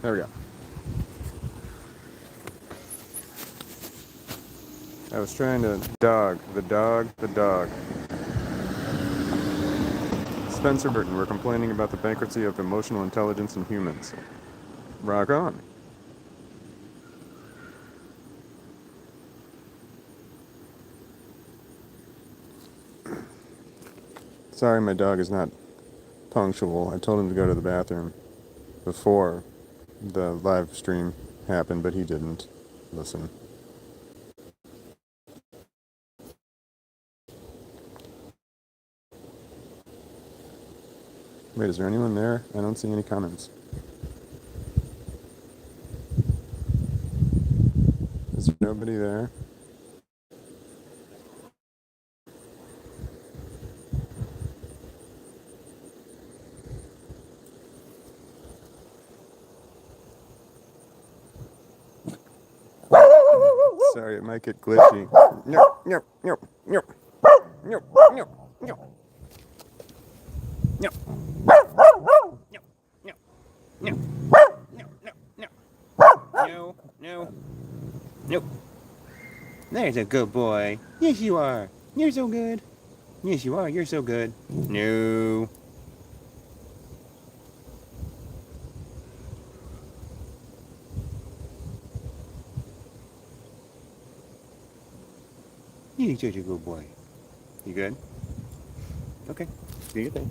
There we go. I was trying to the dog. Spencer Burton, we're complaining about the bankruptcy of emotional intelligence in humans. Rock on. Sorry, my dog is not punctual. I told him to go to the bathroom before the live stream happened, but he didn't listen. Wait, is there anyone there? I don't see any comments. Is there nobody there? Sorry, it might get glitchy. No. There's a good boy. Yes, you are. You're so good. Yes, you are. You're so good. No. You're such a good boy. You good? Okay. Do your thing.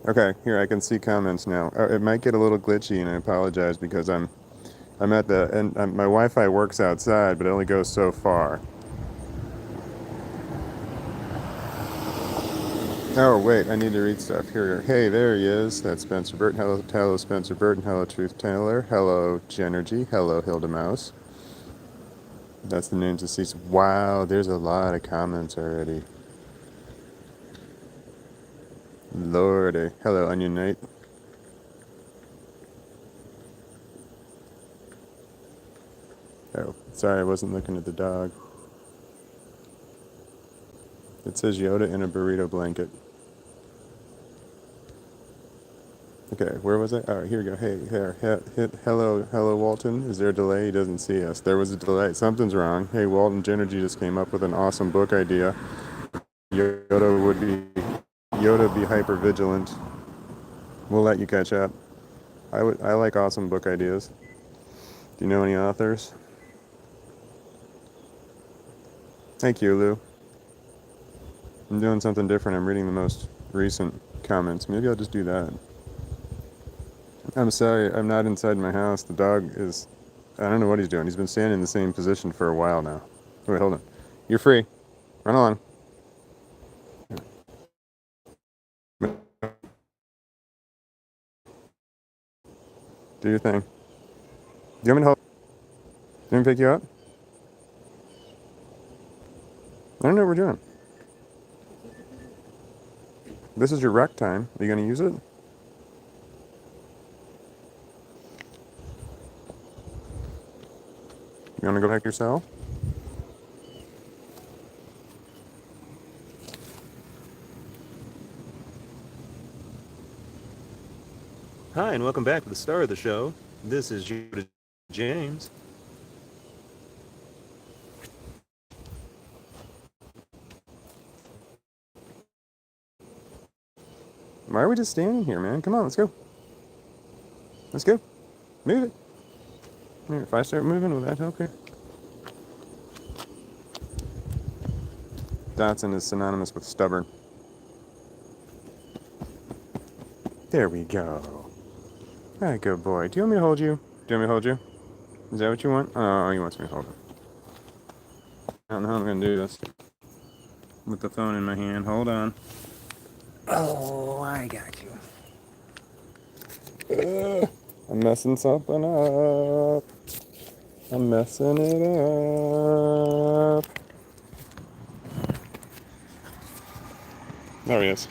Okay, here I can see comments now. It might get a little glitchy, and I apologize because I'm at the and my Wi-Fi works outside, but it only goes so far. Oh wait, I need to read stuff here. Hey, there he is. That's Spencer Burton. Hello, Spencer Burton. Hello, Truth Taylor. Hello, Genergy. Hello, Hilda Mouse. That's the names of seats. Wow, there's a lot of comments already. Lordy. Hello, Onion Knight. Oh, sorry, I wasn't looking at the dog. It says Yoda in a burrito blanket. Okay, where was I? Oh, here we go. Hey, hello, Walton. Is there a delay? He doesn't see us. There was a delay. Something's wrong. Hey, Walton, Genergy just came up with an awesome book idea. Yoda be hyper vigilant. We'll let you catch up. I like awesome book ideas. Do you know any authors? Thank you, Lou. I'm doing something different. I'm reading the most recent comments. Maybe I'll just do that. I'm sorry, I'm not inside my house. The dog is... I don't know what he's doing. He's been standing in the same position for a while now. Wait, hold on. You're free. Run along. Do your thing. Do you want me to hold? Do you want me to pick you up? I don't know what we're doing. This is your rec time. Are you going to use it? You want to go back to your cell? Hi, and welcome back to the star of the show. This is James. Why are we just standing here, man? Come on, let's go. Let's go. Move it. Here, if I start moving, will that help here? Dotson is synonymous with stubborn. There we go. Ah, good boy. Do you want me to hold you? Do you want me to hold you? Is that what you want? Oh, he wants me to hold him. I don't know how I'm going to do this. With the phone in my hand. Hold on. Oh, I got you. I'm messing something up. I'm messing it up. There he is.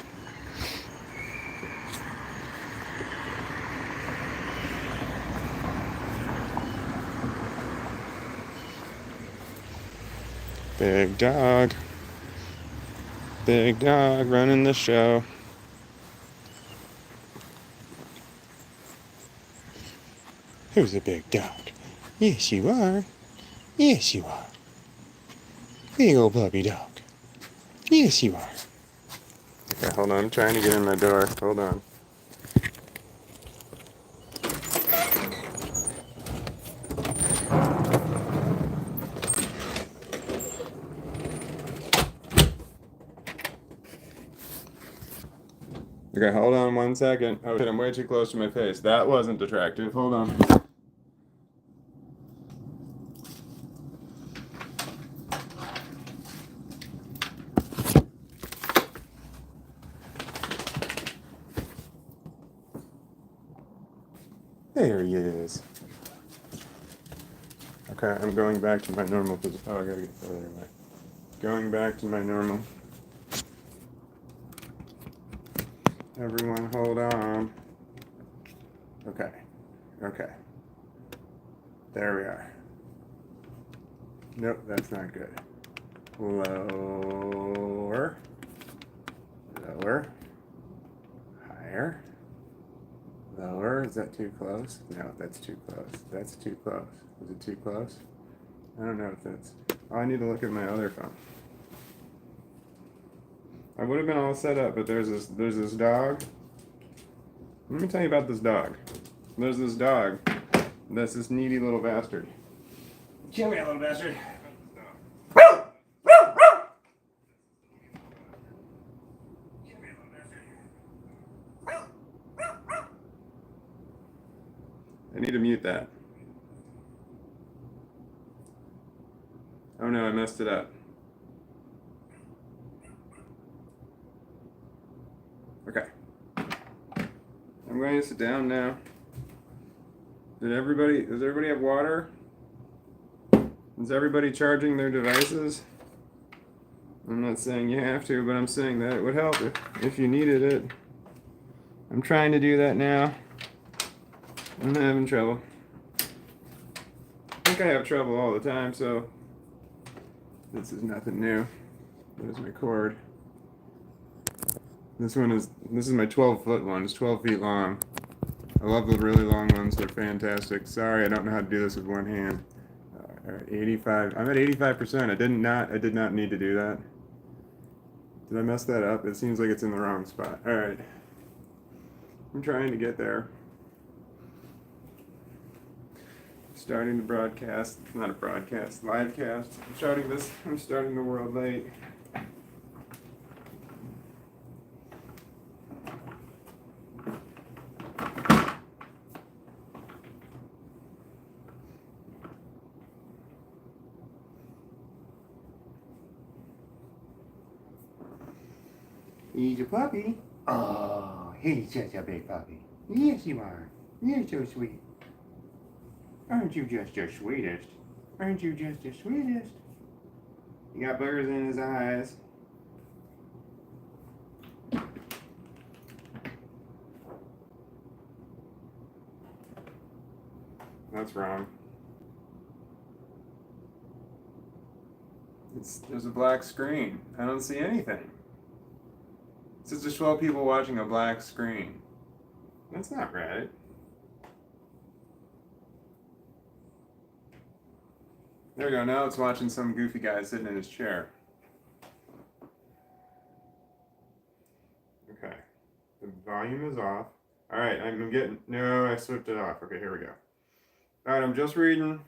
Big dog. Big dog running the show. Who's a big dog? Yes, you are. Yes, you are. Big old puppy dog. Yes, you are. Okay, hold on. I'm trying to get in my door. Hold on. Okay, hold on 1 second. Oh shit, I'm way too close to my face. That wasn't attractive. Hold on. There he is. Okay, I'm going back to my normal position. Oh, I gotta get further away. Going back to my normal. Everyone hold on. Okay. Okay. There we are. Nope, that's not good. Lower. Lower. Higher. Lower. Is that too close? No, that's too close. That's too close. Is it too close? I don't know if that's... Oh, I need to look at my other phone. I would have been all set up, but there's this dog. Let me tell you about this dog. There's this dog. That's this needy little bastard. Come here, little bastard. I need to mute that. Oh no, I messed it up. Okay. I'm going to sit down now. Does everybody have water? Is everybody charging their devices? I'm not saying you have to, but I'm saying that it would help if you needed it. I'm trying to do that now. I'm having trouble. I think I have trouble all the time, so this is nothing new. There's my cord. This is my 12-foot one. It's 12 feet long. I love the really long ones. They're fantastic. Sorry, I don't know how to do this with one hand. All right, 85. I'm at 85%. I did not need to do that. Did I mess that up? It seems like it's in the wrong spot. All right. I'm trying to get there. Starting the broadcast. Not a broadcast. Live cast. I'm starting the world late. He's a puppy. Oh, he's such a big puppy. Yes, you are. You're so sweet. Aren't you just the sweetest? Aren't you just the sweetest? He got boogers in his eyes. That's wrong. There's a black screen. I don't see anything. It says there's 12 people watching a black screen. That's not right. There we go. Now it's watching some goofy guy sitting in his chair. Okay. The volume is off. All right. I'm getting... No, I switched it off. Okay, here we go. All right, I'm just reading.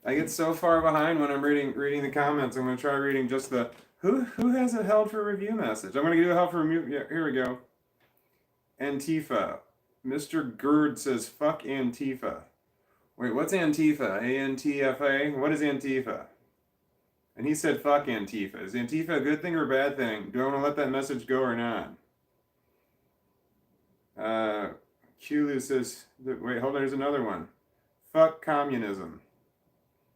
I get so far behind when I'm reading the comments. I'm going to try reading just the... Who has a held for review message? I'm going to do a held for review. Yeah, here we go. Antifa. Mr. Gerd says, fuck Antifa. Wait, what's Antifa? A-N-T-F-A? What is Antifa? And he said, fuck Antifa. Is Antifa a good thing or a bad thing? Do I want to let that message go or not? Qlu says, wait, hold on, there's another one. Fuck communism.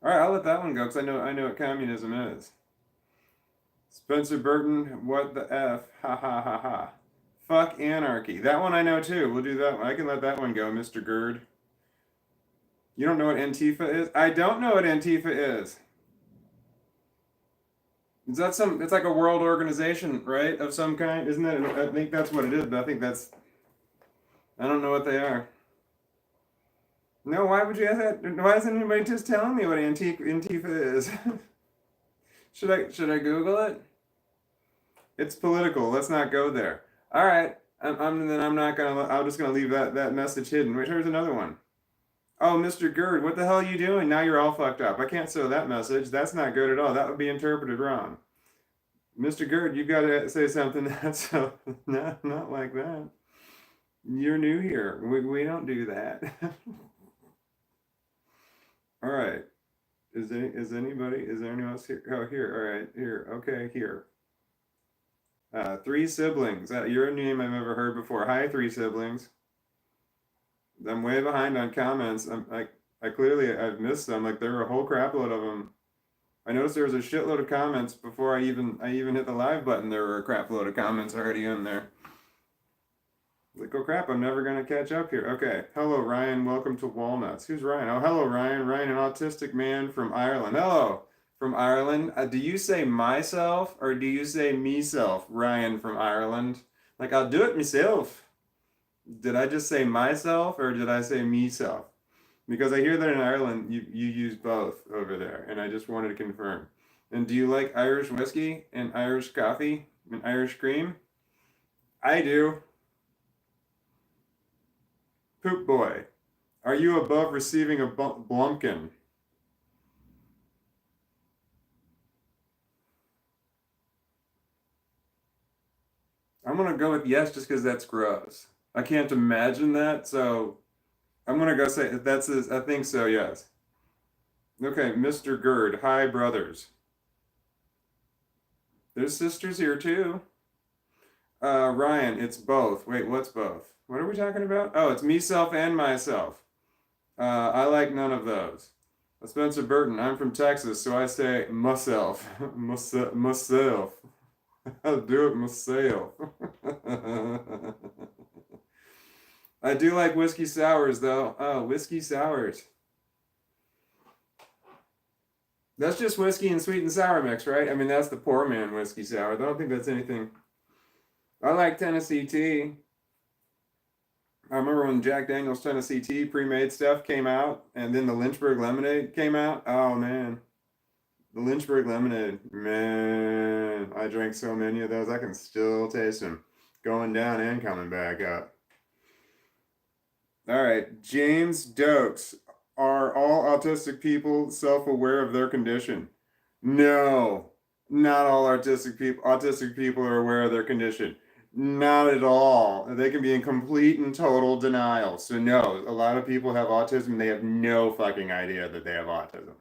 All right, I'll let that one go because I know what communism is. Spencer Burton, what the F? Ha ha ha ha. Fuck anarchy. That one I know too. We'll do that one. I can let that one go, Mr. Gerd. You don't know what Antifa is? I don't know what Antifa is. Is that it's like a world organization, right? Of some kind? Isn't that, I think that's what it is, but I don't know what they are. No, why would you ask that? Why isn't anybody just telling me what Antifa is? Should I Google it? It's political. Let's not go there. All right. I'm not gonna. I'm just gonna leave that message hidden. Wait, here's another one. Oh, Mr. Gerd, what the hell are you doing? Now you're all fucked up. I can't show that message. That's not good at all. That would be interpreted wrong. Mr. Gerd, you've got to say something that's not like that. You're new here. We don't do that. All right. Is there anyone else here? Oh, here. All right. Here. Okay. Here. Three siblings. You're a name I've never heard before. Hi, three siblings. I'm way behind on comments. I clearly I've missed them. Like there were a whole crap load of them. I noticed there was a shitload of comments before I even hit the live button. There were a crap load of comments already in there. Like, oh crap, I'm never gonna catch up here. Okay. Hello, Ryan. Welcome to Walnuts. Who's Ryan? Oh, hello, Ryan. Ryan, an autistic man from Ireland. Hello, from Ireland. Do you say myself or do you say me-self, Ryan from Ireland? Like, I'll do it myself. Did I just say myself or did I say me-self? Because I hear that in Ireland you use both over there, and I just wanted to confirm. And do you like Irish whiskey and Irish coffee and Irish cream? I do. Poop boy, are you above receiving a blumpkin? I'm gonna go with yes just because that's gross. I can't imagine that, so I'm gonna go say that's his, I think so, yes. Okay, Mr. Gerd, hi brothers. There's sisters here too. Ryan, it's both. Wait, what's both? What are we talking about? Oh, it's me, self, and myself. I like none of those. Spencer Burton, I'm from Texas, so I say myself. Myself. I'll do it myself. I do like whiskey sours, though. Oh, whiskey sours. That's just whiskey and sweet and sour mix, right? I mean, that's the poor man whiskey sour. I don't think that's anything. I like Tennessee tea. I remember when Jack Daniel's Tennessee tea pre-made stuff came out, and then the Lynchburg lemonade came out. Oh man, the Lynchburg lemonade, man, I drank so many of those. I can still taste them going down and coming back up. All right, James Dokes. Are all autistic people self-aware of their condition? No, not all autistic people are aware of their condition. Not at all. They can be in complete and total denial. So no, a lot of people have autism. They have no fucking idea that they have autism.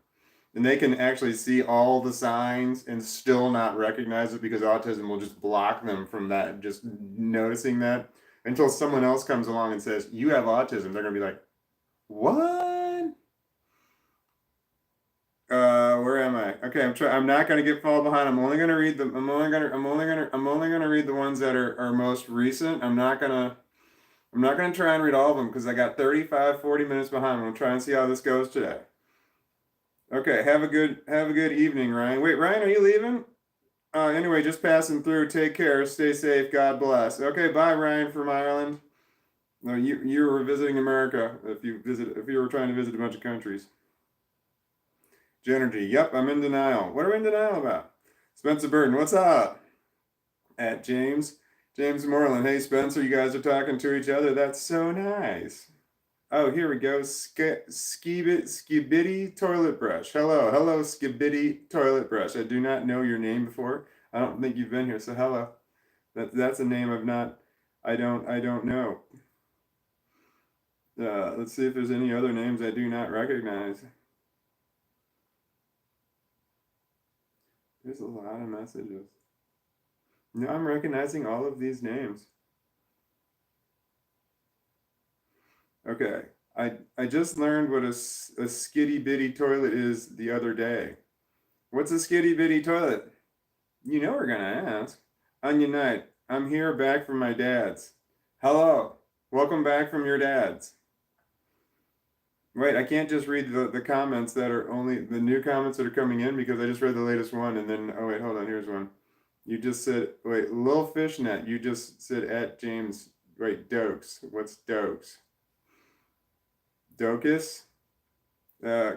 And they can actually see all the signs and still not recognize it because autism will just block them from that, just noticing that until someone else comes along and says, you have autism. They're going to be like, what? Where am I? Okay, I'm not gonna get fall behind. I'm only gonna read the ones that are most recent. I'm not gonna try and read all of them because I got 35, 40 minutes behind. I'm gonna try and see how this goes today. Okay, have a good evening, Ryan. Wait, Ryan, are you leaving? Anyway, just passing through. Take care. Stay safe. God bless. Okay, bye, Ryan from Ireland. No, you were visiting America if you were trying to visit a bunch of countries. Genergy, yep, I'm in denial. What are we in denial about? Spencer Burton, what's up? At James Moreland, hey Spencer, you guys are talking to each other. That's so nice. Oh, here we go. Skibidi Toilet Brush. Hello, Skibidi Toilet Brush. I do not know your name before. I don't think you've been here, so hello. That's a name I don't know. Let's see if there's any other names I do not recognize. There's a lot of messages. No, I'm recognizing all of these names. Okay, I just learned what a skitty bitty toilet is the other day. What's a skitty bitty toilet? You know we're gonna ask. Onion Knight, I'm here back from my dad's. Hello, welcome back from your dad's. Wait, I can't just read the comments that are only the new comments that are coming in because I just read the latest one and then, oh wait, hold on, here's one. You just said, wait, Lil Fishnet, you just said at James, wait, Dokes. What's Dokes? Docus.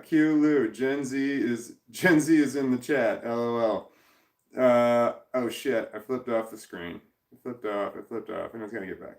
Q Lou. Gen Z is in the chat. LOL. Oh shit! I flipped off the screen. I flipped off. And it's gonna get back.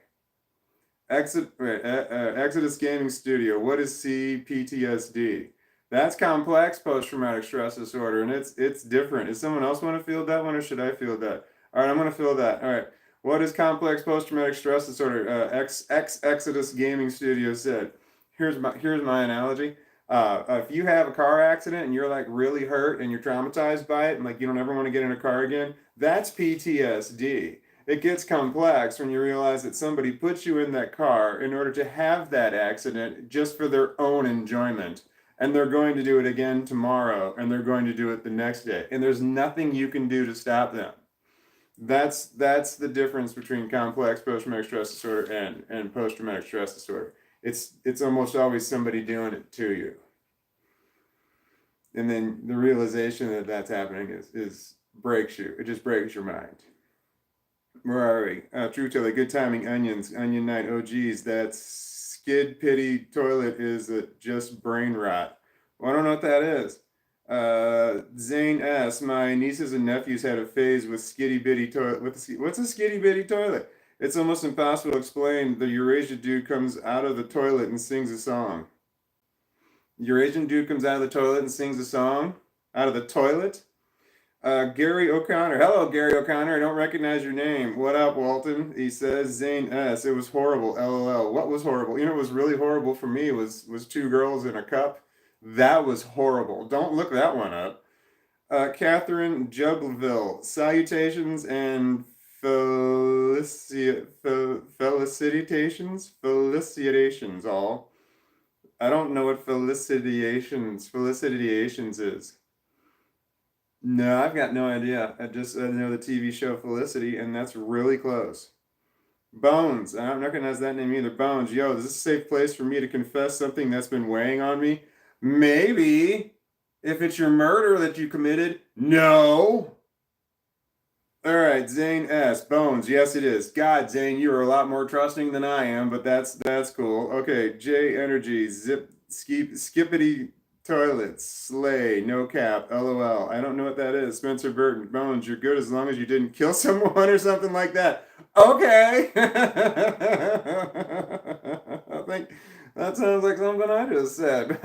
Exodus Gaming Studio. What is CPTSD? That's complex post-traumatic stress disorder, and it's different. Does someone else want to field that one, or should I field that? All right, I'm gonna field that. All right. What is complex post-traumatic stress disorder? Exodus Gaming Studio said. Here's my analogy. If you have a car accident and you're like really hurt and you're traumatized by it, and like you don't ever want to get in a car again, that's PTSD. It gets complex when you realize that somebody puts you in that car in order to have that accident just for their own enjoyment. And they're going to do it again tomorrow, and they're going to do it the next day. And there's nothing you can do to stop them. That's the difference between complex post-traumatic stress disorder and post-traumatic stress disorder. It's almost always somebody doing it to you. And then the realization that that's happening is breaks you. It just breaks your mind. Where are we? True Tilly, good timing, onions, onion night. Oh geez, that skid pity toilet is just brain rot. Well, I don't know what that is. Zane S. My nieces and nephews had a phase with skitty bitty toilet. What's a skitty bitty toilet? It's almost impossible to explain. The Eurasia dude comes out of the toilet and sings a song. Eurasian dude comes out of the toilet and sings a song? Out of the toilet? Gary O'Connor. Hello, Gary O'Connor. I don't recognize your name. What up, Walton? He says, Zane S. It was horrible. LOL. What was horrible? You know, what was really horrible for me was two girls in a cup. That was horrible. Don't look that one up. Catherine Jubleville. Salutations and felicitations all. I don't know what felicitations is. No, I've got no idea. I know the TV show Felicity, and that's really close. Bones. I don't recognize that name either. Bones. Yo, is this a safe place for me to confess something that's been weighing on me? Maybe. If it's your murder that you committed. No. All right, Zane S. Bones. Yes, it is. God, Zane, you are a lot more trusting than I am, but that's cool. Okay, J Energy. Skippity toilets. Slay. No cap. LOL. I don't know what that is. Spencer Burton. Bones, you're good as long as you didn't kill someone or something like that. Okay. I think that sounds like something I just said.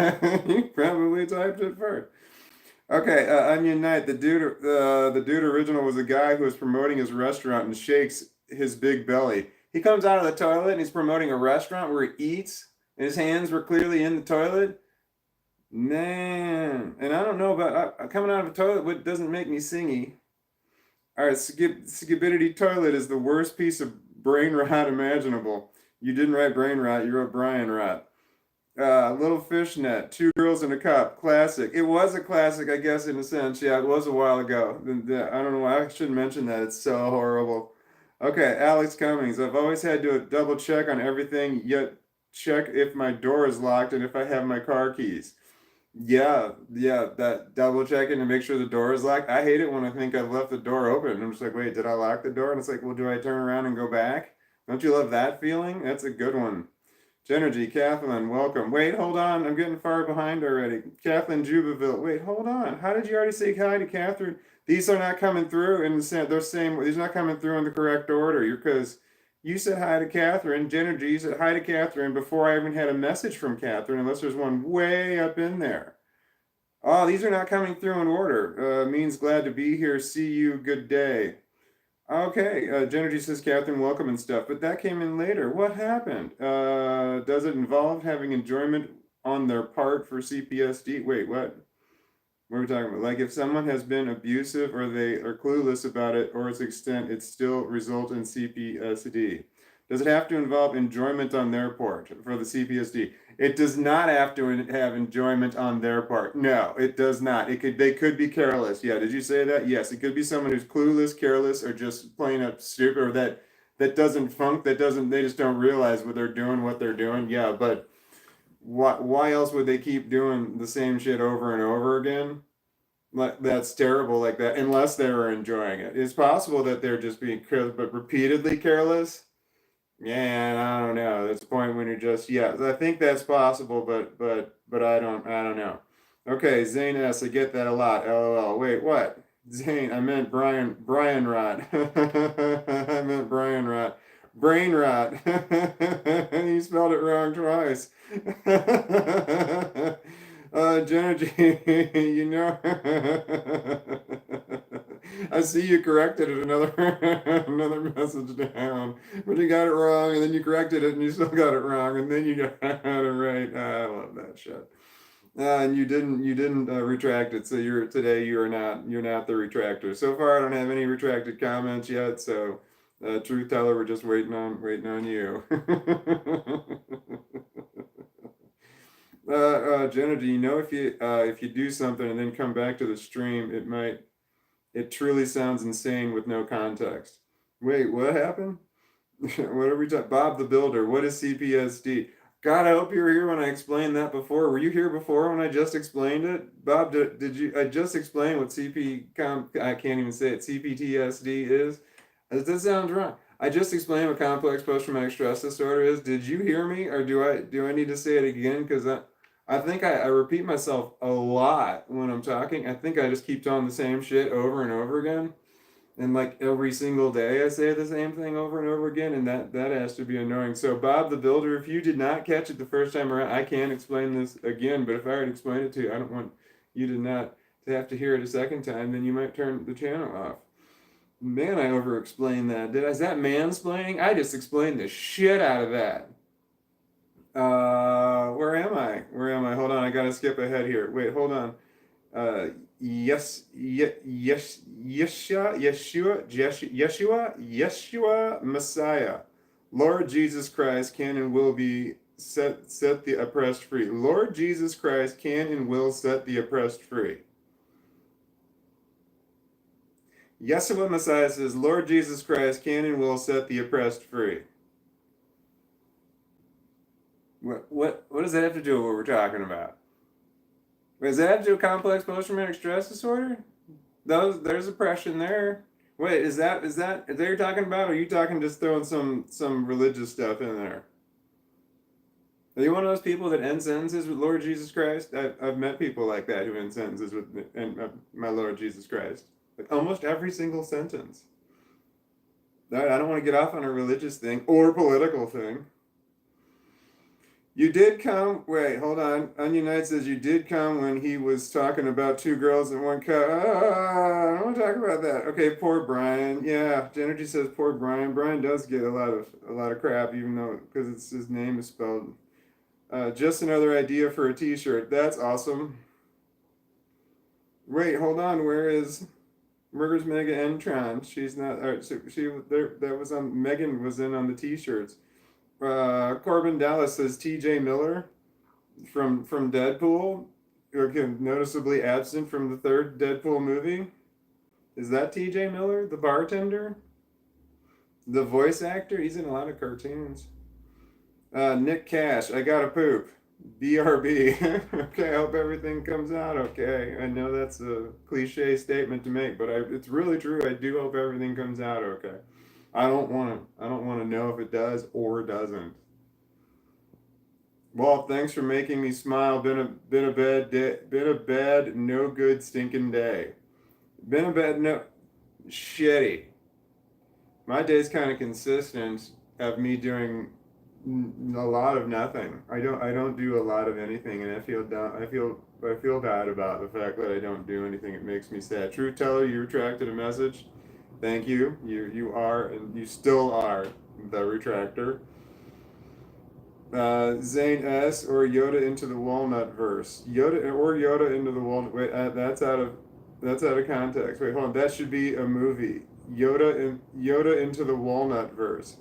You probably typed it first. Okay, Onion Knight. The dude original was a guy who was promoting his restaurant and shakes his big belly. He comes out of the toilet and he's promoting a restaurant where he eats, and his hands were clearly in the toilet. Man, and I don't know about coming out of a toilet. What doesn't make me singy? All right, Skibidity toilet is the worst piece of brain rot imaginable. You didn't write brain rot. You wrote Brian rot. Little Fishnet, two girls in a cup, classic. It was a classic, I guess, in a sense. Yeah, it was a while ago. I don't know why I shouldn't mention that. It's so horrible. Okay, Alex Cummings. I've always had to double check on everything, yet check if my door is locked and if I have my car keys. Yeah, that double checking to make sure the door is locked. I hate it when I think I've left the door open. I'm just like, wait, did I lock the door? And it's like, well, do I turn around and go back? Don't you love that feeling? That's a good one. Genergy, Kathleen, welcome. Wait, hold on. I'm getting far behind already. Kathleen Jubaville. Wait, hold on. How did you already say hi to Catherine? These are not coming through in they're saying these are not coming through in the correct order. Because you said hi to Catherine. Genergy, you said hi to Catherine before I even had a message from Catherine, unless there's one way up in there. Oh, these are not coming through in order. Means glad to be here. See you. Good day. Okay, Genergy says, Catherine, welcome and stuff, but that came in later. What happened? Does it involve having enjoyment on their part for CPTSD? Wait, what? What are we talking about? Like if someone has been abusive or they are clueless about it or its extent, it still results in CPTSD. Does it have to involve enjoyment on their part for the CPTSD? It does not have to have enjoyment on their part. No, it does not. They could be careless. Yeah, did you say that? Yes, it could be someone who's clueless, careless, or just plain up stupid, or that doesn't funk, they just don't realize what they're doing. Yeah, but why else would they keep doing the same shit over and over again? Like that's terrible like that, unless they were enjoying it. It's possible that they're just being careless, but repeatedly careless. Yeah, I don't know. That's the point when you're just yes. I think that's possible, but I don't know. Okay, Zane S. I get that a lot. LOL. Wait, what? Zane, I meant Brian rot. I meant Brian rot. Brain rot. You spelled it wrong twice. Jenna G, you know, I see you corrected it another another message down, but you got it wrong, and then you corrected it, and you still got it wrong, and then you got it right. I love that shit. And you didn't retract it, so you're not the retractor. So far, I don't have any retracted comments yet. So, truth teller, we're just waiting on you. Jenna, do you know if you do something and then come back to the stream, it truly sounds insane with no context. Wait, what happened? What are we talking? Bob the Builder. What is CPSD? God, I hope you were here when I explained that before. Were you here before when I just explained it? Bob, did you? I just explained what I can't even say it. CPTSD is. That sounds wrong. I just explained what complex post-traumatic stress disorder is. Did you hear me, or do I need to say it again? Because I think I repeat myself a lot when I'm talking. I think I just keep telling the same shit over and over again. And like every single day I say the same thing over and over again, and that has to be annoying. So Bob the Builder, if you did not catch it the first time around, I can't explain this again, but if I already explained it to you, I don't want you to not to have to hear it a second time, then you might turn the channel off. Man, I over explained that. Is that mansplaining? I just explained the shit out of that. Where am I? Where am I? Hold on, I gotta skip ahead here. Wait, hold on. Yeshua, Messiah, Lord Jesus Christ can and will be set the oppressed free. Lord Jesus Christ can and will set the oppressed free. Yeshua Messiah says, Lord Jesus Christ can and will set the oppressed free. What does that have to do with what we're talking about? Does that have to do with complex post-traumatic stress disorder? There's oppression there. Wait, is that you're talking about, or are you talking just throwing some religious stuff in there? Are you one of those people that end sentences with Lord Jesus Christ? I've met people like that who end sentences with my Lord Jesus Christ. Like almost every single sentence. I don't want to get off on a religious thing or political thing. You did come. Wait, hold on. Onion Knight says you did come when he was talking about two girls and one cup. I don't want to talk about that. Okay, poor Brian. Yeah, Genergy says poor Brian. Brian does get a lot of crap, even though because his name is spelled. Just another idea for a T-shirt. That's awesome. Wait, hold on. Where's Mega Entron? She's not. She there. That was on. Megan was in on the T-shirts. Corbin Dallas says T.J. Miller from Deadpool, noticeably absent from the third Deadpool movie. Is that T.J. Miller, the bartender? The voice actor? He's in a lot of cartoons. Nick Cash, I gotta poop. BRB. Okay, I hope everything comes out okay. I know that's a cliche statement to make, but it's really true. I do hope everything comes out okay. I don't want to know if it does or doesn't. Well, thanks for making me smile. Been a bad no good stinking day. Been a bad no shitty. My day's kind of consistent of me doing a lot of nothing. I don't do a lot of anything, and I feel down. I feel bad about the fact that I don't do anything. It makes me sad. Truth teller, you retracted a message. Thank you. You are, and you still are, the retractor. Zane S. or Yoda into the walnut verse. Yoda into the walnut. Wait, that's out of context. Wait, hold on. That should be a movie. Yoda into the walnut verse.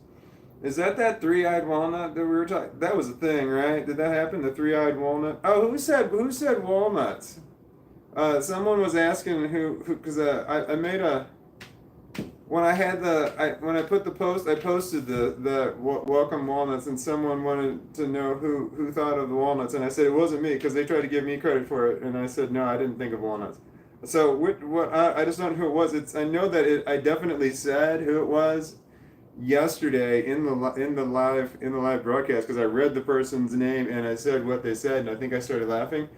Is that three-eyed walnut that we were talking? That was a thing, right? Did that happen? The three-eyed walnut. Oh, who said walnuts? Someone was asking who because I made a. When I put the post, I posted the welcome walnuts, and someone wanted to know who thought of the walnuts, and I said it wasn't me because they tried to give me credit for it, and I said no, I didn't think of walnuts. So what I just don't know who it was. I know that I definitely said who it was, yesterday in the live broadcast because I read the person's name and I said what they said and I think I started laughing.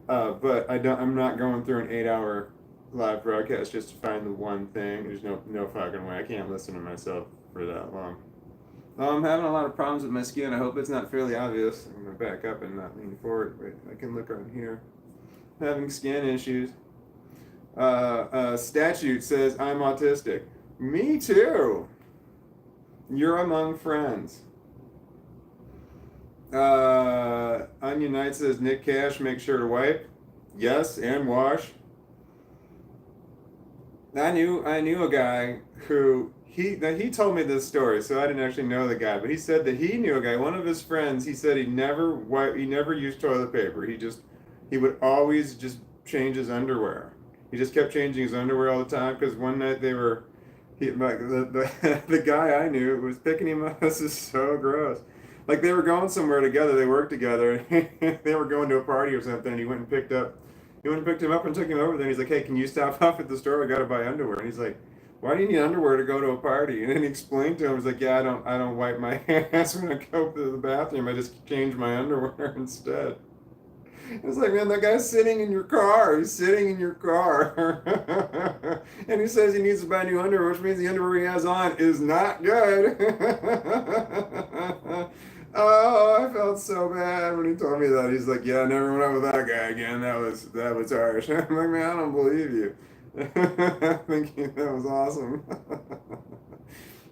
But I'm not going through an 8 hour live broadcast just to find the one thing. There's no fucking way. I can't listen to myself for that long. I'm having a lot of problems with my skin. I hope it's not fairly obvious. I'm gonna back up and not lean forward. Wait, I can look on here. Having skin issues. Statute says I'm autistic. Me too. You're among friends. Onion Knight says Nick Cash, make sure to wipe. Yes, and wash. I knew a guy who he told me this story, so I didn't actually know the guy, but he said that he knew a guy, one of his friends. He said he never used toilet paper. He would always just change his underwear. He just kept changing his underwear all the time because one night the guy I knew was picking him up. This is so gross. Like they were going somewhere together. They worked together. They were going to a party or something. And he went and picked him up and took him over there. He's like, "Hey, can you stop off at the store? I gotta buy underwear." And he's like, "Why do you need underwear to go to a party?" And then he explained to him, he's like, "Yeah, I don't wipe my ass when I go to the bathroom. I just change my underwear instead." It's like, man, that guy's sitting in your car. He's sitting in your car. And he says he needs to buy new underwear, which means the underwear he has on is not good. Oh, I felt so bad when he told me that. He's like, "Yeah, I never went out with that guy again. That was harsh." I'm like, "Man, I don't believe you." Thinking that was awesome.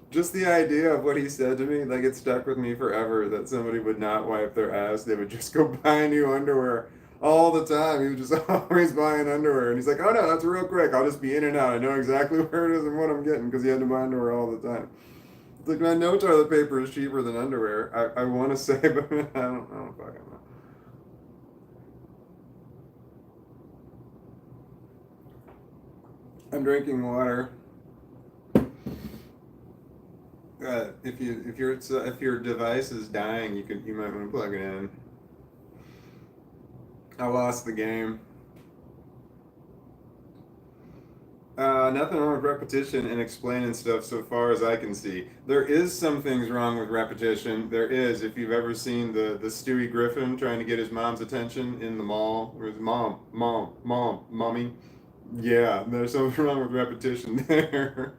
Just the idea of what he said to me, like it stuck with me forever that somebody would not wipe their ass. They would just go buy new underwear all the time. He was just always buying underwear. And he's like, "Oh no, that's real quick. I'll just be in and out. I know exactly where it is and what I'm getting," because he had to buy underwear all the time. It's like, man, no toilet paper is cheaper than underwear. I want to say, but I don't fucking know. I'm drinking water. If your device is dying, you might want to plug it in. I lost the game. Nothing wrong with repetition and explaining stuff so far as I can see. There is some things wrong with repetition. There is. If you've ever seen the Stewie Griffin trying to get his mom's attention in the mall, or his mom, mommy. Yeah, there's something wrong with repetition there.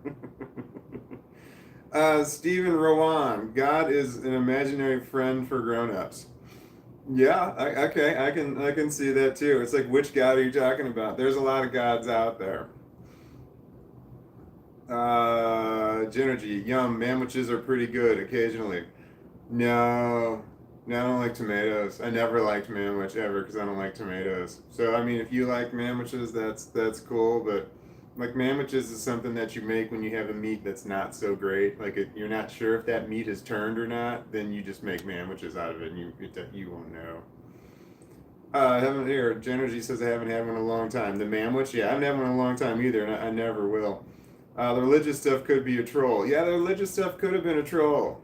Stephen Rowan, God is an imaginary friend for grown-ups. Yeah, okay, I can see that too. It's like, which God are you talking about? There's a lot of gods out there. Genergy, yum. Sandwiches are pretty good occasionally. No, no, I don't like tomatoes. I never liked manwich ever because I don't like tomatoes. So I mean, if you like manwiches, that's cool. But like manwiches is something that you make when you have a meat that's not so great. Like you're not sure if that meat is turned or not, then you just make manwiches out of it, and you won't know. I haven't here. Genergy says I haven't had one in a long time. The manwich, yeah, I haven't had one in a long time either, and I never will. The religious stuff could be a troll. Yeah, the religious stuff could have been a troll.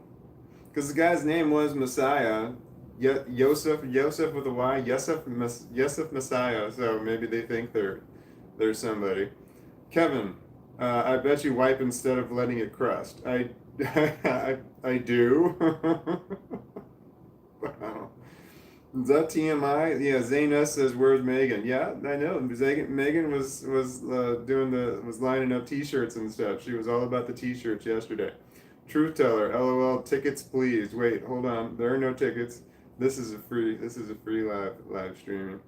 Because the guy's name was Messiah. Yosef with a Y. Yosef Messiah. So maybe they think they're somebody. Kevin, I bet you wipe instead of letting it crust. I do. Wow. Is that TMI? Yeah, Zaynus says, "Where's Megan?" Yeah, I know. Megan was lining up T-shirts and stuff. She was all about the T-shirts yesterday. Truth teller, LOL. Tickets, please. Wait, hold on. There are no tickets. This is a free live streaming.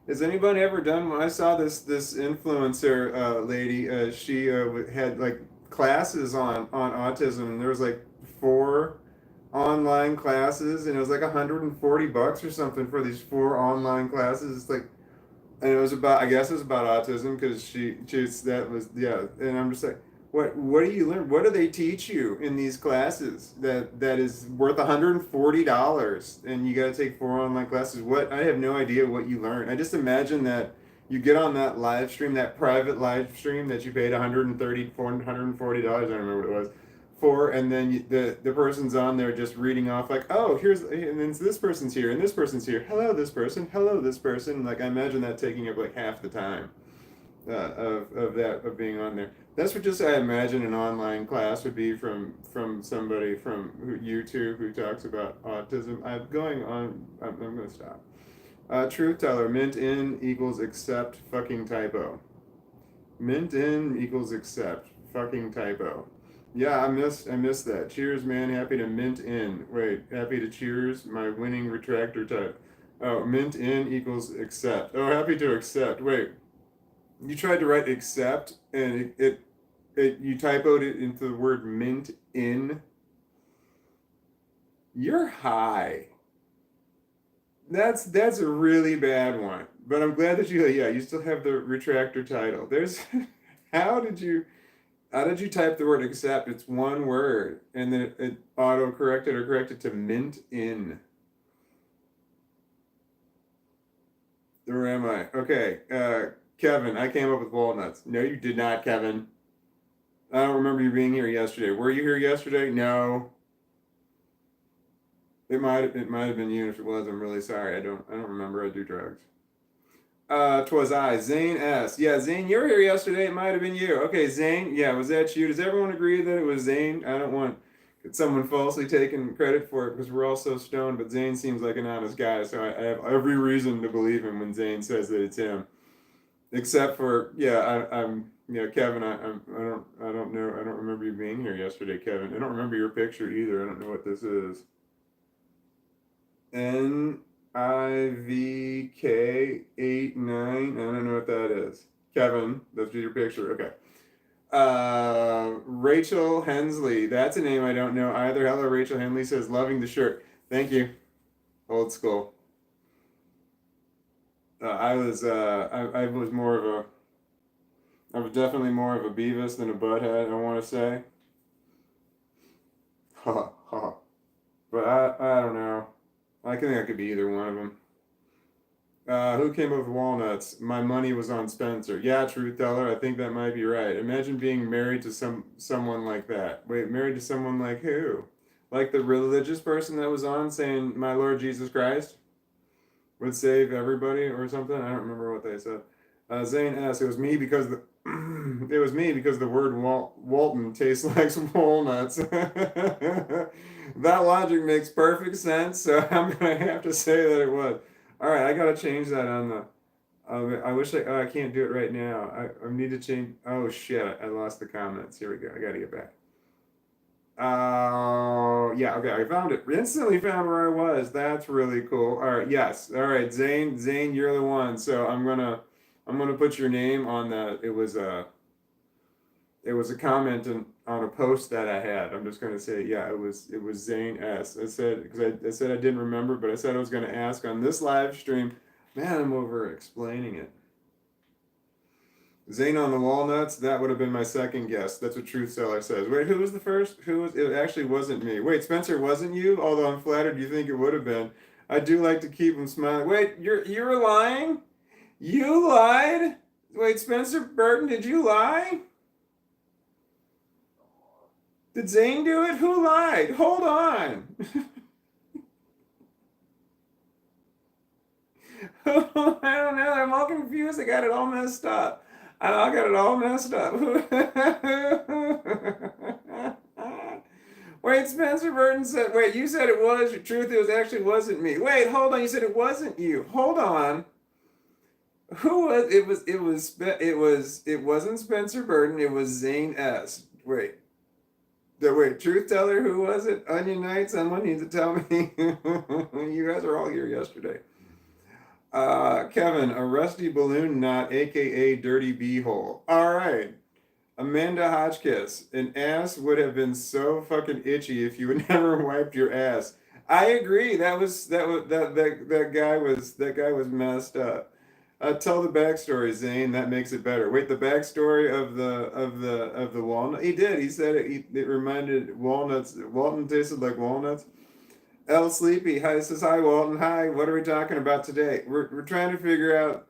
Has anybody ever done one? I saw this influencer lady. She had like classes on autism, and there was like four online classes, and it was like $140 or something for these four online classes. It's like, and it was about, I guess it was about autism because she's that was yeah. And I'm just like, what do you learn? What do they teach you in these classes that is worth $140 and you got to take four online classes? What, I have no idea what you learn. I just imagine that you get on that live stream, that private live stream that you paid $140, I don't remember what it was for, and then the person's on there just reading off like, "Oh, here's, and then this person's here and this person's here, hello this person, hello this person." Like I imagine that taking up like half the time. of being on there. That's what just I imagine an online class would be from somebody from YouTube who talks about autism. I'm going on. I'm going to stop. Truth teller. Mint in equals accept fucking typo. Mint in equals accept fucking typo. Yeah, I missed that. Cheers, man. Happy to mint in. Wait, happy to cheers my winning retractor type. Oh, mint in equals accept. Oh, happy to accept. Wait, you tried to write accept and you typoed it into the word mint in. You're high. That's a really bad one. But I'm glad that you still have the retractor title. There's how did you type the word accept? It's one word and then it auto corrected or corrected to mint in. Where am I? Okay, Kevin, I came up with walnuts. No, you did not, Kevin. I don't remember you being here yesterday. Were you here yesterday? No. It might have been you. If it was, I'm really sorry. I don't remember. I do drugs. 'Twas I, Zane S. Yeah, Zane, you were here yesterday. It might have been you. Okay, Zane. Yeah, was that you? Does everyone agree that it was Zane? I don't want someone falsely taking credit for it because we're all so stoned. But Zane seems like an honest guy, so I have every reason to believe him when Zane says that it's him. Except for I'm Kevin. I don't know. I don't remember you being here yesterday, Kevin. I don't remember your picture either. I don't know what this is. NIVK89. I don't know what that is. Kevin, that's your picture. Okay. Rachel Hensley. That's a name I don't know either. Hello, Rachel Hensley says, loving the shirt. Thank you. Old school. I was more of a. I was definitely more of a Beavis than a Butthead, I want to say. Ha ha. But I don't know. I think I could be either one of them. Who came up with walnuts? My money was on Spencer. Yeah, truth teller. I think that might be right. Imagine being married to someone like that. Wait, married to someone like who? Like the religious person that was on saying, "My Lord Jesus Christ would save everybody" or something. I don't remember what they said. Zane S. It was me because the it was me because the word Walton tastes like walnuts. That logic makes perfect sense, so I'm gonna have to say that it was. All right, I gotta change that on the. I wish I can't do it right now. I need to change. Oh shit! I lost the comments. Here we go. I gotta get back. Oh yeah. Okay, I found it. Instantly found where I was. That's really cool. All right. Yes. All right. Zane, you're the one. So I'm gonna put your name on that. It was a comment on a post that I had. I'm just gonna say, yeah, it was Zane S. I said because I said I didn't remember, but I said I was gonna ask on this live stream. Man, I'm over explaining it. Zane on the walnuts. That would have been my second guess. That's what Truth Seller says. Wait, who was the first? Who was? It actually wasn't me. Wait, Spencer, wasn't you? Although I'm flattered you think it would have been. I do like to keep him smiling. Wait, you're lying? You lied? Wait, Spencer Burton, did you lie? Did Zane do it? Who lied? Hold on. I don't know. I'm all confused. I got it all messed up. I got it all messed up. Wait, Spencer Burton said, wait, you said it was your truth. It was actually wasn't me. Wait, hold on. You said it wasn't you. Hold on. Who was it wasn't Spencer Burton. It was Zane S. Wait, truth teller, who was it? Onion Knight, someone needs to tell me. You guys are all here yesterday. Kevin, a rusty balloon knot, aka dirty beehole. All right. Amanda Hotchkiss, an ass would have been so fucking itchy if you had never wiped your ass. I agree. That guy was messed up. Tell the backstory, Zane. That makes it better. Wait, the backstory of the walnut. He did. He said it reminded walnuts. Walton tasted like walnuts. L Sleepy. Hi, says hi, Walton. Hi. What are we talking about today? We're trying to figure out.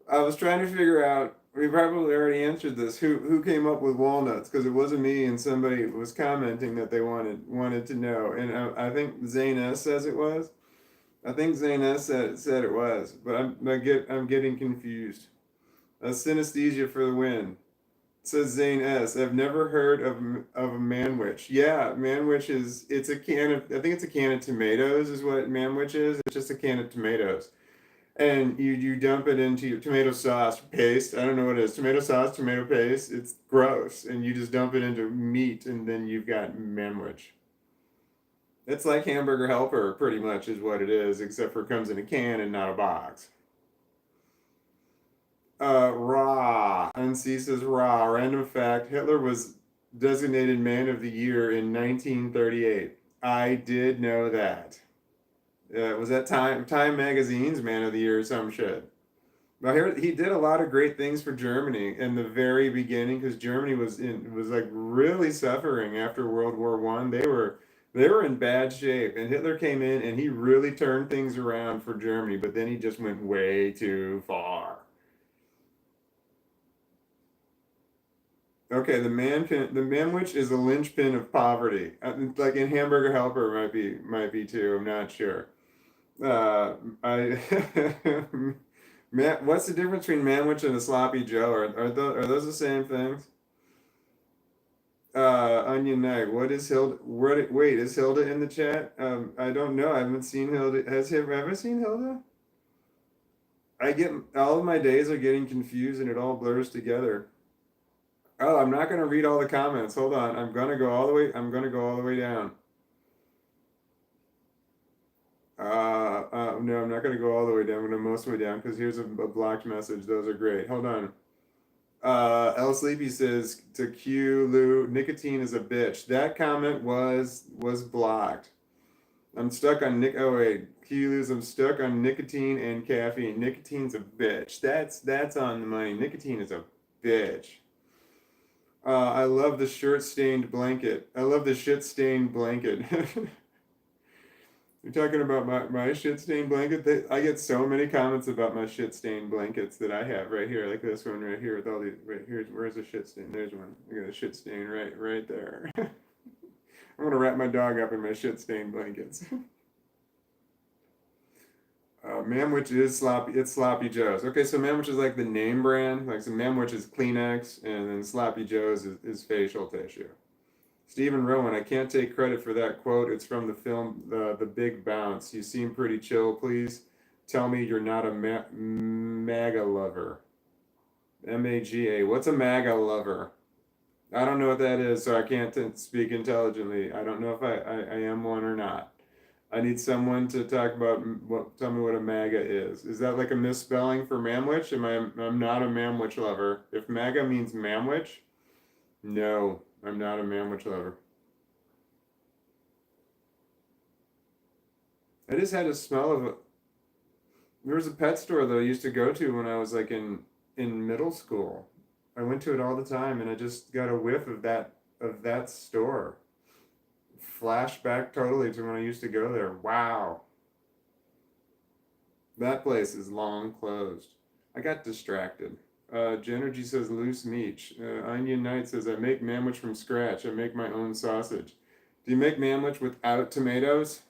I was trying to figure out. We probably already answered this. Who came up with walnuts? Because it wasn't me, and somebody was commenting that they wanted to know, and I think Zane S says it was. I think Zane S said it was, but I'm getting confused. Synesthesia for the win. Says Zane S. I've never heard of a manwich. Yeah, manwich is it's a can of I think it's a can of tomatoes is what manwich is. It's just a can of tomatoes. And you dump it into your tomato sauce paste. I don't know what it is. Tomato sauce, tomato paste. It's gross. And you just dump it into meat and then you've got manwich. It's like hamburger helper pretty much is what it is, except for it comes in a can and not a box. Raw. NC says raw. Random fact: Hitler was designated Man of the Year in 1938. I did know that. Was that Time Magazine's Man of the Year or some shit? But here he did a lot of great things for Germany in the very beginning because Germany was like really suffering after World War One. They were in bad shape, and Hitler came in and he really turned things around for Germany. But then he just went way too far. Okay, the manwich is a linchpin of poverty. Like in Hamburger Helper might be too. I'm not sure. I man, what's the difference between manwich and a sloppy Joe? Are those the same things? Onion egg. What is Hilda? Wait, is Hilda in the chat? I don't know. I haven't seen Hilda. Has he ever seen Hilda? I get all of my days are getting confused and it all blurs together. Oh, I'm not gonna read all the comments. Hold on. I'm gonna go all the way down. No, I'm not gonna go all the way down. I'm gonna most of the way down because here's a blocked message. Those are great. Hold on. L Sleepy says to Q Lou, nicotine is a bitch. That comment was blocked. I'm stuck on Nick. Oh wait, Q Lou's. I'm stuck on nicotine and caffeine. Nicotine's a bitch. That's on the money. Nicotine is a bitch. I love the shirt-stained blanket. I love the shit-stained blanket. You're talking about my shit-stained blanket? I get so many comments about my shit-stained blankets that I have right here, like this one right here with all these. Right here, where's the shit stain? There's one. I got a shit stain right there. I'm gonna wrap my dog up in my shit-stained blankets. Manwich is sloppy. It's Sloppy Joe's. Okay, so Manwich is like the name brand. Like so Manwich is Kleenex, and then Sloppy Joe's is facial tissue. Stephen Rowan, I can't take credit for that quote. It's from the film The Big Bounce. You seem pretty chill. Please tell me you're not a MAGA lover. MAGA. What's a MAGA lover? I don't know what that is, so I can't speak intelligently. I don't know if I am one or not. I need someone to talk about tell me what a MAGA is. Is that like a misspelling for manwich? I'm not a manwich lover. If MAGA means manwich, no, I'm not a manwich lover. I just had a smell of a. There was a pet store that I used to go to when I was like in middle school. I went to it all the time, and I just got a whiff of that store. Flashback totally to when I used to go there. Wow. That place is long closed. I got distracted. Genergy says loose meat. Onion Knight says I make manwich from scratch. I make my own sausage. Do you make manwich without tomatoes?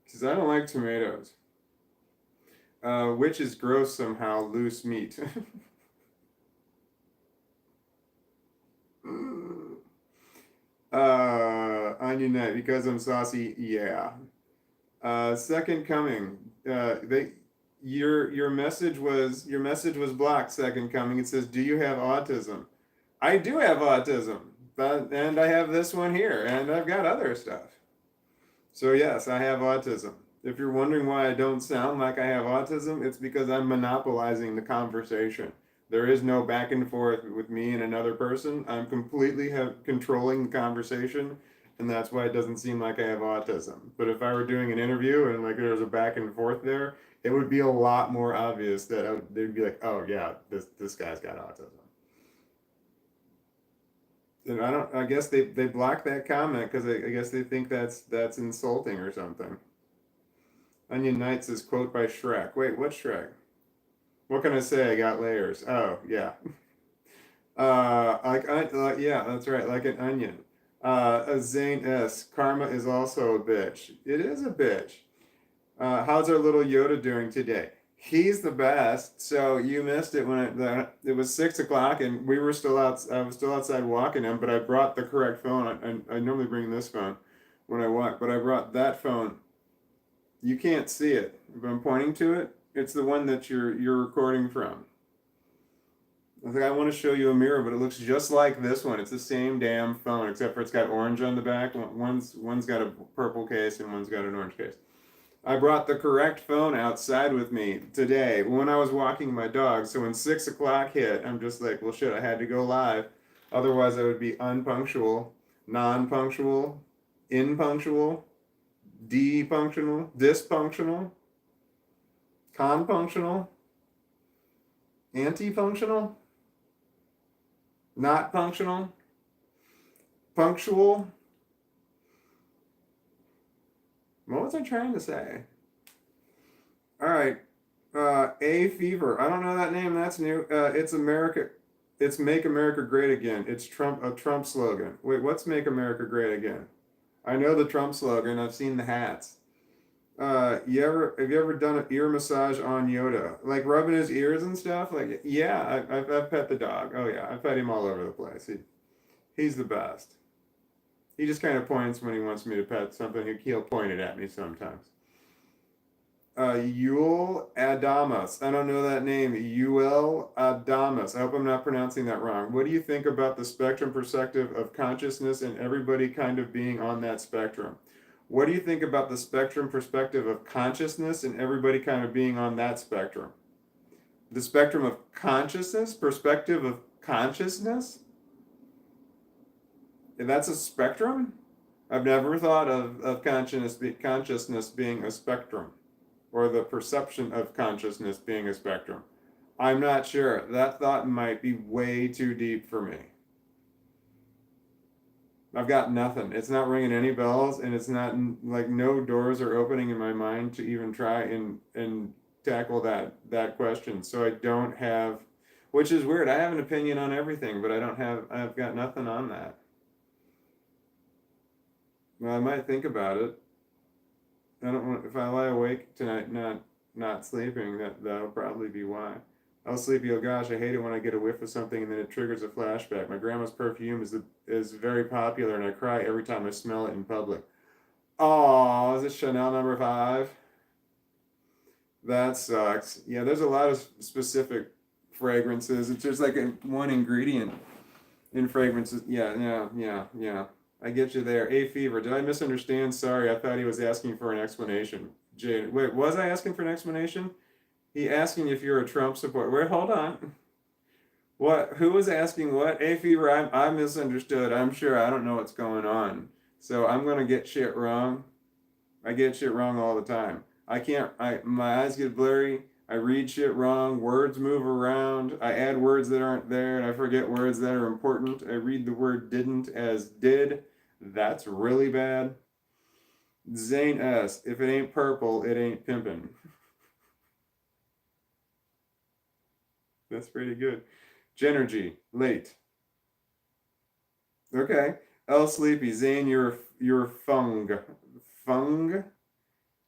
Because I don't like tomatoes. Which is gross somehow, loose meat. Onion Knight, because I'm saucy, yeah. Second Coming. Your message was blocked. Second Coming. It says, "Do you have autism?" I do have autism, and I have this one here, and I've got other stuff. So yes, I have autism. If you're wondering why I don't sound like I have autism, it's because I'm monopolizing the conversation. There is no back and forth with me and another person. I'm completely controlling the conversation, and that's why it doesn't seem like I have autism. But if I were doing an interview and like there was a back and forth there, it would be a lot more obvious that they'd be like, "Oh yeah, this guy's got autism." And I guess they blocked that comment because I guess they think that's insulting or something. Onion Knight says, quote by Shrek. Wait, what Shrek? What can I say? I got layers. Oh, yeah. Yeah, that's right. Like an onion. Zane S. Karma is also a bitch. It is a bitch. How's our little Yoda doing today? He's the best. So you missed it when it was 6 o'clock and we were still out. I was still outside walking him, but I brought the correct phone. I normally bring this phone when I walk, but I brought that phone. You can't see it, but I'm pointing to it. It's the one that you're recording from. I think I want to show you a mirror, but it looks just like this one. It's the same damn phone, except for it's got orange on the back. One's got a purple case and one's got an orange case. I brought the correct phone outside with me today when I was walking my dog. So when 6 o'clock hit, I'm just like, well, shit, I had to go live. Otherwise, I would be unpunctual, non-punctual, impunctual, depunctional, dysfunctional, confunctional, anti-functional, not functional, punctual. What was I trying to say? All right. A Fever. I don't know that name. That's new. It's America. It's Make America Great Again. It's a Trump slogan. Wait, what's Make America Great Again? I know the Trump slogan. I've seen the hats. Have you ever done an ear massage on Yoda? Like rubbing his ears and stuff? Like, yeah, I've pet the dog. Oh, yeah, I've pet him all over the place. He's the best. He just kind of points when he wants me to pet something. He'll point it at me sometimes. Yul Adamus. I don't know that name. Yul Adamus. I hope I'm not pronouncing that wrong. What do you think about the spectrum perspective of consciousness and everybody kind of being on that spectrum? What do you think about the spectrum perspective of consciousness and everybody kind of being on that spectrum? The spectrum of consciousness, perspective of consciousness? And that's a spectrum? I've never thought of consciousness being a spectrum, or the perception of consciousness being a spectrum. I'm not sure. That thought might be way too deep for me. I've got nothing. It's not ringing any bells, and it's not like no doors are opening in my mind to even try and tackle that question. So I don't have, which is weird. I have an opinion on everything, but I've got nothing on that. Well, I might think about it. I don't want, if I lie awake tonight not sleeping, that'll probably be why. I'll sleepy. Oh gosh, I hate it when I get a whiff of something and then it triggers a flashback. My grandma's perfume is very popular and I cry every time I smell it in public. Oh, is it Chanel #5? That sucks. Yeah, there's a lot of specific fragrances. It's just like one ingredient in fragrances. Yeah. I get you there. A Fever. Did I misunderstand? Sorry, I thought he was asking for an explanation. Jane, wait, was I asking for an explanation? He asking if you're a Trump supporter. Wait, hold on. What? Who was asking what? A Fever, I misunderstood. I'm sure I don't know what's going on. So I'm gonna get shit wrong. I get shit wrong all the time. I can't. My eyes get blurry. I read shit wrong. Words move around. I add words that aren't there, and I forget words that are important. I read the word didn't as did. That's really bad. Zane S. If it ain't purple, it ain't pimpin'. That's pretty good. Genergy, late. Okay. L Sleepy, Zane, you're fung. Fung?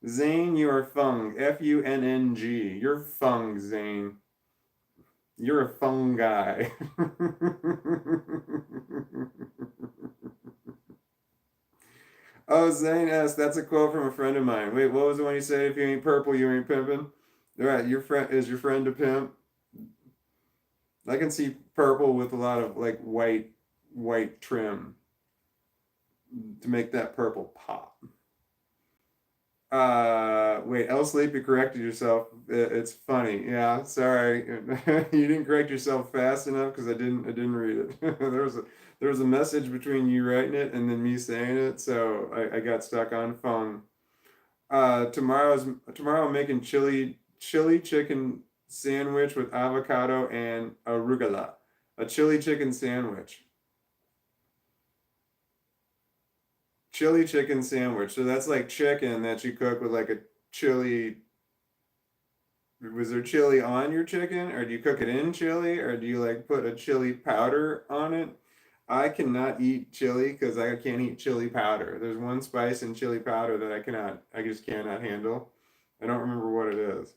Zane, you're fung. Funng. You're fung, Zane. You're a fung guy. Oh, Zane S. That's a quote from a friend of mine. Wait, what was the one you said? If you ain't purple, you ain't pimping. All right, your friend a pimp? I can see purple with a lot of like white trim to make that purple pop. Wait, L Sleepy corrected yourself. It's funny. Yeah, sorry. You didn't correct yourself fast enough because I didn't read it. There was a message between you writing it and then me saying it, so I got stuck on phone. Tomorrow I'm making chili chicken sandwich with avocado and arugula. A chili chicken sandwich. Chili chicken sandwich. So that's like chicken that you cook with like a chili. Was there chili on your chicken, or do you cook it in chili, or do you like put a chili powder on it? I cannot eat chili because I can't eat chili powder. There's one spice in chili powder that I just cannot handle. I don't remember what it is.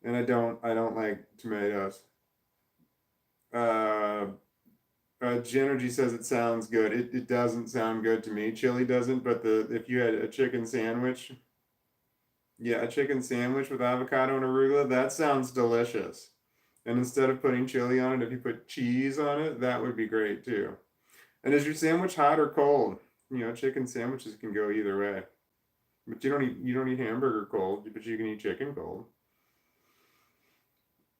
and I don't like tomatoes. Uh, Genergy says it sounds good. It doesn't sound good to me. Chili doesn't, but if you had a chicken sandwich, yeah, a chicken sandwich with avocado and arugula, that sounds delicious. And instead of putting chili on it, if you put cheese on it, that would be great too. And is your sandwich hot or cold? You know, chicken sandwiches can go either way. But you don't eat hamburger cold, but you can eat chicken cold.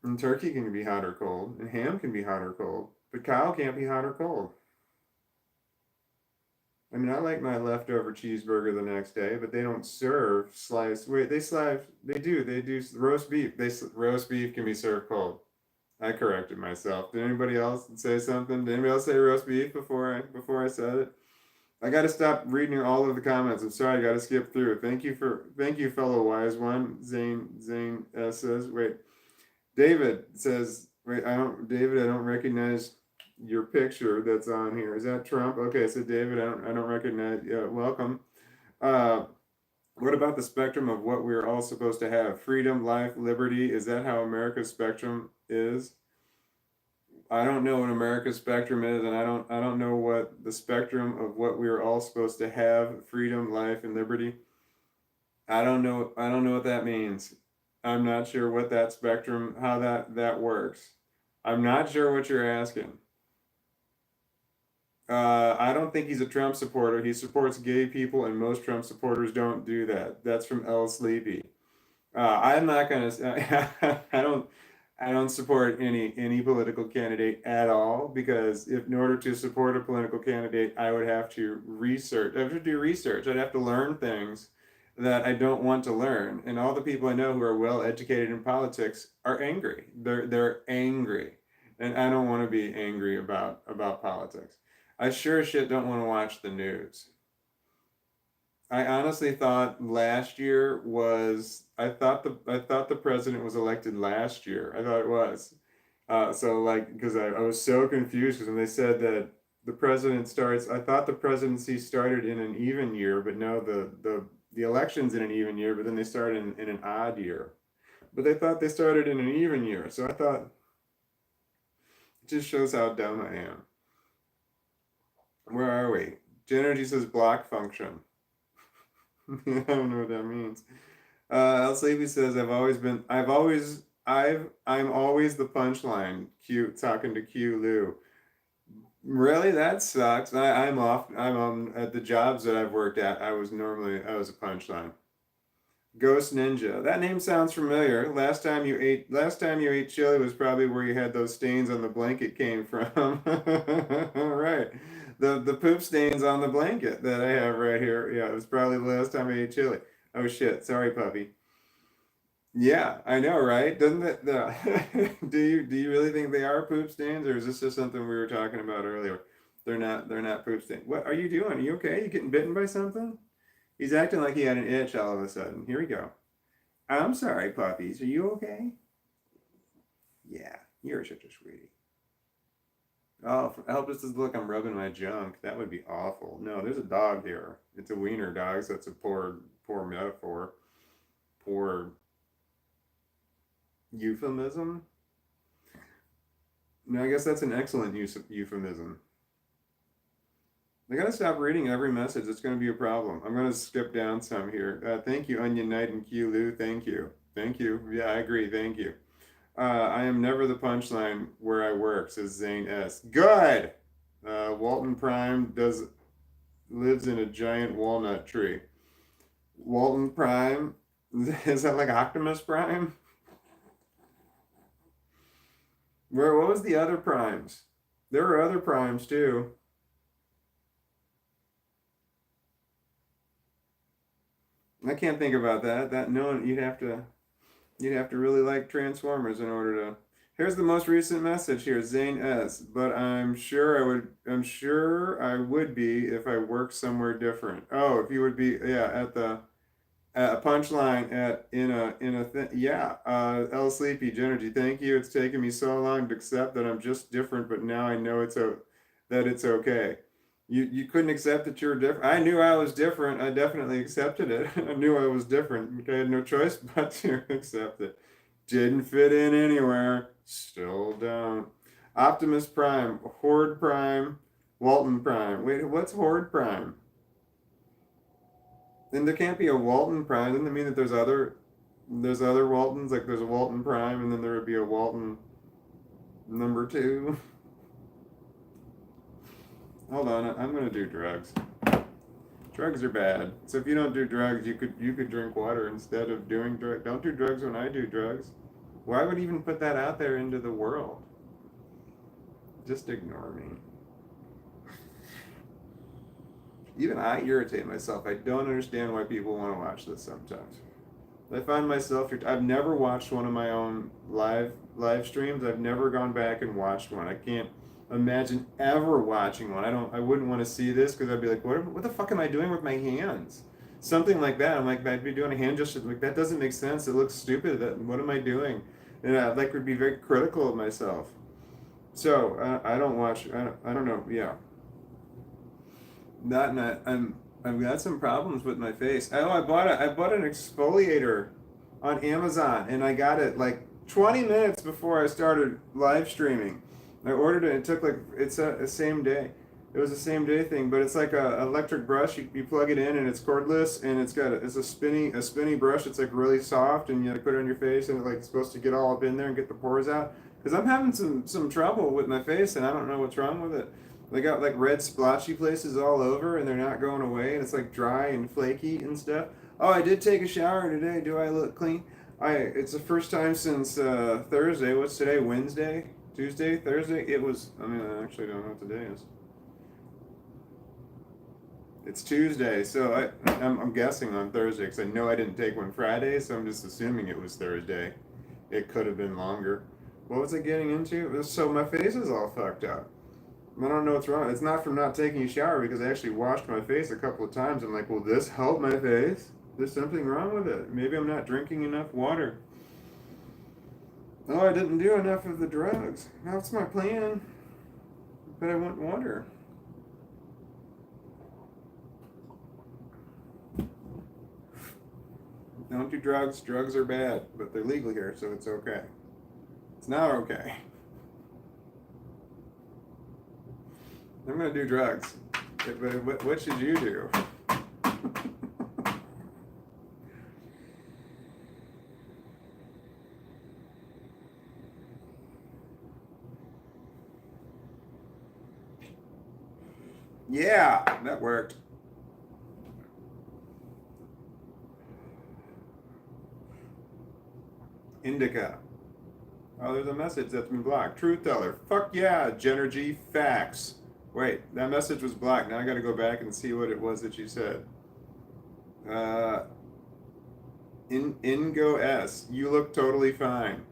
And turkey can be hot or cold, and ham can be hot or cold. But cow can't be hot or cold. I mean, I like my leftover cheeseburger the next day, but they don't serve sliced. Wait, they slice. They do. They do roast beef. Roast beef can be served cold. I corrected myself. Did anybody else say something? Did anybody else say roast beef before I said it? I got to stop reading all of the comments. I'm sorry, I got to skip through. Thank you, fellow wise one. Zane says, wait. David says, wait, I don't recognize your picture that's on here. Is that Trump? Okay, so David, I don't recognize. Yeah, welcome. Uh, what about the spectrum of what we're all supposed to have? Freedom, life, liberty. Is that how America's spectrum is? I don't know what America's spectrum is, and I don't know what the spectrum of what we're all supposed to have, freedom, life, and liberty. I don't know what that means. I'm not sure what that spectrum, how that works. I'm not sure what you're asking. I don't think he's a Trump supporter. He supports gay people, and most Trump supporters don't do that. That's from L Sleepy. I'm not gonna. I don't support any political candidate at all because if in order to support a political candidate, I would have to research. I have to do research. I'd have to learn things that I don't want to learn. And all the people I know who are well educated in politics are angry. They're angry, and I don't want to be angry about politics. I sure as shit don't want to watch the news. I honestly thought last year was I thought the president was elected last year. I thought it was. So like because I was so confused because when they said that the president starts, I thought the presidency started in an even year, but no, the election's in an even year, but then they start in an odd year. But they thought they started in an even year. So I thought it just shows how dumb I am. Where are we? Genergy says block function. I don't know what that means. El Sleepy says, I'm always the punchline. Q, talking to Q Lou. Really? That sucks. I'm at the jobs that I've worked at, I was a punchline. Ghost Ninja. That name sounds familiar. Last time you ate chili was probably where you had those stains on the blanket came from. Right. The poop stains on the blanket that I have right here. Yeah, it was probably the last time I ate chili. Oh shit. Sorry, puppy. Yeah, I know, right? Doesn't it do you really think they are poop stains, or is this just something we were talking about earlier? They're not poop stains. What are you doing? Are you okay? You getting bitten by something? He's acting like he had an itch all of a sudden. Here we go. I'm sorry, puppies. Are you okay? Yeah, you're such a sweetie. Oh, I hope this doesn't look I'm rubbing my junk. That would be awful. No, there's a dog here. It's a wiener dog, so it's a poor metaphor. Poor euphemism. No, I guess that's an excellent use of euphemism. I gotta stop reading every message. It's gonna be a problem. I'm gonna skip down some here. Thank you, Onion Knight and Q Lou. Thank you. Thank you. Yeah, I agree. Thank you. I am never the punchline where I work, says Zane S. Good! Walton Prime lives in a giant walnut tree. Walton Prime? Is that like Optimus Prime? What was the other primes? There were other primes too. I can't think about that. That no, you'd have to really like Transformers in order to. Here's the most recent message here, Zane S. But I'm sure I would be if I worked somewhere different. Oh, if you would be, yeah, at a punchline in a thing. Yeah, L Sleepy Genergy. Thank you. It's taken me so long to accept that I'm just different, but now I know that it's okay. You couldn't accept that you were different. I knew I was different. I definitely accepted it. I knew I was different. I had no choice but to accept it. Didn't fit in anywhere. Still don't. Optimus Prime, Horde Prime, Walton Prime. Wait, what's Horde Prime? Then there can't be a Walton Prime. Doesn't that mean that there's other Waltons? Like there's a Walton Prime, and then there would be a Walton number two. Hold on, I'm gonna do drugs. Drugs are bad. So if you don't do drugs, you could drink water instead of doing drugs. Don't do drugs when I do drugs. Why would even put that out there into the world? Just ignore me. Even I irritate myself. I don't understand why people want to watch this sometimes. I find myself, I've never watched one of my own live streams. I've never gone back and watched one. I can't imagine ever watching one. I wouldn't want to see this because I'd be like, what the fuck am I doing with my hands? Something like that. I'm like, I'd be doing a hand gesture. Like, that doesn't make sense. It looks stupid. What am I doing? And I would be very critical of myself. So I don't watch. I don't know. Yeah. I've got some problems with my face. Oh, I bought an exfoliator on Amazon, and I got it like 20 minutes before I started live streaming. I ordered it. It took it's a same day. It was a same day thing, but it's like a electric brush. You plug it in, and it's cordless, and it's a spinny brush. It's like really soft, and you have to put it on your face, and it's supposed to get all up in there and get the pores out. Because I'm having some trouble with my face, and I don't know what's wrong with it. They got like red splotchy places all over, and they're not going away, and it's like dry and flaky and stuff. Oh, I did take a shower today. Do I look clean? It's the first time since Thursday. What's today? Wednesday? Tuesday? Thursday? I actually don't know what today is. It's Tuesday, so I'm guessing on Thursday because I know I didn't take one Friday, so I'm just assuming it was Thursday. It could have been longer. What was I getting into? So my face is all fucked up. I don't know what's wrong. It's not from not taking a shower because I actually washed my face a couple of times. I'm like, will this help my face? There's something wrong with it. Maybe I'm not drinking enough water. Oh, I didn't do enough of the drugs. That's my plan. But I want water. Don't do drugs. Drugs are bad, but they're legal here, so it's okay. It's not okay. I'm gonna do drugs. But what should you do? Yeah, that worked. Indica. Oh, there's a message that's been blocked. Truth teller. Fuck yeah, Genergy facts. Wait, that message was blocked. Now I gotta go back and see what it was that you said. Ingo S. You look totally fine.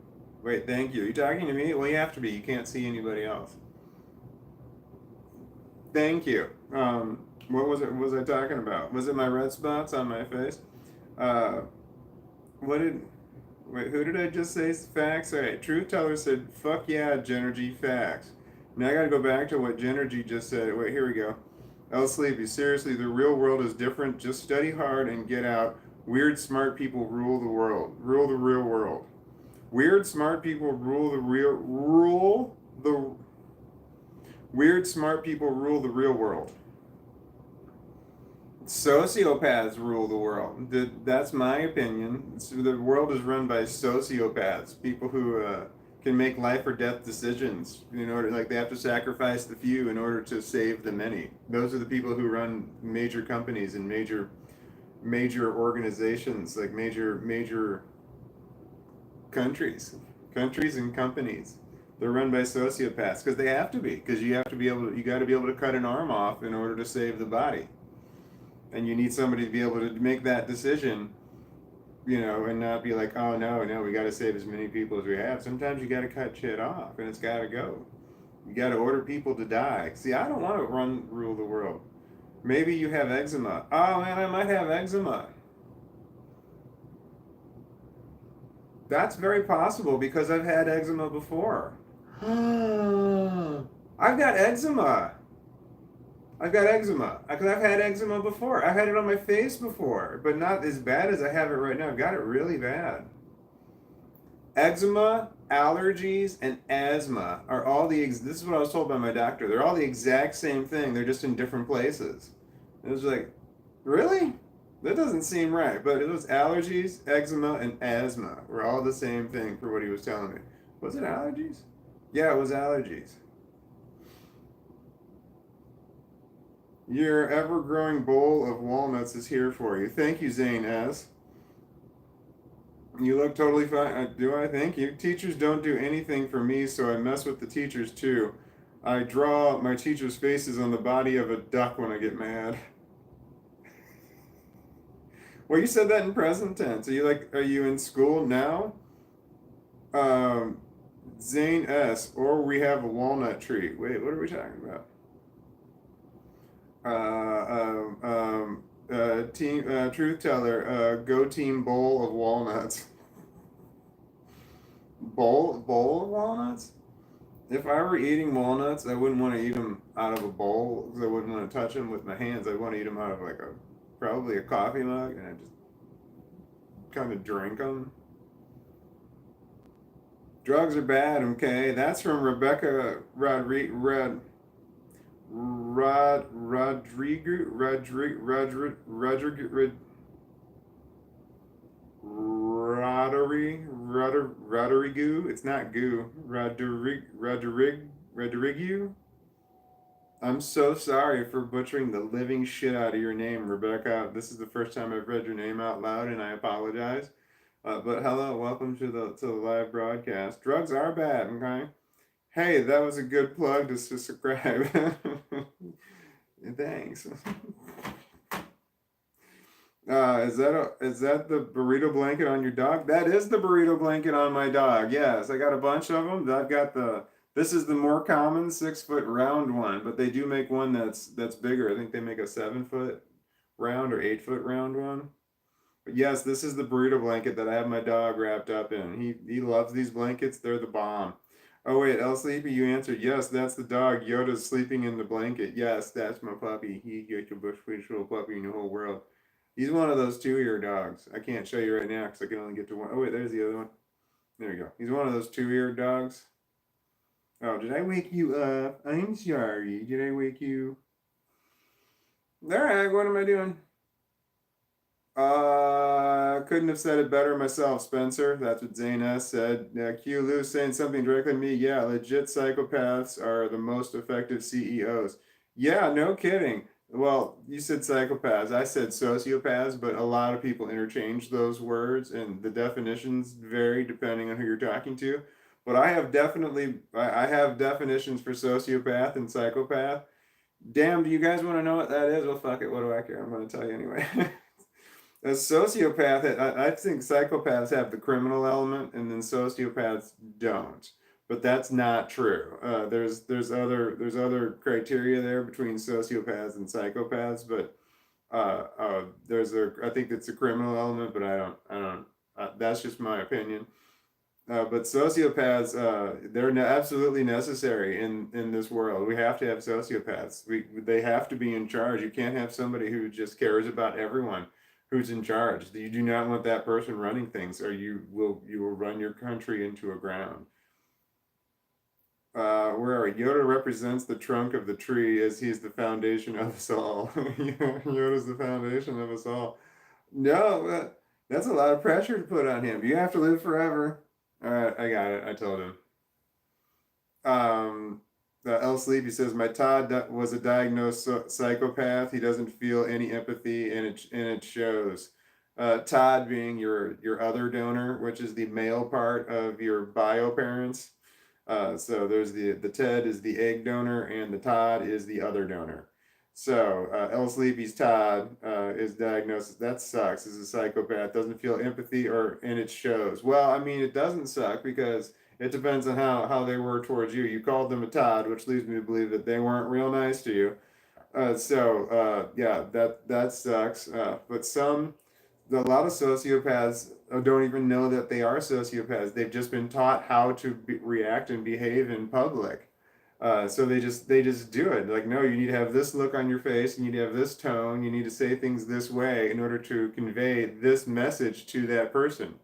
Wait, thank you. You talking to me? Well, you have to be. You can't see anybody else. Thank you. What was I talking about? Was it my red spots on my face? Uh, what did... Wait, who did I just say facts? Alright, Truth Teller said, fuck yeah, Genergy facts. Now I gotta go back to what Genergy just said. Wait, here we go. El Sleepy, seriously, the real world is different. Just study hard and get out. Weird smart people rule the world. Rule the real world. Weird smart people Weird smart people rule the real world. Sociopaths rule the world. That's my opinion. The world is run by sociopaths, people who can make life or death decisions in order, like they have to sacrifice the few in order to save the many. Those are the people who run major companies and major organizations, like major countries and companies. They're run by sociopaths because they have to be, because you got to be able to cut an arm off in order to save the body. And you need somebody to be able to make that decision, and not be like, oh no, we got to save as many people as we have. Sometimes you got to cut shit off, and it's got to go. You got to order people to die. See, I don't want to rule the world. Maybe you have eczema. Oh man, I might have eczema. That's very possible because I've had eczema before. I've got eczema. Because I've had eczema before. I've had it on my face before, but not as bad as I have it right now. I've got it really bad. Eczema, allergies, and asthma are all this is what I was told by my doctor. They're all the exact same thing. They're just in different places. It was like, really? That doesn't seem right. But it was allergies, eczema, and asthma were all the same thing for what he was telling me. Was it allergies? Yeah, it was allergies. Your ever-growing bowl of walnuts is here for you. Thank you, Zane S. You look totally fine. Do I? Thank you. Teachers don't do anything for me, so I mess with the teachers too. I draw my teachers' faces on the body of a duck when I get mad. Well, you said that in present tense. Are you in school now? Um, Zane S. Or we have a walnut tree. Wait, what are we talking about? Team Truth Teller. Go team bowl of walnuts. Bowl of walnuts? If I were eating walnuts, I wouldn't want to eat them out of a bowl because I wouldn't want to touch them with my hands. I'd want to eat them out of probably a coffee mug, and I just kind of drink them. Drugs are bad, okay? That's from Rebecca Rodrigo Rodrigo. It's not goo. Rodrigo. I'm so sorry for butchering the living shit out of your name, Rebecca. This is the first time I've read your name out loud, and I apologize. But hello, welcome to the live broadcast. Drugs are bad, okay? Hey, that was a good plug to subscribe. Thanks. Is that the burrito blanket on your dog? That is the burrito blanket on my dog. Yes, I got a bunch of them. I've got this is the more common 6 foot round one, but they do make one that's bigger. I think they make a 7 foot round or 8 foot round one. But yes, this is the burrito blanket that I have my dog wrapped up in. He loves these blankets. They're the bomb. Oh wait, El Sleepy, you answered yes. That's the dog. Yoda's sleeping in the blanket. Yes, that's my puppy. He gets the most beautiful puppy in the whole world. He's one of those 2-year dogs. I can't show you right now because I can only get to one. Oh wait, there's the other one. There you go. He's one of those 2-year dogs. Oh, did I wake you up? I'm sorry. Did I wake you? All right. What am I doing? Couldn't have said it better myself, Spencer. That's what Zane S said. Q Lou saying something directly to me. Yeah, legit psychopaths are the most effective CEOs. Yeah, no kidding. Well, you said psychopaths. I said sociopaths, but a lot of people interchange those words, and the definitions vary depending on who you're talking to. But I have definitions for sociopath and psychopath. Damn, do you guys want to know what that is? Well, fuck it. What do I care? I'm going to tell you anyway. A sociopath, I think psychopaths have the criminal element, and then sociopaths don't. But that's not true. There's other criteria there between sociopaths and psychopaths, but I think it's a criminal element, but I don't. That's just my opinion. But sociopaths, they're absolutely necessary in this world. We have to have sociopaths. They have to be in charge. You can't have somebody who just cares about everyone who's in charge. You do not want that person running things, or you will run your country into a ground. Where are we? Yoda represents the trunk of the tree as he's the foundation of us all. Yoda's the foundation of us all. No, that's a lot of pressure to put on him. You have to live forever. All right, I got it. I told him. Um, El Sleepy says my Todd was a diagnosed psychopath. He doesn't feel any empathy, and it shows. Todd being your other donor, which is the male part of your bio parents. So there's the Ted is the egg donor, and the Todd is the other donor. So El Sleepy's Todd is diagnosed. That sucks. Is a psychopath. Doesn't feel empathy, and it shows. Well, I mean, it doesn't suck because it depends on how they were towards you. You called them a Todd, which leads me to believe that they weren't real nice to you. Yeah, that sucks. But a lot of sociopaths don't even know that they are sociopaths. They've just been taught how to react and behave in public. So they just do it. Like, no, you need to have this look on your face. You need to have this tone. You need to say things this way in order to convey this message to that person.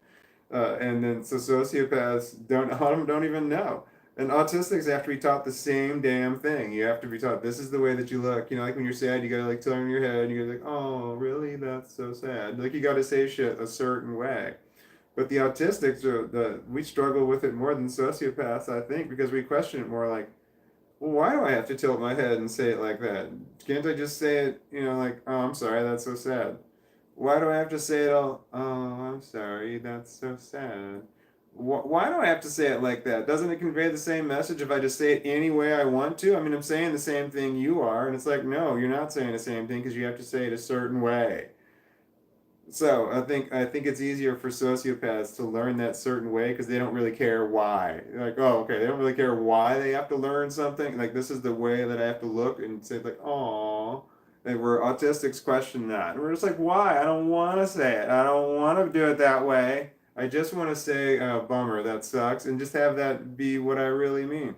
And then so sociopaths don't a lot of them don't even know. And autistics have to be taught the same damn thing. You have to be taught this is the way that you look. You know, like when you're sad, you gotta like turn your head and you gotta like, oh, really? That's so sad. Like you gotta say shit a certain way. But the autistics are we struggle with it more than sociopaths, I think, because we question it more like, well, why do I have to tilt my head and say it like that? Can't I just say it, you know, like, oh, I'm sorry, that's so sad. Why do I have to say it all? Oh, I'm sorry, that's so sad. Why do I have to say it like that? Doesn't it convey the same message if I just say it any way I want to? I mean, I'm saying the same thing you are, and it's like, no, you're not saying the same thing because you have to say it a certain way. So I think it's easier for sociopaths to learn that certain way because they don't really care why. Like, oh, okay, they don't really care why they have to learn something. Like, this is the way that I have to look and say like, oh. And where autistics question that, and we're just like, why? I don't want to say it. I don't want to do it that way. I just want to say, bummer, that sucks, and just have that be what I really mean.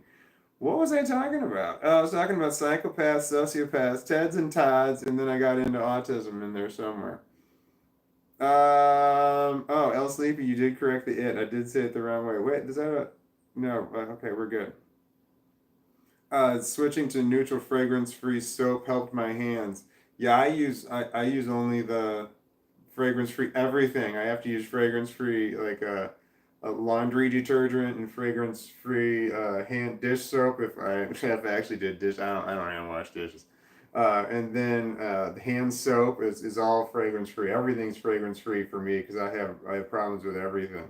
What was I talking about? I was talking about psychopaths, sociopaths, Teds and Tods, and then I got into autism in there somewhere. Oh, El Sleepy, you did correct the it. I did say it the wrong way. Wait, does that no, okay, we're good. Switching to neutral fragrance-free soap helped my hands. Yeah, I use only the fragrance-free everything. I have to use fragrance-free like a laundry detergent and fragrance-free hand dish soap if if I actually did dish. I don't hand wash dishes. And then the hand soap is all fragrance-free. Everything's fragrance-free for me because I have problems with everything.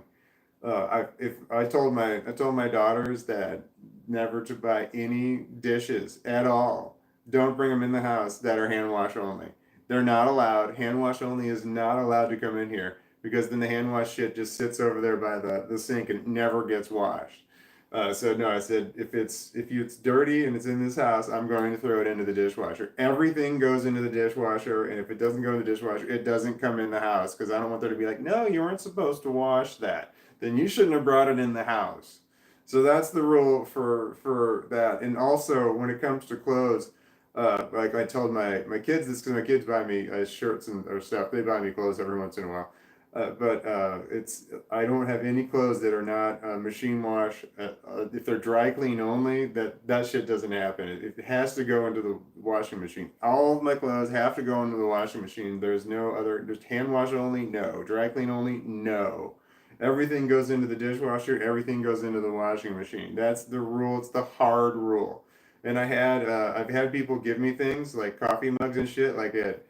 I told my daughters that never to buy any dishes at all. Don't bring them in the house that are hand wash only. They're not allowed. Hand wash only is not allowed to come in here because then the hand wash shit just sits over there by the sink and never gets washed. So no, I said if it's dirty and it's in this house, I'm going to throw it into the dishwasher. Everything goes into the dishwasher, and if it doesn't go in the dishwasher, it doesn't come in the house because I don't want there to be like, no, you weren't supposed to wash that. Then you shouldn't have brought it in the house. So that's the rule for that. And also when it comes to clothes, like I told my kids this because my kids buy me shirts and or stuff. They buy me clothes every once in a while. But it's I don't have any clothes that are not machine wash. If they're dry clean only, that shit doesn't happen. It has to go into the washing machine. All of my clothes have to go into the washing machine. There's no other. There's hand wash only. No. Dry clean only. No. Everything goes into the dishwasher. Everything goes into the washing machine. That's the rule. It's the hard rule. And I've had people give me things like coffee mugs and shit like at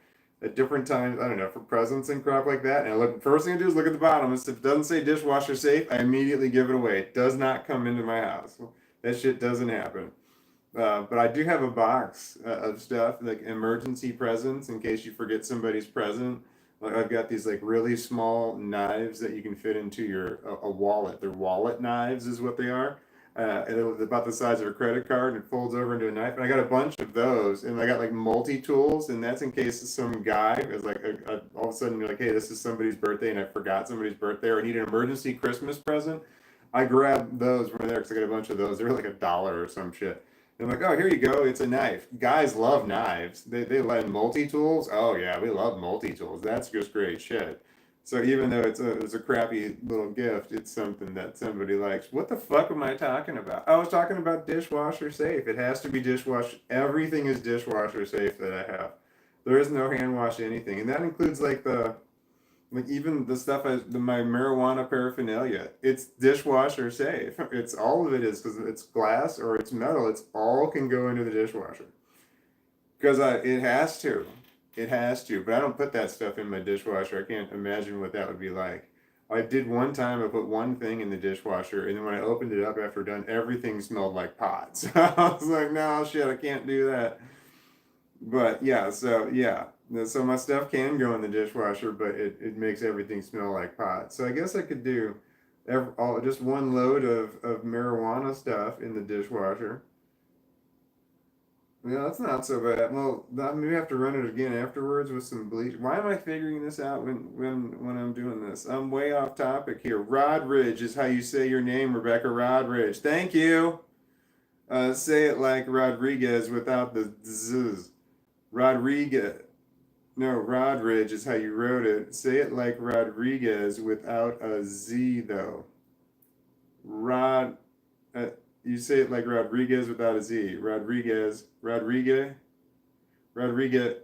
different times, I don't know, for presents and crap like that. And I look, first thing I do is look at the bottom. If it doesn't say dishwasher safe, I immediately give it away. It does not come into my house. That shit doesn't happen. But I do have a box of stuff like emergency presents in case you forget somebody's present. Like I've got these like really small knives that you can fit into your a wallet. They're wallet knives, is what they are. And it was about the size of a credit card, and it folds over into a knife. And I got a bunch of those, and I got like multi tools, and that's in case some guy is like all of a sudden you're like, hey, this is somebody's birthday, and I forgot somebody's birthday, or I need an emergency Christmas present. I grabbed those from there because I got a bunch of those. They were like $1 or some shit. And I'm like, oh, here you go. It's a knife. Guys love knives. They love multi tools. Oh yeah, we love multi tools. That's just great shit. So even though it's a crappy little gift, it's something that somebody likes. What the fuck am I talking about? I was talking about dishwasher safe. It has to be dishwasher. Everything is dishwasher safe that I have. There is no hand wash anything, and that includes like even the stuff my marijuana paraphernalia. It's dishwasher safe. It's all of it is because it's glass or it's metal. It's all can go into the dishwasher because it has to. It has to, but I don't put that stuff in my dishwasher. I can't imagine what that would be like. I did one time, I put one thing in the dishwasher, and then when I opened it up after done, everything smelled like pot. So I was like, no, shit, I can't do that. But yeah. So my stuff can go in the dishwasher, but it makes everything smell like pot. So I guess I could do just one load of marijuana stuff in the dishwasher. Yeah, that's not so bad. Well, we have to run it again afterwards with some bleach. Why am I figuring this out when I'm doing this? I'm way off topic here. Rodridge is how you say your name, Rebecca Rodridge. Thank you. Say it like Rodriguez without the zzz. Rodriguez. No, Rodridge is how you wrote it. Say it like Rodriguez without a Z, though. Rod. Uh, you say it like Rodriguez without a Z. Rodriguez. Rodriguez. Rodriguez.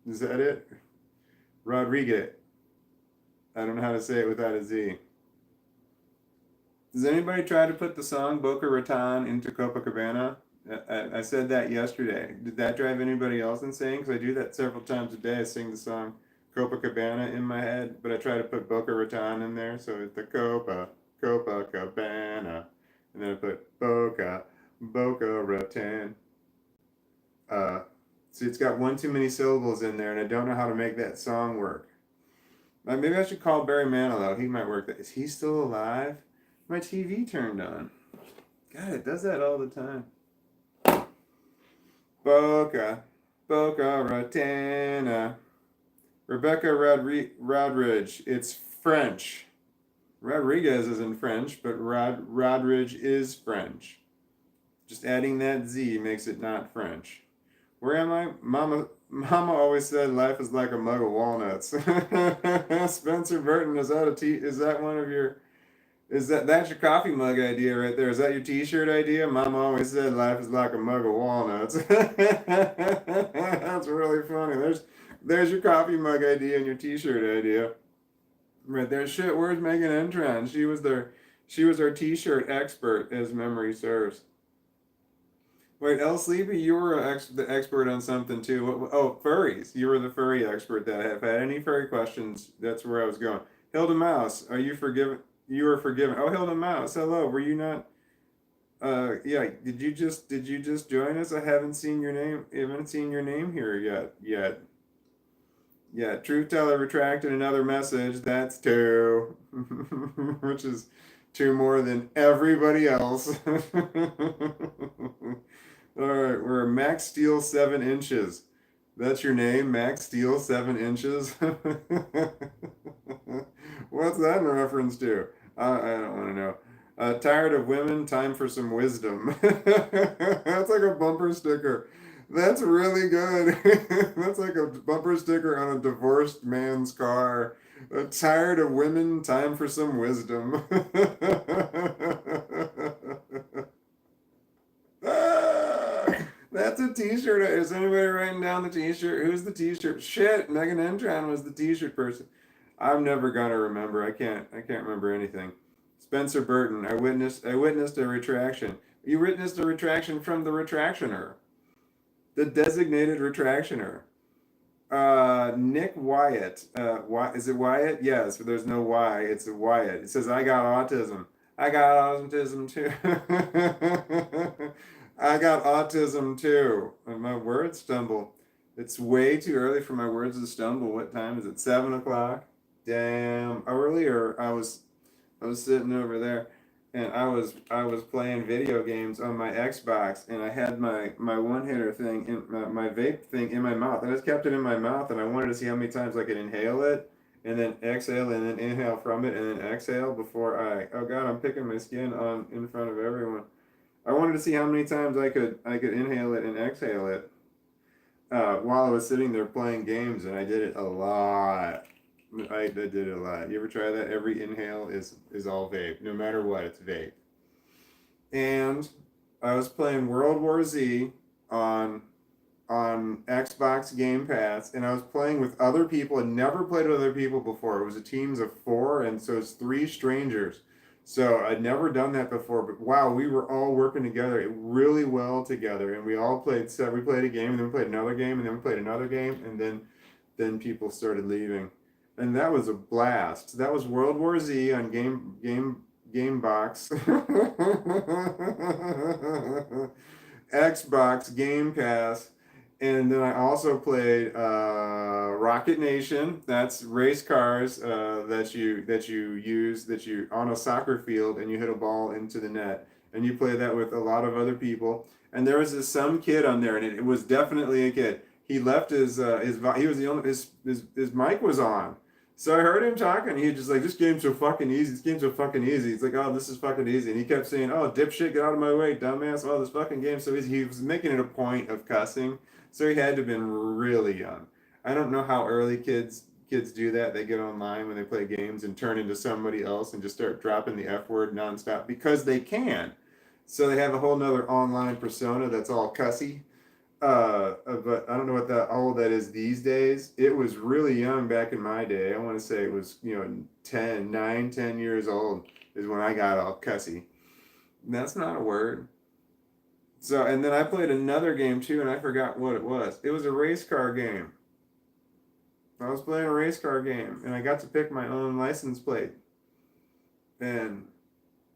Is that it? Rodriguez. I don't know how to say it without a Z. Does anybody try to put the song Boca Raton into Copacabana? I said that yesterday. Did that drive anybody else insane? Because I do that several times a day. I sing the song Copacabana in my head, but I try to put Boca Raton in there. So it's the Copacabana. And then I put Boca Raton. Uh, see, it's got one too many syllables in there, and I don't know how to make that song work. Maybe I should call Barry Manilow. He might work that. Is he still alive? My TV turned on. God, it does that all the time. Boca Raton. Rebecca Rodridge. It's French. Rodriguez isn't French, but Rodridge is French. Just adding that Z makes it not French. Where am I? Mama always said life is like a mug of walnuts. Spencer Burton, is that one of your that's your coffee mug idea right there? Is that your t-shirt idea? Mama always said life is like a mug of walnuts. That's really funny. There's your coffee mug idea and your t-shirt idea. Right there. Shit, where's Megan Entran? She was our t-shirt expert, as memory serves. Wait, El Sleepy, you were the expert on something too. Oh, furries. You were the furry expert that have had any furry questions. That's where I was going. Hilda Mouse, are you forgiven? You were forgiven. Oh, Hilda Mouse, hello. Were you not? Yeah. Did you just join us? I haven't seen your name. I haven't seen your name here yet. Yeah. Truth Teller retracted another message. That's two, which is two more than everybody else. All right, we're Max Steel 7 inches. That's your name, Max Steel 7 inches. What's that in reference to? I don't want to know. Tired of women, time for some wisdom. That's like a bumper sticker. That's really good. That's like a bumper sticker on a divorced man's car. Tired of women, time for some wisdom. That's a t-shirt. Is anybody writing down the t-shirt? Who's the t-shirt? Shit, Megan Entran was the t-shirt person. I'm never gonna remember. I can't remember anything. Spencer Burton. I witnessed a retraction. You witnessed a retraction from the retractioner. The designated retractioner. Nick Wyatt. Is it Wyatt? Yes, but there's no Y. It's a Wyatt. It says, I got autism. I got autism too. I got autism too. And my words stumble. It's way too early for my words to stumble. What time is it? 7 o'clock? Damn. Earlier I was sitting over there and I was playing video games on my Xbox, and I had my one hitter thing in my vape thing in my mouth. I just kept it in my mouth, and I wanted to see how many times I could inhale it and then exhale and then inhale from it and then exhale before oh god, I'm picking my skin on in front of everyone. I wanted to see how many times I could inhale it and exhale it while I was sitting there playing games, and I did it a lot. I did it a lot. You ever try that? Every inhale is all vape. No matter what, it's vape. And I was playing World War Z on Xbox Game Pass, and I was playing with other people. I'd never played with other people before. It was a teams of four, and so it's three strangers. So I'd never done that before, but wow, we were all working together really well together, and we all played. So we played a game, and then we played another game, and then we played another game, and then people started leaving, and that was a blast. That was World War Z on Game Box, Xbox Game Pass. And then I also played Rocket Nation. That's race cars that you use on a soccer field, and you hit a ball into the net, and you play that with a lot of other people. And there was some kid on there, and it was definitely a kid. He left he was the only his mic was on. So I heard him talking. He was just like, this game's so fucking easy. This game's so fucking easy. He's like, oh, this is fucking easy. And he kept saying, oh, dipshit, get out of my way, dumbass. Oh, this fucking game's so easy. He was making it a point of cussing. So he had to have been really young. I don't know how early kids do that. They get online when they play games and turn into somebody else and just start dropping the F word nonstop because they can. So they have a whole nother online persona that's all cussy. But I don't know what that how old that is these days. It was really young back in my day. I want to say it was 10 years old is when I got all cussy. That's not a word. So and then I played another game too, and I forgot what it was. It was a race car game. I was playing a race car game, and I got to pick my own license plate. And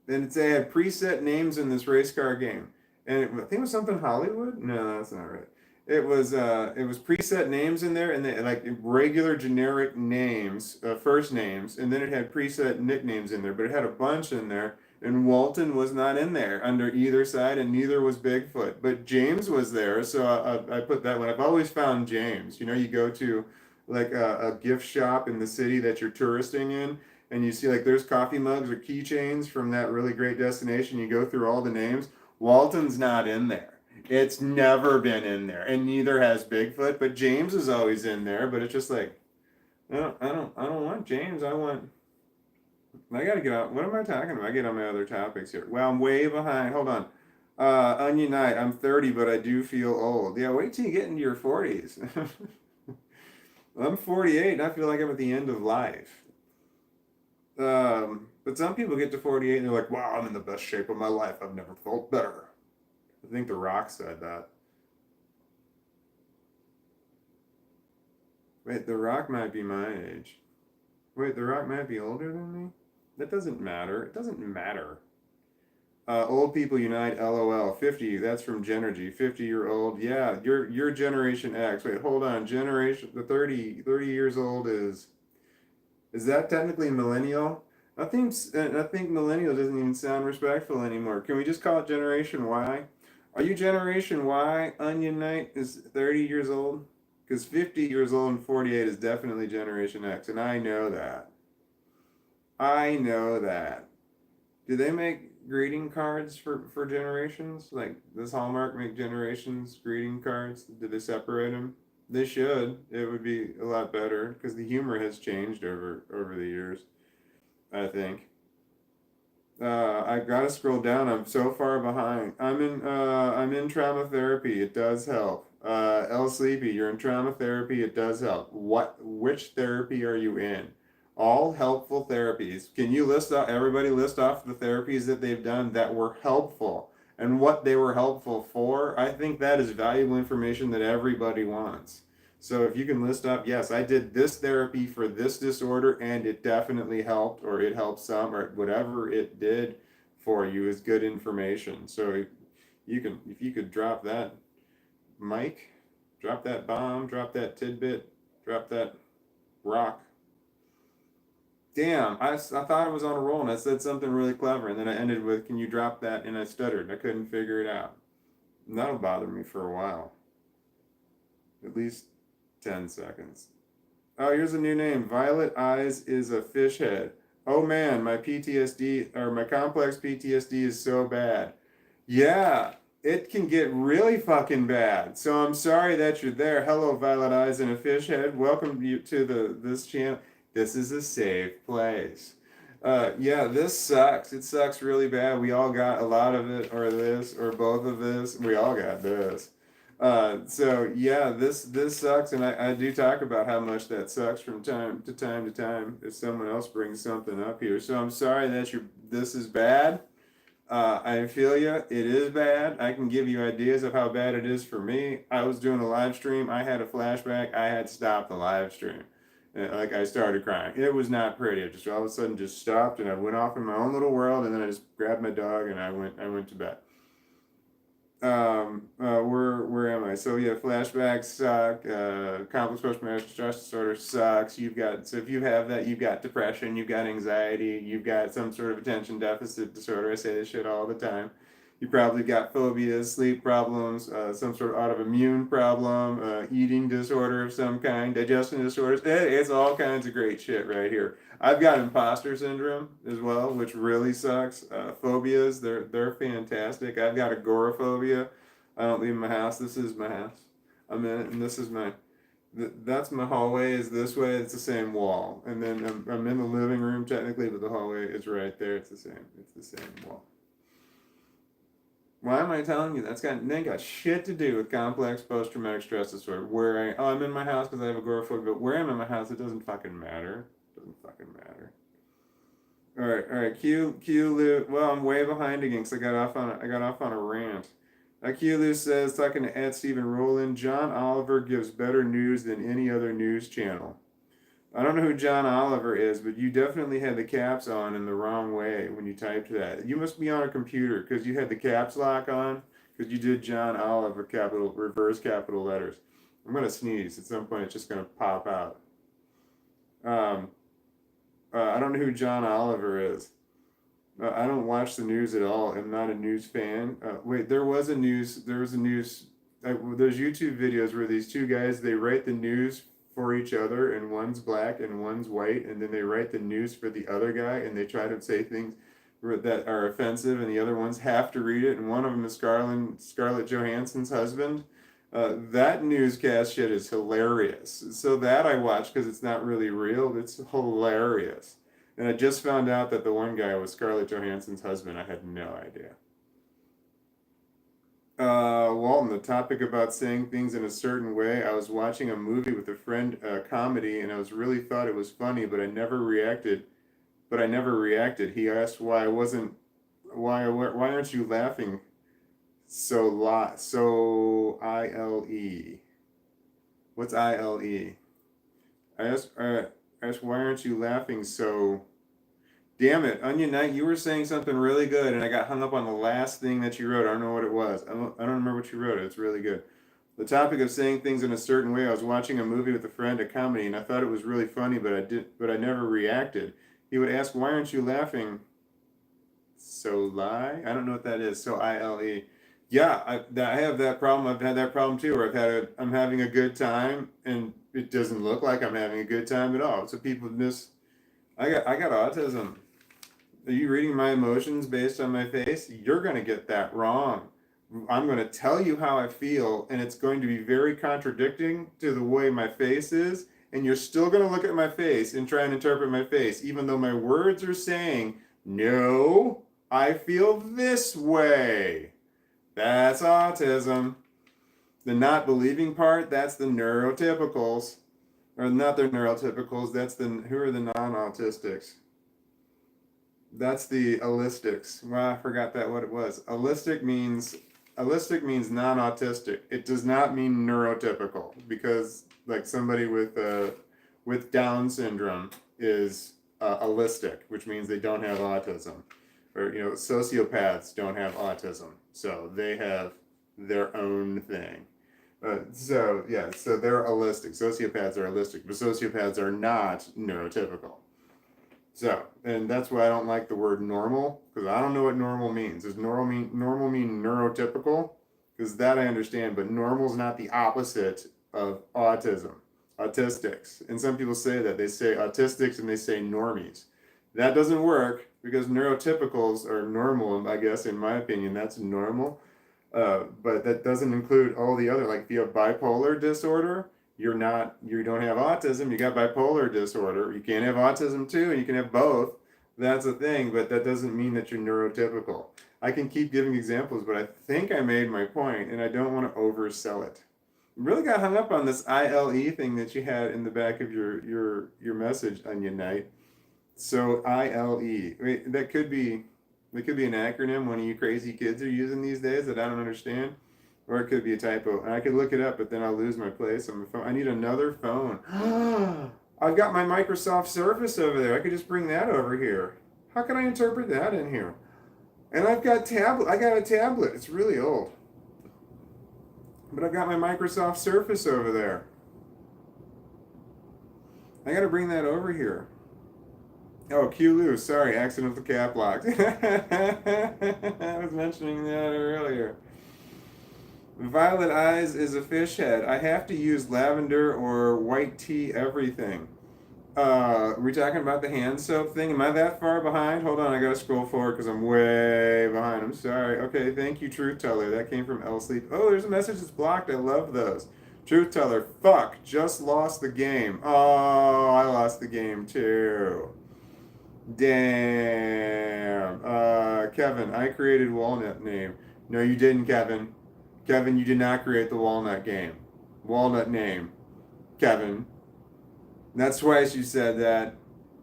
then they had preset names in this race car game, and I think it was something Hollywood. No, that's not right. It was preset names in there, and they like regular generic names, first names, and then it had preset nicknames in there. But it had a bunch in there, and Walton was not in there under either side, and neither was Bigfoot. But James was there, so I put that one. I've always found James. You go to like a gift shop in the city that you're touristing in, and you see like there's coffee mugs or keychains from that really great destination. You go through all the names. Walton's not in there. It's never been in there, and neither has Bigfoot. But James is always in there. But it's just like I don't want James. I gotta get out. What am I talking about? I get on my other topics here. Well, I'm way behind. Hold on. Onion Knight. I'm 30, but I do feel old. Yeah, wait till you get into your 40s. I'm 48, and I feel like I'm at the end of life. But some people get to 48 and they're like, wow, I'm in the best shape of my life. I've never felt better. I think The Rock said that. Wait, The Rock might be my age. Wait, The Rock might be older than me? That doesn't matter. It doesn't matter. Old people unite, LOL. 50, that's from Genergy. 50-year-old. Yeah, you're Generation X. Wait, hold on. The 30 years old is that technically millennial? I think millennial doesn't even sound respectful anymore. Can we just call it Generation Y? Are you Generation Y? Onion Knight is 30 years old? Because 50 years old and 48 is definitely Generation X, and I know that. I know that. Do they make greeting cards for generations? Like, does Hallmark make generations greeting cards? Do they separate them? They should. It would be a lot better because the humor has changed over the years, I think. I gotta scroll down. I'm so far behind. I'm in trauma therapy. It does help. L Sleepy, you're in trauma therapy. It does help. Which therapy are you in? All helpful therapies. Can you list off the therapies that they've done that were helpful and what they were helpful for? I think that is valuable information that everybody wants. So if you can list up, yes, I did this therapy for this disorder and it definitely helped, or it helped some, or whatever it did for you is good information. So if you could drop that mic, drop that bomb, drop that tidbit, drop that rock. Damn, I thought I was on a roll and I said something really clever and then I ended with, can you drop that? And I stuttered. I couldn't figure it out. And that'll bother me for a while. At least 10 seconds. Oh, here's a new name. Violet Eyes is a fish head. Oh man, my PTSD or my complex PTSD is so bad. Yeah, it can get really fucking bad. So I'm sorry that you're there. Hello, Violet Eyes and a fish head. Welcome to this channel. This is a safe place. Yeah, this sucks. It sucks really bad. We all got a lot of it, or this, or both of this. We all got this. So yeah, this sucks, and I do talk about how much that sucks from time to time to time if someone else brings something up here. So I'm sorry that this is bad. I feel you. It is bad. I can give you ideas of how bad it is for me. I was doing a live stream. I had a flashback. I had to stop the live stream. Like I started crying. It was not pretty. I just all of a sudden just stopped and I went off in my own little world, and then I just grabbed my dog and I went to bed. Where am I? So yeah, flashbacks suck. Complex post-traumatic stress disorder sucks. So if you have that, you've got depression, you've got anxiety, you've got some sort of attention deficit disorder. I say this shit all the time. You probably got phobias, sleep problems, some sort of autoimmune problem, eating disorder of some kind, digestion disorders. It's all kinds of great shit right here. I've got imposter syndrome as well, which really sucks. Phobias, they're fantastic. I've got agoraphobia. I don't leave my house. This is my house. I'm in it, and this is my that's my hallway is this way. It's the same wall, and then I'm in the living room technically, but the hallway is right there. It's the same. It's the same wall. Why am I telling you? They ain't got shit to do with complex post-traumatic stress disorder. I'm in my house because I have agoraphobia, but where I'm in my house, it doesn't fucking matter. It doesn't fucking matter. All right. Q. Well, I'm way behind again because I got off on a rant. Q. Lou says, talking to Ed Stephen Rowland, John Oliver gives better news than any other news channel. I don't know who John Oliver is, but you definitely had the caps on in the wrong way when you typed that. You must be on a computer because you had the caps lock on because you did John Oliver reverse capital letters. I'm gonna sneeze at some point. It's just gonna pop out. Um, I don't know who John Oliver is. I don't watch the news at all. I'm not a news fan. Wait, there was a news. There's YouTube videos where these two guys they write the news for each other, and one's black and one's white, and then they write the news for the other guy, and they try to say things that are offensive, and the other ones have to read it. And one of them is Scarlett Johansson's husband. That newscast shit is hilarious. So that I watch because it's not really real. It's hilarious. And I just found out that the one guy was Scarlett Johansson's husband. I had no idea. Walton, the topic about saying things in a certain way. I was watching a movie with a friend, comedy, and I was really thought it was funny, but I never reacted. He asked why I wasn't, why aren't you laughing? So ILE. What's ILE? I asked why aren't you laughing so? Damn it, Onion Knight, you were saying something really good, and I got hung up on the last thing that you wrote. I don't know what it was. I don't remember what you wrote. It's really good. The topic of saying things in a certain way. I was watching a movie with a friend, a comedy, and I thought it was really funny, but I never reacted. He would ask, "Why aren't you laughing?" So lie? I don't know what that is. So ILE. Yeah, I have that problem. I've had that problem too, where I'm having a good time, and it doesn't look like I'm having a good time at all. So people miss. I got autism. Are you reading my emotions based on my face? You're going to get that wrong. I'm going to tell you how I feel, and it's going to be very contradicting to the way my face is, and you're still going to look at my face and try and interpret my face, even though my words are saying, no, I feel this way. That's autism. The not believing part, that's the neurotypicals. Or not the neurotypicals, who are the non-autistics? That's the allistics. Well, I forgot what it was. Allistic means non-autistic. It does not mean neurotypical because like somebody with Down syndrome is allistic, which means they don't have autism. Or sociopaths don't have autism, so they have their own thing. So they're allistic. Sociopaths are allistic, but sociopaths are not neurotypical. So, and that's why I don't like the word normal, because I don't know what normal means. Does normal mean neurotypical? Because that I understand, but normal is not the opposite of autism. Autistics. And some people say that. They say autistics and they say normies. That doesn't work because neurotypicals are normal, I guess, in my opinion, that's normal. But that doesn't include all the other, like if you have bipolar disorder, you don't have autism, you got bipolar disorder. You can't have autism too, and you can have both. That's a thing, but that doesn't mean that you're neurotypical. I can keep giving examples, but I think I made my point, and I don't want to oversell it. I really got hung up on this ILE thing that you had in the back of your message, Onion Knight. So ILE, wait, that could be an acronym one of you crazy kids are using these days that I don't understand. Or it could be a typo. And I could look it up, but then I'll lose my place on my phone. I need another phone. I've got my Microsoft Surface over there. I could just bring that over here. How can I interpret that in here? And I've got I got a tablet. It's really old. But I've got my Microsoft Surface over there. I got to bring that over here. Oh, Q-Loo. Sorry, accidental cap lock. I was mentioning that earlier. Violet eyes is a fish head. I have to use lavender or white tea everything. We're talking about the hand soap thing. Am I that far behind? Hold on, I gotta scroll forward because I'm way behind. I'm sorry. Okay, thank you, Truth Teller. That came from L Sleep. Oh, there's a message that's blocked. I love those. Truth teller, fuck, just lost the game. Oh, I lost the game too. Damn. Kevin, I created Walnut name. No, you didn't, Kevin. Kevin, you did not create the Walnut game. Walnut name. Kevin. That's twice you said that.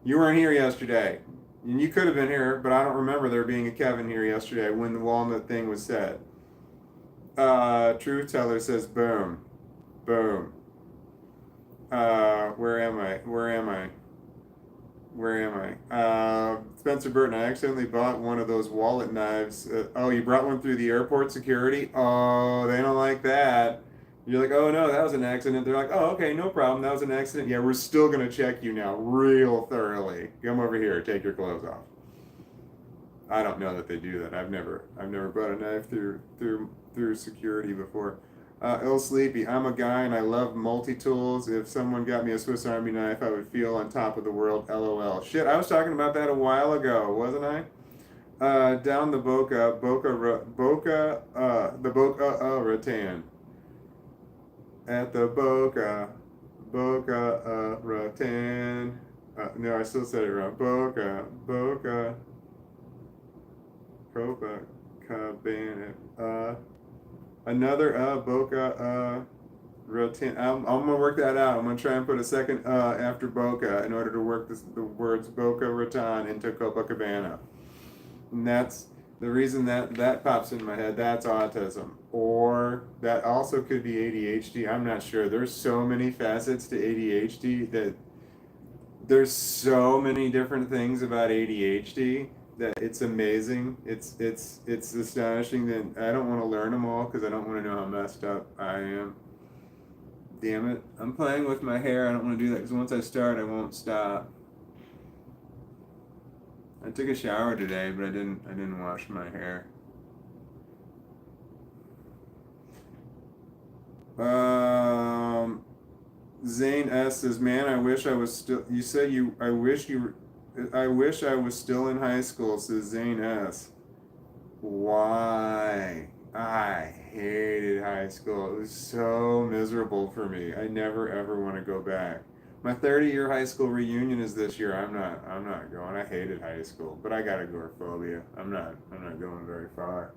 You weren't here yesterday. And you could have been here, but I don't remember there being a Kevin here yesterday when the Walnut thing was said. Truth teller says boom. Boom. Where am I? Where am I? Where am I? Spencer Burton, I accidentally bought one of those wallet knives. Oh, you brought one through the airport security? Oh, they don't like that. You're like, oh no, that was an accident. They're like, oh, okay, no problem. That was an accident. Yeah, we're still gonna check you now, real thoroughly. Come over here, take your clothes off. I don't know that they do that. I've never brought a knife through security before. Ill Sleepy, I'm a guy and I love multi-tools. If someone got me a Swiss Army knife, I would feel on top of the world. LOL. Shit, I was talking about that a while ago, wasn't I? Down the the Boca Raton. At the Boca Raton. No, I still said it wrong. Boca, Copacabana. Another Boca Raton. I'm gonna work that out. I'm gonna try and put a second after Boca in order to work the words Boca Raton into Copacabana. And that's the reason that pops in my head. That's autism, or that also could be ADHD. I'm not sure. There's so many facets to ADHD that there's so many different things about ADHD that it's amazing. It's astonishing that I don't want to learn them all because I don't want to know how messed up I am. Damn it! I'm playing with my hair. I don't want to do that because once I start, I won't stop. I took a shower today, but I didn't wash my hair. Zane S says, "Man, I wish I was still." You said you. I wish you. I wish I was still in high school. Says Zane S. Why? I hated high school. It was so miserable for me. I never ever want to go back. My 30-year high school reunion is this year. I'm not going. I hated high school, but I got agoraphobia. I'm not going very far.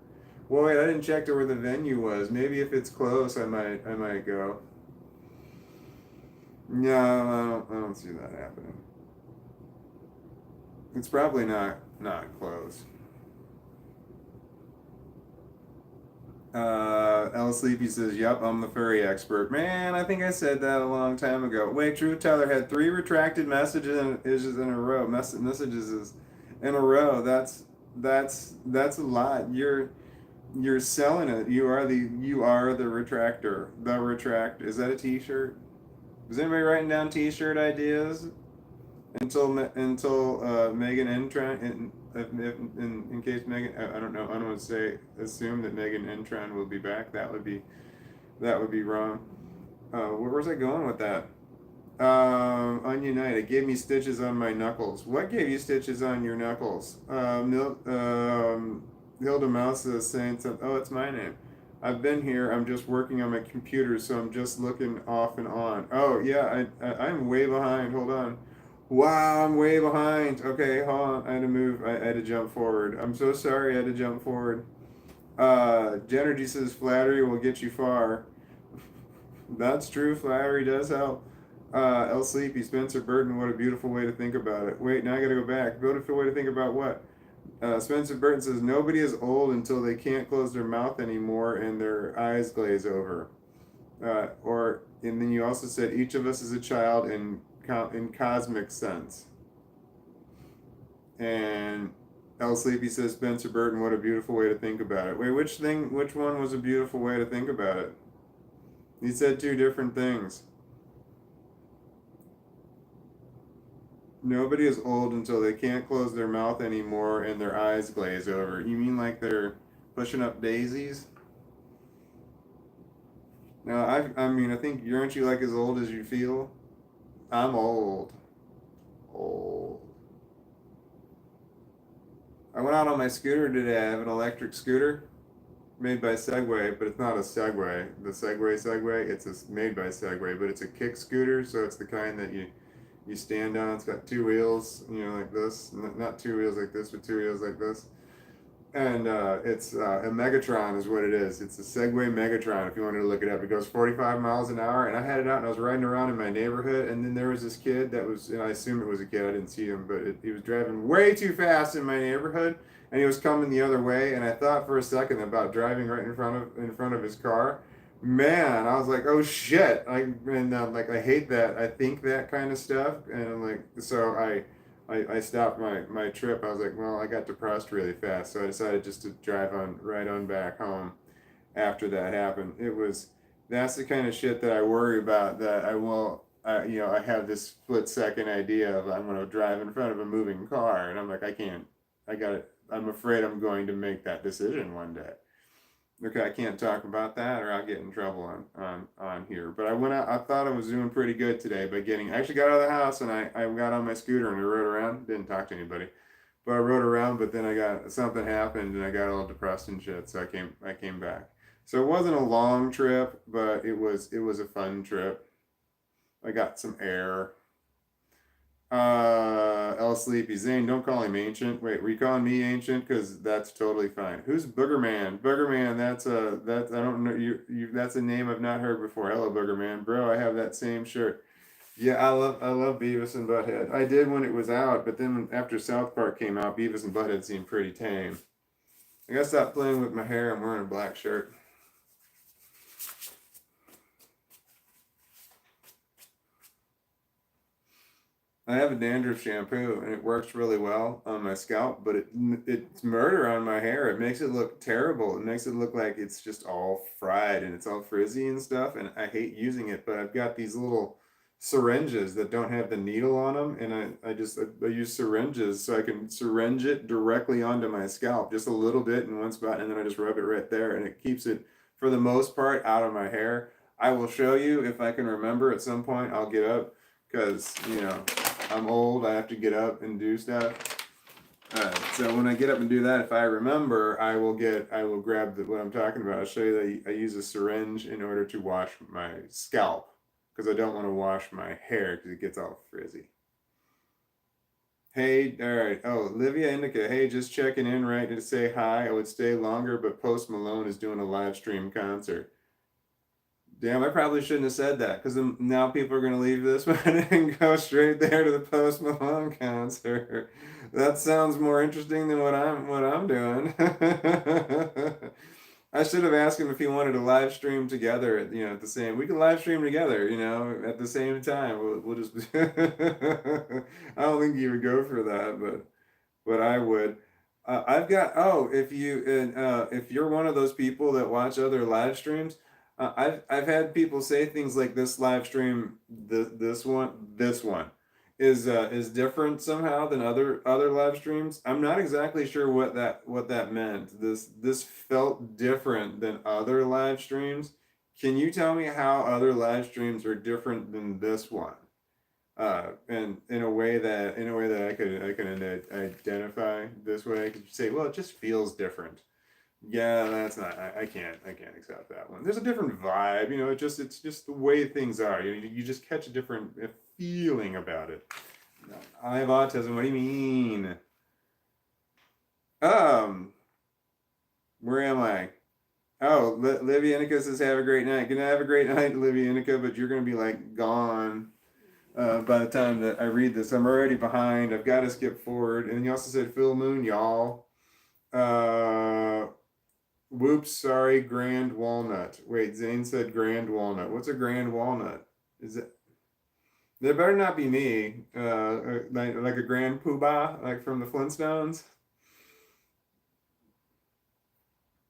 Well, wait, I didn't check to where the venue was. Maybe if it's close, I might go. No, I don't see that happening. It's probably not close. L Sleepy says, "Yep, I'm the furry expert." Man, I think I said that a long time ago. Wait, Truth Teller had 3 retracted messages in a row. Messages in a row. That's a lot. You're selling it. You are the retractor. The retract. Is that a T-shirt? Is anybody writing down T-shirt ideas? Until Megan Entran, in case Megan, I don't know. I don't want to assume that Megan Entran will be back. That would be wrong. Where was I going with that? Onion Knight, it gave me stitches on my knuckles. What gave you stitches on your knuckles? Hilda Mouse is saying something. Oh, it's my name. I've been here. I'm just working on my computer, so I'm just looking off and on. Oh yeah, I'm way behind. Hold on. Wow, I'm way behind. Okay, hold on. I had to move. I had to jump forward. I'm so sorry. I had to jump forward. Genergy says flattery will get you far. That's true. Flattery does help. El Sleepy, Spencer Burton, what a beautiful way to think about it. Wait, now I gotta go back. Beautiful way to think about what? Spencer Burton says, nobody is old until they can't close their mouth anymore and their eyes glaze over. And then you also said, each of us is a child in cosmic sense. And El Sleepy says, Spencer Burton, what a beautiful way to think about it. Wait, which one was a beautiful way to think about it? He said 2 different things. Nobody is old until they can't close their mouth anymore and their eyes glaze over. You mean like they're pushing up daisies? No, I mean, I think, aren't you like as old as you feel? I'm old. Old. I went out on my scooter today. I have an electric scooter. made by Segway, but it's not a Segway. The Segway, it's made by Segway, but it's a kick scooter, so it's the kind that you stand on. It's got two wheels, like this. Not two wheels like this, but two wheels like this. And it's a Megatron is what it is. It's a Segway Megatron. If you wanted to look it up, it goes 45 miles an hour. And I had it out, and I was riding around in my neighborhood. And then there was this kid that was, I assume it was a kid. I didn't see him, but he was driving way too fast in my neighborhood, and he was coming the other way. And I thought for a second about driving right in front of his car. Man, I was like, oh shit! Like I hate that. I think that kind of stuff, and I'm like, so I stopped my trip. I was like, well, I got depressed really fast, so I decided just to drive on right on back home after that happened. That's the kind of shit that I worry about, that I have this split second idea of I'm going to drive in front of a moving car, and I'm like, I can't, I'm afraid I'm going to make that decision one day. Okay, I can't talk about that or I'll get in trouble on here. But I went out, I thought I was doing pretty good today by I actually got out of the house, and I got on my scooter and I rode around. Didn't talk to anybody, but I rode around, but then something happened and I got all depressed and shit, so I came back. So it wasn't a long trip, but it was a fun trip. I got some air. El Sleepy Zane, don't call him ancient. Wait, were you calling me ancient? Because that's totally fine. Who's Boogerman? Boogerman, that's I don't know that's a name I've not heard before. Hello, Boogerman, bro. I have that same shirt. Yeah, I love Beavis and Butthead. I did when it was out, but then after South Park came out, Beavis and Butthead seemed pretty tame. I gotta stop playing with my hair. I'm wearing a black shirt. I have a dandruff shampoo and it works really well on my scalp, but it's murder on my hair. It makes it look terrible. It makes it look like it's just all fried and it's all frizzy and stuff. And I hate using it, but I've got these little syringes that don't have the needle on them, and I use syringes so I can syringe it directly onto my scalp, just a little bit in one spot, and then I just rub it right there, and it keeps it for the most part out of my hair. I will show you if I can remember at some point. I'll get up because I'm old. I have to get up and do stuff. So when I get up and do that, if I remember, I will grab what I'm talking about. I'll show you that I use a syringe in order to wash my scalp, because I don't want to wash my hair because it gets all frizzy. Hey, all right. Oh, Livia Indica. Hey, just checking in, right, to say hi. I would stay longer, but Post Malone is doing a live stream concert. Damn, I probably shouldn't have said that, because now people are going to leave this one and go straight there to the Post Malone concert. That sounds more interesting than what I'm doing. I should have asked him if he wanted to live stream together. At the same. We can live stream together. At the same time. We'll just. I don't think he would go for that, but I would. I've got. Oh, if you're one of those people that watch other live streams, I've had people say things like this live stream, this one is different somehow than other live streams. I'm not exactly sure what that meant. This felt different than other live streams. Can you tell me how other live streams are different than this one? And in a way that I can identify this way. Could you say, well, it just feels different? Yeah, that's not. I can't accept that one. There's a different vibe, it's just the way things are. You just catch a different feeling about it. I have autism. What do you mean? Um, where am I? Oh, Livia Innica says, "Have a great night." Gonna have a great night, Livia Innica, but you're gonna be like gone by the time that I read this. I'm already behind. I've got to skip forward. And you also said full moon, y'all. Uh, Whoops, sorry, Grand Walnut. Wait, Zane said Grand Walnut. What's a Grand Walnut? Is it? There better not be me. Like a Grand Poobah, like from the Flintstones.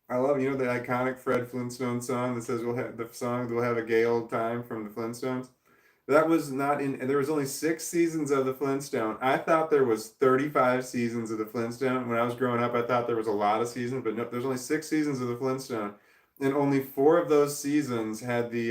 I love, the iconic Fred Flintstone song that says we'll have a gay old time from the Flintstones. That was not in. There was only 6 seasons of the Flintstone. I thought there was 35 seasons of the Flintstone. When I was growing up, I thought there was a lot of seasons, but no, there's only 6 seasons of the Flintstone, and only 4 of those seasons had the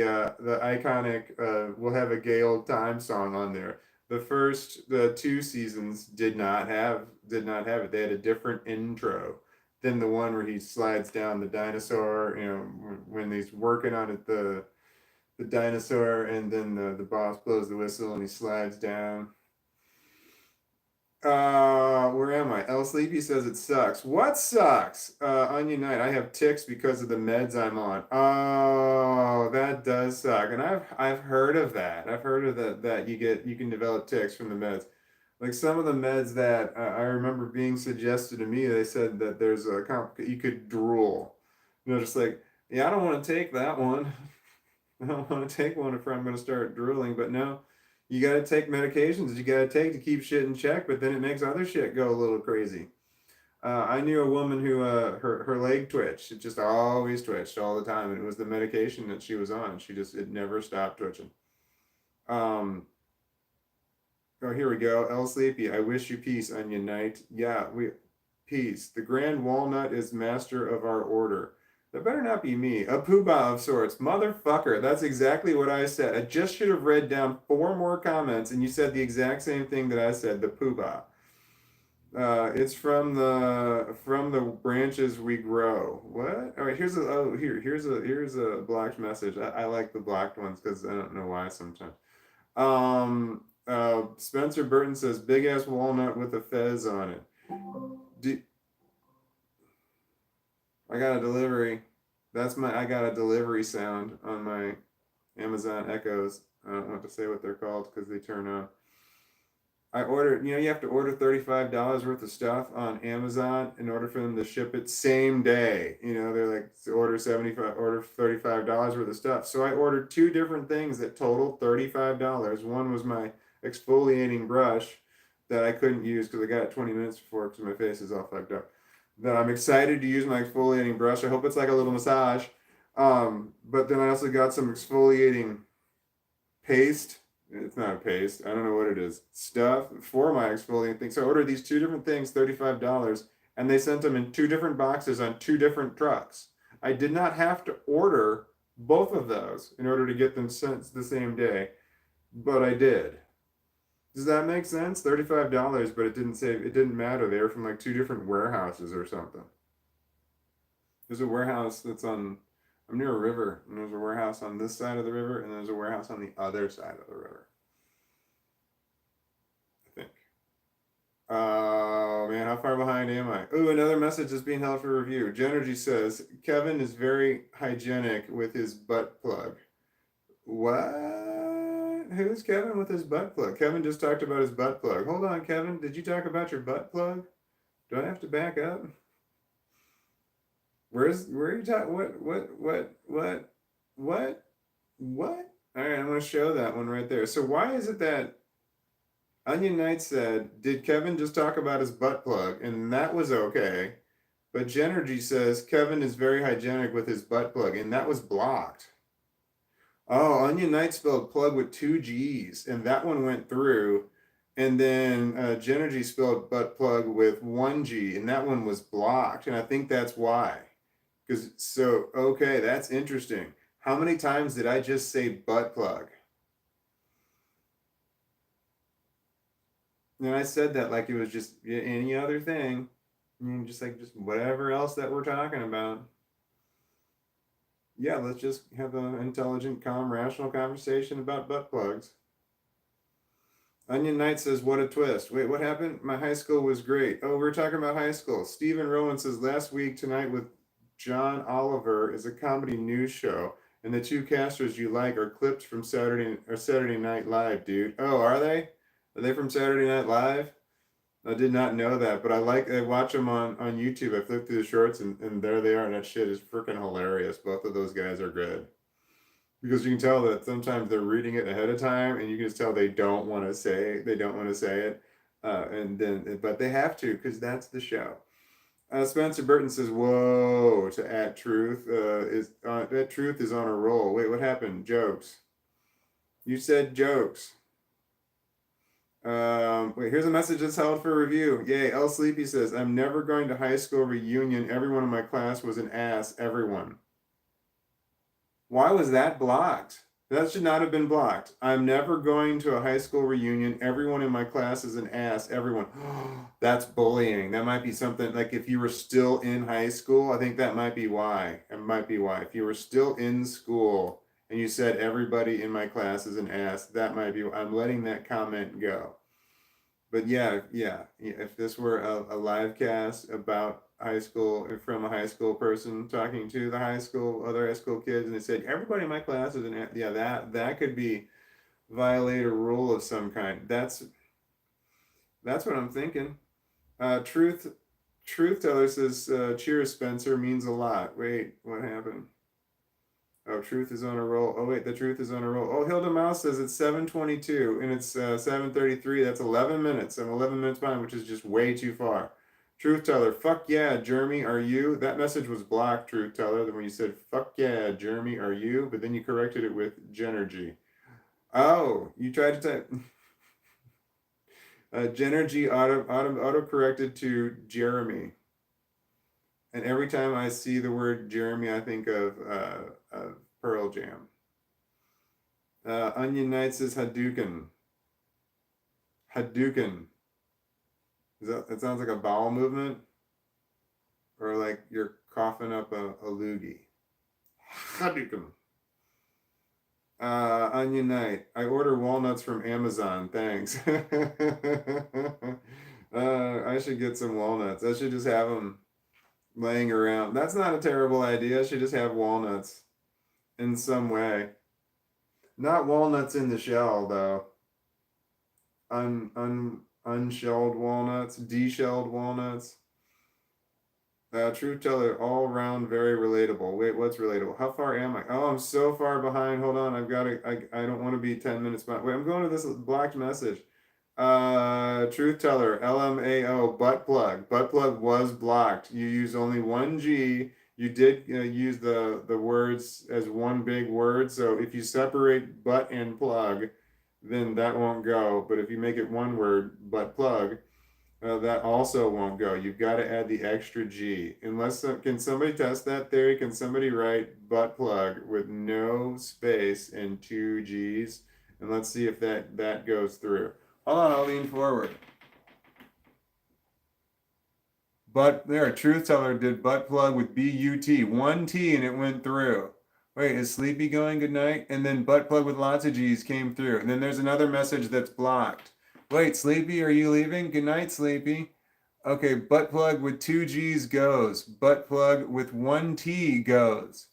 iconic "We'll Have a Gay Old Time" song on there. The 2 seasons did not have it. They had a different intro then the one where he slides down the dinosaur, when he's working on it, the dinosaur, and then the boss blows the whistle and he slides down. Where am I? El Sleepy says it sucks. What sucks? Onion Knight, I have tics because of the meds I'm on. Oh, that does suck. And I've heard of that. I've heard of that you can develop tics from the meds. Like some of the meds that I remember being suggested to me, they said that there's you could drool. Just like, yeah, I don't want to take that one. I don't want to take one if I'm going to start drooling, but no, you got to take medications you got to take to keep shit in check, but then it makes other shit go a little crazy. I knew a woman who her leg twitched. It just always twitched all the time, and it was the medication that she was on. It never stopped twitching. Oh, here we go. El Sleepy, I wish you peace, Onion Knight. Yeah, peace. The Grand Walnut is master of our order. That better not be me. A poobah of sorts. Motherfucker, that's exactly what I said. I just should have read down 4 more comments, and you said the exact same thing that I said, the poobah. It's from the branches we grow. What? All right, here's a blocked message. I like the blocked ones because I don't know why sometimes. Spencer Burton says, big ass walnut with a fez on it. I got a delivery. I got a delivery sound on my Amazon Echoes. I don't want to say what they're called because they turn on. I ordered, you have to order $35 worth of stuff on Amazon in order for them to ship it same day. They're like, order $35 worth of stuff. So I ordered 2 different things that totaled $35. One was my exfoliating brush that I couldn't use because I got it 20 minutes before because my face is all fucked up. That I'm excited to use my exfoliating brush. I hope it's like a little massage. But then I also got some exfoliating paste. It's not a paste. I don't know what it is. Stuff for my exfoliating thing. So I ordered these 2 different things, $35, and they sent them in 2 different boxes on 2 different trucks. I did not have to order both of those in order to get them sent the same day, but I did. Does that make sense? $35, but it didn't matter. They were from like 2 different warehouses or something. There's a warehouse I'm near a river, and there's a warehouse on this side of the river, and there's a warehouse on the other side of the river. I think. Oh man, how far behind am I? Ooh, another message is being held for review. Genergy says, Kevin is very hygienic with his butt plug. What? Who's Kevin with his butt plug? Kevin just talked about his butt plug. Hold on, Kevin. Did you talk about your butt plug? Do I have to back up? Where are you talking? What? All right, I'm going to show that one right there. So why is it that Onion Knight said, did Kevin just talk about his butt plug? And that was okay. But Genergy says, Kevin is very hygienic with his butt plug. And that was blocked. Oh, Onion Knight spelled plug with 2 G's. And that one went through. And then Genergy spelled butt plug with 1 G. And that one was blocked. And I think that's why. Okay, that's interesting. How many times did I just say butt plug? And I said that like it was just any other thing. Just whatever else that we're talking about. Yeah, let's just have an intelligent, calm, rational conversation about butt plugs. Onion Knight says, what a twist. Wait, what happened? My high school was great. Oh, we're talking about high school. Stephen Rowan says, last week tonight with John Oliver is a comedy news show, and the 2 casters you like are clipped from Saturday Night Live, dude. Oh, are they? Are they from Saturday Night Live? I did not know that, but I watch them on YouTube. I flip through the shorts, and there they are, and that shit is freaking hilarious. Both of those guys are good. Because you can tell that sometimes they're reading it ahead of time, and you can just tell they don't want to say it, but they have to because that's the show. Spencer Burton says, "Whoa!" To at Truth that Truth is on a roll. Wait, what happened? Jokes. You said jokes. Wait, here's a message that's held for review. Yay! El Sleepy says, "I'm never going to high school reunion. Everyone in my class was an ass. Everyone." Why was that blocked? That should not have been blocked. I'm never going to a high school reunion. Everyone in my class is an ass. Everyone. That's bullying. That might be something like if you were still in high school, I think that might be why. It might be why. If you were still in school and you said everybody in my class is an ass, that might be. I'm letting that comment go. But yeah, if this were a live cast about high school from a high school person talking to the other high school kids, and they said everybody in my class is an yeah, that could be violate a rule of some kind. That's what I'm thinking. Truth teller says cheers Spencer means a lot. Wait, what happened? Oh, truth is on a roll. Oh wait, the truth is on a roll. Oh, Hilda Mouse says it's 7:22 and it's 7:33. That's 11 minutes. I'm 11 minutes behind, which is just way too far. Truth teller, fuck yeah, Jeremy, are you? That message was blocked, truth teller. Then when you said fuck yeah, Jeremy, are you? But then you corrected it with Genergy. Oh, you tried to type. Genergy auto corrected to Jeremy. And every time I see the word Jeremy, I think of Pearl Jam. Onion Knight says Hadouken. Hadouken. It sounds like a bowel movement? Or like you're coughing up a loogie. Hadouken. Onion Knight. I order walnuts from Amazon. Thanks. I should get some walnuts. I should just have them laying around. That's not a terrible idea. I should just have walnuts in some way. Not walnuts in the shell, though. Unshelled walnuts, deshelled walnuts. Truth teller, all around very relatable. Wait, what's relatable? How far am I? Oh, I'm so far behind. Hold on, I don't want to be 10 minutes behind. Wait, I'm going to this blocked message. Truth teller, LMAO, butt plug. Butt plug was blocked. You used only one G. You did use the words as one big word. So if you separate butt and plug, then that won't go. But if you make it one word, butt plug, that also won't go. You've got to add the extra G. Can somebody test that theory? Can somebody write butt plug with no space and two G's? And let's see if that goes through. Hold on, I'll lean forward. But there, truth teller did butt plug with B-U-T. One T and it went through. Wait, is Sleepy going good night? And then butt plug with lots of G's came through. And then there's another message that's blocked. Wait, Sleepy, are you leaving? Good night, Sleepy. Okay, butt plug with two G's goes. Butt plug with one T goes.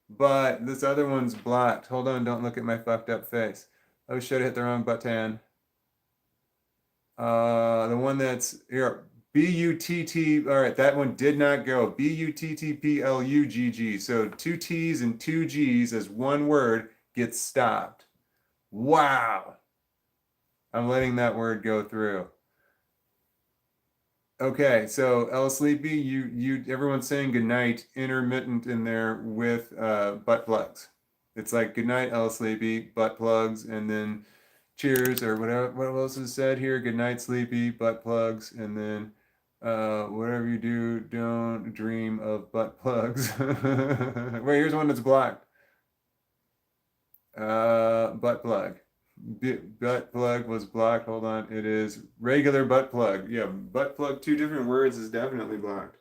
But this other one's blocked. Hold on, don't look at my fucked up face. Oh shit, I hit the wrong button. The one that's here, B-U-T-T. All right, that one did not go. B-U-T-T-P-L-U-G-G. So two T's and two G's as one word gets stopped. Wow. I'm letting that word go through. Okay, so L Sleepy, everyone's saying goodnight, intermittent in there with butt plugs. It's like goodnight, L Sleepy, butt plugs, and then cheers or whatever. What else is said here? Good night, Sleepy, butt plugs, and then whatever you do, don't dream of butt plugs. Wait, here's one that's blocked. Butt plug. Butt plug was blocked. Hold on, it is regular butt plug. Yeah, butt plug. Two different words is definitely blocked.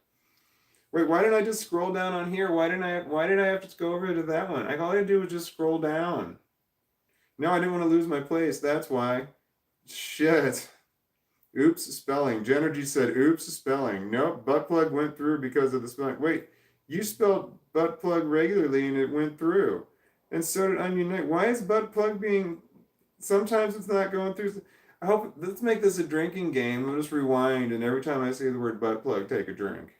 Wait, why didn't I just scroll down on here? Why did I have to go over to that one? All I had to do was just scroll down. No, I didn't want to lose my place. That's why. Shit. Oops, spelling. Genergy said, oops, spelling. Nope, butt plug went through because of the spelling. Wait, you spelled butt plug regularly and it went through. And so did Onion Knight. Why is butt plug being... Sometimes it's not going through... Let's make this a drinking game. I'll just rewind, and every time I say the word butt plug, take a drink.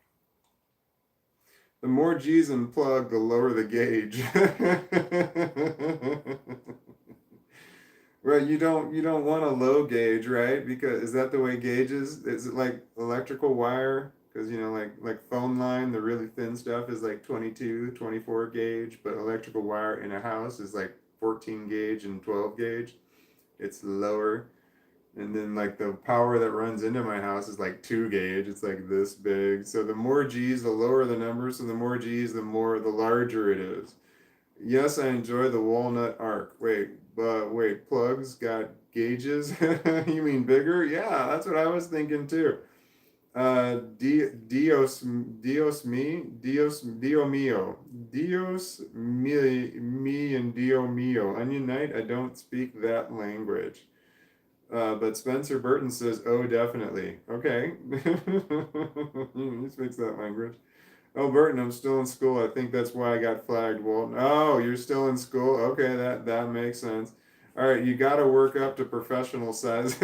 The more G's in plug, the lower the gauge. Right, you don't want a low gauge, right? Because is that the way gauge is? Is it like electrical wire? Because like phone line, the really thin stuff is like 22, 24 gauge, but electrical wire in a house is like 14 gauge and 12 gauge. It's lower. And then like the power that runs into my house is like 2 gauge. It's like this big. So the more G's, the lower the number. So the more G's, the larger it is. Yes, I enjoy the walnut arc. Wait, plugs got gauges? You mean bigger? Yeah, that's what I was thinking too. Dio mio, me, and Dio mio. Onion Knight, I don't speak that language. But Spencer Burton says, oh, definitely. Okay. He speaks that language. Oh, Burton, I'm still in school. I think that's why I got flagged, Walton. Oh, you're still in school? Okay, that makes sense. All right, you got to work up to professional size.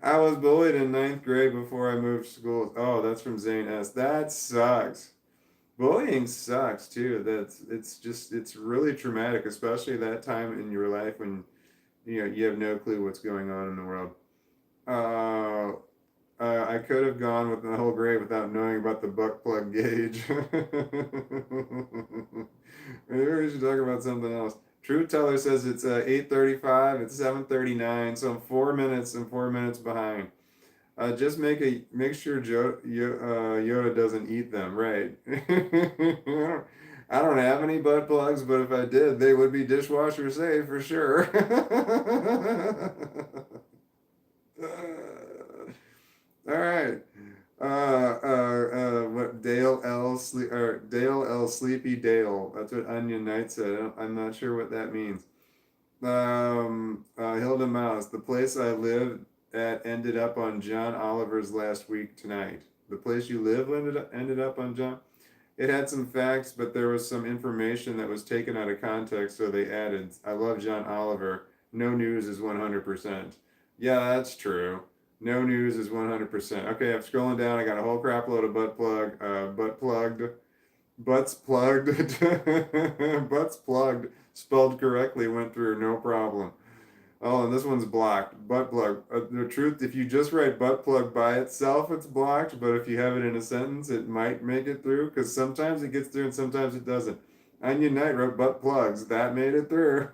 I was bullied in ninth grade before I moved schools. Oh, that's from Zane S. That sucks. Bullying sucks too. It's really traumatic, especially that time in your life when you have no clue what's going on in the world. Uh, I could have gone with the whole grade without knowing about the butt plug gauge. Maybe we should talk about something else. Truth Teller says it's 8:35. It's 7:39, so I'm 4 minutes. I'm 4 minutes behind. Just make sure Yoda doesn't eat them. Right. I don't have any butt plugs, but if I did, they would be dishwasher safe for sure. All right. What Dale L Sleepy Dale. That's what Onion Knight said. I'm not sure what that means. Hilda Mouse. The place I lived at ended up on John Oliver's last week tonight. The place you live ended up on John. It had some facts, but there was some information that was taken out of context, so they added, I love John Oliver. No news is 100%. Yeah, that's true. No news is 100%. Okay, I'm scrolling down. I got a whole crap load of butt plugged, butts plugged, butts plugged, spelled correctly, went through, no problem. Oh, and this one's blocked. Butt plug. The truth, if you just write butt plug by itself, it's blocked. But if you have it in a sentence, it might make it through. Because sometimes it gets through and sometimes it doesn't. Onion Knight wrote butt plugs. That made it through.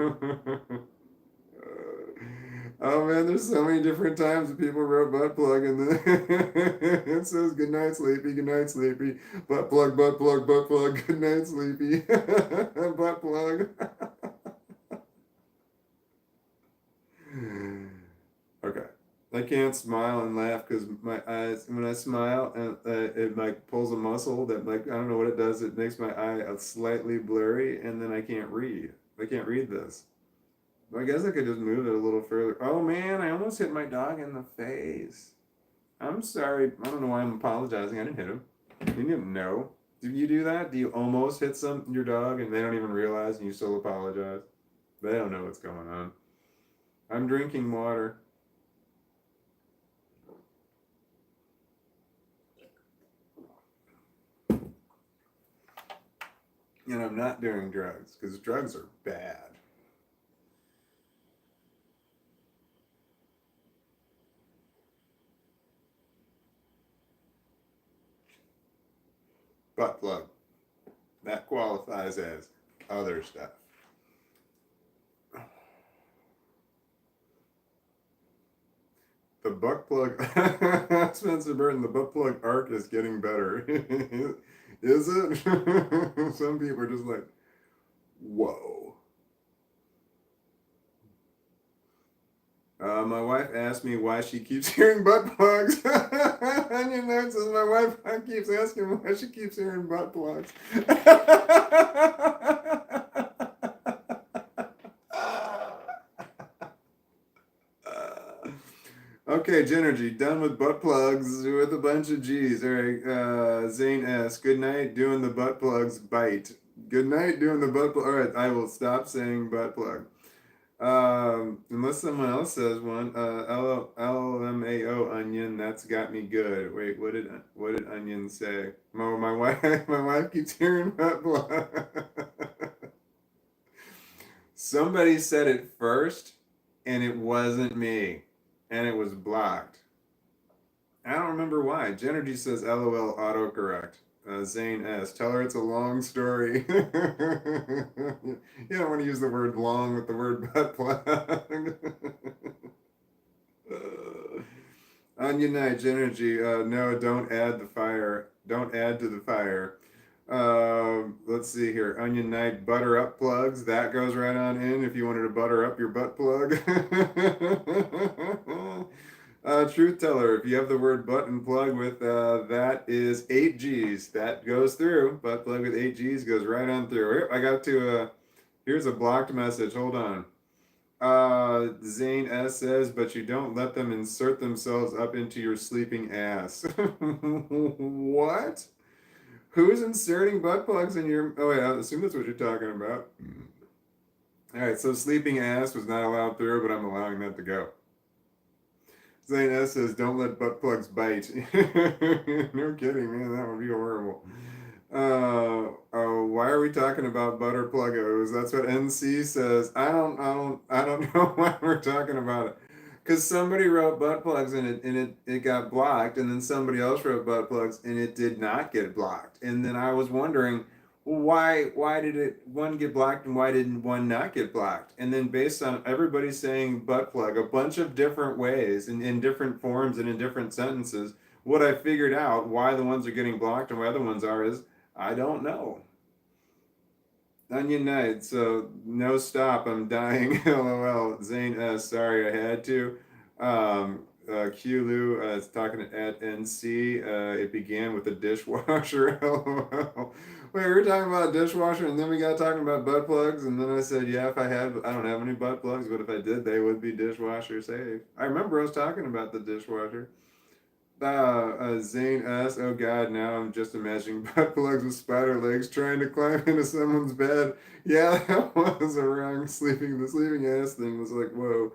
Oh man, there's so many different times that people wrote butt plug and then it says good night sleepy, butt plug, good night sleepy, butt plug. Okay. I can't smile and laugh because my eyes, when I smile, and it like pulls a muscle that like I don't know what it does. It makes my eye slightly blurry, and then I can't read. I can't read this. I guess I could just move it a little further. Oh man, I almost hit my dog in the face. I'm sorry. I don't know why I'm apologizing. I didn't hit him. You didn't know. Do you do that? Do you almost hit your dog and they don't even realize and you still apologize? They don't know what's going on. I'm drinking water. And I'm not doing drugs because drugs are bad. Butt plug. That qualifies as other stuff. The butt plug, Spencer Burton, the butt plug arc is getting better. Is it? Some people are just like, whoa. My wife asked me why she keeps hearing butt plugs. Onion Nerd says my wife keeps asking why she keeps hearing butt plugs. Okay, Genergy, done with butt plugs with a bunch of G's. All right, Zane S. Good night, doing the butt plugs bite. Good night, doing the butt plug. All right, I will stop saying butt plug. Unless someone else says one. LMAO onion. That's got me good. Wait, what did onion say? My wife my wife keeps hearing butt plug. Somebody said it first, and it wasn't me, and it was blocked. I don't remember why. Genergy says LOL autocorrect. Zane S. Tell her it's a long story. You don't want to use the word long with the word butt plug. Onion Night Genergy. No, don't add the fire. Don't add to the fire. Let's see here. Onion Knight butter up plugs. That goes right on in if you wanted to butter up your butt plug. Truth teller. If you have the word button plug with that is 8 G's. That goes through. Butt plug with 8 G's goes right on through. Here, I got to. Here's a blocked message. Hold on. Zane S says, but you don't let them insert themselves up into your sleeping ass. What? Who's inserting butt plugs in your? Oh, yeah, I assume that's what you're talking about. All right, so sleeping ass was not allowed through, but I'm allowing that to go. Zane S says, don't let butt plugs bite. No kidding, man, that would be horrible. Why are we talking about butter pluggos? That's what NC says. I don't know why we're talking about it. Because somebody wrote butt plugs and it got blocked, and then somebody else wrote butt plugs and it did not get blocked. And then I was wondering, well, why did it one get blocked and why didn't one not get blocked? And then based on everybody saying butt plug a bunch of different ways and in different forms and in different sentences, what I figured out why the ones are getting blocked and why other ones are is I don't know. Onion Knight, so no stop, I'm dying. LOL. Zane S, sorry I had to. Q is talking at NC. It began with the dishwasher. LOL. Wait, we were talking about dishwasher and then we got talking about butt plugs. And then I said, yeah, if I had, I don't have any butt plugs, but if I did, they would be dishwasher safe. I remember I was talking about the dishwasher. Zane S. Oh God, now I'm just imagining butt plugs with spider legs trying to climb into someone's bed. Yeah, that was a wrong sleeping. The sleeping ass thing was like, whoa.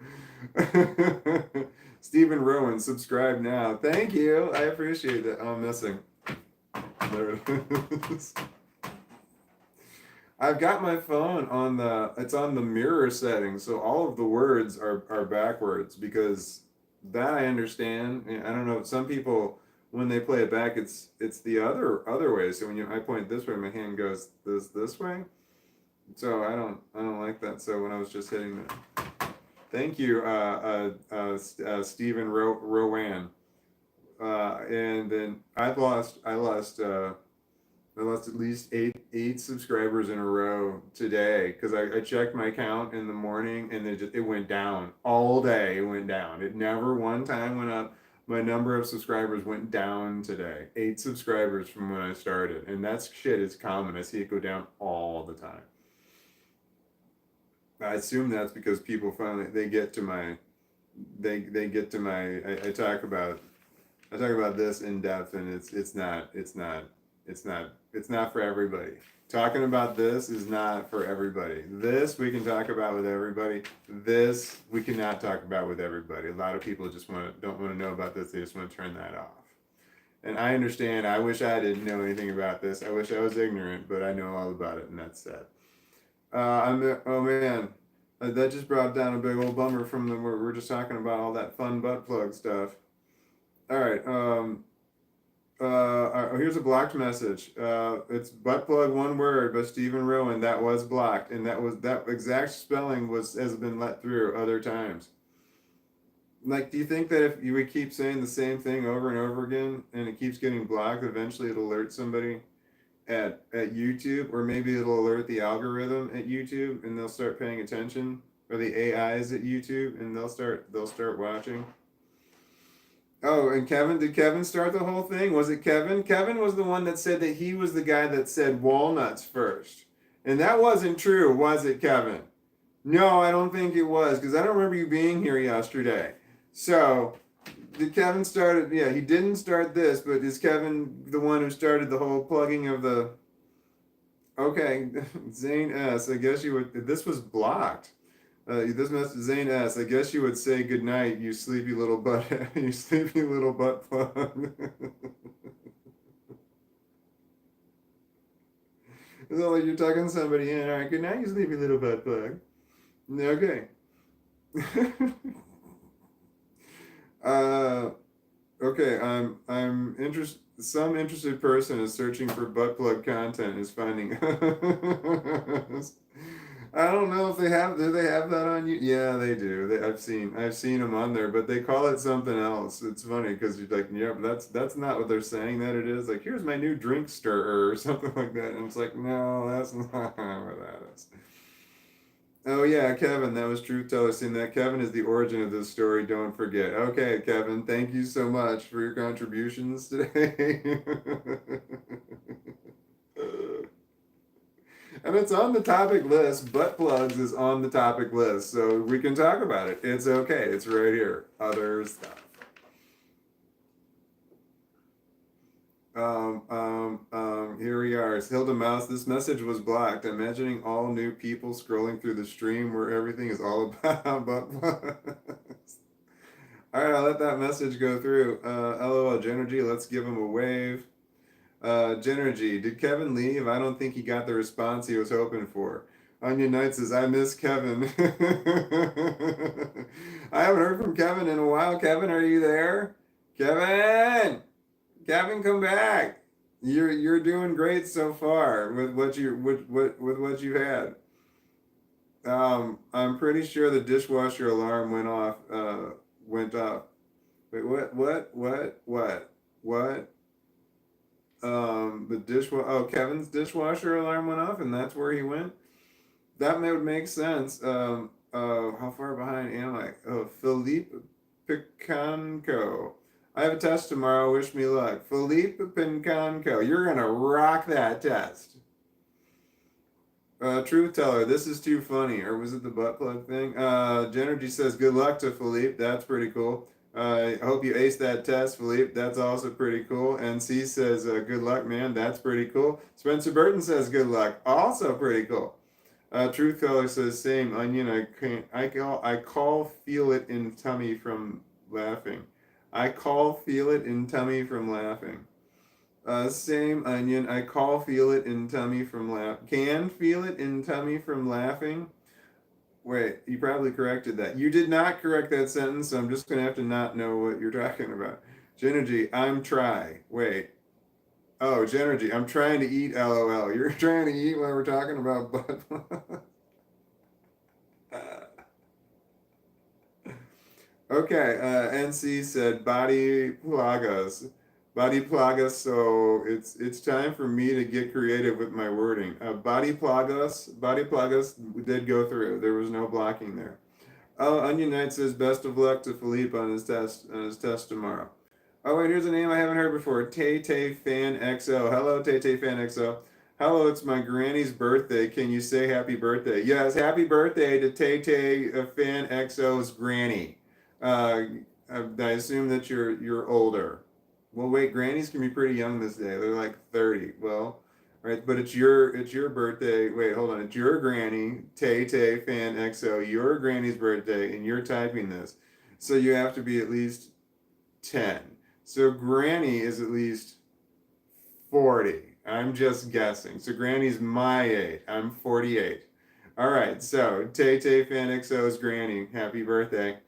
Stephen Rowan, subscribe now. Thank you. I appreciate it. I'm missing. There it is. I've got my phone on it's on the mirror setting, so all of the words are backwards because that I understand. I don't know. Some people when they play it back, it's the other way. So when I point this way, my hand goes this way. So I don't like that. So when I was just hitting the, thank you, Stephen Rowan. And then I lost at least eight subscribers in a row today because I checked my count in the morning and it went down all day. It went down. It never one time went up. My number of subscribers went down today. 8 subscribers from when I started, and that's shit. It's common. I see it go down all the time. I assume that's because people finally they get to my I talk about this in depth, and it's not for everybody. Talking about this is not for everybody. This we can talk about with everybody. This we cannot talk about with everybody. A lot of people just don't want to know about this. They just want to turn that off. And I understand. I wish I didn't know anything about this. I wish I was ignorant, but I know all about it, and that's sad. Oh man, that just brought down a big old bummer from we're just talking about all that fun butt plug stuff. All right. Here's a blocked message. It's butt plug one word by Stephen Rowan. That was blocked, and that exact spelling has been let through other times. Like, do you think that if you would keep saying the same thing over and over again, and it keeps getting blocked, eventually it'll alert somebody at YouTube, or maybe it'll alert the algorithm at YouTube, and they'll start paying attention, or the AIs at YouTube, and they'll start watching. Oh, and did Kevin start the whole thing? Was it Kevin? Kevin was the one that said that he was the guy that said walnuts first. And that wasn't true, was it, Kevin? No, I don't think it was, because I don't remember you being here yesterday. So, did Kevin start it? Yeah, he didn't start this, but is Kevin the one who started the whole plugging of the... Okay, Zane S., I guess you would... This was blocked. This message, Zane S. I guess you would say good night, you sleepy little butt, you sleepy little butt plug. It's not like you're talking to somebody in. All right, good night, you sleepy little butt plug. Okay. Okay. I'm interested. Some interested person is searching for butt plug content is finding. I don't know if they have. Do they have that on you? Yeah, they do. I've seen them on there, but they call it something else. It's funny because you're like, yeah, but that's not what they're saying that it is. Like, here's my new drink stirrer or something like that, and it's like, no, that's not what that is. Oh yeah, Kevin, that was Truth Teller saying that. Kevin is the origin of this story. Don't forget. Okay, Kevin, thank you so much for your contributions today. And it's on the topic list. Butt plugs is on the topic list, so we can talk about it. It's okay. It's right here. Other stuff. Here we are. It's Hilda Mouse. This message was blocked. Imagining all new people scrolling through the stream where everything is all about butt plugs. All right, I'll let that message go through. LOL, Genergy, let's give him a wave. Genergy, did Kevin leave? I don't think he got the response he was hoping for. Onion Knight says, I miss Kevin. I haven't heard from Kevin in a while. Kevin, are you there? Kevin! Kevin, come back. You're doing great so far with what you with what you had. I'm pretty sure the dishwasher alarm went off. Went off. Wait, what? What? What? What? What? The dishwasher. Oh, Kevin's dishwasher alarm went off, and that's where he went. That would make sense. How far behind am I? Oh, Philippe Picanco. I have a test tomorrow. Wish me luck. Philippe Picanco. You're gonna rock that test. Truth Teller, this is too funny. Or was it the butt plug thing? Genergy says, good luck to Philippe. That's pretty cool. I hope you ace that test, Philippe. That's also pretty cool. NC says, good luck, man. That's pretty cool. Spencer Burton says, good luck. Also pretty cool. Truth Teller says, same onion. I call feel it in tummy from laughing. I call feel it in tummy from laughing. Same onion. I call feel it in tummy from laugh. Can feel it in tummy from laughing. Wait, you probably corrected that. You did not correct that sentence, so I'm just gonna have to not know what you're talking about. Genergy, I'm try. Wait. Oh, Genergy, I'm trying to eat. LOL. You're trying to eat while we're talking about butt. Okay, NC said body plagas. Body plagas, so it's time for me to get creative with my wording. Body plagas did go through. There was no blocking there. Oh, Onion Knight says best of luck to Philippe on his test tomorrow. Oh, wait, here's a name I haven't heard before. Tay Tay Fan XO. Hello, Tay Tay Fan XO. Hello, it's my granny's birthday. Can you say happy birthday? Yes, happy birthday to Tay Tay Fan XO's granny. Uh, I assume that you're older. Well, wait, grannies can be pretty young this day. They're like 30. Well, right, but it's your birthday. Wait, hold on. It's your granny, Tay Tay Fan XO, your granny's birthday, and you're typing this. So you have to be at least 10. So granny is at least 40. I'm just guessing. So granny's my age. I'm 48. All right, so Tay Tay Fan XO's granny. Happy birthday.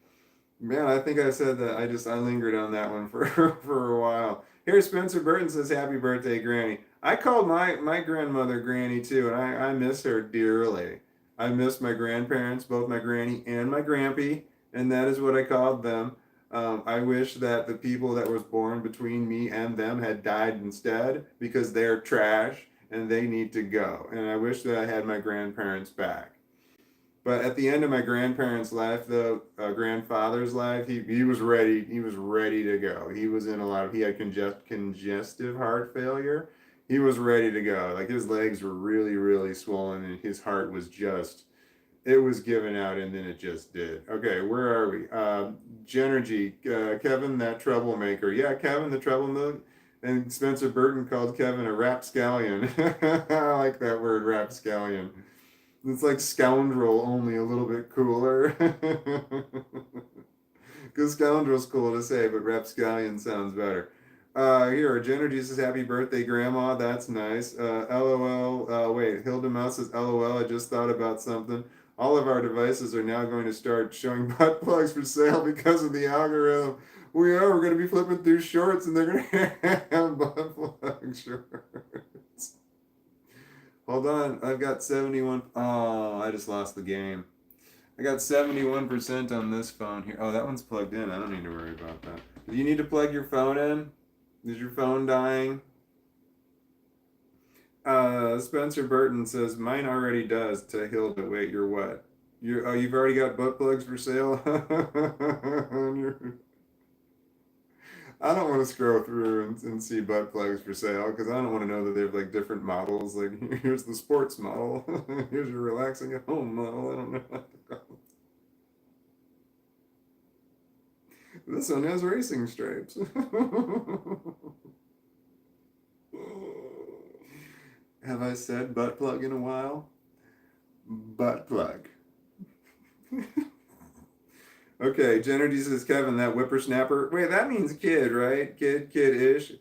Man, I think I said that. I lingered on that one for for a while. Here, Spencer Burton says, "Happy birthday, Granny." I called my grandmother Granny too, and I miss her dearly. I miss my grandparents, both my granny and my grampy, and that is what I called them. I wish that the people that was born between me and them had died instead because they're trash and they need to go. And I wish that I had my grandparents back. But at the end of my grandparents' life, the grandfather's life, he was ready. He was ready to go. He was in a lot of. He had congestive heart failure. He was ready to go. Like his legs were really, really swollen, and his heart was just. It was giving out, and then it just did. Okay, where are we? Genergy, Kevin, that troublemaker. Yeah, Kevin, the troublemaker. And Spencer Burton called Kevin a rapscallion. I like that word, rapscallion. It's like scoundrel, only a little bit cooler. Because scoundrel's cool to say, but rapscallion sounds better. Here, Genergy says, happy birthday, Grandma. That's nice. LOL. Wait, Hilda Mouse says, LOL. I just thought about something. All of our devices are now going to start showing butt plugs for sale because of the algorithm. We are. We're going to be flipping through shorts and they're going to have butt plug shorts. Hold on, I've got 71. Oh, I just lost the game. I got 71% on this phone here. Oh, that one's plugged in. I don't need to worry about that. Do you need to plug your phone in? Is your phone dying? Spencer Burton says mine already does. To Hilda, wait, you're what? You've already got butt plugs for sale. I don't want to scroll through and see butt plugs for sale because I don't want to know that they have like different models. Like here's the sports model, here's your relaxing at home model. I don't know what to call it. This one has racing stripes. Have I said butt plug in a while? Butt plug. Okay, Jenner D says, Kevin, that whippersnapper. Wait, that means kid, right? Kid-ish.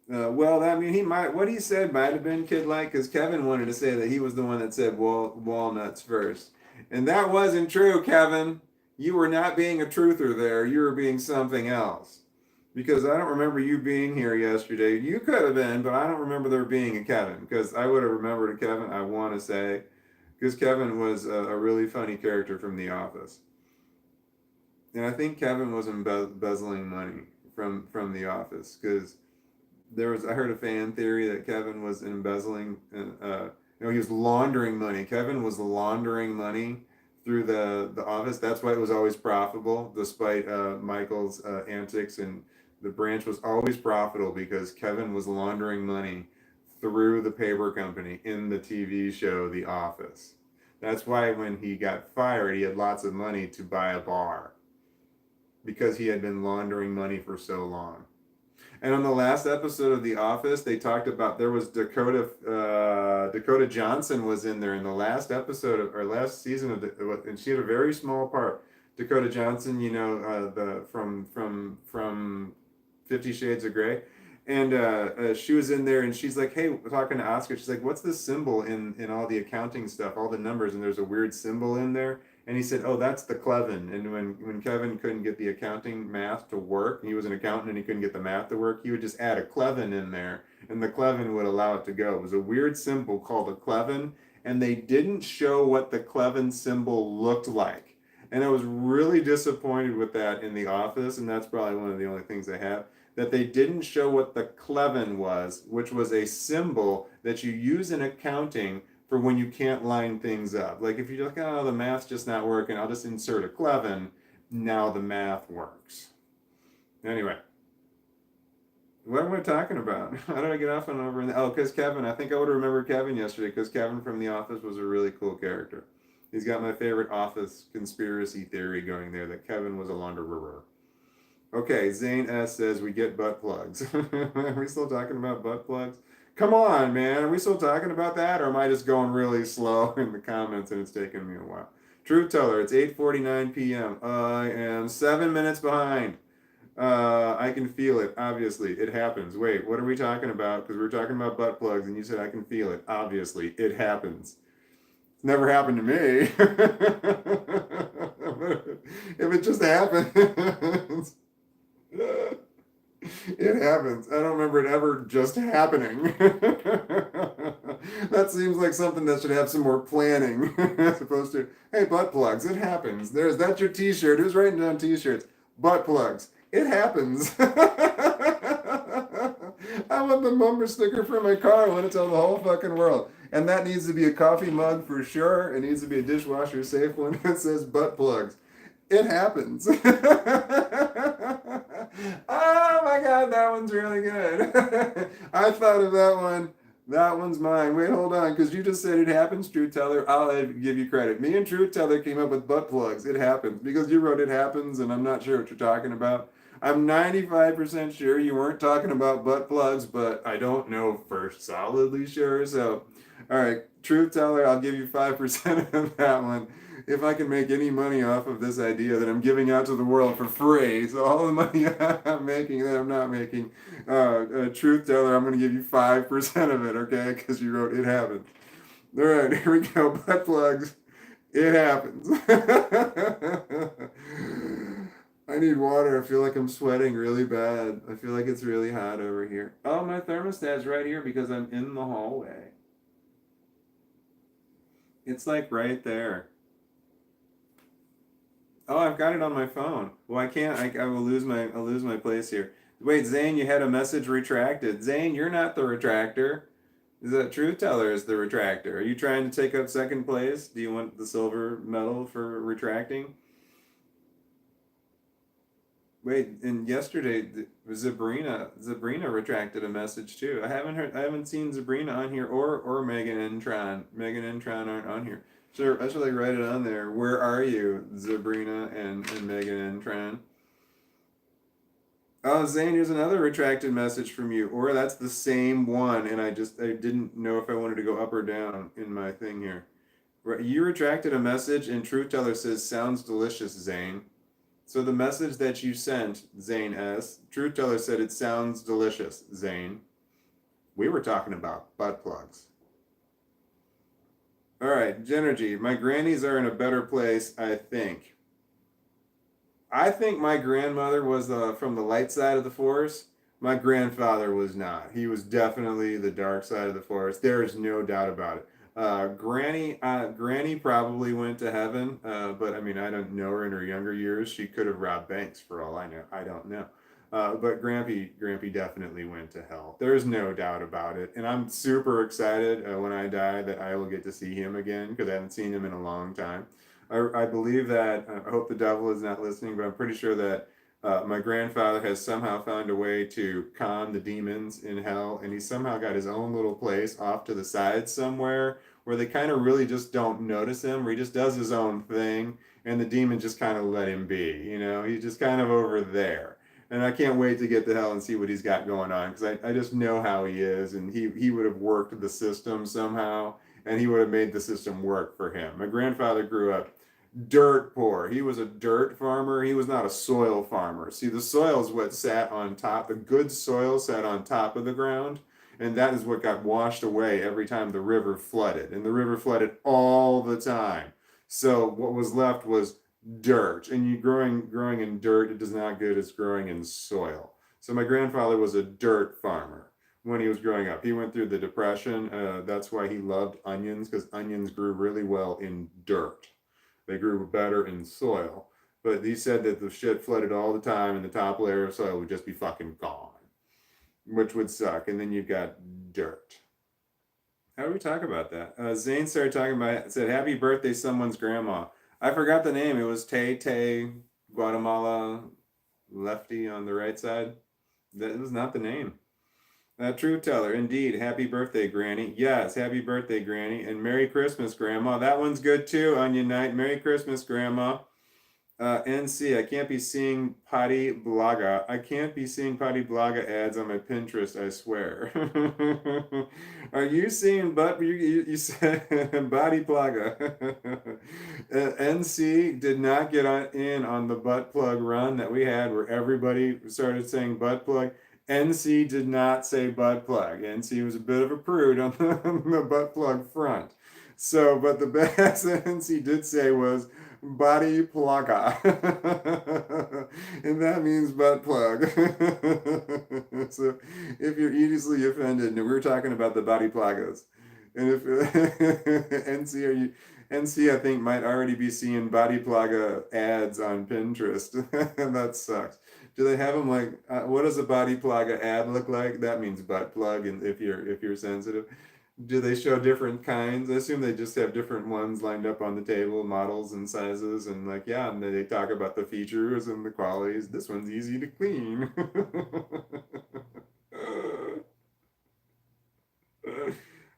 Well, I mean, what he said might have been kid-like, because Kevin wanted to say that he was the one that said walnuts first. And that wasn't true, Kevin. You were not being a truther there. You were being something else. Because I don't remember you being here yesterday. You could have been, but I don't remember there being a Kevin. Because I would have remembered a Kevin, I want to say. Because Kevin was a really funny character from The Office. And I think Kevin was embezzling money from The Office because I heard a fan theory that Kevin was embezzling, he was laundering money. Kevin was laundering money through the office. That's why it was always profitable, despite Michael's antics. And the branch was always profitable because Kevin was laundering money through the paper company in the TV show The Office. That's why when he got fired, he had lots of money to buy a bar because he had been laundering money for so long. And on the last episode of The Office, they talked about there was Dakota Johnson was in there in the last episode or last season and she had a very small part. Dakota Johnson, from 50 Shades of Grey, and she was in there and she's like, hey, talking to Oscar, she's like, what's this symbol in all the accounting stuff, all the numbers, and there's a weird symbol in there. And he said, oh, that's the Clevin. And when Kevin couldn't get the accounting math to work, he was an accountant and he couldn't get the math to work, he would just add a Clevin in there, and the Clevin would allow it to go. It was a weird symbol called a Clevin, and they didn't show what the Clevin symbol looked like. And I was really disappointed with that in The Office, and that's probably one of the only things I have, that they didn't show what the Clevin was, which was a symbol that you use in accounting for when you can't line things up. Like if you're like, oh, the math's just not working, I'll just insert a Clevin. Now the math works. Anyway, what am I talking about? How did I get off and over? Because Kevin, I think I would remember Kevin yesterday because Kevin from The Office was a really cool character. He's got my favorite Office conspiracy theory going there, that Kevin was a launderer. Okay, Zane S says we get butt plugs. Are we still talking about butt plugs? Come on, man. Are we still talking about that? Or am I just going really slow in the comments and it's taking me a while? Truth Teller, it's 8:49 p.m. I am 7 minutes behind. I can feel it, obviously. It happens. Wait, what are we talking about? Because we were talking about butt plugs and you said I can feel it. Obviously, it happens. It's never happened to me. If it just happens... It happens. I don't remember it ever just happening. That seems like something that should have some more planning as opposed to, hey, butt plugs, it happens. That's your t-shirt. Who's writing down t-shirts? Butt plugs. It happens. I want the bumper sticker for my car. I want to tell the whole fucking world. And that needs to be a coffee mug for sure. It needs to be a dishwasher safe one that says butt plugs. It happens. Oh my god, that one's really good. I thought of that one. That one's mine. Wait, hold on, because you just said it happens, Truth Teller. I'll give you credit. Me and Truth Teller came up with butt plugs. It happens. Because you wrote it happens, and I'm not sure what you're talking about. I'm 95% sure you weren't talking about butt plugs, but I don't know for solidly sure. So, all right, Truth Teller, I'll give you 5% of that one. If I can make any money off of this idea that I'm giving out to the world for free, so all the money I'm making that I'm not making, Truth Teller, I'm going to give you 5% of it, okay? Because you wrote, it happens. All right, here we go. Butt plugs. It happens. I need water. I feel like I'm sweating really bad. I feel like it's really hot over here. Oh, my thermostat's right here because I'm in the hallway. It's like right there. Oh, I've got it on my phone. Well, I can't. I will lose my. I'll lose my place here. Wait, Zane, you had a message retracted. Zane, you're not the retractor. The truth teller is the retractor. Are you trying to take up second place? Do you want the silver medal for retracting? Wait, and yesterday Zabrina retracted a message too. I haven't seen Zabrina on here or Megan Entron. Megan Entron aren't on here. Sure, I should like write it on there. Where are you, Zabrina and Megan Entron? Oh, Zane, here's another retracted message from you. Or that's the same one, and I didn't know if I wanted to go up or down in my thing here. You retracted a message, and Truth Teller says sounds delicious, Zane. So the message that you sent, Zane S. Truth Teller said it sounds delicious, Zane. We were talking about butt plugs. All right, Genergy. My grannies are in a better place, I think. I think my grandmother was from the light side of the force. My grandfather was not. He was definitely the dark side of the force. There is no doubt about it. Granny probably went to heaven, but I mean, I don't know her in her younger years. She could have robbed banks for all I know. I don't know. But Grampy definitely went to hell. There's no doubt about it. And I'm super excited when I die that I will get to see him again because I haven't seen him in a long time. I believe that, I hope the devil is not listening, but I'm pretty sure that my grandfather has somehow found a way to calm the demons in hell, and he somehow got his own little place off to the side somewhere where they kind of really just don't notice him, where he just does his own thing, and the demons just kind of let him be. You know, he's just kind of over there. And I can't wait to get to hell and see what he's got going on because I just know how he is, and he would have worked the system somehow, and he would have made the system work for him. My grandfather grew up dirt poor. He was a dirt farmer. He was not a soil farmer. See, the soil is what sat on top. The good soil sat on top of the ground, and that is what got washed away every time the river flooded. And the river flooded all the time. So what was left was dirt. And you growing in dirt, it is not good as growing in soil. So my grandfather was a dirt farmer when he was growing up. He went through the depression. That's why he loved onions because onions grew really well in dirt. They grew better in soil. But he said that the shit flooded all the time and the top layer of soil would just be fucking gone, which would suck. And then you've got dirt. How do we talk about that? Zane started talking about it, said, Happy birthday, someone's grandma. I forgot the name. It was Tay Tay, Guatemala, lefty on the right side. That was not the name. Truth Teller, indeed. Happy birthday, Granny. Yes, happy birthday, Granny. And Merry Christmas, Grandma. That one's good too, Onion Knight. Merry Christmas, Grandma. NC, I can't be seeing Potty Blaga. I can't be seeing Potty Blaga ads on my Pinterest, I swear. Are you seeing you said Body Plaga? NC did not get in on the butt plug run that we had where everybody started saying butt plug. NC did not say butt plug. NC was a bit of a prude on the butt plug front. So, but the best NC did say was body plaga. And that means butt plug. So if you're easily offended, and we're talking about the body plagas. And if NC are you NC I think might already be seeing body plaga ads on Pinterest. That sucks. Do they have them like what does a body plaga ad look like? That means butt plug and if you're sensitive. Do they show different kinds? I assume they just have different ones lined up on the table, models and sizes, and like, yeah, and they talk about the features and the qualities. This one's easy to clean.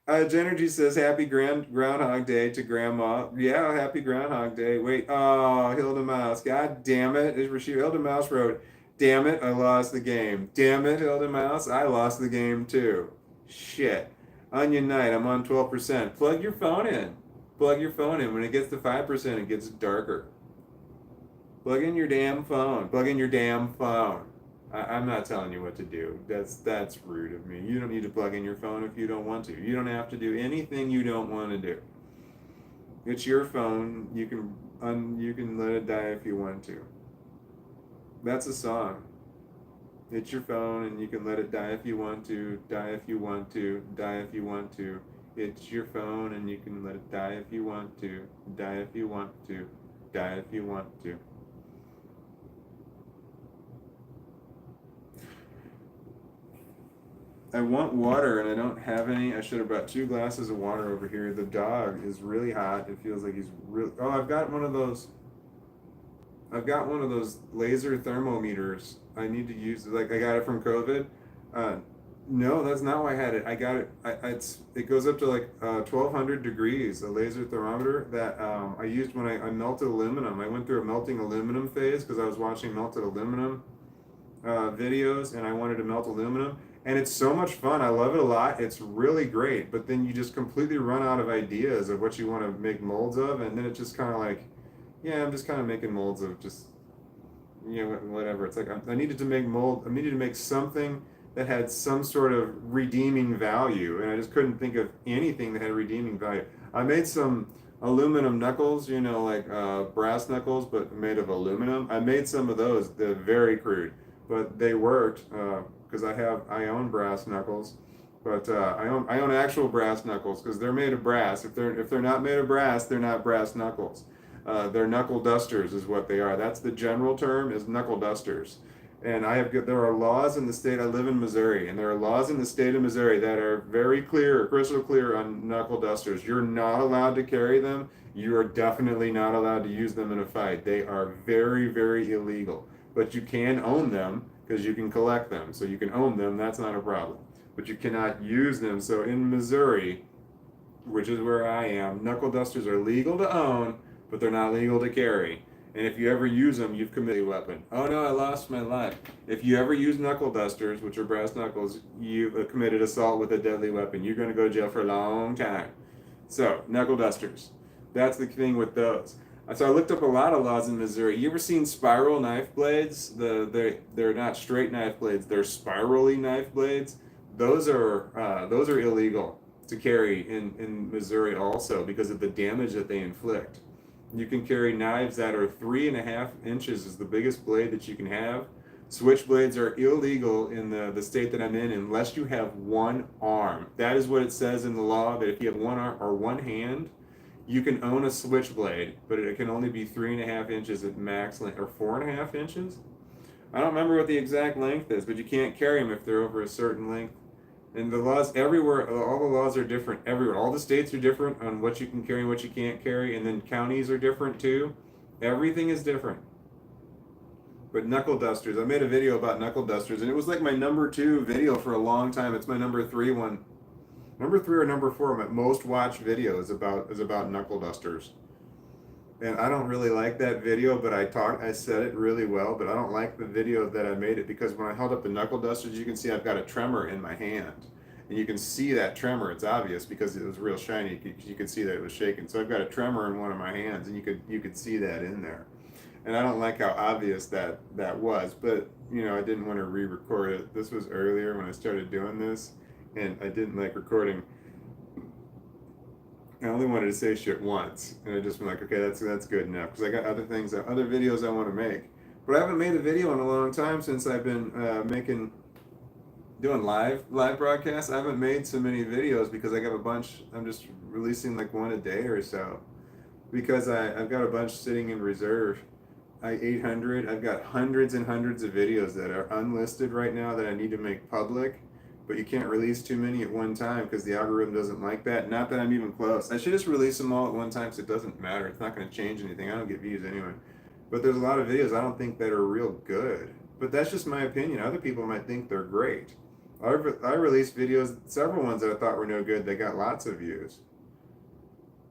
Genergy says, Happy Groundhog Day to Grandma. Yeah, Happy Groundhog Day. Wait, oh, Hilda Mouse. God damn it. Hilda Mouse wrote, Damn it, I lost the game. Damn it, Hilda Mouse, I lost the game too. Shit. Onion Knight, I'm on 12%. Plug your phone in. Plug your phone in. When it gets to 5%, it gets darker. Plug in your damn phone. Plug in your damn phone. I'm not telling you what to do. That's rude of me. You don't need to plug in your phone if you don't want to. You don't have to do anything you don't want to do. It's your phone. You can let it die if you want to. That's a song. It's your phone and you can let it die if you want to, die if you want to, die if you want to. It's your phone, and you can let it die if you want to. Die if you want to. Die if you want to. I want water and I don't have any. I should have brought 2 glasses of water over here. The dog is really hot. It feels like he's really. Oh, I've got one of those. I've got one of those laser thermometers. I need to use. Like I got it from COVID. Uh, no, that's not why I had it. I got it. It goes up to like 1,200 degrees. A laser thermometer that I used when I melted aluminum. I went through a melting aluminum phase because I was watching melted aluminum videos and I wanted to melt aluminum. And it's so much fun. I love it a lot. It's really great. But then you just completely run out of ideas of what you want to make molds of. And then it's just kind of like, yeah, I'm just kind of making molds of just, whatever. It's like I needed to make mold. I needed to make something that had some sort of redeeming value. And I just couldn't think of anything that had redeeming value. I made some aluminum knuckles, like brass knuckles, but made of aluminum. I made some of those. They're very crude, but they worked because I own brass knuckles, but I own actual brass knuckles because they're made of brass. If they're not made of brass, they're not brass knuckles. They're knuckle dusters is what they are. That's the general term, is knuckle dusters. And there are laws in the state. I live in Missouri, and there are laws in the state of Missouri that are very clear, crystal clear on knuckle dusters. You're not allowed to carry them. You are definitely not allowed to use them in a fight. They are very, very illegal. But you can own them because you can collect them. So you can own them. That's not a problem. But you cannot use them. So in Missouri, which is where I am, knuckle dusters are legal to own, but they're not legal to carry. And if you ever use them, you've committed a weapon. Oh no, I lost my life. If you ever use knuckle dusters, which are brass knuckles, you've committed assault with a deadly weapon. You're going to go to jail for a long time. So, knuckle dusters. That's the thing with those. So I looked up a lot of laws in Missouri. You ever seen spiral knife blades? They're not straight knife blades. They're spirally knife blades. Those are illegal to carry in Missouri also because of the damage that they inflict. You can carry knives that are 3.5 inches is the biggest blade that you can have. Switchblades are illegal in the state that I'm in unless you have one arm. That is what it says in the law, that if you have one arm or one hand, you can own a switchblade, but it can only be 3.5 inches at max length, or 4.5 inches? I don't remember what the exact length is, but you can't carry them if they're over a certain length. And the laws everywhere, all the laws are different everywhere. All the states are different on what you can carry and what you can't carry, and then counties are different too. Everything is different. But knuckle dusters, I made a video about knuckle dusters, and it was like my number 2 video for a long time. It's my number 3 one. Number 3 or number 4, my most watched video is about knuckle dusters. And I don't really like that video, but I said it really well, but I don't like the video that I made it because when I held up the knuckle dusters, you can see I've got a tremor in my hand. And you can see that tremor, it's obvious because it was real shiny. You could see that it was shaking. So I've got a tremor in one of my hands, and you could see that in there. And I don't like how obvious that was, but I didn't want to re-record it. This was earlier when I started doing this, and I didn't like recording. I only wanted to say shit once, and I just been like, okay, that's good enough, because I got other videos I want to make. But I haven't made a video in a long time since I've been doing live broadcasts. I haven't made so many videos because I got a bunch. I'm just releasing like one a day or so, because I've got a bunch sitting in reserve. 800. I've got hundreds and hundreds of videos that are unlisted right now that I need to make public. But you can't release too many at one time because the algorithm doesn't like that. Not that I'm even close. I should just release them all at one time because it doesn't matter. It's not going to change anything. I don't get views anyway. But there's a lot of videos I don't think that are real good. But that's just my opinion. Other people might think they're great. I released videos, several ones that I thought were no good. They got lots of views.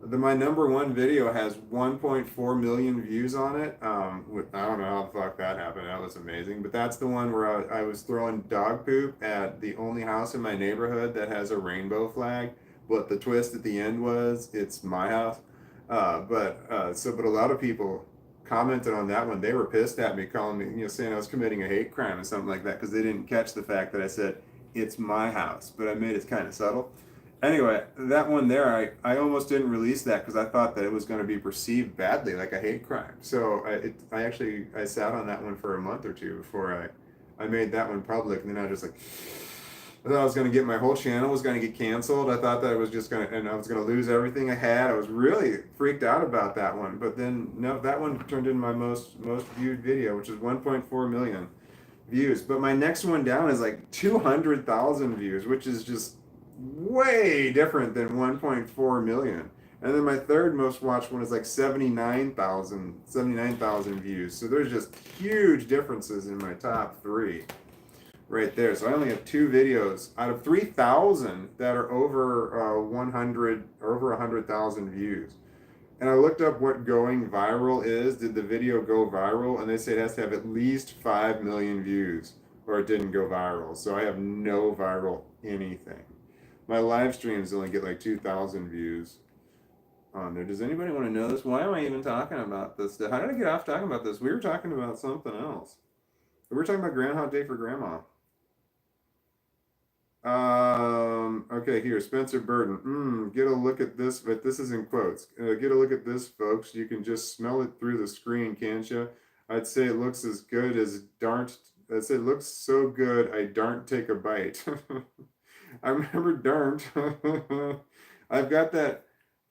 My number 1 video has 1.4 million views on it. I don't know how the fuck that happened. That was amazing. But that's the one where I was throwing dog poop at the only house in my neighborhood that has a rainbow flag. But the twist at the end was, it's my house. But a lot of people commented on that one. They were pissed at me, calling me, saying I was committing a hate crime or something like that because they didn't catch the fact that I said, it's my house. But I made it kind of subtle. Anyway, that one there, I almost didn't release that because I thought that it was going to be perceived badly, like a hate crime. So I sat on that one for a month or two before I made that one public, and then I was just like, I thought I was going to get my whole channel was going to get canceled. I thought that I was just going to, and I was going to lose everything I had. I was really freaked out about that one. But then, no, that one turned into my most viewed video, which is 1.4 million views. But my next one down is like 200,000 views, which is just way different than 1.4 million. And then my third most watched one is like 79,000 views. So there's just huge differences in my top three right there. So I only have two videos out of 3,000 that are over 100 or over 100,000 views. And I looked up what going viral is. Did the video go viral? And they say it has to have at least 5 million views or it didn't go viral. So I have no viral anything. My live streams only get like 2,000 views on there. Does anybody want to know this? Why am I even talking about this? How did I get off talking about this? We were talking about something else. We were talking about Groundhog Day for Grandma. Okay, here, Spencer Burden. Get a look at this, but this is in quotes. Get a look at this, folks. You can just smell it through the screen, can't you? I'd say it looks as good as darn't. I'd say it looks so good, I darn't take a bite. I remember darn't. I've got that,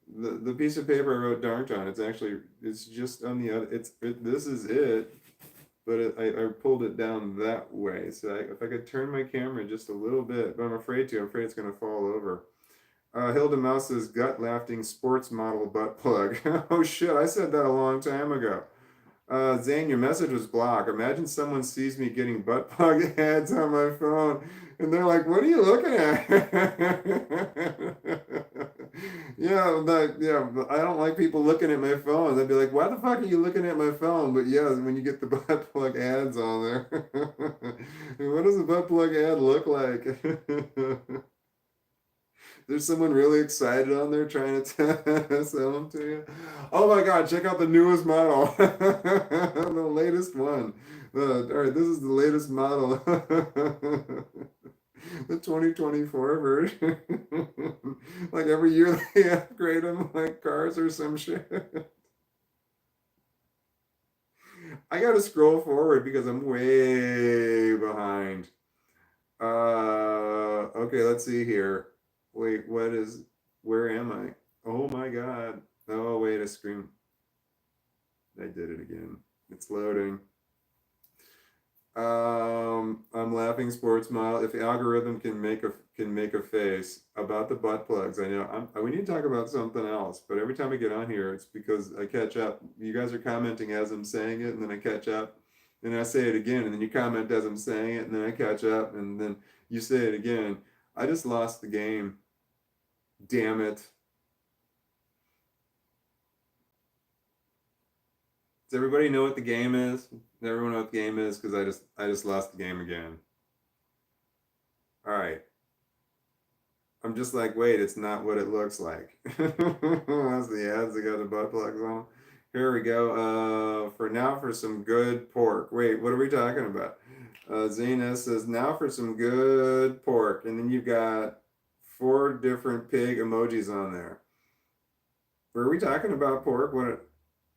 the piece of paper I wrote darned on. It's just on the other, this is it. But I pulled it down that way. So if I could turn my camera just a little bit, but I'm afraid it's going to fall over. Hilda Mouse says, gut laughing sports model butt plug. Oh shit, I said that a long time ago. Zane, your message was blocked. Imagine someone sees me getting butt plug ads on my phone and they're like, what are you looking at? Yeah, but I don't like people looking at my phone. They'd be like, why the fuck are you looking at my phone? But yeah, when you get the butt plug ads on there. What does a butt plug ad look like? There's someone really excited on there trying to sell them to you. Oh my God, check out the newest model. The latest one. All right, this is the latest model. The 2024 version. Like every year they upgrade them like cars or some shit. I gotta scroll forward because I'm way behind. Okay, let's see here. Wait, where am I? Oh my God. Oh, wait, a screen. I did it again. It's loading. I'm laughing sports mile. If the algorithm can make a face about the butt plugs, I know we need to talk about something else. But every time I get on here, it's because I catch up. You guys are commenting as I'm saying it, and then I catch up, and I say it again, and then you comment as I'm saying it, and then I catch up, and then you say it again. I just lost the game. Damn it. Does everybody know what the game is? Does everyone know what the game is? Because I just lost the game again. All right. I'm just like, wait, it's not what it looks like. That's the ads that got the butt plugs on. Here we go. For now, for some good pork. Wait, what are we talking about? Zane S says, now for some good pork. And then you've got 4 different pig emojis on there. Were we talking about pork?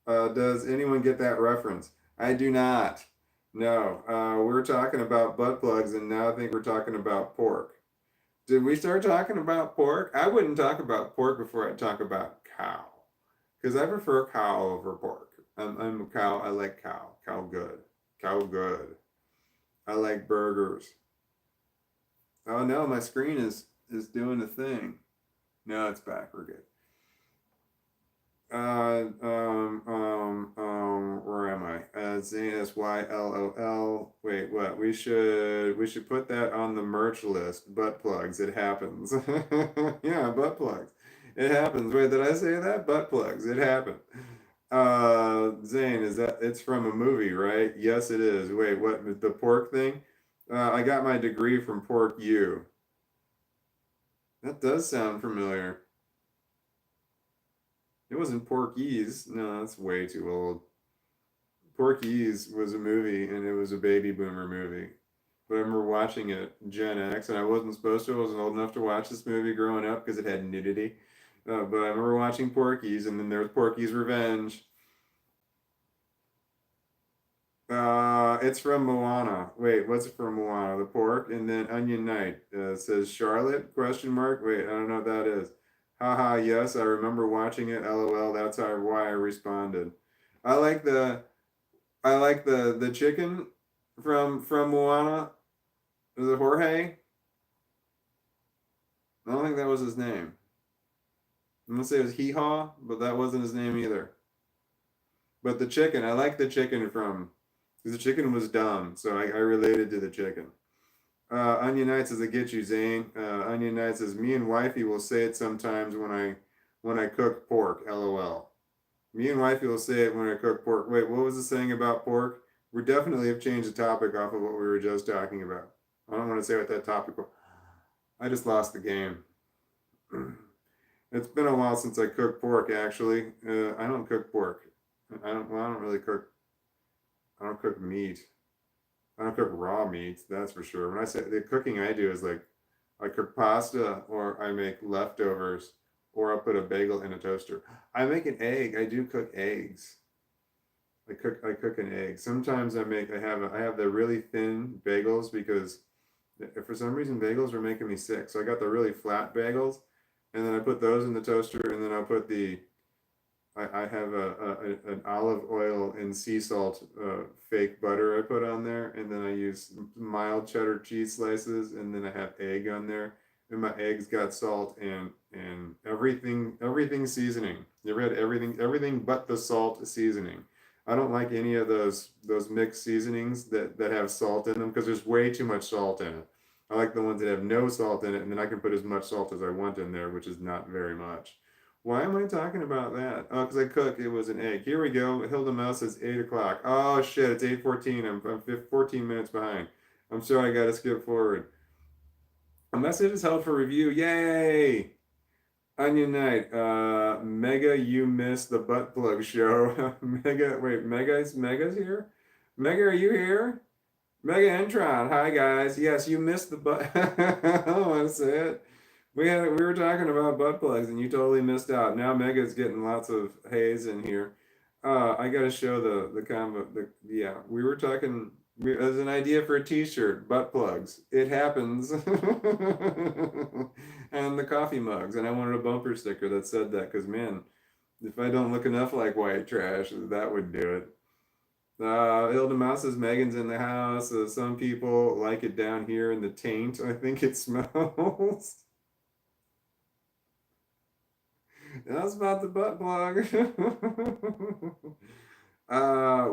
Does anyone get that reference? I do not. No. We're talking about butt plugs, and now I think we're talking about pork. Did we start talking about pork? I wouldn't talk about pork before I talk about cow. Because I prefer cow over pork. I'm a cow. I like cow. Cow good. Cow good. I like burgers. Oh no, my screen is doing a thing. No, it's back. We're good. Where am I? ZSYLOL. Wait, what? We should put that on the merch list. Butt plugs. It happens. Yeah, butt plugs. It happens. Wait, did I say that? Butt plugs. It happened. Zane, it's from a movie, right? Yes, it is. Wait, what? The pork thing? I got my degree from Pork U. That does sound familiar. It wasn't Porky's. No, that's way too old. Porky's was a movie, and it was a baby boomer movie. But I remember watching it, Gen X, and I wasn't supposed to. I wasn't old enough to watch this movie growing up because it had nudity. But I remember watching Porky's, and then there was Porky's Revenge. It's from Moana. Wait, what's it from Moana? The pork, and then Onion Knight says Charlotte? Question mark. Wait, I don't know what that is. Haha, yes, I remember watching it. LOL. That's why I responded. I like the the chicken from Moana. Is it Jorge? I don't think that was his name. I'm gonna say it was Hee Haw, but that wasn't his name either. But the chicken, I like the chicken from, because the chicken was dumb, so I related to the chicken. Onion Knight says, "I get you, Zane." Onion Knight says, "Me and wifey will say it sometimes when I cook pork." LOL. Me and wifey will say it when I cook pork. Wait, what was the saying about pork? We definitely have changed the topic off of what we were just talking about. I don't want to say what that topic was. I just lost the game. It's been a while since I cooked pork. Actually, I don't cook pork. I don't. Well, I don't really cook. I don't cook meat. I don't cook raw meats, that's for sure. When I say the cooking I do is like I cook pasta or I make leftovers or I put a bagel in a toaster. I make an egg. I do cook eggs. I cook an egg. Sometimes I have the really thin bagels because for some reason bagels were making me sick. So I got the really flat bagels and then I put those in the toaster and then I'll put I have an olive oil and sea salt fake butter I put on there, and then I use mild cheddar cheese slices, and then I have egg on there, and my eggs got salt and everything seasoning. You ever had everything but the salt seasoning? I don't like any of those mixed seasonings that have salt in them because there's way too much salt in it. I like the ones that have no salt in it, and then I can put as much salt as I want in there, which is not very much. Why am I talking about that? Oh, because I cooked. It was an egg. Here we go. Hilda Mouse says 8 o'clock. Oh, shit. It's 8:14. I'm 14 minutes behind. I'm sorry. I got to skip forward. A message is held for review. Yay! Onion Knight. Mega, you missed the butt plug show. Mega, wait. Mega's here? Mega, are you here? Mega Entron. Hi, guys. Yes, you missed the butt. I don't want to say it. We were talking about butt plugs and you totally missed out. Now Mega's getting lots of haze in here. I gotta show the combo. Yeah, we were talking. As an idea for a T-shirt, butt plugs. It happens. And the coffee mugs. And I wanted a bumper sticker that said that because man, if I don't look enough like white trash, that would do it. Hilda Mouse says Megan's in the house. Some people like it down here in the taint. I think it smells. That's about the butt plug.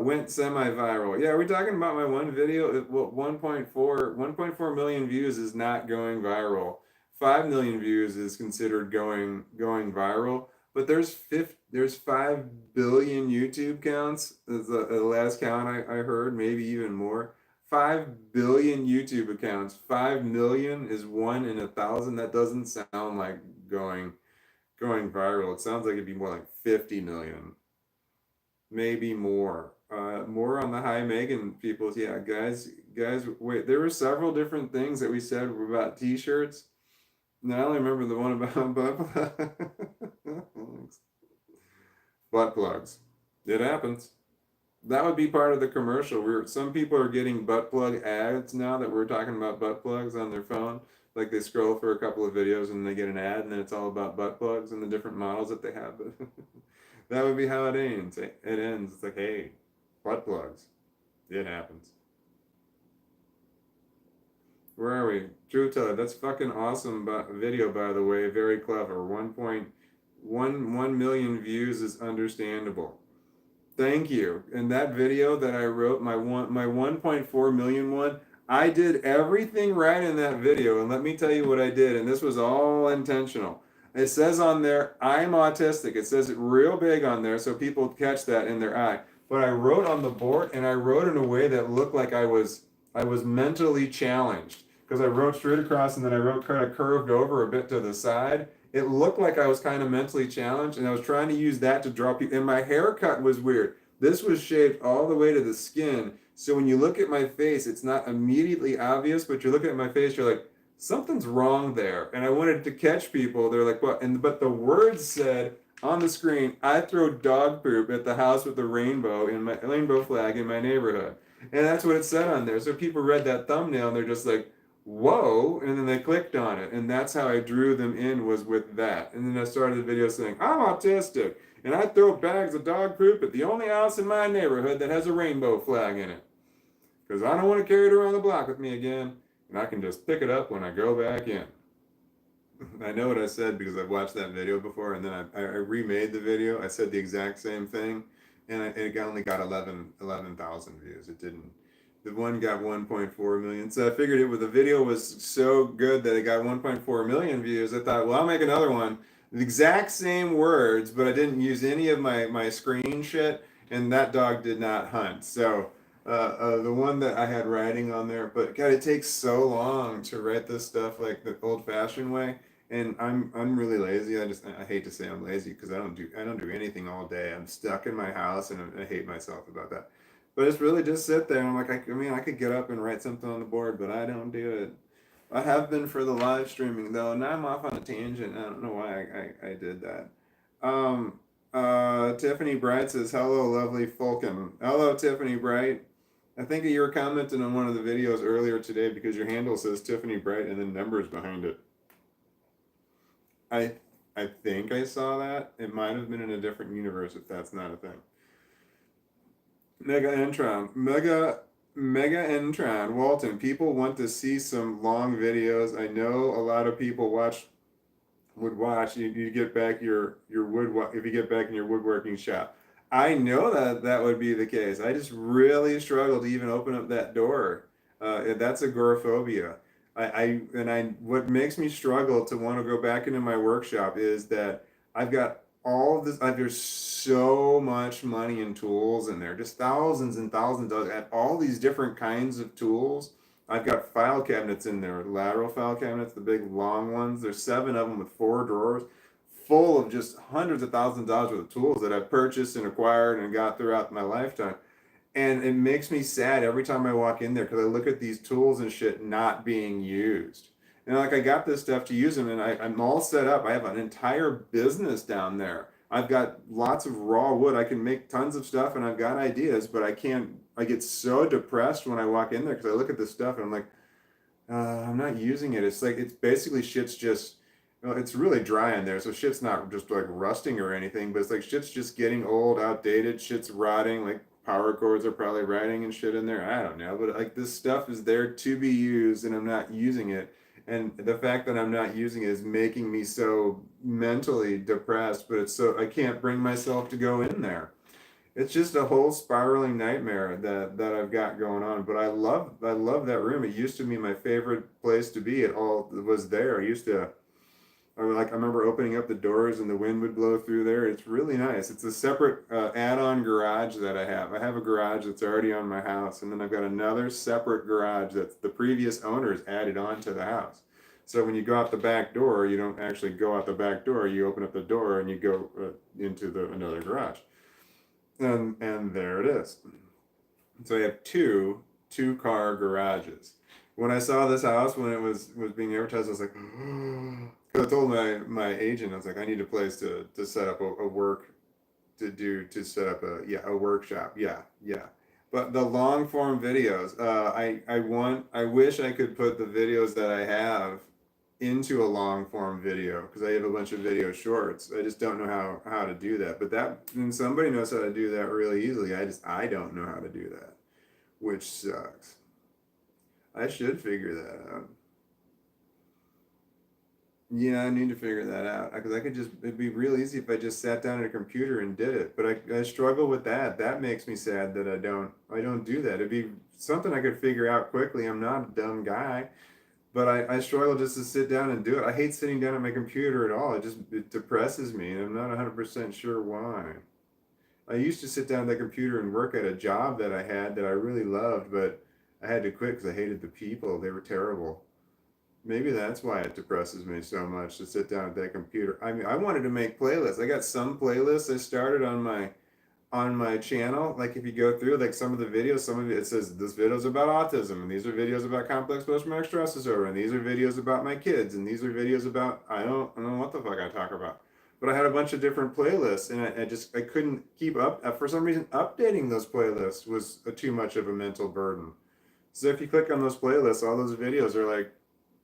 Went semi-viral. Yeah, we're talking about my one video. Well, 1.4 million views is not going viral. 5 million views is considered going viral. But there's 5 billion YouTube counts. Is the last count I heard, maybe even more. 5 billion YouTube accounts. 5 million is 1 in 1,000. That doesn't sound like going viral. It sounds like it'd be more like 50 million, maybe more. More on the Hi Megan people's. Yeah, guys, wait. There were several different things that we said about T-shirts. Now I only remember the one about butt plugs. Butt plugs. It happens. That would be part of the commercial. Some people are getting butt plug ads now that we're talking about butt plugs on their phone. Like they scroll for a couple of videos and they get an ad and then it's all about butt plugs and the different models that they have. That would be how it ends. It ends. It's like, hey, butt plugs. It happens. Where are we? True Teller. That's fucking awesome video, by the way. Very clever. 1.1 million views is understandable. Thank you. And that video that I wrote, my 1.4 million one, I did everything right in that video. And let me tell you what I did. And this was all intentional. It says on there, I'm autistic. It says it real big on there so people catch that in their eye. But I wrote on the board and I wrote in a way that looked like I was mentally challenged. Because I wrote straight across and then I wrote kind of curved over a bit to the side. It looked like I was kind of mentally challenged and I was trying to use that to draw people. And my haircut was weird. This was shaved all the way to the skin. So when you look at my face, it's not immediately obvious, but you're looking at my face, you're like, something's wrong there. And I wanted to catch people. They're like, what? But the words said, on the screen, I throw dog poop at the house with the rainbow flag in my neighborhood. And that's what it said on there. So people read that thumbnail and they're just like, whoa, and then they clicked on it. And that's how I drew them in, was with that. And then I started the video saying, I'm autistic and I throw bags of dog poop at the only house in my neighborhood that has a rainbow flag in it. Because I don't want to carry it around the block with me again. And I can just pick it up when I go back in. I know what I said because I've watched that video before, and then I remade the video. I said the exact same thing, and it only got 11,000 views. It didn't. The one got 1.4 million. So I figured the video was so good that it got 1.4 million views. I thought, well, I'll make another one. The exact same words, but I didn't use any of my screen shit, and that dog did not hunt. So the one that I had writing on there, but God, it takes so long to write this stuff like the old-fashioned way. And I'm really lazy. I hate to say I'm lazy because I don't do anything all day. I'm stuck in my house and I hate myself about that. But it's really just sit there and I'm like, I mean, I could get up and write something on the board, but I don't do it. I have been for the live streaming though. Now I'm off on a tangent. I don't know why I did that. Tiffany Bright says, hello, lovely Fulkin. Hello, Tiffany Bright. I think you were commenting on one of the videos earlier today because your handle says Tiffany Bright and then numbers behind it. I I think I saw that. It might have been in a different universe if that's not a thing. Mega Entron, Walton. People want to see some long videos. I know a lot of people would watch. You get back your wood if you get back in your woodworking shop. I know that would be the case. I just really struggle to even open up that door. That's agoraphobia. What makes me struggle to want to go back into my workshop is that I've got all of this. There's so much money and tools in there, just thousands and thousands of dollars. I have all these different kinds of tools. I've got file cabinets in there, lateral file cabinets, the big long ones. There's 7 of them with 4 drawers, full of just hundreds of thousands of dollars worth of tools that I've purchased and acquired and got throughout my lifetime. And it makes me sad every time I walk in there because I look at these tools and shit not being used. And like I got this stuff to use them and I'm all set up. I have an entire business down there. I've got lots of raw wood. I can make tons of stuff and I've got ideas, but I can't, I get so depressed when I walk in there because I look at this stuff and I'm like, I'm not using it. It's like, it's basically shit's just, it's really dry in there. So shit's not just like rusting or anything, but it's like shit's just getting old, outdated. Shit's rotting. Like power cords are probably rotting and shit in there. I don't know. But like this stuff is there to be used and I'm not using it. And the fact that I'm not using it is making me so mentally depressed, but it's so, I can't bring myself to go in there. It's just a whole spiraling nightmare that I've got going on. But I love that room. It used to be my favorite place to be. It all was there. I remember opening up the doors and the wind would blow through there. It's really nice. It's a separate add-on garage that I have. I have a garage that's already on my house, and then I've got another separate garage that the previous owners added on to the house. So when you go out the back door, you don't actually go out the back door. You open up the door and you go into another garage. And there it is. So I have two-car garages. When I saw this house when it was being advertised, I was like, because I told my agent, I was like, I need a place to set up a work to set up a workshop. Yeah. But the long form videos, I wish I could put the videos that I have into a long form video because I have a bunch of video shorts. I just don't know how to do that. But and somebody knows how to do that really easily. I don't know how to do that, which sucks. I should figure that out. Yeah, I need to figure that out because it'd be real easy if I just sat down at a computer and did it. But I struggle with that. That makes me sad that I don't do that. It'd be something I could figure out quickly. I'm not a dumb guy, but I struggle just to sit down and do it. I hate sitting down at my computer at all. It depresses me, and I'm not 100% sure why. I used to sit down at the computer and work at a job that I had that I really loved, but I had to quit because I hated the people. They were terrible. Maybe that's why it depresses me so much to sit down at that computer. I mean, I wanted to make playlists. I got some playlists I started on my channel. Like if you go through like some of the videos, some of it says this video's about autism, and these are videos about complex post-traumatic stress disorder, and these are videos about my kids, and these are videos about I don't know what the fuck I talk about. but I had a bunch of different playlists, and I couldn't keep up. For some reason, updating those playlists was too much of a mental burden. So if you click on those playlists, all those videos are like,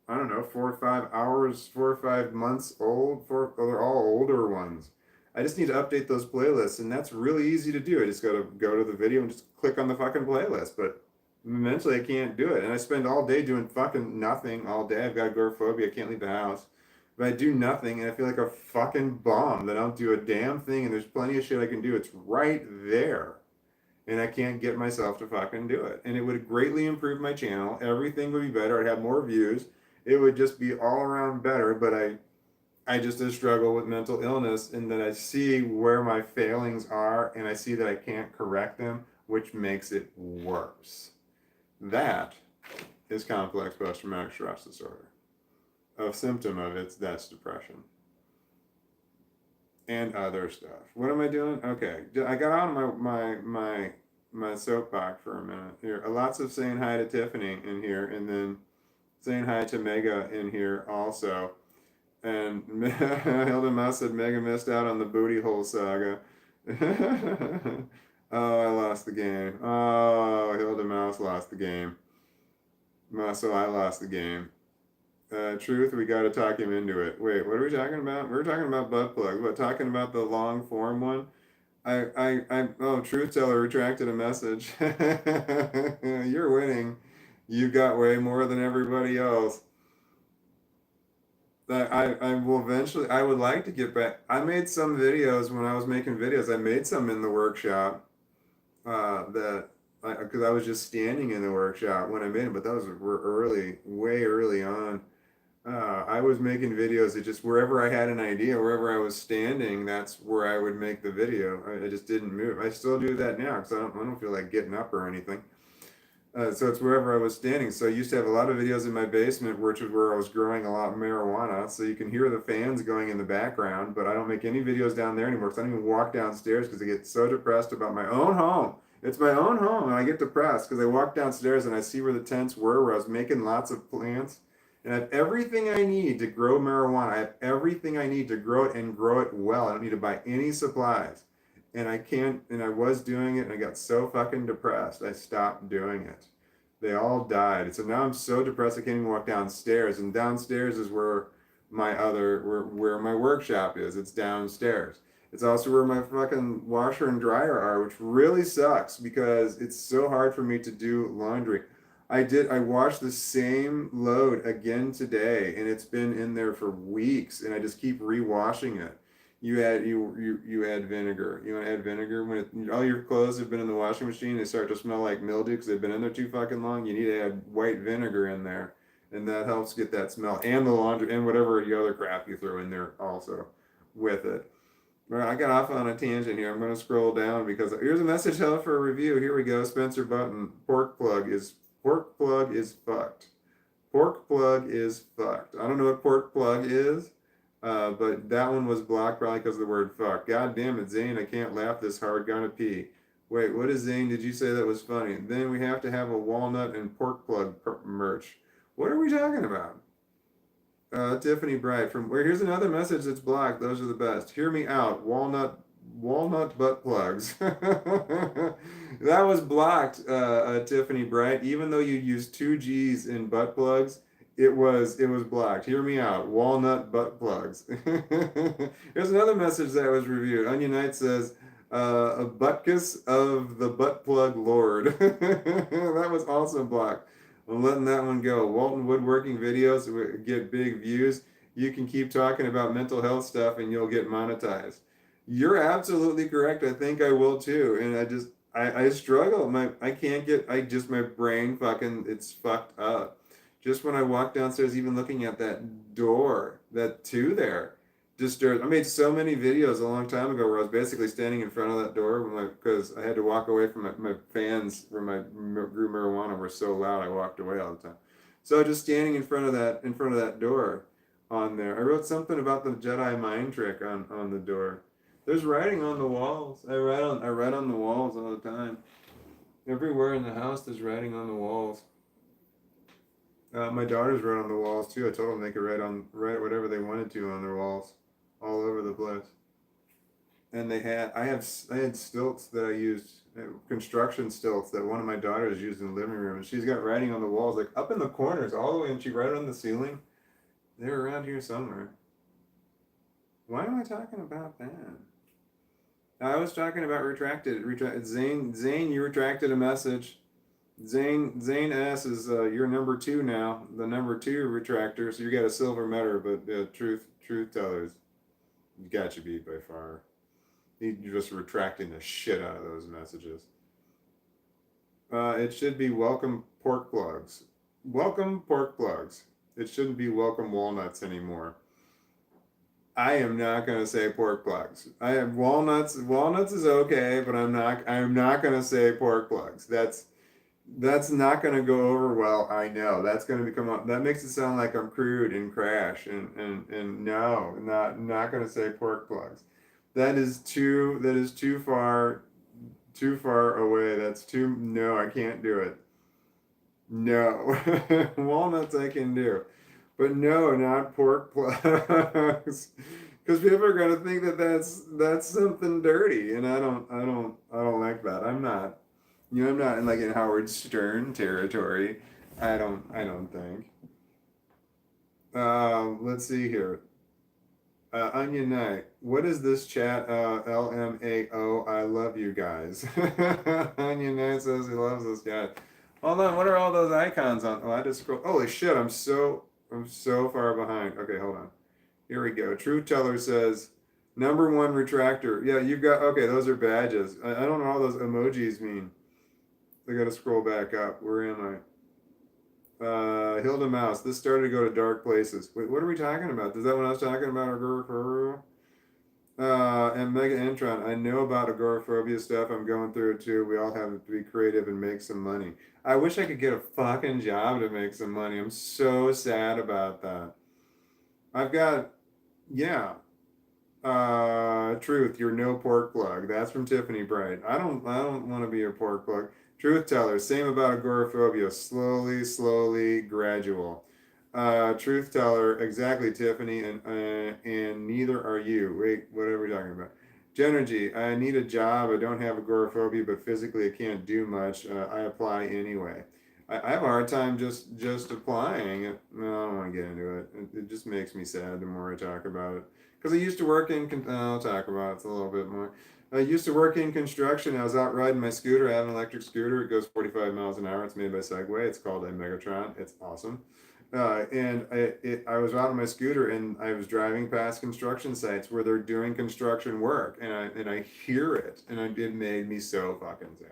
I don't know, 4 or 5 hours, 4 or 5 months old. They're all older ones. I just need to update those playlists, and that's really easy to do. I just got to go to the video and just click on the fucking playlist. But mentally, I can't do it, and I spend all day doing fucking nothing all day. I've got agoraphobia. I can't leave the house, but I do nothing, and I feel like a fucking bum that I don't do a damn thing. And there's plenty of shit I can do. It's right there, and I can't get myself to fucking do it. And it would greatly improve my channel. Everything would be better. I'd have more views. It would just be all around better. But I just struggle with mental illness, and that I see where my failings are, and I see that I can't correct them, which makes it worse. That is complex post-traumatic stress disorder. A symptom of it, that's depression. And other stuff. What am I doing? Okay, I got on my soapbox for a minute here. Lots of saying hi to Tiffany in here, and then saying hi to Mega in here also. And Hilda Mouse said Mega missed out on the booty hole saga. Oh, I lost the game. Oh, Hilda Mouse lost the game. So I lost the game. Truth, we got to talk him into it. Wait, what are we talking about? We're talking about butt plugs. What, talking about the long form one? Oh, Truth Teller retracted a message. You're winning. You got way more than everybody else. I will eventually, I would like to get back. I made some videos when I was making videos. I made some in the workshop because I was just standing in the workshop when I made them, but those were early, way early on. I was making videos that just wherever I had an idea, wherever I was standing, that's where I would make the video. I just didn't move. I still do that now because I don't feel like getting up or anything. So it's wherever I was standing. So I used to have a lot of videos in my basement, which is where I was growing a lot of marijuana. So you can hear the fans going in the background, but I don't make any videos down there anymore. So I don't even walk downstairs because I get so depressed about my own home. It's my own home, and I get depressed because I walk downstairs and I see where the tents were, where I was making lots of plants. And I have everything I need to grow marijuana. I have everything I need to grow it and grow it well. I don't need to buy any supplies. And I can't, and I was doing it, and I got so fucking depressed, I stopped doing it. They all died. So now I'm so depressed I can't even walk downstairs. And downstairs is where where my workshop is. It's downstairs. It's also where my fucking washer and dryer are, which really sucks because it's so hard for me to do laundry. I washed the same load again today, and it's been in there for weeks, and I just keep rewashing it. You add vinegar. You want to add vinegar when all your clothes have been in the washing machine. They start to smell like mildew because they've been in there too fucking long. You need to add white vinegar in there, and that helps get that smell and the laundry and whatever the other crap you throw in there also with it. All right, I got off on a tangent here. I'm going to scroll down because here's a message held for a review. Here we go. Spencer Button. Pork plug is fucked. Pork plug is fucked. I don't know what pork plug is. But that one was blocked probably because of the word fuck. God damn it, Zane, I can't laugh this hard, gonna pee. Wait, what is Zane? Did you say that was funny? Then we have to have a walnut and pork plug merch. What are we talking about? Tiffany Bright from where? Here's another message that's blocked. Those are the best. Hear me out. Walnut butt plugs. That was blocked, Tiffany Bright. Even though you used 2 G's in butt plugs, it was blocked. Hear me out. Walnut butt plugs. Here's another message that was reviewed. Onion Knight says, a butkus of the butt plug lord. That was also blocked. I'm letting that one go. Walton woodworking videos get big views. You can keep talking about mental health stuff and you'll get monetized. You're absolutely correct. I think I will too. And I struggle. My brain fucking, it's fucked up. Just when I walk downstairs, even looking at that door, that two there, disturbs. I made so many videos a long time ago where I was basically standing in front of that door because I had to walk away from my fans where my grew marijuana were so loud. I walked away all the time. So just standing in front of that door on there. I wrote something about the Jedi mind trick on the door. There's writing on the walls. I write on the walls all the time. Everywhere in the house there's writing on the walls. My daughters wrote on the walls too. I told them they could write whatever they wanted to on their walls. all over the place. And I had stilts that I used, construction stilts that one of my daughters used in the living room, and she's got writing on the walls, like up in the corners, all the way, and she wrote it on the ceiling. They're around here somewhere. Why am I talking about that? I was talking about retracted. Zane, you retracted a message. Zane S is you're number 2 now, the number 2 retractor. So you got a silver medal, but truth tellers, you got you beat by far. You're just retracting the shit out of those messages. It should be welcome pork plugs. Welcome pork plugs. It shouldn't be welcome walnuts anymore. I am not gonna say pork plugs. I have walnuts. Walnuts is okay, but I'm not gonna say pork plugs. That's not gonna go over well. I know. That's gonna become that makes it sound like I'm crude and crash and no, not gonna say pork plugs. That is too far away. That's too no, I can't do it. No. Walnuts I can do. But no, not pork plugs. Because people are gonna think that that's something dirty, and I don't like that. I'm not, I'm not in like in Howard Stern territory. I don't think. Let's see here. Onion Knight, what is this chat? LMAO, I love you guys. Onion Knight says he loves this guy. Hold on, what are all those icons on? Oh, I just scroll. Holy shit, I'm so far behind. Okay, hold on. Here we go. Truth Teller says, number 1 retractor. Yeah, you've got, okay, those are badges. I don't know what all those emojis mean. I gotta scroll back up. Where am I? Hilda Mouse, this started to go to dark places. Wait, what are we talking about? Is that what I was talking about? And Mega Intron, I know about agoraphobia stuff. I'm going through it too. We all have to be creative and make some money. I wish I could get a fucking job to make some money. I'm so sad about that. I've got, yeah. Truth, you're no pork plug. That's from Tiffany Bright. I don't want to be a pork plug. Truth teller, same about agoraphobia. Slowly, gradual. Truth teller, exactly, Tiffany, and neither are you. Wait, what are we talking about? Genergy, I need a job. I don't have agoraphobia, but physically I can't do much. I apply anyway. I have a hard time just applying. No, I don't want to get into it. It just makes me sad the more I talk about it. Because I used to work in, I'll talk about it a little bit more. I used to work in construction. I was out riding my scooter. I have an electric scooter. It goes 45 miles an hour. It's made by Segway. It's called a Megatron. It's awesome. I was out on my scooter and I was driving past construction sites where they're doing construction work, and I hear it, and it made me so fucking sad.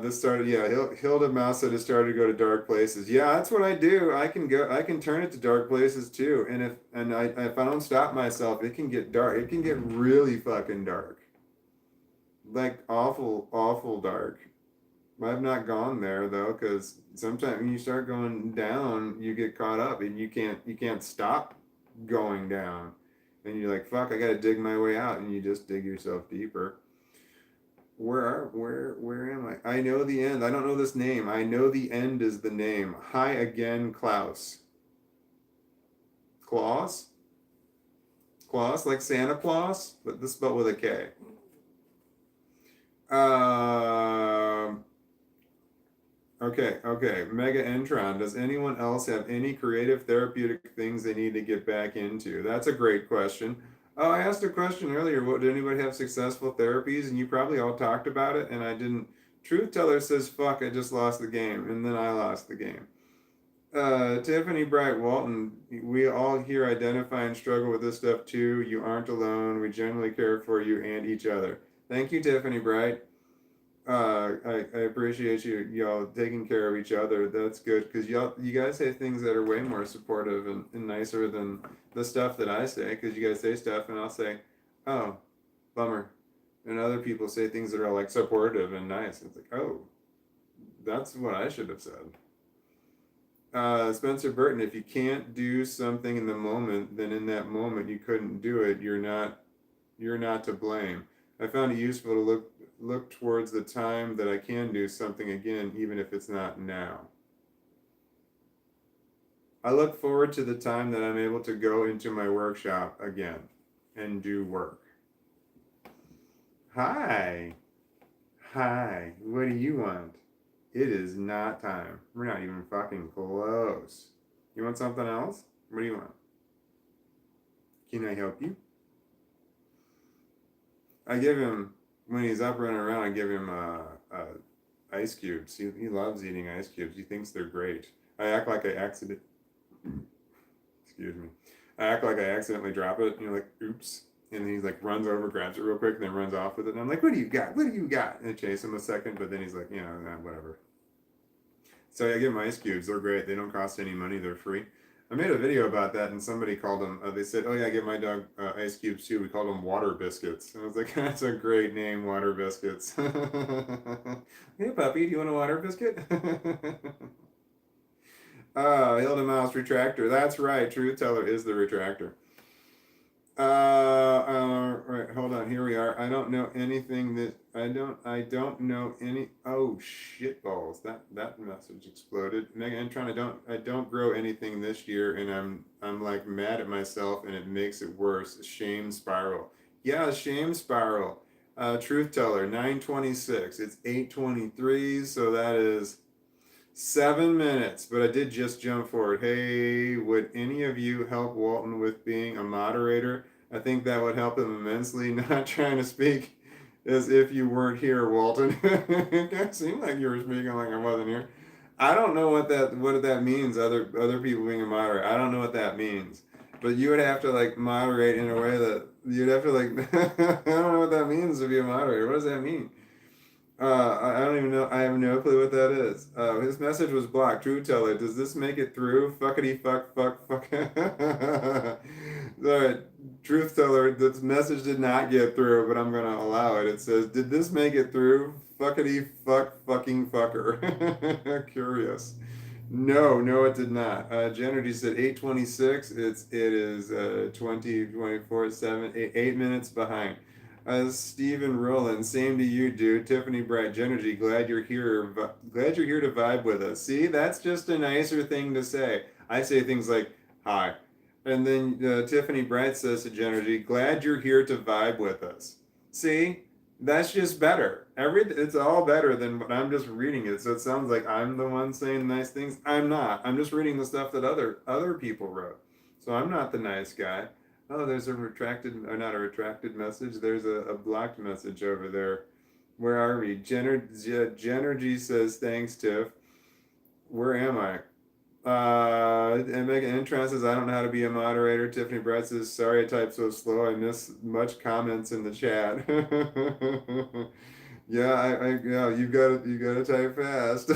This started, yeah, Hilda Mouse said it started to go to dark places. Yeah, that's what I do. I can turn it to dark places too. And if I don't stop myself, it can get dark. It can get really fucking dark. Like awful dark. I've not gone there though, because sometimes when you start going down, you get caught up and you can't stop going down. And you're like, fuck, I gotta dig my way out, and you just dig yourself deeper. Where am I? I know the end. I don't know this name. I know the end is the name. Hi again, Klaus. Claus? Claus, like Santa Claus, but this spelled with a K. Okay. Mega Entron. Does anyone else have any creative therapeutic things they need to get back into? That's a great question. Oh, I asked a question earlier. What, did anybody have successful therapies? And you probably all talked about it, and I didn't. Truth Teller says, fuck, I just lost the game. And then I lost the game. Tiffany Bright Walton, we all here identify and struggle with this stuff too. You aren't alone. We generally care for you and each other. Thank you, Tiffany Bright. I appreciate y'all taking care of each other. That's good, because you guys say things that are way more supportive and nicer than the stuff that I say, because you guys say stuff and I'll say, oh, bummer. And other people say things that are like supportive and nice. It's like, oh, that's what I should have said. Spencer Burton, if you can't do something in the moment, then in that moment you couldn't do it. You're not to blame. I found it useful to look towards the time that I can do something again, even if it's not now. I look forward to the time that I'm able to go into my workshop again and do work. Hi. Hi. What do you want? It is not time. We're not even fucking close. You want something else? What do you want? Can I help you? I give him, when he's up running around, I give him ice cubes. He loves eating ice cubes. He thinks they're great. I act like I excuse me. I act like I accidentally drop it, like, oops. And then he's like, runs over, grabs it real quick, and then runs off with it. And I'm like, what do you got? What do you got? And I chase him a second, but then he's like, whatever. So I give him ice cubes. They're great. They don't cost any money. They're free. I made a video about that, and somebody called them, they said, oh yeah, I give my dog ice cubes too. We called them water biscuits. And I was like, that's a great name, water biscuits. Hey puppy, do you want a water biscuit? Hilda Mouse retractor. That's right. Truth Teller is the retractor. Right, hold on. Here we are. I don't know anything that I don't know any. Oh shit balls! That message exploded. Megan, I don't grow anything this year, and I'm like mad at myself, and it makes it worse. Shame spiral. Yeah, shame spiral. Truth Teller 9:26. It's 8:23, so that is 7 minutes, but I did just jump forward. Hey, would any of you help Walton with being a moderator? I think that would help him immensely. Not trying to speak as if you weren't here, Walton. It seemed like you were speaking like I wasn't here. I don't know what that means. Other people being a moderator. I don't know what that means. But you would have to like moderate in a way that you'd have to like. I don't know what that means to be a moderator. What does that mean? I don't even know. I have no clue what that is. His message was blocked. True Teller, does this make it through? Fuckity fuck fuck fuck. Alright, Truth Teller, this message did not get through, but I'm gonna allow it. It says, did this make it through? Fuckity fuck fucking fucker. Curious. No, it did not. Genergy said 8:26. It is 20:24, 8 minutes behind. Stephen Rowland, same to you, dude. Tiffany Bright, Genergy, glad you're here. Glad you're here to vibe with us. See, that's just a nicer thing to say. I say things like, hi. And then Tiffany Bright says to Genergy, glad you're here to vibe with us. See, that's just better. It's all better than what I'm just reading it. So it sounds like I'm the one saying nice things. I'm not. I'm just reading the stuff that other people wrote. So I'm not the nice guy. Oh, there's a retracted, or not a retracted message. There's a blocked message over there. Where are we? Genergy says, thanks, Tiff. Where am I? And Megan Intron says, I don't know how to be a moderator. Tiffany Brett says, sorry I type so slow. I miss much comments in the chat. Yeah, you gotta type fast.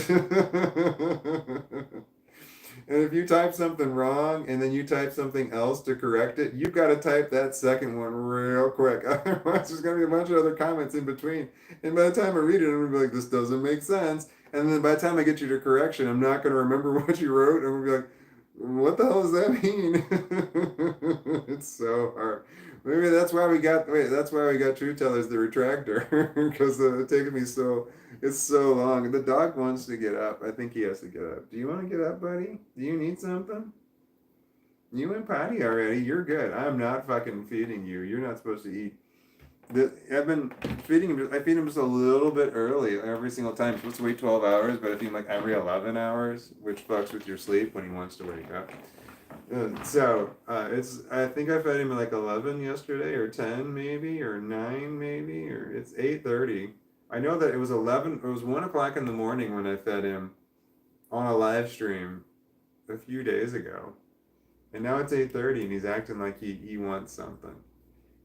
And if you type something wrong and then you type something else to correct it, you've got to type that second one real quick. Otherwise, there's going to be a bunch of other comments in between. And by the time I read it, I'm going to be like, this doesn't make sense. And then by the time I get you to correction, I'm not going to remember what you wrote. I'm going to be like, what the hell does that mean? It's so hard. Maybe that's why we got True Tellers the retractor, because it's taking me it's so long. The dog wants to get up. I think he has to get up. Do you want to get up, buddy? Do you need something? You went potty already. You're good. I'm not fucking feeding you. You're not supposed to eat. I've been feeding him. I feed him just a little bit early every single time. I'm supposed to wait 12 hours, but I feed him like every 11 hours, which fucks with your sleep when he wants to wake up. I think I fed him at like 11 yesterday, or 10 maybe, or 9 maybe, or it's 8:30. I know that it was 1 o'clock in the morning when I fed him on a live stream a few days ago. And now it's 8:30 and he's acting like he wants something.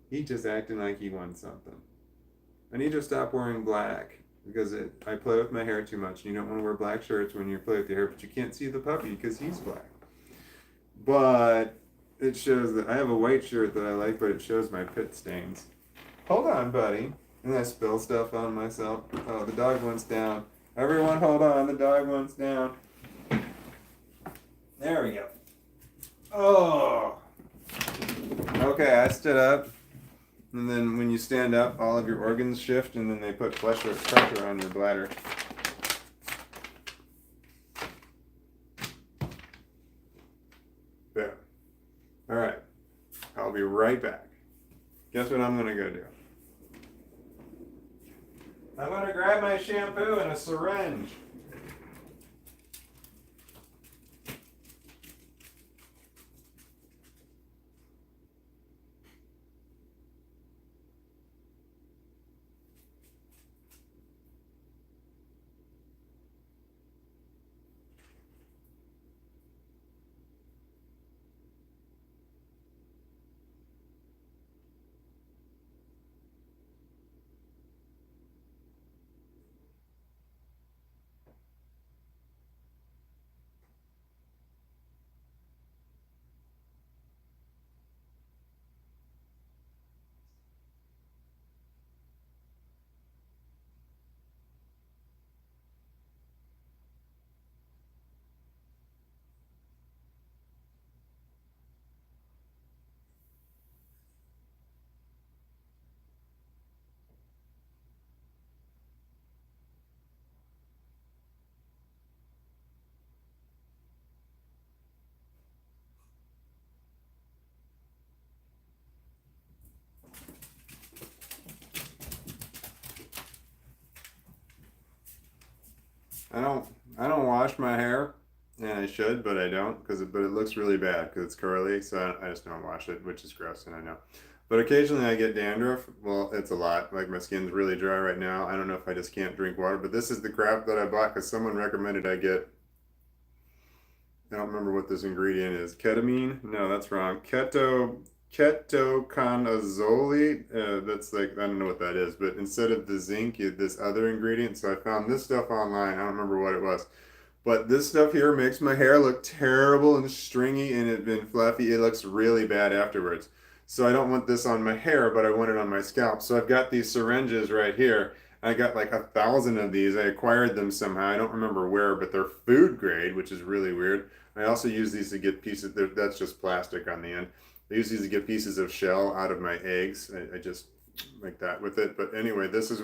He just acting like he wants something. I need to stop wearing black because I play with my hair too much. You don't want to wear black shirts when you play with your hair, but you can't see the puppy because he's black. But it shows that I have a white shirt that I like, but it shows my pit stains. Hold on, buddy. And I spill stuff on myself. Oh, the dog wants down. Everyone hold on, the dog wants down. There we go. Oh. Okay, I stood up. And then when you stand up, all of your organs shift, and then they put pressure on your bladder. All right, I'll be right back. Guess what I'm gonna go do? I'm gonna grab my shampoo and a syringe. I don't I don't wash my hair, and I should, but I don't but it looks really bad because it's curly, so I just don't wash it, which is gross, and I know. But occasionally I get dandruff. Well, it's a lot. Like my skin's really dry right now. I don't know if I just can't drink water, but this is the crap that I bought because someone recommended I get. I don't remember what this ingredient is. Ketamine? No, that's wrong. Ketoconazole. That's like I don't know what that is, but instead of the zinc, you this other ingredient. So I found this stuff online. I don't remember what it was, but this stuff here makes my hair look terrible and stringy, and it's been fluffy. It looks really bad afterwards. So I don't want this on my hair, but I want it on my scalp. So I've got these syringes right here. I got like 1,000 of these. I acquired them somehow. I don't remember where, but they're food grade, which is really weird. I also use these to get pieces. That's just plastic on the end. I use these to get pieces of shell out of my eggs. I just like that with it. But anyway, this is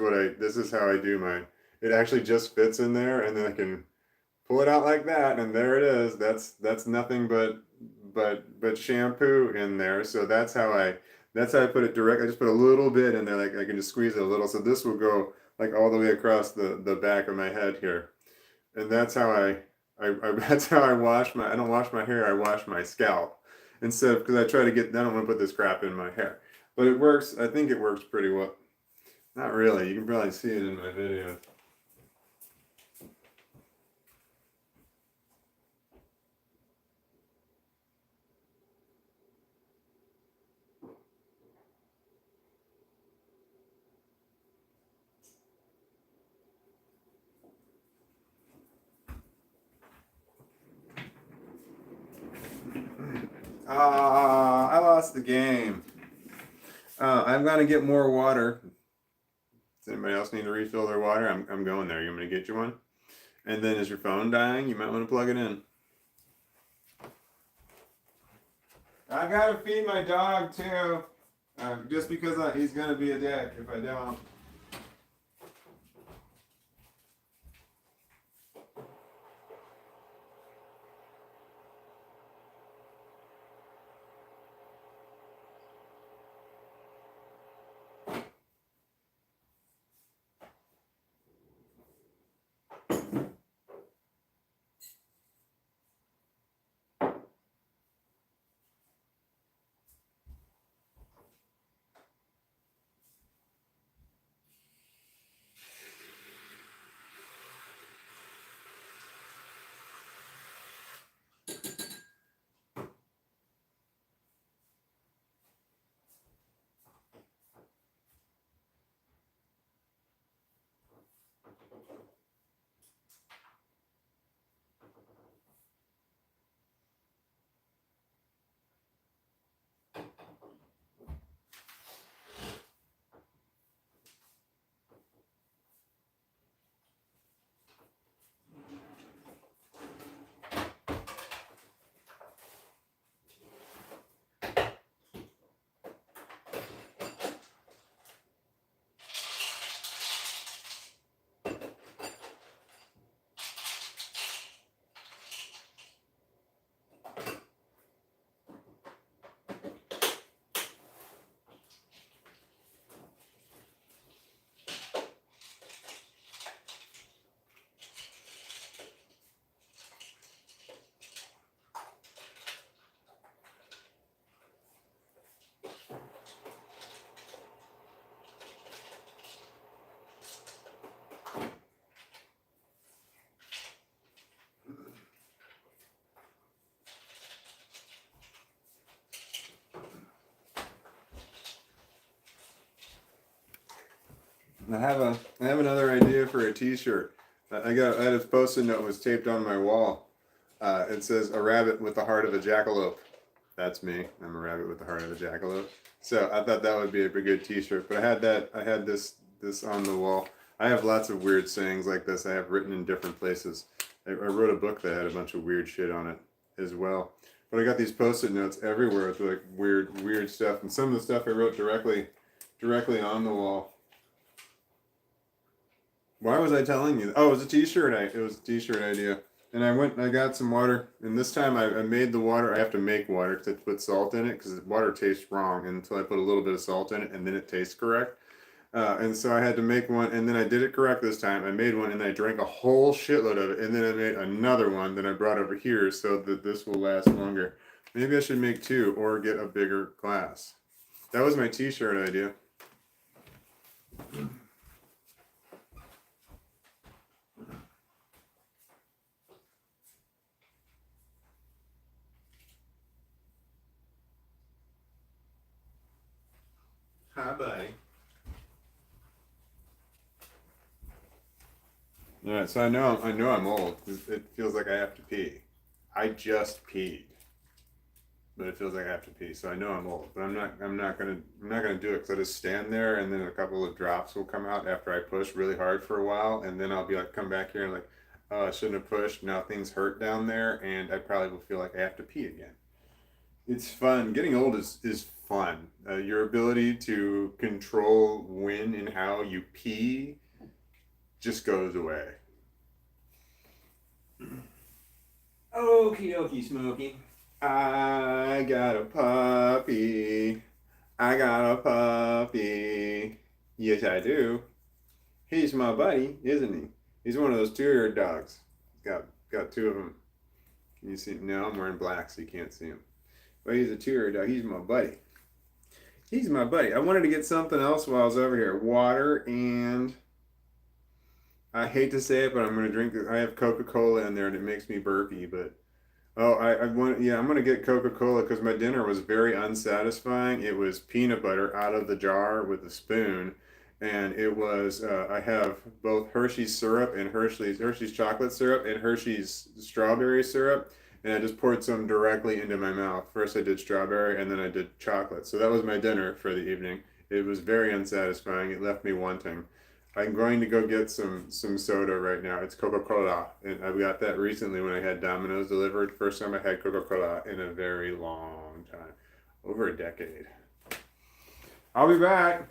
how I do mine. It actually just fits in there, and then I can pull it out like that, and there it is. That's nothing but shampoo in there. So that's how I put it direct. I just put a little bit in there, like I can just squeeze it a little. So this will go like all the way across the back of my head here, and that's how I that's how I wash my. I don't wash my hair. I wash my scalp instead of because I try to get. I don't want to put this crap in my hair, but it works. I think it works pretty well. Not really. You can probably see it in my video. Ah, I lost the game. I'm gonna get more water. Does anybody else need to refill their water? I'm going there. You want me to get you one? And then is your phone dying? You might want to plug it in. I gotta feed my dog too. Just because he's gonna be a dick if I don't. I have another idea for a T-shirt. I had a post-it note was taped on my wall. It says a rabbit with the heart of a jackalope. That's me. I'm a rabbit with the heart of a jackalope. So I thought that would be a pretty good T-shirt. But I had this on the wall. I have lots of weird sayings like this. I have written in different places. I wrote a book that had a bunch of weird shit on it as well. But I got these post-it notes everywhere with like weird stuff, and some of the stuff I wrote directly on the wall. Why was I telling you? Oh, it was a T-shirt. It was a T-shirt idea. And I got some water, and this time I made the water. I have to make water because I put salt in it because the water tastes wrong until I put a little bit of salt in it, and then it tastes correct. And so I had to make one, and then I did it correct this time. I made one, and I drank a whole shitload of it, and then I made another one that I brought over here so that this will last longer. Maybe I should make two or get a bigger glass. That was my T-shirt idea. Hi, buddy. All right, so I know I'm old. It feels like I have to pee. I just peed, but it feels like I have to pee. So I know I'm old, but I'm not gonna do it because I just stand there and then a couple of drops will come out after I push really hard for a while, and then I'll be like, come back here and like, oh, I shouldn't have pushed. Now things hurt down there, and I probably will feel like I have to pee again. It's fun. Getting old is fun. Your ability to control when and how you pee just goes away. Okie dokie, Smokey. I got a puppy. I got a puppy. Yes, I do. He's my buddy, isn't he? He's one of those two-eared dogs. Got two of them. Can you see? No, I'm wearing black, so you can't see him. But he's a two-eared dog. He's my buddy. He's my buddy. I wanted to get something else while I was over here. Water and I hate to say it, but I'm gonna drink it. I have Coca-Cola in there, and it makes me burpy. But oh, I want yeah, I'm gonna get Coca-Cola because my dinner was very unsatisfying. It was peanut butter out of the jar with a spoon, and it was I have both Hershey's syrup and Hershey's chocolate syrup and Hershey's strawberry syrup, and I just poured some directly into my mouth. First I did strawberry, and then I did chocolate. So that was my dinner for the evening. It was very unsatisfying. It left me wanting. I'm going to go get some soda right now. It's Coca-Cola, and I got that recently when I had Domino's delivered. First time I had Coca-Cola in a very long time, over a decade. I'll be back.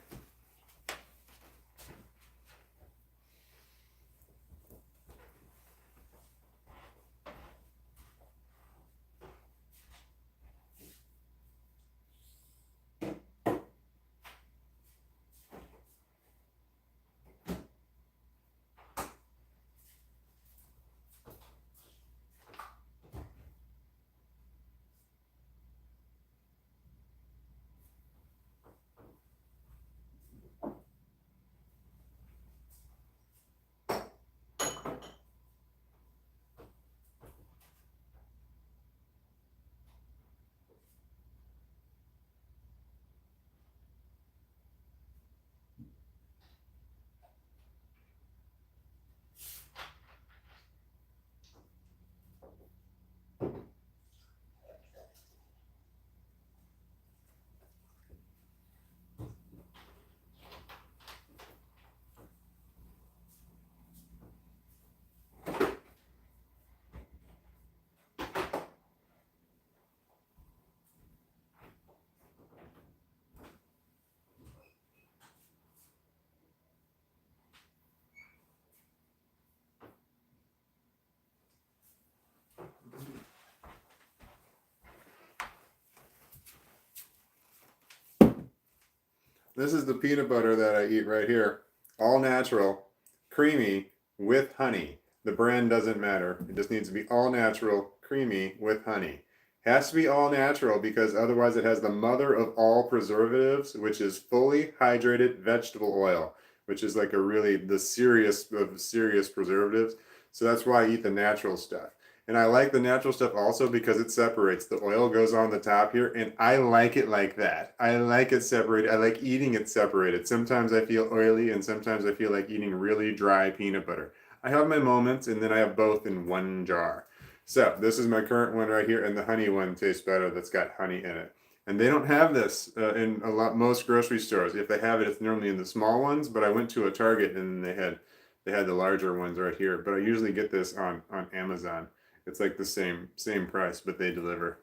This is the peanut butter that I eat right here. All natural, creamy, with honey. The brand doesn't matter. It just needs to be all natural, creamy, with honey. Has to be all natural because otherwise it has the mother of all preservatives, which is fully hydrated vegetable oil, which is like a really the serious of serious preservatives. So that's why I eat the natural stuff. And I like the natural stuff also because it separates. The oil goes on the top here, and I like it like that. I like it separated. I like eating it separated. Sometimes I feel oily, and sometimes I feel like eating really dry peanut butter. I have my moments, and then I have both in one jar. So this is my current one right here, and the honey one tastes better. That's got honey in it. And they don't have this in most grocery stores. If they have it, it's normally in the small ones. But I went to a Target and they had the larger ones right here. But I usually get this on Amazon. It's like the same price, but they deliver.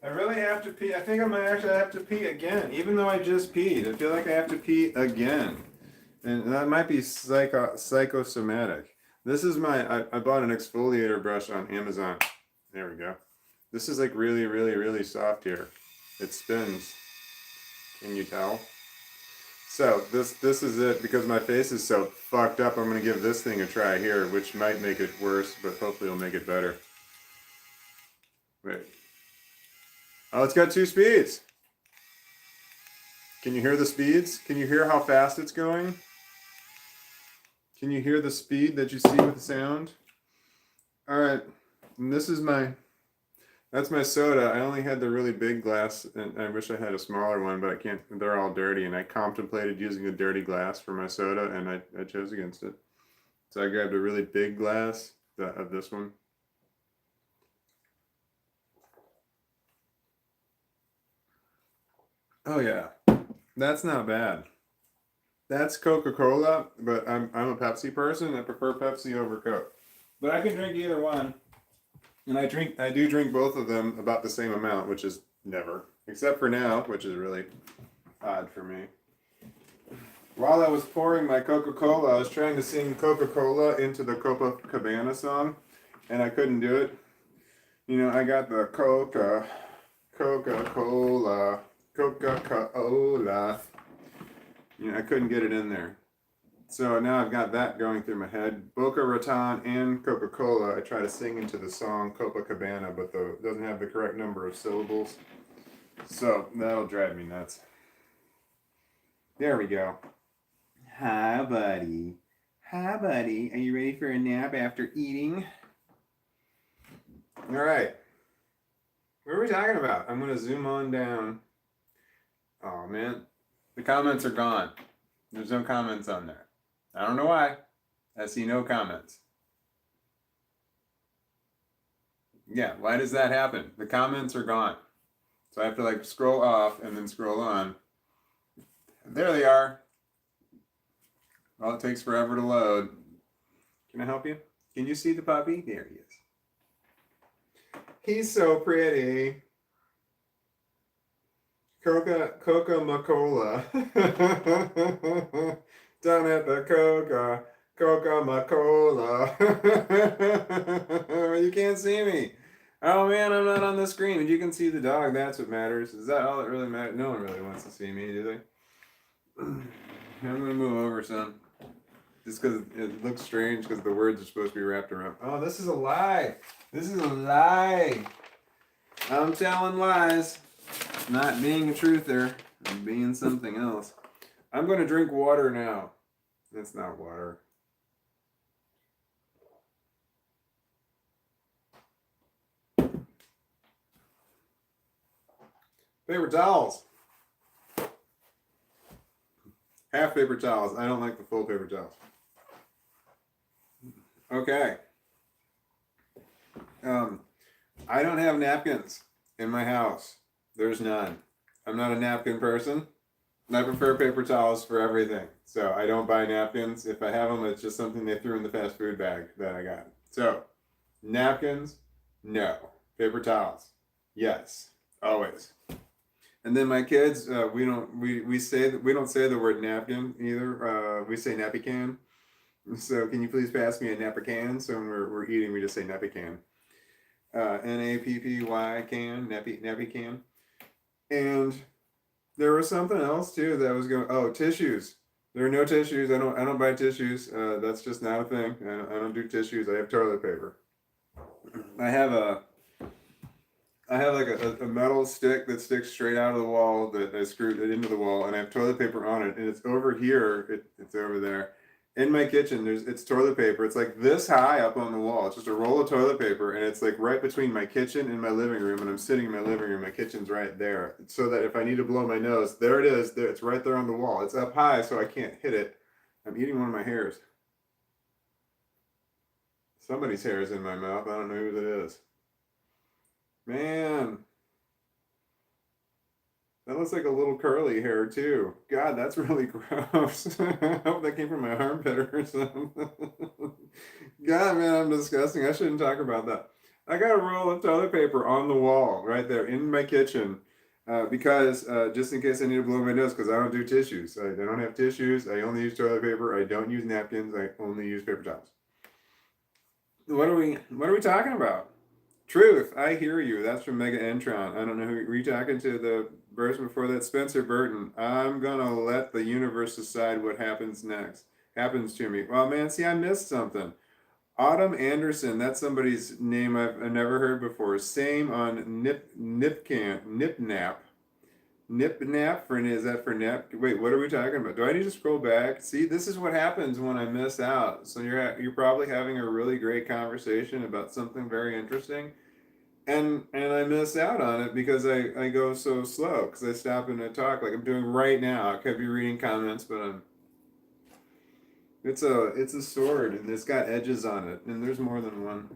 I really have to pee. I think I might actually have to pee again, even though I just peed. I feel like I have to pee again. And that might be psychosomatic. This is I bought an exfoliator brush on Amazon. There we go. This is like really, really, really soft here. It spins. Can you tell? So this is it. Because my face is so fucked up, I'm gonna give this thing a try here, which might make it worse, but hopefully it'll make it better. Wait. Oh, it's got 2 speeds. Can you hear the speeds? Can you hear how fast it's going? Can you hear the speed that you see with the sound? All right, and that's my soda. I only had the really big glass, and I wish I had a smaller one, but I can't. They're all dirty, and I contemplated using a dirty glass for my soda, and I chose against it. So I grabbed a really big glass of this one. Oh yeah, that's not bad. That's Coca-Cola, but I'm a Pepsi person. I prefer Pepsi over Coke. But I can drink either one. And I do drink both of them about the same amount, which is never. Except for now, which is really odd for me. While I was pouring my Coca-Cola, I was trying to sing Coca-Cola into the Copacabana song, and I couldn't do it. You know, I got the Coca-Cola. You know, I couldn't get it in there. So now I've got that going through my head. Boca Raton and Coca-Cola. I try to sing into the song Copacabana, but it doesn't have the correct number of syllables. So that'll drive me nuts. There we go. Hi, buddy. Hi, buddy. Are you ready for a nap after eating? All right. What are we talking about? I'm going to zoom on down. Oh, man. The comments are gone. There's no comments on there. I don't know why. I see no comments. Yeah, why does that happen? The comments are gone. So I have to like scroll off and then scroll on. There they are. Well, it takes forever to load. Can I help you? Can you see the puppy? There he is. He's so pretty. Coca-Cola. Down at the Coca-Cola. You can't see me. Oh man, I'm not on the screen. But you can see the dog. That's what matters. Is that all that really matters? No one really wants to see me, do they? I'm gonna move over, son. Just because it looks strange because the words are supposed to be wrapped around. Oh, this is a lie. This is a lie. I'm telling lies. Not being a truther. I'm being something else. I'm going to drink water now. That's not water. Paper towels. Half paper towels. I don't like the full paper towels. Okay. I don't have napkins in my house. There's none. I'm not a napkin person. I prefer paper towels for everything. So I don't buy napkins. If I have them, it's just something they threw in the fast food bag that I got. So, napkins, No. Paper towels. Yes. Always. And then my kids, we say that we don't say the word napkin either. We say nappy can. So can you please pass me a nappy can? So when we're eating, we just say nappy can. Nappy can, nappy can. And there was something else too that was going. Oh, tissues. There are no tissues. I don't buy tissues. That's just not a thing. I don't do tissues. I have toilet paper. I have a I have like a metal stick that sticks straight out of the wall that I screwed it into the wall, and I have toilet paper on it, and it's over here. It's over there. In my kitchen, it's toilet paper. It's like this high up on the wall. It's just a roll of toilet paper, and it's like right between my kitchen and my living room. And I'm sitting in my living room. My kitchen's right there, so that if I need to blow my nose, there it is. There, it's right there on the wall. It's up high, so I can't hit it. I'm eating one of my hairs. Somebody's hair is in my mouth. I don't know who it is. Man, that looks like a little curly hair too. God, that's really gross. I hope that came from my armpit or something. God, man, I'm disgusting. I shouldn't talk about that. I got a roll of toilet paper on the wall right there in my kitchen because just in case I need to blow my nose because I don't do tissues. I don't have tissues. I only use toilet paper. I don't use napkins. I only use paper towels. What are we talking about? Truth, I hear you. That's from Mega Entron. I don't know who were you talking to the person before that, Spencer Burton. I'm gonna let the universe decide what happens to me. Well, man, see, I missed something. Autumn Anderson, that's somebody's name I've never heard before. Same on Nipnap. Nipnap for is that for nap? Wait, what are we talking about? Do I need to scroll back? See, this is what happens when I miss out. So you're probably having a really great conversation about something very interesting, and I miss out on it because I go so slow because I stop and I talk like I'm doing right now. I could be reading comments, but it's a sword and it's got edges on it, and there's more than one.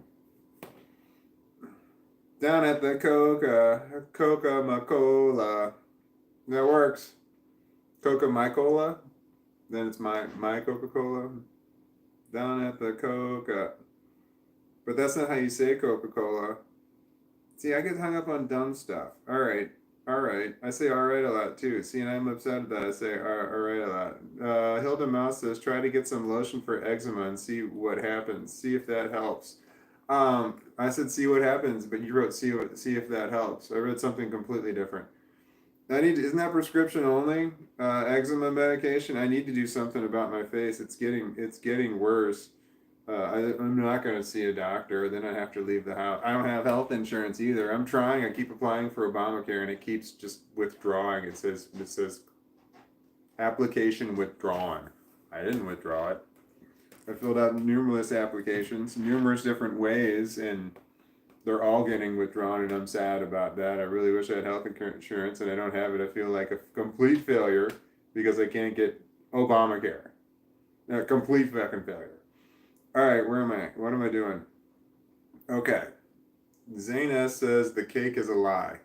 Down at the Coca-Cola. That works. Coca-Cola. Then it's my Coca-Cola. Down at the Coca. But that's not how you say Coca-Cola. See, I get hung up on dumb stuff. All right. All right. I say all right a lot too. See, and I'm upset at that. I say all right a lot. Hilda Mouse says, try to get some lotion for eczema and see what happens. See if that helps. I said see what happens, but you wrote see if that helps. I read something completely different. Isn't that prescription only? Eczema medication. I need to do something about my face. It's getting worse. I'm not going to see a doctor. Then I have to leave the house. I don't have health insurance either. I'm trying. I keep applying for Obamacare, and it keeps just withdrawing. It says application withdrawn. I didn't withdraw it. I filled out numerous applications, numerous different ways, and they're all getting withdrawn, and I'm sad about that. I really wish I had health insurance, and I don't have it. I feel like a complete failure because I can't get Obamacare. A complete fucking failure. All right, where am I? What am I doing? Okay. Zane S says the cake is a lie.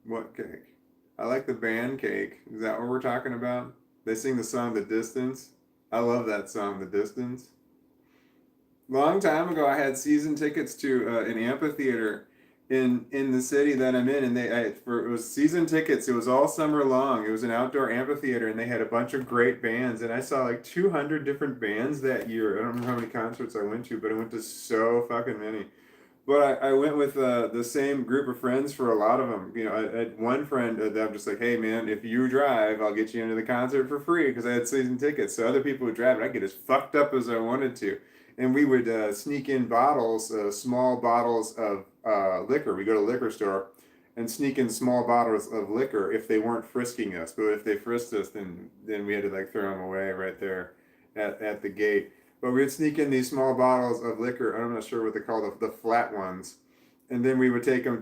What cake? I like the band Cake. Is that what we're talking about? They sing the song The Distance. I love that song, The Distance. Long time ago, I had season tickets to an amphitheater in the city that I'm in, and it was season tickets. It was all summer long. It was an outdoor amphitheater, and they had a bunch of great bands, and I saw like 200 different bands that year. I don't remember how many concerts I went to, but I went to so fucking many. But I went with the same group of friends for a lot of them. You know, I had one friend that I'm just like, hey man, if you drive, I'll get you into the concert for free because I had season tickets. So other people would drive, and I get as fucked up as I wanted to. And we would sneak in bottles, small bottles of liquor. We go to a liquor store and sneak in small bottles of liquor if they weren't frisking us. But if they frisked us, then we had to like throw them away right there at the gate. But we'd sneak in these small bottles of liquor. I'm not sure what they call the flat ones. And then we would take them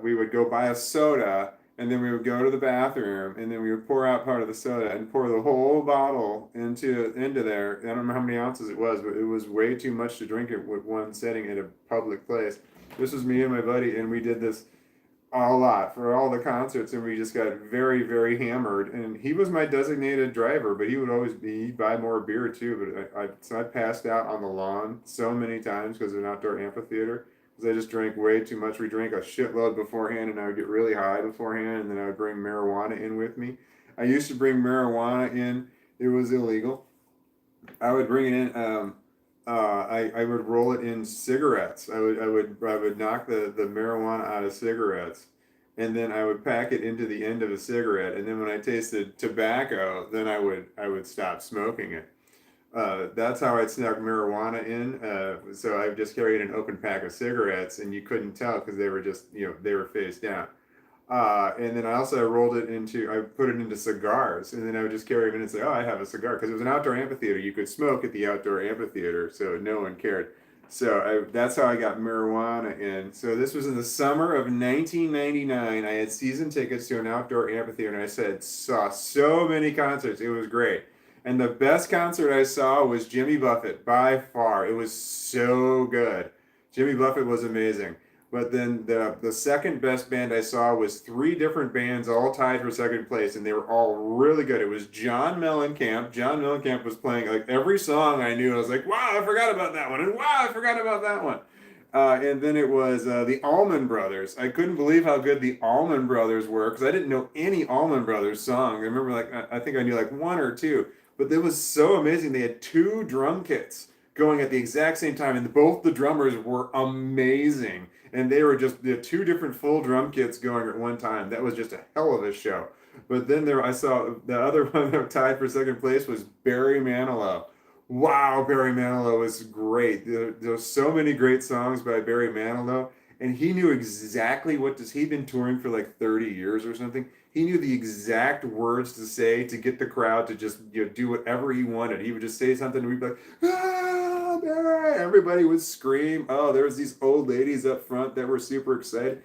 we would go buy a soda, and then we would go to the bathroom, and then we would pour out part of the soda and pour the whole bottle into there. I don't know how many ounces it was, but it was way too much to drink it with one setting at a public place. This was me and my buddy, and we did this a lot for all the concerts, and we just got very, very hammered. And he was my designated driver, but he would always be he'd buy more beer too. But I passed out on the lawn so many times because of an outdoor amphitheater. Because I just drank way too much. We drank a shitload beforehand, and I would get really high beforehand, and then I would bring marijuana in with me. I used to bring marijuana in. It was illegal. I would bring it in. I would roll it in cigarettes. I would knock the marijuana out of cigarettes, and then I would pack it into the end of a cigarette. And then when I tasted tobacco, then I would stop smoking it. That's how I'd snuck marijuana in. So I just carried an open pack of cigarettes, and you couldn't tell because they were just they were face down. And then I also rolled it into, I put it into cigars, and then I would just carry them in and say, oh, I have a cigar. Because it was an outdoor amphitheater. You could smoke at the outdoor amphitheater, so no one cared. So that's how I got marijuana in. So this was in the summer of 1999. I had season tickets to an outdoor amphitheater, and saw so many concerts. It was great. And the best concert I saw was Jimmy Buffett by far. It was so good. Jimmy Buffett was amazing. But then the second best band I saw was three different bands all tied for second place, and they were all really good. It was John Mellencamp. John Mellencamp was playing like every song I knew. I was like, wow, I forgot about that one, and wow, I forgot about that one. And then it was the Allman Brothers. I couldn't believe how good the Allman Brothers were because I didn't know any Allman Brothers song. I remember like I think I knew like one or two, but it was so amazing. They had two drum kits going at the exact same time, and both the drummers were amazing. And they were just the two different full drum kits going at one time. That was just a hell of a show. But then I saw the other one that tied for second place was Barry Manilow. Wow, Barry Manilow was great. There's so many great songs by Barry Manilow, and he knew exactly what to. He'd been touring for like 30 years or something. He knew the exact words to say to get the crowd to just do whatever he wanted. He would just say something, and we'd be like, "Ah, Barry!" Everybody would scream. Oh, there was these old ladies up front that were super excited.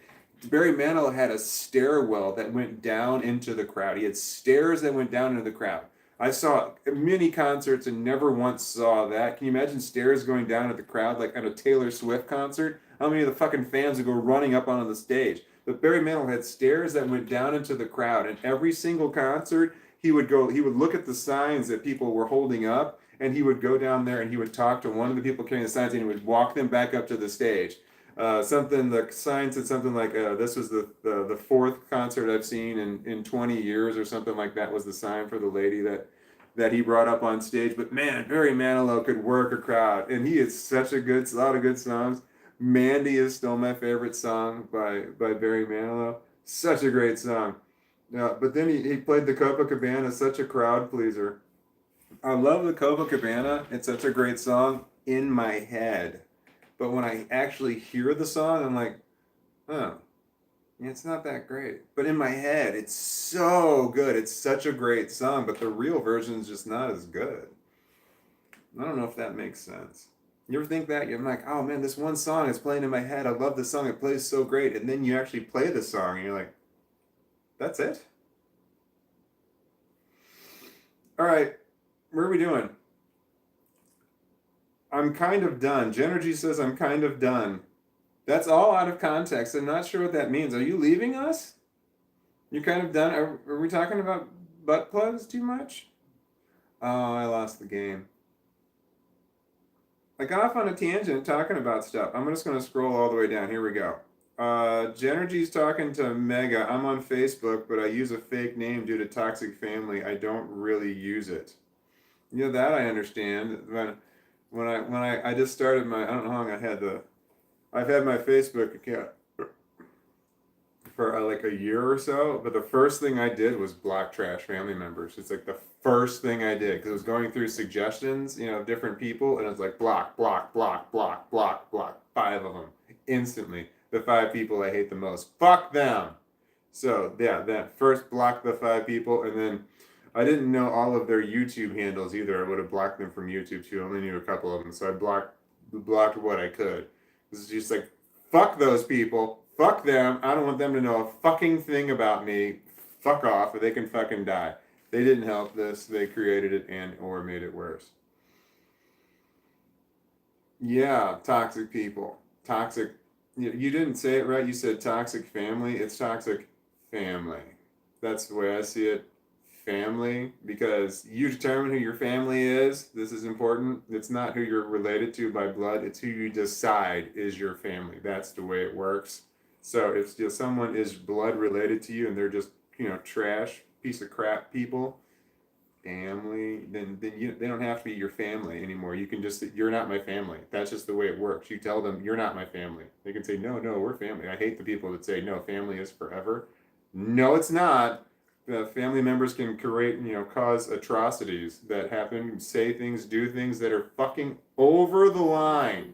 Barry Manilow had a stairwell that went down into the crowd. He had stairs that went down into the crowd. I saw many concerts and never once saw that. Can you imagine stairs going down at the crowd like at a Taylor Swift concert? How many of the fucking fans would go running up onto the stage? But Barry Manilow had stairs that went down into the crowd, and every single concert he would look at the signs that people were holding up, and he would go down there and he would talk to one of the people carrying the signs, and he would walk them back up to the stage. The sign said something like, "This was the fourth concert I've seen in 20 years," or something like that was the sign for the lady that he brought up on stage. But man, Barry Manilow could work a crowd, and he is such a lot of good songs. Mandy is still my favorite song by Barry Manilow. Such a great song. But then he played the Copacabana, such a crowd pleaser. I love the Copacabana. It's such a great song in my head. But when I actually hear the song, I'm like, oh, yeah, it's not that great. But in my head, it's so good. It's such a great song, but the real version is just not as good. I don't know if that makes sense. You ever think that? You're like, oh man, this one song is playing in my head. I love this song. It plays so great. And then you actually play the song and you're like, that's it? All right, where are we doing? I'm kind of done. Genergy says I'm kind of done. That's all out of context. I'm not sure what that means. Are you leaving us? You're kind of done? Are we talking about butt plugs too much? Oh, I lost the game. I got off on a tangent talking about stuff. I'm just going to scroll all the way down. Here we go. Genergy's talking to Mega. I'm on Facebook, but I use a fake name due to toxic family. I don't really use it. You know that I understand. I just started my, I don't know how long I've had my Facebook account for like a year or so, but the first thing I did was block trash family members. It's like the first thing I did because it was going through suggestions, of different people, and it was like block, block, block, block, block, block, 5 of them instantly. The 5 people I hate the most. Fuck them. So yeah, that first blocked the 5 people, and then I didn't know all of their YouTube handles either. I would have blocked them from YouTube too. I only knew a couple of them, so I blocked what I could. This is just like, fuck those people. Fuck them. I don't want them to know a fucking thing about me. Fuck off, or they can fucking die. They didn't help this. They created it and or made it worse. Yeah, toxic people. Toxic. You didn't say it right. You said toxic family. It's toxic family. That's the way I see it. Family, because you determine who your family is. This is important. It's not who you're related to by blood. It's who you decide is your family. That's the way it works. So if just someone is blood related to you and they're just, trash, piece of crap people, family, then they don't have to be your family anymore. You can just say, you're not my family. That's just the way it works. You tell them you're not my family. They can say, no, no, we're family. I hate the people that say, no, family is forever. No, it's not. Family members can create, cause atrocities that happen, say things, do things that are fucking over the line.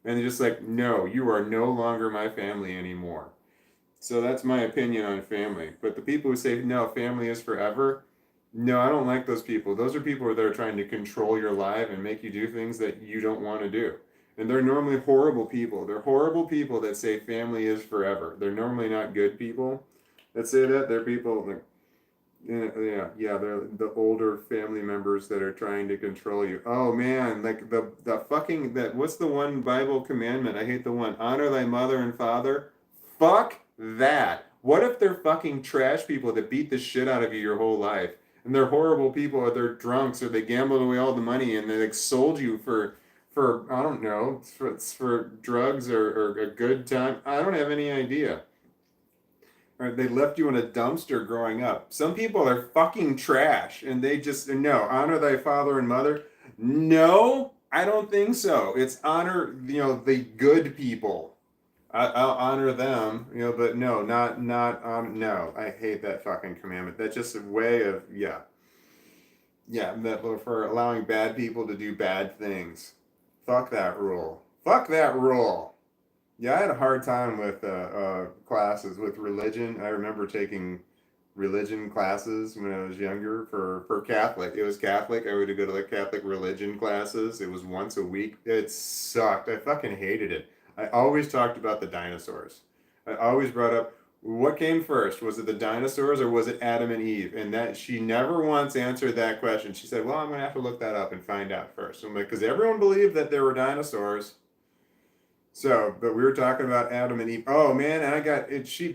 And they're just like, no, you are no longer my family anymore. So that's my opinion on family. But the people who say, no, family is forever, no, I don't like those people. Those are people that are trying to control your life and make you do things that you don't want to do. And they're normally horrible people. They're horrible people that say family is forever. They're normally not good people that say that. They're people like, they're the older family members that are trying to control you. Oh man, like the fucking that what's the one Bible commandment? I hate the one. Honor thy mother and father. Fuck that. What if they're fucking trash people that beat the shit out of you your whole life? And they're horrible people, or they're drunks, or they gambled away all the money and they like sold you for I don't know, for drugs or a good time. I don't have any idea. Or they left you in a dumpster growing up. Some people are fucking trash and they just, no, honor thy father and mother. No, I don't think so. It's honor, the good people. I'll honor them, but no, no. I hate that fucking commandment. That's just a way of, that for allowing bad people to do bad things. Fuck that rule. Fuck that rule. Yeah, I had a hard time with classes with religion. I remember taking religion classes when I was younger for Catholic. It was Catholic. I would go to like Catholic religion classes. It was once a week. It sucked. I fucking hated it. I always talked about the dinosaurs. I always brought up what came first. Was it the dinosaurs or was it Adam and Eve? And that she never once answered that question. She said, "Well, I'm gonna have to look that up and find out first." I'm like, because everyone believed that there were dinosaurs. So, but we were talking about Adam and Eve. Oh man, and I got it. She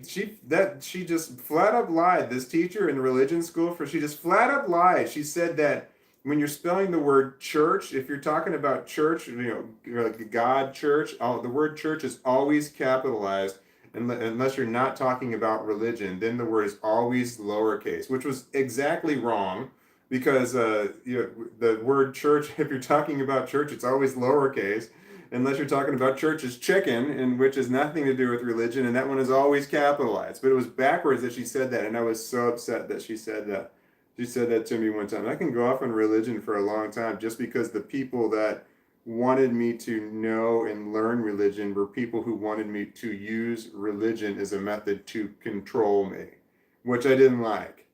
just flat up lied. This teacher in religion school she just flat up lied. She said that when you're spelling the word church, if you're talking about church, like God, church, the word church is always capitalized, unless you're not talking about religion. Then the word is always lowercase, which was exactly wrong. Because the word church, if you're talking about church, it's always lowercase unless you're talking about church is chicken, and which has nothing to do with religion, and that one is always capitalized. But it was backwards that she said that, and I was so upset that she said that. She said that to me one time. I can go off on religion for a long time just because the people that wanted me to know and learn religion were people who wanted me to use religion as a method to control me, which I didn't like.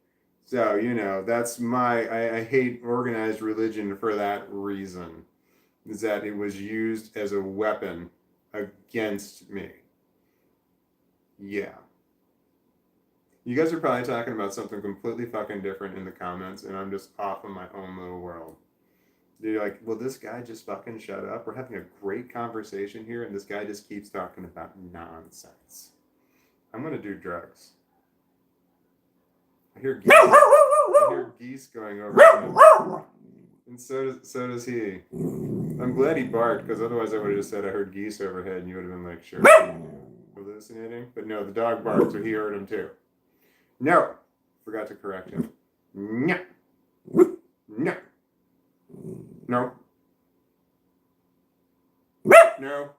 So, that's I hate organized religion for that reason. Is that it was used as a weapon against me. Yeah. You guys are probably talking about something completely fucking different in the comments, and I'm just off in my own little world. You're like, will this guy just fucking shut up? We're having a great conversation here, and this guy just keeps talking about nonsense. I'm gonna do drugs. I hear geese going over. And so does he. I'm glad he barked, because otherwise I would have just said I heard geese overhead, and you would have been like, sure. Hallucinating? But no, the dog barked, so he heard him too. No! Forgot to correct him. No. No. No. No.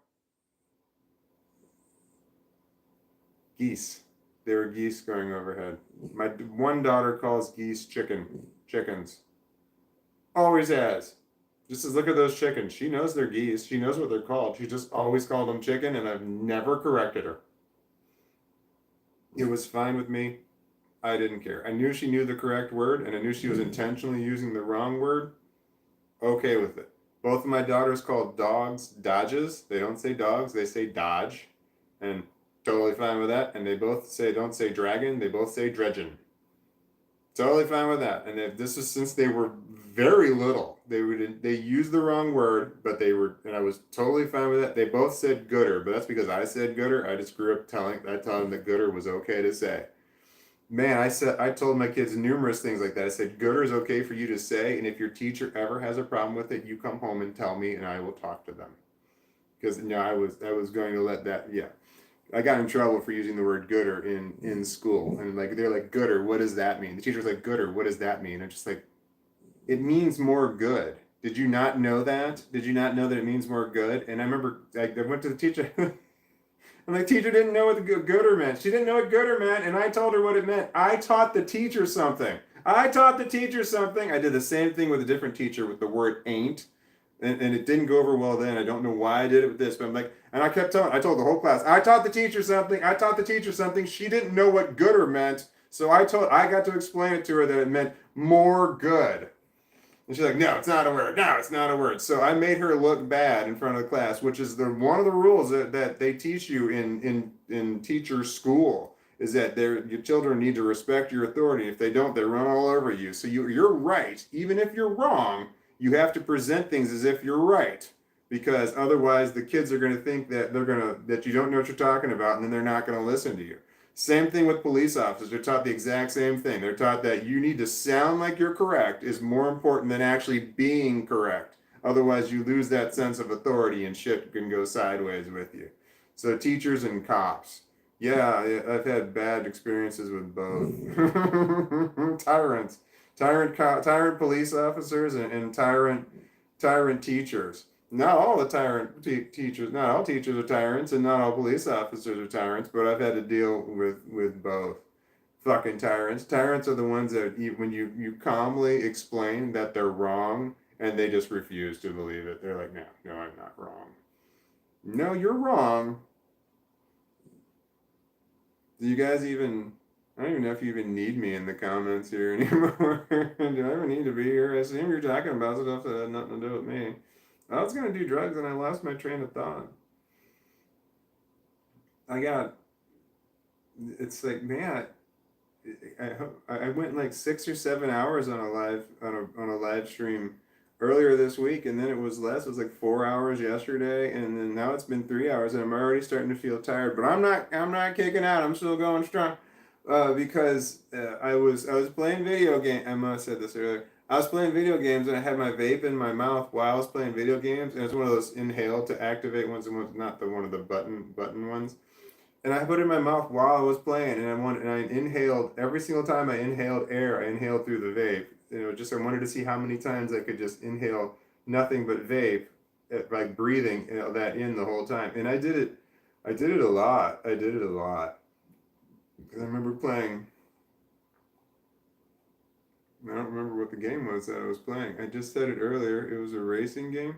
Geese. There were geese going overhead. My one daughter calls geese chickens. Always has. Just as look at those chickens. She knows they're geese. She knows what they're called. She just always called them chicken, and I've never corrected her. It was fine with me. I didn't care. I knew she knew the correct word, and I knew she was intentionally using the wrong word. Okay with it. Both of my daughters call dogs dodges. They don't say dogs, they say dodge. And totally fine with that. And they both don't say dragon, they both say dredgen. Totally fine with that. And if this is since they were very little, they used the wrong word, but they were, and I was totally fine with that. They both said gooder, but that's because I said gooder. I just grew up I told them that gooder was okay to say. Man, I told my kids numerous things like that. I said gooder is okay for you to say, and if your teacher ever has a problem with it, you come home and tell me, and I will talk to them. Because I was going to let that, yeah. I got in trouble for using the word gooder in school, and like they're like, gooder, what does that mean? The teacher's like, gooder, what does that mean? I'm just like, it means more good. Did you not know that? Did you not know that it means more good? And I remember I went to the teacher. And the teacher didn't know what the gooder meant. She didn't know what gooder meant, and I told her what it meant. I taught the teacher something. I taught the teacher something. I did the same thing with a different teacher with the word ain't. And it didn't go over well then. I don't know why I did it with this, but I'm like, and I kept telling, I told the whole class, I taught the teacher something. I taught the teacher something. She didn't know what gooder meant. So I got to explain it to her that it meant more good. And she's like, no, it's not a word. No, it's not a word. So I made her look bad in front of the class, which is one of the rules that they teach you in teacher school is that your children need to respect your authority. If they don't, they run all over you. So you're right. Even if you're wrong, you have to present things as if you're right. Because otherwise the kids are going to think that that you don't know what you're talking about, and then they're not going to listen to you. Same thing with police officers. They're taught the exact same thing. They're taught that you need to sound like you're correct is more important than actually being correct. Otherwise, you lose that sense of authority and shit can go sideways with you. So teachers and cops. Yeah, I've had bad experiences with both. Tyrants. Tyrant police officers and tyrant teachers. Not all the teachers, not all teachers are tyrants, and not all police officers are tyrants. But I've had to deal with both. Fucking tyrants. Tyrants are the ones that when you calmly explain that they're wrong, and they just refuse to believe it. They're like, no, I'm not wrong. No, you're wrong. Do you guys even? I don't even know if you even need me in the comments here anymore. Do I even need to be here? I assume you're talking about stuff that had nothing to do with me. I was gonna do drugs and I lost my train of thought. I got. It's like, man, I went like 6 or 7 hours on a live stream earlier this week, and then it was less. It was like 4 hours yesterday, and then now it's been 3 hours, and I'm already starting to feel tired. But I'm not kicking out. I'm still going strong, because I was playing video game. I must have said this earlier. I was playing video games, and I had my vape in my mouth while I was playing video games, and it's one of those inhale to activate ones, and not the one of the button ones. And I put it in my mouth while I was playing, and I inhaled every single time I inhaled air. I inhaled through the vape. I wanted to see how many times I could just inhale nothing but vape, like breathing that in the whole time. And I did it. I did it a lot. I did it a lot. Because I remember playing. I don't remember what the game was that I was playing. I just said it earlier. It was a racing game.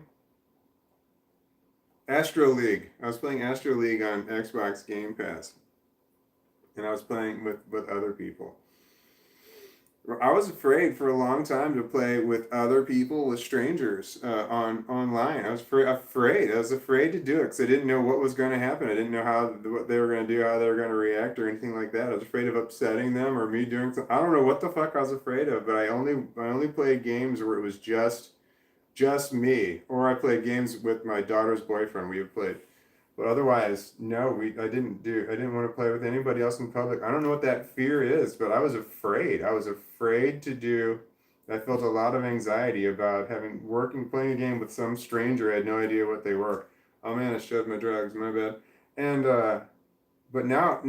Astro League. I was playing Astro League on Xbox Game Pass, and I was playing with other people. I was afraid for a long time to play with other people, with strangers online. I was afraid. I was afraid to do it because I didn't know what was going to happen. I didn't know what they were going to do, how they were going to react, or anything like that. I was afraid of upsetting them or me doing something. I don't know what the fuck I was afraid of, but I only played games where it was just me, or I played games with my daughter's boyfriend. We have played, but otherwise, no. I didn't want to play with anybody else in public. I don't know what that fear is, but I was afraid. I was afraid to do. I felt a lot of anxiety about playing a game with some stranger. I had no idea what they were. Oh man, I shoved my drugs. My bad. And but now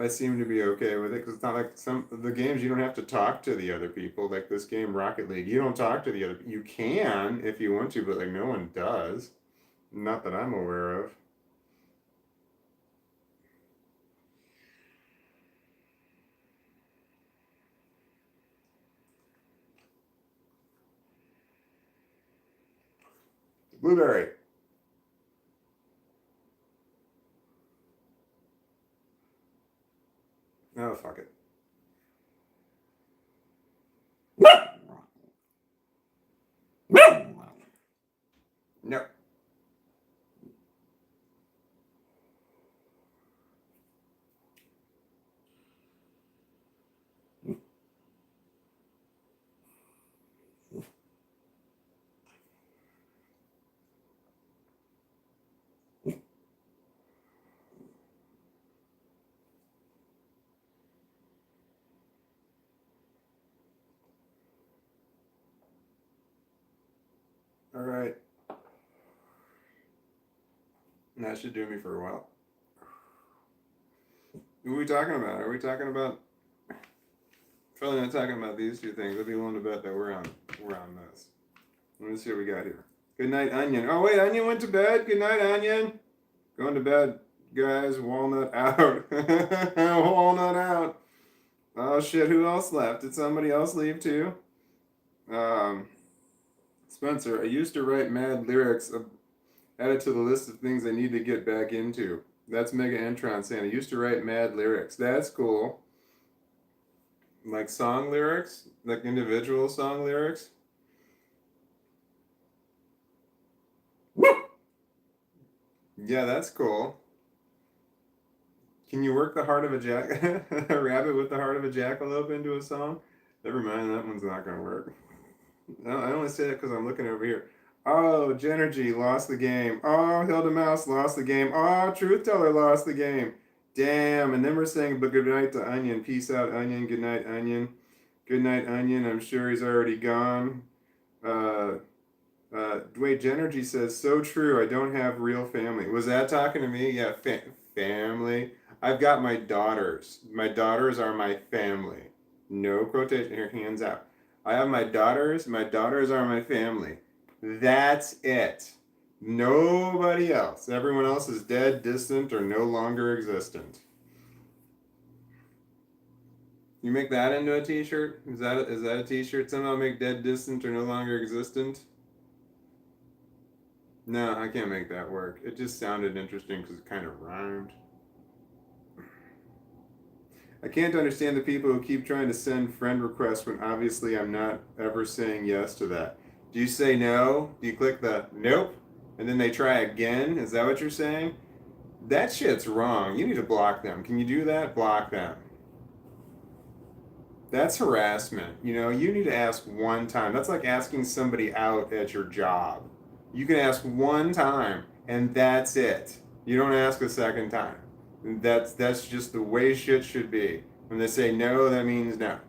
I seem to be okay with it because it's not like some of the games you don't have to talk to the other people. Like this game, Rocket League, you don't talk to the other. You can if you want to, but like no one does. Not that I'm aware of. Blueberry. Oh fuck it. No. All right. And that should do me for a while. Who are we talking about? Are we talking about? Probably not talking about these two things. I'd be willing to bet that we're on this. Let me see what we got here. Good night, Onion. Oh wait, Onion went to bed. Good night, Onion. Going to bed, guys. Walnut out. Walnut out. Oh shit, who else left? Did somebody else leave too? Spencer, I used to write mad lyrics added to the list of things I need to get back into. That's Mega Entron saying, I used to write mad lyrics. That's cool. Like song lyrics? Like individual song lyrics? Yeah, that's cool. Can you work the heart of a rabbit with the heart of a jackalope into a song? Never mind, that one's not gonna work. No, I only say that because I'm looking over here. Oh, Genergy lost the game. Oh, Hilda Mouse lost the game. Oh, Truth Teller lost the game. Damn. And then we're saying, but good night to Onion. Peace out, Onion. Good night, Onion. Good night, Onion. I'm sure he's already gone. Dwayne Genergy says, so true. I don't have real family. Was that talking to me? Yeah, family. I've got my daughters. My daughters are my family. No quotation here, hands out. I have my daughters. My daughters are my family. That's it. Nobody else. Everyone else is dead, distant, or no longer existent. You make that into a t-shirt? Is that a t-shirt? Somehow make dead, distant, or no longer existent? No, I can't make that work. It just sounded interesting because it kind of rhymed. I can't understand the people who keep trying to send friend requests when obviously I'm not ever saying yes to that. Do you say no? Do you click the nope? And then they try again? Is that what you're saying? That shit's wrong. You need to block them. Can you do that? Block them. That's harassment. You know, you need to ask one time. That's like asking somebody out at your job. You can ask one time and that's it. You don't ask a second time. That's just the way shit should be. When they say no, that means no.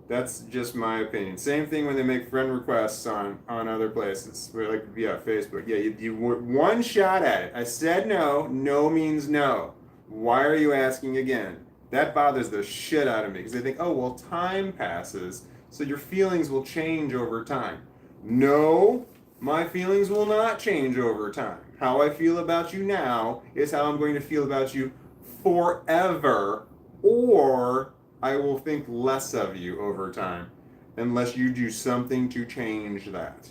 That's just my opinion. Same thing when they make friend requests on other places, where like Facebook. Yeah, you one shot at it. I said no. No means no. Why are you asking again? That bothers the shit out of me because they think, oh well, time passes, so your feelings will change over time. No, my feelings will not change over time. How I feel about you now is how I'm going to feel about you forever, or I will think less of you over time unless you do something to change that.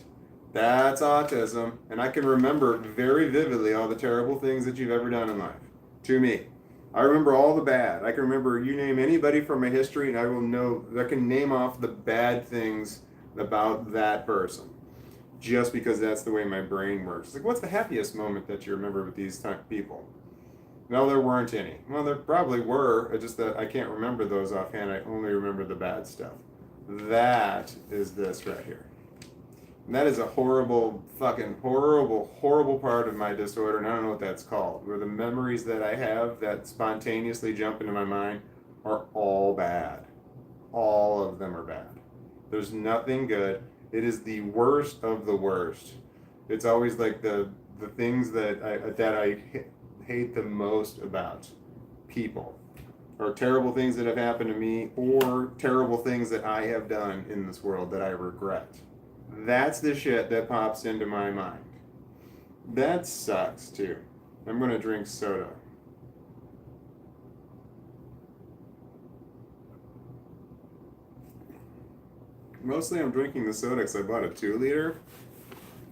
That's autism, and I can remember very vividly all the terrible things that you've ever done in life to me. I remember all the bad. I can remember you name anybody from my history, and I will know, I can name off the bad things about that person. Just because that's the way my brain works. It's like, what's the happiest moment that you remember with these type of people? No, there weren't any. Well, there probably were. It's just that I can't remember those offhand. I only remember the bad stuff. That is this right here. And that is a horrible, fucking horrible part of my disorder, and I don't know what that's called. Where the memories that I have that spontaneously jump into my mind are all bad. All of them are bad. There's nothing good. It is the worst of the worst. It's always like the things that I hate the most about people, or terrible things that have happened to me, or terrible things that I have done in this world that I regret. That's the shit that pops into my mind. That sucks too. I'm gonna drink soda. Mostly I'm drinking the soda because I bought a 2-liter,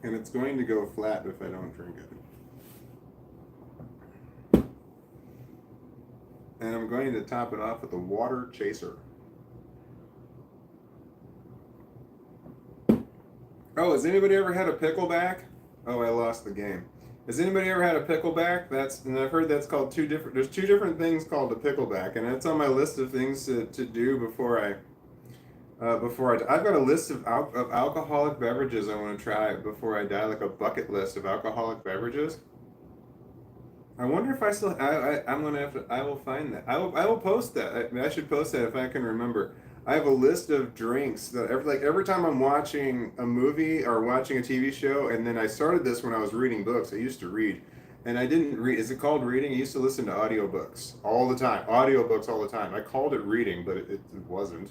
and it's going to go flat if I don't drink it. And I'm going to top it off with a water chaser. Oh, has anybody ever had a pickleback? Oh, I lost the game. Has anybody ever had a pickleback? And I've heard that's called there's 2 different things called a pickleback, and that's on my list of things to do before I I've got a list of alcoholic beverages I want to try before I die, like a bucket list of alcoholic beverages. I wonder if I still, I'm gonna have to, I will find that. I will post that. I should post that if I can remember. I have a list of drinks that every time I'm watching a movie or watching a TV show, and then I started this when I was reading books. I used to read, and I didn't read. Is it called reading? I used to listen to audiobooks all the time. Audiobooks all the time. I called it reading, but it wasn't.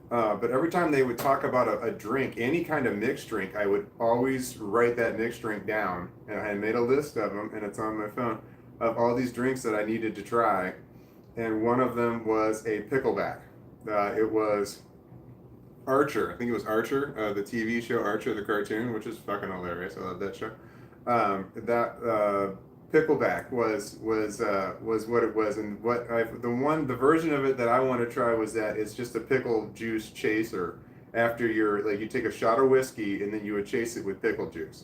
But every time they would talk about a drink, any kind of mixed drink, I would always write that mixed drink down. And I made a list of them, and it's on my phone, of all these drinks that I needed to try. And one of them was a pickleback. It was Archer. I think it was Archer, the TV show Archer, the cartoon, which is fucking hilarious. I love that show. That Pickleback was what it was, and the version of it that I want to try was that it's just a pickle juice chaser. After you take a shot of whiskey and then you would chase it with pickle juice.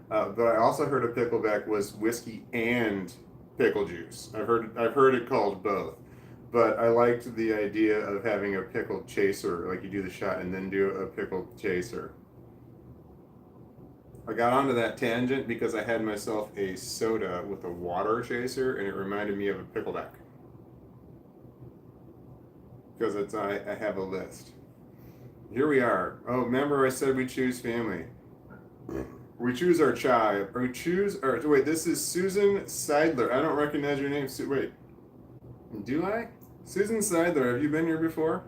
But I also heard a pickleback was whiskey and pickle juice. I've heard it called both. But I liked the idea of having a pickle chaser, like you do the shot and then do a pickle chaser. I got onto that tangent because I had myself a soda with a water chaser, and it reminded me of a pickleback. Because I have a list. Here we are. Oh, remember I said we choose family. We choose our child. Or we choose our. Wait, this is Susan Seidler. I don't recognize your name. Wait. Do I? Susan Seidler, have you been here before?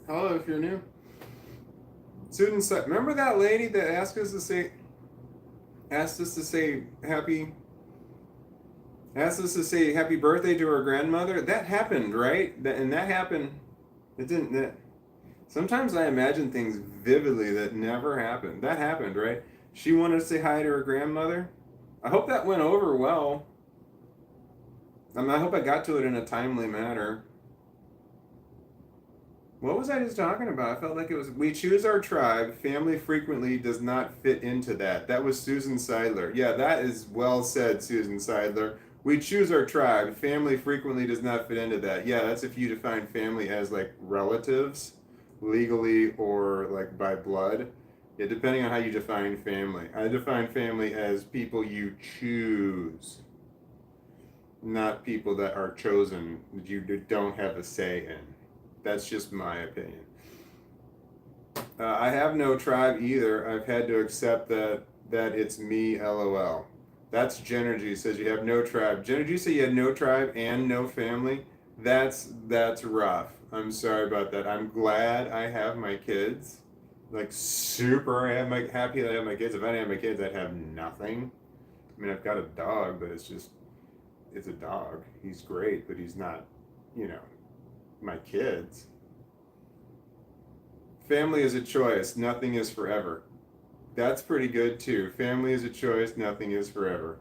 Hello, if you're new. Susan Seidler, remember that lady that asked us to say happy birthday to her grandmother? That happened, right? That happened. It didn't. Sometimes I imagine things vividly that never happened. That happened, right? She wanted to say hi to her grandmother. I hope that went over well. I hope I got to it in a timely manner. What was I just talking about? I felt like it was, we choose our tribe. Family frequently does not fit into that. That was Susan Seidler. Yeah, that is well said, Susan Seidler. We choose our tribe. Family frequently does not fit into that. Yeah, that's if you define family as like relatives, legally or like by blood. Yeah, depending on how you define family. I define family as people you choose, not people that are chosen, that you don't have a say in. That's just my opinion. I have no tribe either. I've had to accept that it's me, lol. That's Genergy says you have no tribe. Genergy say you had no tribe and no family. That's rough. I'm sorry about that. I'm glad I have my kids. Like super happy that I have my kids. If I didn't have my kids, I'd have nothing. I mean, I've got a dog, but it's a dog. He's great, but he's not, my kids. Family is a choice. Nothing is forever. That's pretty good too. Family is a choice. Nothing is forever.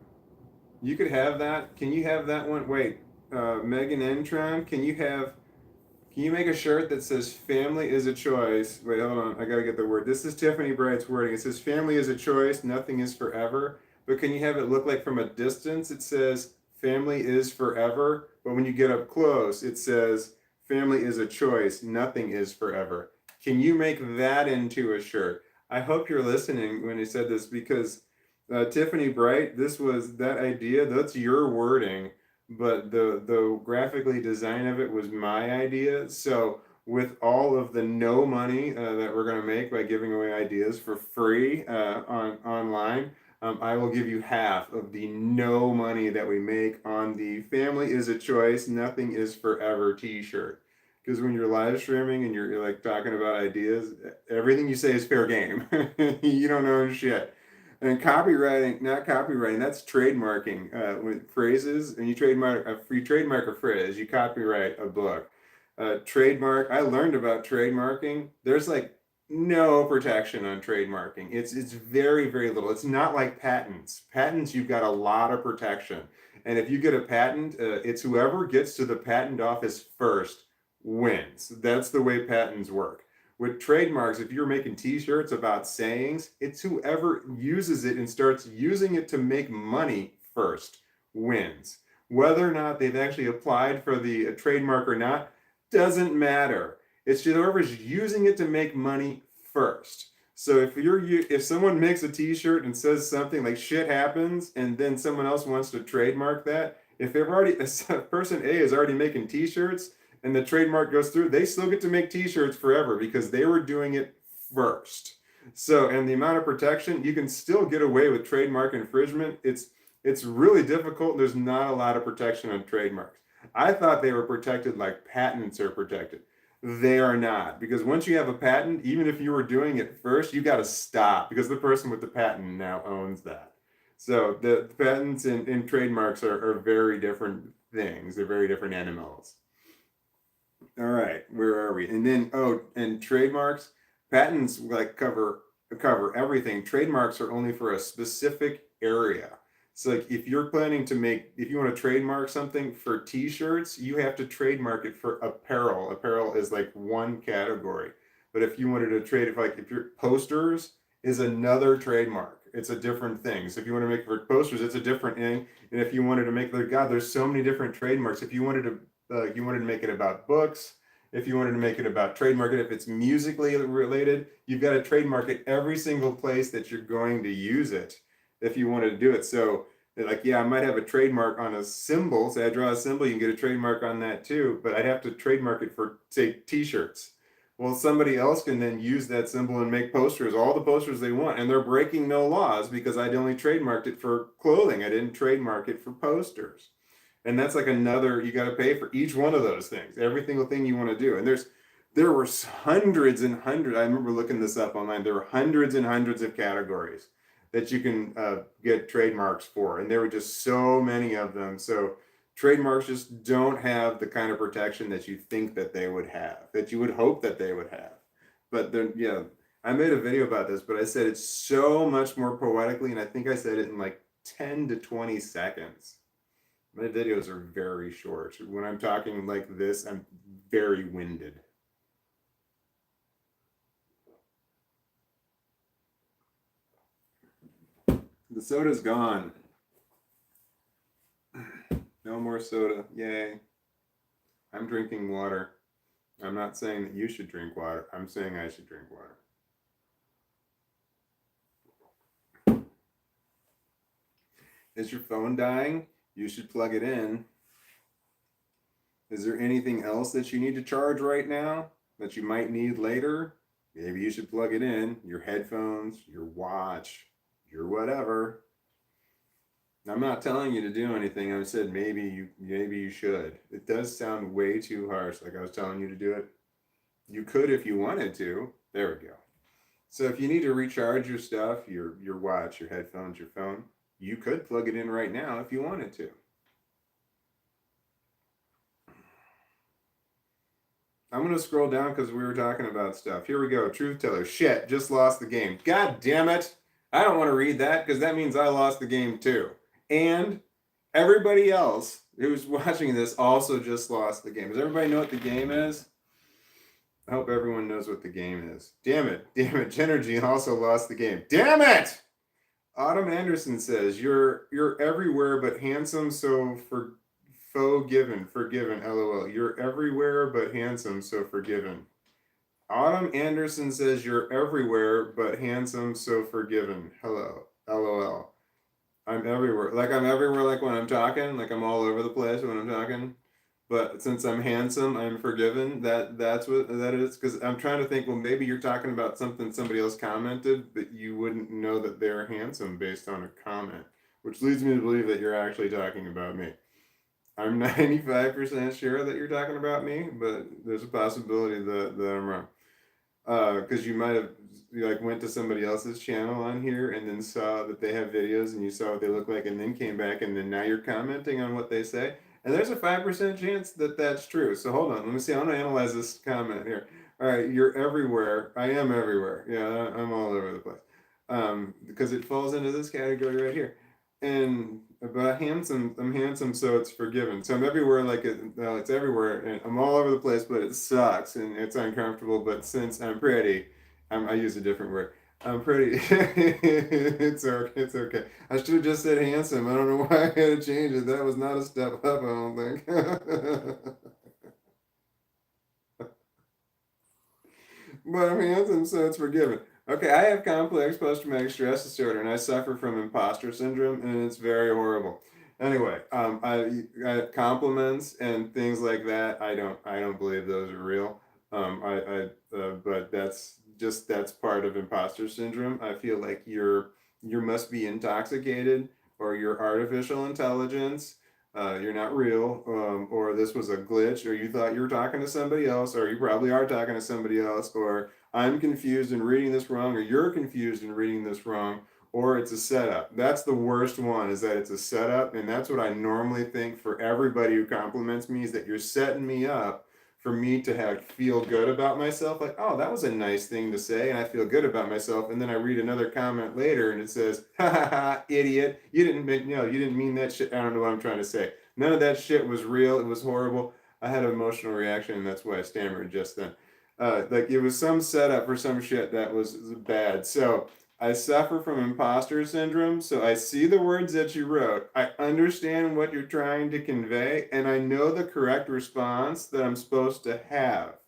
You could have that. Can you have that one? Wait, Megan Entron, can you make a shirt that says family is a choice? Wait, hold on. I gotta get the word. This is Tiffany Bright's wording. It says family is a choice. Nothing is forever. But can you have it look like from a distance it says family is forever, but when you get up close it says family is a choice, nothing is forever. Can you make that into a shirt? I hope you're listening when he said this, because Tiffany Bright, this was that idea, that's your wording, but the graphically design of it was my idea. So with all of the no money that we're going to make by giving away ideas for free online, I will give you half of the no money that we make on the family is a choice, nothing is forever t-shirt. Because when you're live streaming and you're like talking about ideas, everything you say is fair game. You don't know shit. And copywriting, not copywriting, that's trademarking. With phrases, and you trademark a phrase, you copyright a book. Trademark, I learned about trademarking. There's like no protection on trademarking. It's very, very little. It's not like patents. Patents, you've got a lot of protection. And if you get a patent, it's whoever gets to the patent office first wins. That's the way patents work. With trademarks, if you're making t-shirts about sayings, it's whoever uses it and starts using it to make money first wins. Whether or not they've actually applied for the trademark or not doesn't matter. It's just whoever's using it to make money first. So if someone makes a t-shirt and says something like shit happens, and then someone else wants to trademark that, if person A is already making t-shirts and the trademark goes through, they still get to make t-shirts forever because they were doing it first. So, and the amount of protection, you can still get away with trademark infringement. It's really difficult. There's not a lot of protection on trademarks. I thought they were protected like patents are protected. They are not, because once you have a patent, even if you were doing it first, you got to stop because the person with the patent now owns that. So the patents and trademarks are very different things. They're very different animals. All right, where are we? And then and trademarks, patents like cover everything. Trademarks are only for a specific area. So like if you're planning to if you want to trademark something for t-shirts, you have to trademark it for apparel. Apparel is like one category. But if you wanted to if your posters is another trademark, it's a different thing. So if you want to make it for posters, it's a different thing. And if you wanted to make there's so many different trademarks. If you wanted to make it about books, if you wanted to make it about trademark it, if it's musically related, you've got to trademark it every single place that you're going to use it if you wanted to do it. So like, yeah, I might have a trademark on a symbol. Say I draw a symbol, you can get a trademark on that too, but I'd have to trademark it for, say, t-shirts. Well, somebody else can then use that symbol and make posters, all the posters they want, and they're breaking no laws because I'd only trademarked it for clothing. I didn't trademark it for posters. And that's like another, you got to pay for each one of those things, every single thing you want to do. And there were hundreds and hundreds, I remember looking this up online, there were hundreds and hundreds of categories that you can get trademarks for. And there were just so many of them. So trademarks just don't have the kind of protection that you think that they would have, that you would hope that they would have. But then, yeah, I made a video about this, but I said it's so much more poetically, and I think I said it in like 10 to 20 seconds. My videos are very short. When I'm talking like this, I'm very winded. The soda's gone. No more soda. Yay. I'm drinking water. I'm not saying that you should drink water. I'm saying I should drink water. Is your phone dying? You should plug it in. Is there anything else that you need to charge right now that you might need later? Maybe you should plug it in. Your headphones, your watch, your whatever. I'm not telling you to do anything. I said maybe you should. It does sound way too harsh, like I was telling you to do it. You could if you wanted to. There we go. So if you need to recharge your stuff, your watch, your headphones, your phone, you could plug it in right now if you wanted to. I'm going to scroll down because we were talking about stuff. Here we go. Truth teller. Shit, just lost the game. God damn it. I don't want to read that because that means I lost the game too. And everybody else who's watching this also just lost the game. Does everybody know what the game is? I hope everyone knows what the game is. Damn it. Genergy also lost the game. Damn it! Autumn Anderson says, you're everywhere but handsome, so forgiven, lol. You're everywhere but handsome, so forgiven. Autumn Anderson says, you're everywhere but handsome, so forgiven. Hello, lol. I'm everywhere. Like I'm everywhere, like when I'm talking, like I'm all over the place when I'm talking. But since I'm handsome, I'm forgiven. That's what that is. Because I'm trying to think, well, maybe you're talking about something somebody else commented, but you wouldn't know that they're handsome based on a comment, which leads me to believe that you're actually talking about me. I'm 95% sure that you're talking about me, but there's a possibility that I'm wrong. Because you might have went to somebody else's channel on here and then saw that they have videos and you saw what they look like and then came back and then now you're commenting on what they say. And there's a 5% chance that that's true. So hold on, let me see. I'm gonna analyze this comment here. All right, you're everywhere. I am everywhere. Yeah, I'm all over the place. Because it falls into this category right here. And but I'm handsome, so it's forgiven. So I'm everywhere, it's everywhere, and I'm all over the place, but it sucks and it's uncomfortable. But since I'm pretty, I use a different word. I'm pretty. It's okay. I should have just said handsome. I don't know why I had to change it. That was not a step up, I don't think. But I'm handsome, so it's forgiven. Okay, I have complex post-traumatic stress disorder, and I suffer from imposter syndrome, and it's very horrible. Anyway, I compliments and things like that. I don't believe those are real. But that's part of imposter syndrome. I feel like you must be intoxicated, or you're artificial intelligence. You're not real, or this was a glitch, or you thought you were talking to somebody else, or you probably are talking to somebody else, or I'm confused and reading this wrong, or you're confused and reading this wrong, or it's a setup. That's the worst one, is that it's a setup, and that's what I normally think for everybody who compliments me, is that you're setting me up for me to have feel good about myself. Like, oh, that was a nice thing to say, and I feel good about myself. And then I read another comment later, and it says, "Ha ha ha, idiot! You didn't make no, you didn't mean that shit." I don't know what I'm trying to say. None of that shit was real. It was horrible. I had an emotional reaction, and that's why I stammered just then. Like it was some setup for some shit that was bad. So I suffer from imposter syndrome, so I see the words that you wrote. I understand what you're trying to convey, and I know the correct response that I'm supposed to have,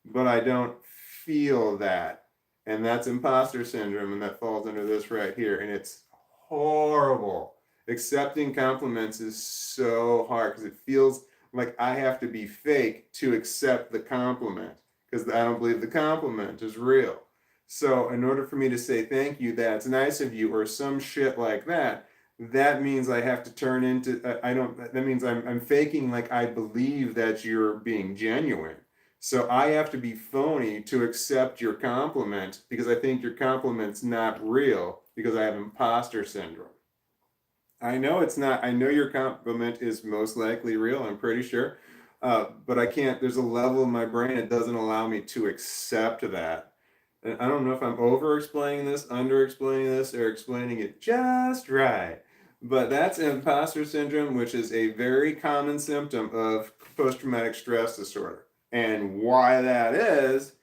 but I don't feel that. And that's imposter syndrome, and that falls under this right here. And it's horrible. Accepting compliments is so hard because it feels like I have to be fake to accept the compliment because I don't believe the compliment is real. So, in order for me to say thank you, that's nice of you, or some shit like that, that means I have to turn into, I don't, that means I'm faking like I believe that you're being genuine. So I have to be phony to accept your compliment because I think your compliment's not real because I have imposter syndrome. I know it's not, I know your compliment is most likely real, I'm pretty sure. But I can't, there's a level of my brain that doesn't allow me to accept that. And I don't know if I'm over explaining this, under explaining this, or explaining it just right. But that's imposter syndrome, which is a very common symptom of post traumatic stress disorder. And why that is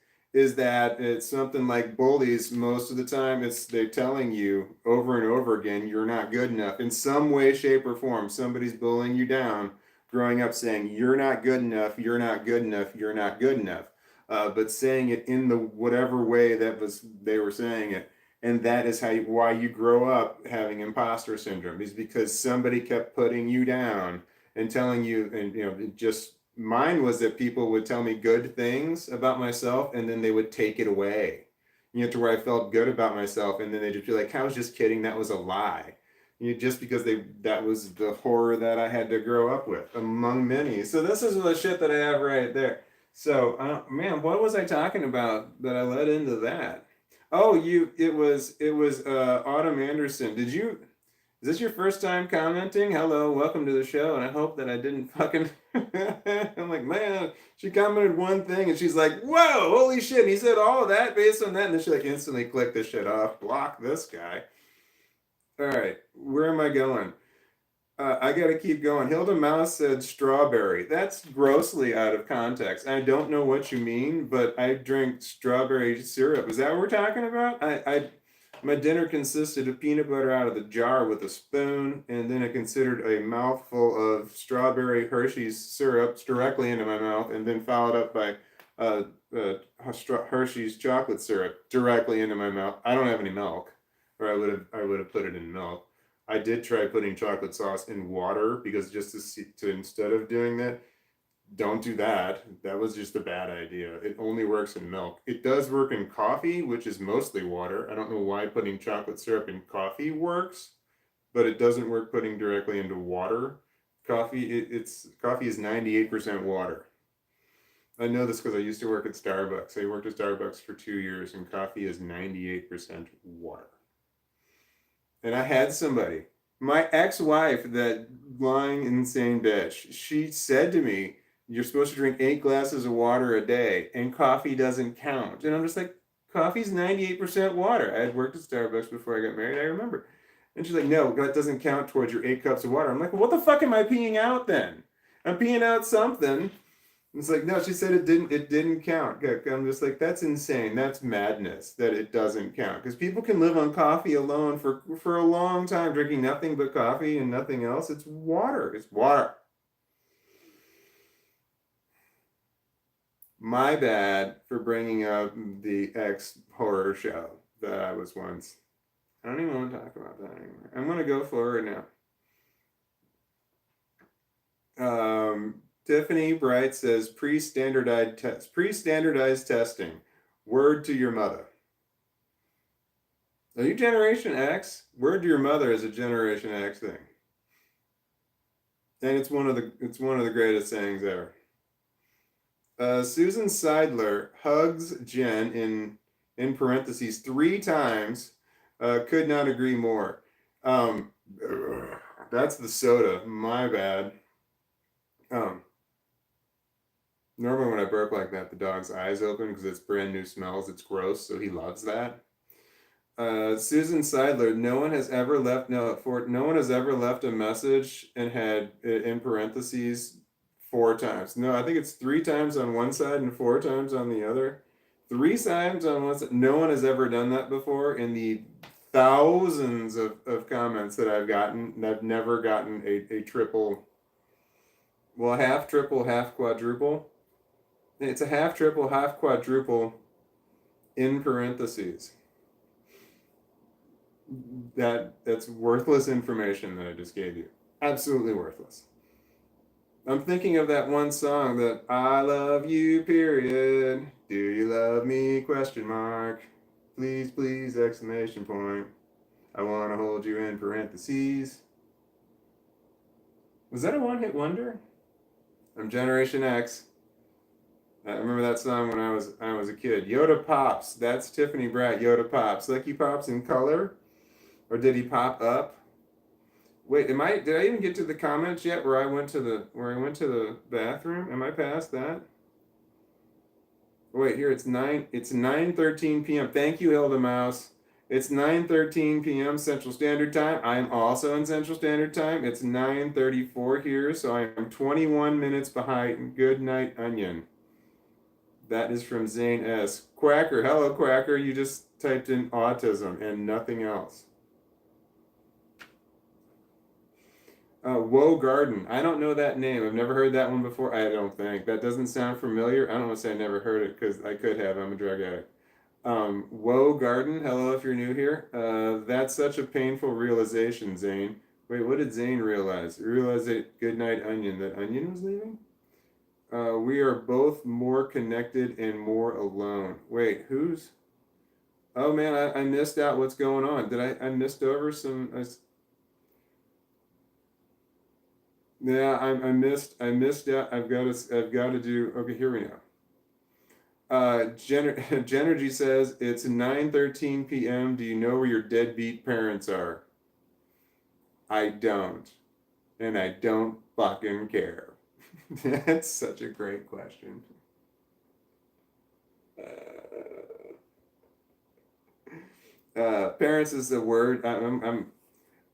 that it's something like bullies. Most of the time it's they're telling you over and over again you're not good enough in some way, shape, or form. Somebody's bullying you down growing up, saying you're not good enough, you're not good enough, you're not good enough. But saying it in the whatever way that was they were saying it. And that is why you grow up having imposter syndrome, is because somebody kept putting you down and telling you. And just mine was that people would tell me good things about myself, and then they would take it away, to where I felt good about myself, and then they'd just be like, I was just kidding, that was a lie. Just because that was the horror that I had to grow up with, among many. So this is the shit that I have right there. So, man, what was I talking about that I led into that? Oh, it was Autumn Anderson. Is this your first time commenting? Hello, welcome to the show, and I hope that I didn't fucking. I'm like, man, she commented one thing, and she's like, whoa, holy shit, and he said all of that based on that, and then she like instantly clicked this shit off, block this guy. All right, where am I going? I gotta keep going. Hilda Mouse said strawberry. That's grossly out of context. I don't know what you mean, but I drink strawberry syrup. Is that what we're talking about? My dinner consisted of peanut butter out of the jar with a spoon, and then I considered a mouthful of strawberry Hershey's syrup directly into my mouth, and then followed up by uh, Hershey's chocolate syrup directly into my mouth. I don't have any milk, or I would have put it in milk. I did try putting chocolate sauce in water because just to instead of doing that, don't do that. That was just a bad idea. It only works in milk. It does work in coffee, which is mostly water. I don't know why putting chocolate syrup in coffee works, but it doesn't work putting directly into water. Coffee is 98% water. I know this because I used to work at Starbucks. I worked at Starbucks for 2 years, and coffee is 98% water. And I had somebody, my ex-wife, that lying insane bitch, she said to me, you're supposed to drink 8 glasses of water a day, and coffee doesn't count. And I'm just like, coffee's 98% water. I had worked at Starbucks before I got married, I remember. And she's like, no, that doesn't count towards your 8 cups of water. I'm like, well, what the fuck am I peeing out then? I'm peeing out something. It's like, no, she said it didn't count. I'm just like, that's insane. That's madness that it doesn't count. Because people can live on coffee alone for a long time, drinking nothing but coffee and nothing else. It's water. It's water. My bad for bringing up the ex horror show that I was once. I don't even want to talk about that anymore. I'm gonna go for it now. Tiffany Bright says pre-standardized testing. Word to your mother. Are you Generation X? Word to your mother is a Generation X thing, and it's one of the greatest sayings ever. Susan Seidler hugs Jen in parentheses 3 times. Could not agree more. Um, that's the soda. My bad. Um, Normally when I burp like that, the dog's eyes open because it's brand new smells. It's gross, so he loves that. Susan Seidler, no one has ever left a message and had it in parentheses 4 times. No, I think it's 3 times on one side and 4 times on the other. 3 times on one side. No one has ever done that before. In the thousands of comments that I've gotten, I've never gotten a triple, well, half triple, half quadruple. It's a half triple, half quadruple in parentheses. That's worthless information that I just gave you. Absolutely worthless. I'm thinking of that one song that I love you, period. Do you love me? Question mark. Please, please, exclamation point. I want to hold you in parentheses. Was that a one-hit wonder? I'm Generation X. I remember that song when I was a kid. Yoda Pops. That's Tiffany Bratt. Yoda Pops. Like he pops in color, or did he pop up? Wait, did I even get to the comments yet where I went to the bathroom? Am I past that? Wait, here it's 9:13 p.m. Thank you, Hilda Mouse. It's 9:13 p.m. Central Standard Time. I am also in Central Standard Time. It's 9:34 here, so I am 21 minutes behind. Good night, Onion. That is from Zane S. Quacker. Hello, Quacker. You just typed in autism and nothing else. Woe Garden. I don't know that name. I've never heard that one before. I don't think. That doesn't sound familiar. I don't want to say I never heard it because I could have. I'm a drug addict. Woe Garden. Hello, if you're new here. That's such a painful realization, Zane. Wait, what did Zane realize? He realized that Goodnight Onion, that Onion was leaving? We are both more connected and more alone. Wait, who's? Oh man, I missed out what's going on. I missed over some. Yeah, I missed out. I've got to do. Okay, here we go. Genergy says it's 9:13 p.m. Do you know where your deadbeat parents are? I don't, and I don't fucking care. That's such a great question. Parents is the word.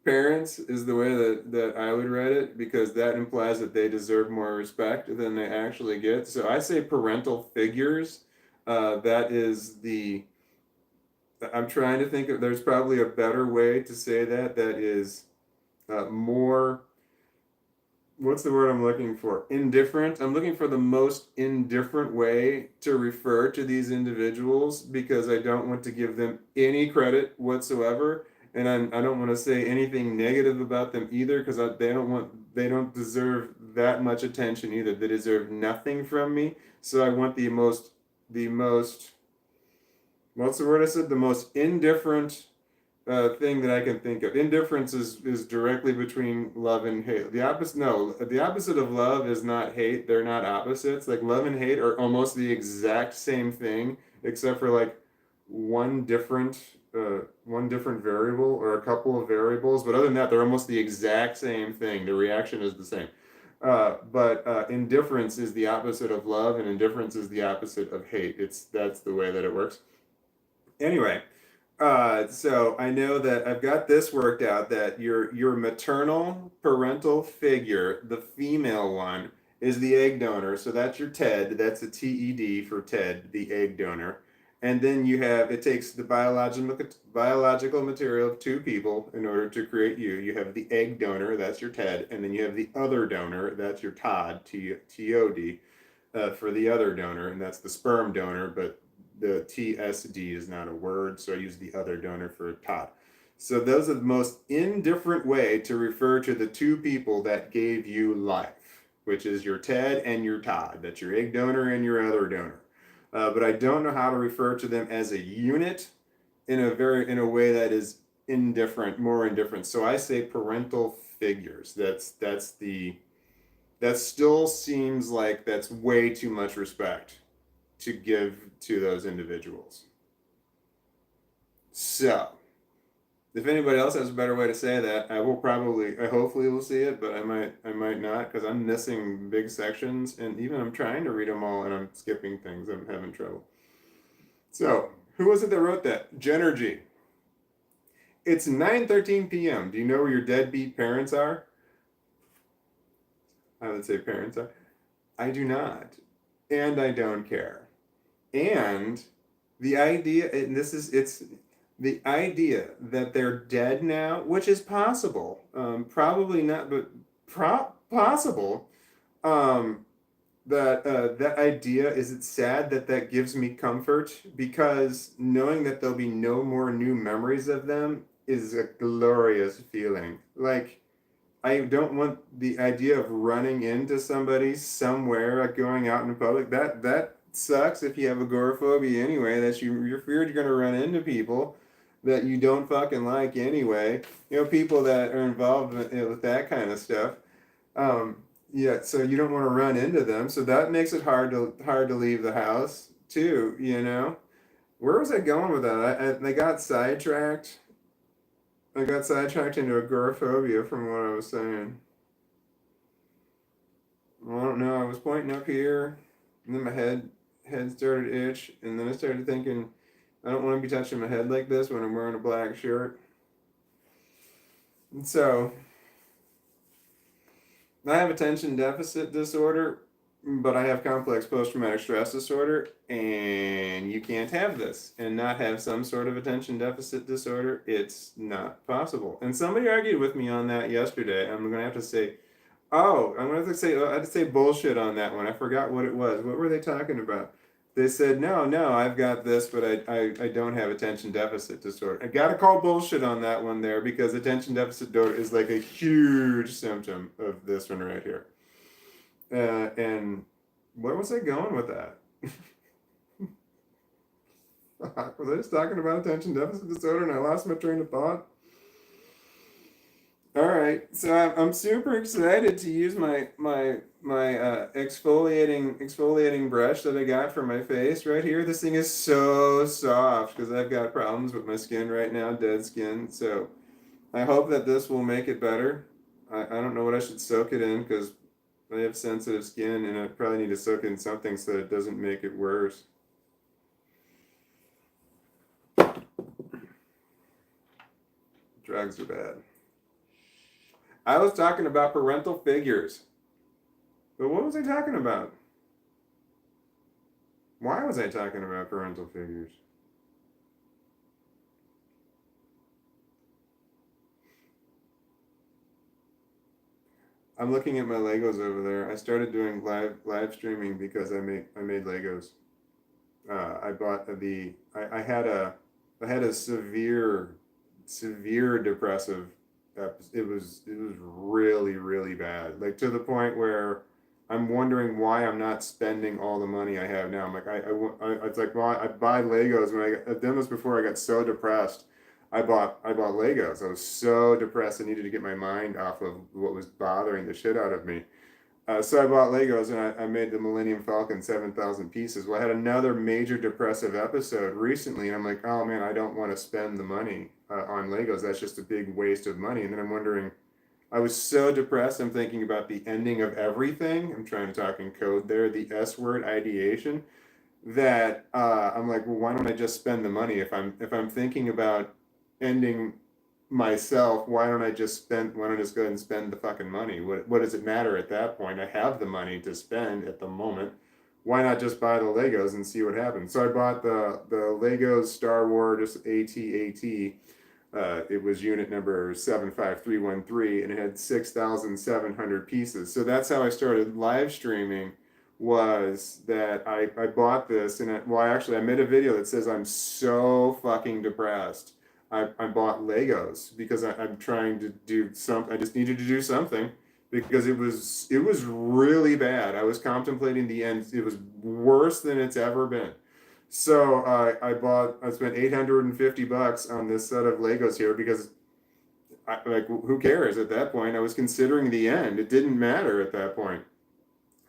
Parents is the way that I would write it because that implies that they deserve more respect than they actually get. So I say parental figures. That is the. I'm trying to think of. There's probably a better way to say that. That is more. What's the word I'm looking for? Indifferent. I'm looking for the most indifferent way to refer to these individuals because I don't want to give them any credit whatsoever, and I don't want to say anything negative about them either because they don't deserve that much attention either. They deserve nothing from me. So I want the most what's the word I said? The most indifferent thing that I can think of. Indifference is directly between love and hate. The opposite of love is not hate. They're not opposites. Like love and hate are almost the exact same thing, except for like one different one different variable or a couple of variables. But other than that, they're almost the exact same thing. The reaction is the same. But indifference is the opposite of love, and indifference is the opposite of hate. That's the way that it works. Anyway, so I know that I've got this worked out that your maternal parental figure, the female one, is the egg donor. So that's your TED. That's a TED for TED, the egg donor. And then it takes the biological material of 2 people in order to create you. You have the egg donor, that's your TED, and then you have the other donor, that's your TOD, TOD, for the other donor, and that's the sperm donor, but the TSD is not a word, so I use the other donor for tot. So those are the most indifferent way to refer to the 2 people that gave you life. which is your Ted and your Todd. That's your egg donor and your other donor. But I don't know how to refer to them as a unit in a way that is indifferent, more indifferent. So I say parental figures. That still seems like that's way too much respect to give to those individuals. So, if anybody else has a better way to say that, I hopefully will see it, but I might not, because I'm missing big sections, and even I'm trying to read them all, and I'm skipping things. I'm having trouble. So, who was it that wrote that? Genergy. It's 9:13 p.m. Do you know where your deadbeat parents are? I would say parents are. I do not, and I don't care. And the idea, and it's the idea that they're dead now, which is possible, probably not, but possible. That idea, is it sad that gives me comfort, because knowing that there'll be no more new memories of them is a glorious feeling. Like, I don't want the idea of running into somebody somewhere, like going out in public. That sucks if you have agoraphobia anyway. That you're feared you're gonna run into people that you don't fucking like anyway. You know, people that are involved with that kind of stuff. Yeah, so you don't want to run into them. So that makes it hard to leave the house too. You know, where was I going with that? I got sidetracked. I got sidetracked into agoraphobia from what I was saying. I don't know. I was pointing up here, and then my head started to itch, and then I started thinking, I don't want to be touching my head like this when I'm wearing a black shirt. And so, I have attention deficit disorder, but I have complex post-traumatic stress disorder, and you can't have this and not have some sort of attention deficit disorder. It's not possible. And somebody argued with me on that yesterday. I'm going to have to say, I had to say bullshit on that one. I forgot what it was. What were they talking about? They said, no, I've got this, but I don't have attention deficit disorder. I got to call bullshit on that one there, because attention deficit disorder is like a huge symptom of this one right here. And where was I going with that? Was I just talking about attention deficit disorder and I lost my train of thought? All right, so I'm super excited to use my exfoliating brush that I got for my face right here. This thing is so soft, because I've got problems with my skin right now, dead skin. So I hope that this will make it better. I don't know what I should soak it in, because I have sensitive skin, and I probably need to soak it in something so that it doesn't make it worse. Drugs are bad. I was talking about parental figures. But what was I talking about? Why was I talking about parental figures? I'm looking at my Legos over there. I started doing live streaming because I made Legos. I bought I had a severe depressive. It was really, really bad. Like, to the point where I'm wondering why I'm not spending all the money I have now. I'm like, it's like, well, I buy Legos. I've done this before, I got so depressed. I bought Legos. I was so depressed. I needed to get my mind off of what was bothering the shit out of me. So I bought Legos, and I made the Millennium Falcon 7,000 pieces. Well, I had another major depressive episode recently, and I'm like, oh man, I don't want to spend the money on Legos. That's just a big waste of money. And then I'm wondering, I was so depressed, I'm thinking about the ending of everything. I'm trying to talk in code there, the S word, ideation, that I'm like, well, why don't I just spend the money? If I'm thinking about ending myself, why don't I just go ahead and spend the fucking money? What does it matter at that point? I have the money to spend at the moment. Why not just buy the Legos and see what happens? So I bought the Legos Star Wars AT-AT. It was unit number 75313, and it had 6,700 pieces. So that's how I started live streaming, was that I bought this, and I made a video that says I'm so fucking depressed. I bought Legos because I'm trying to do something. I just needed to do something. because it was really bad. I was contemplating the end. It was worse than it's ever been. So I spent $850 on this set of Legos here because like who cares at that point? I was considering the end. It didn't matter at that point.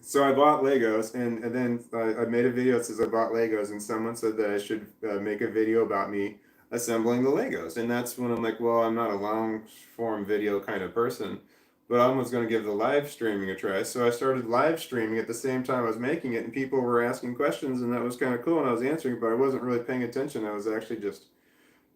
So I bought Legos, and then I made a video that says I bought Legos, and someone said that I should make a video about me assembling the Legos. And that's when I'm like, well, I'm not a long form video kind of person, but I was going to give the live streaming a try. So I started live streaming at the same time I was making it, and people were asking questions, and that was kind of cool, and I was answering, but I wasn't really paying attention. I was actually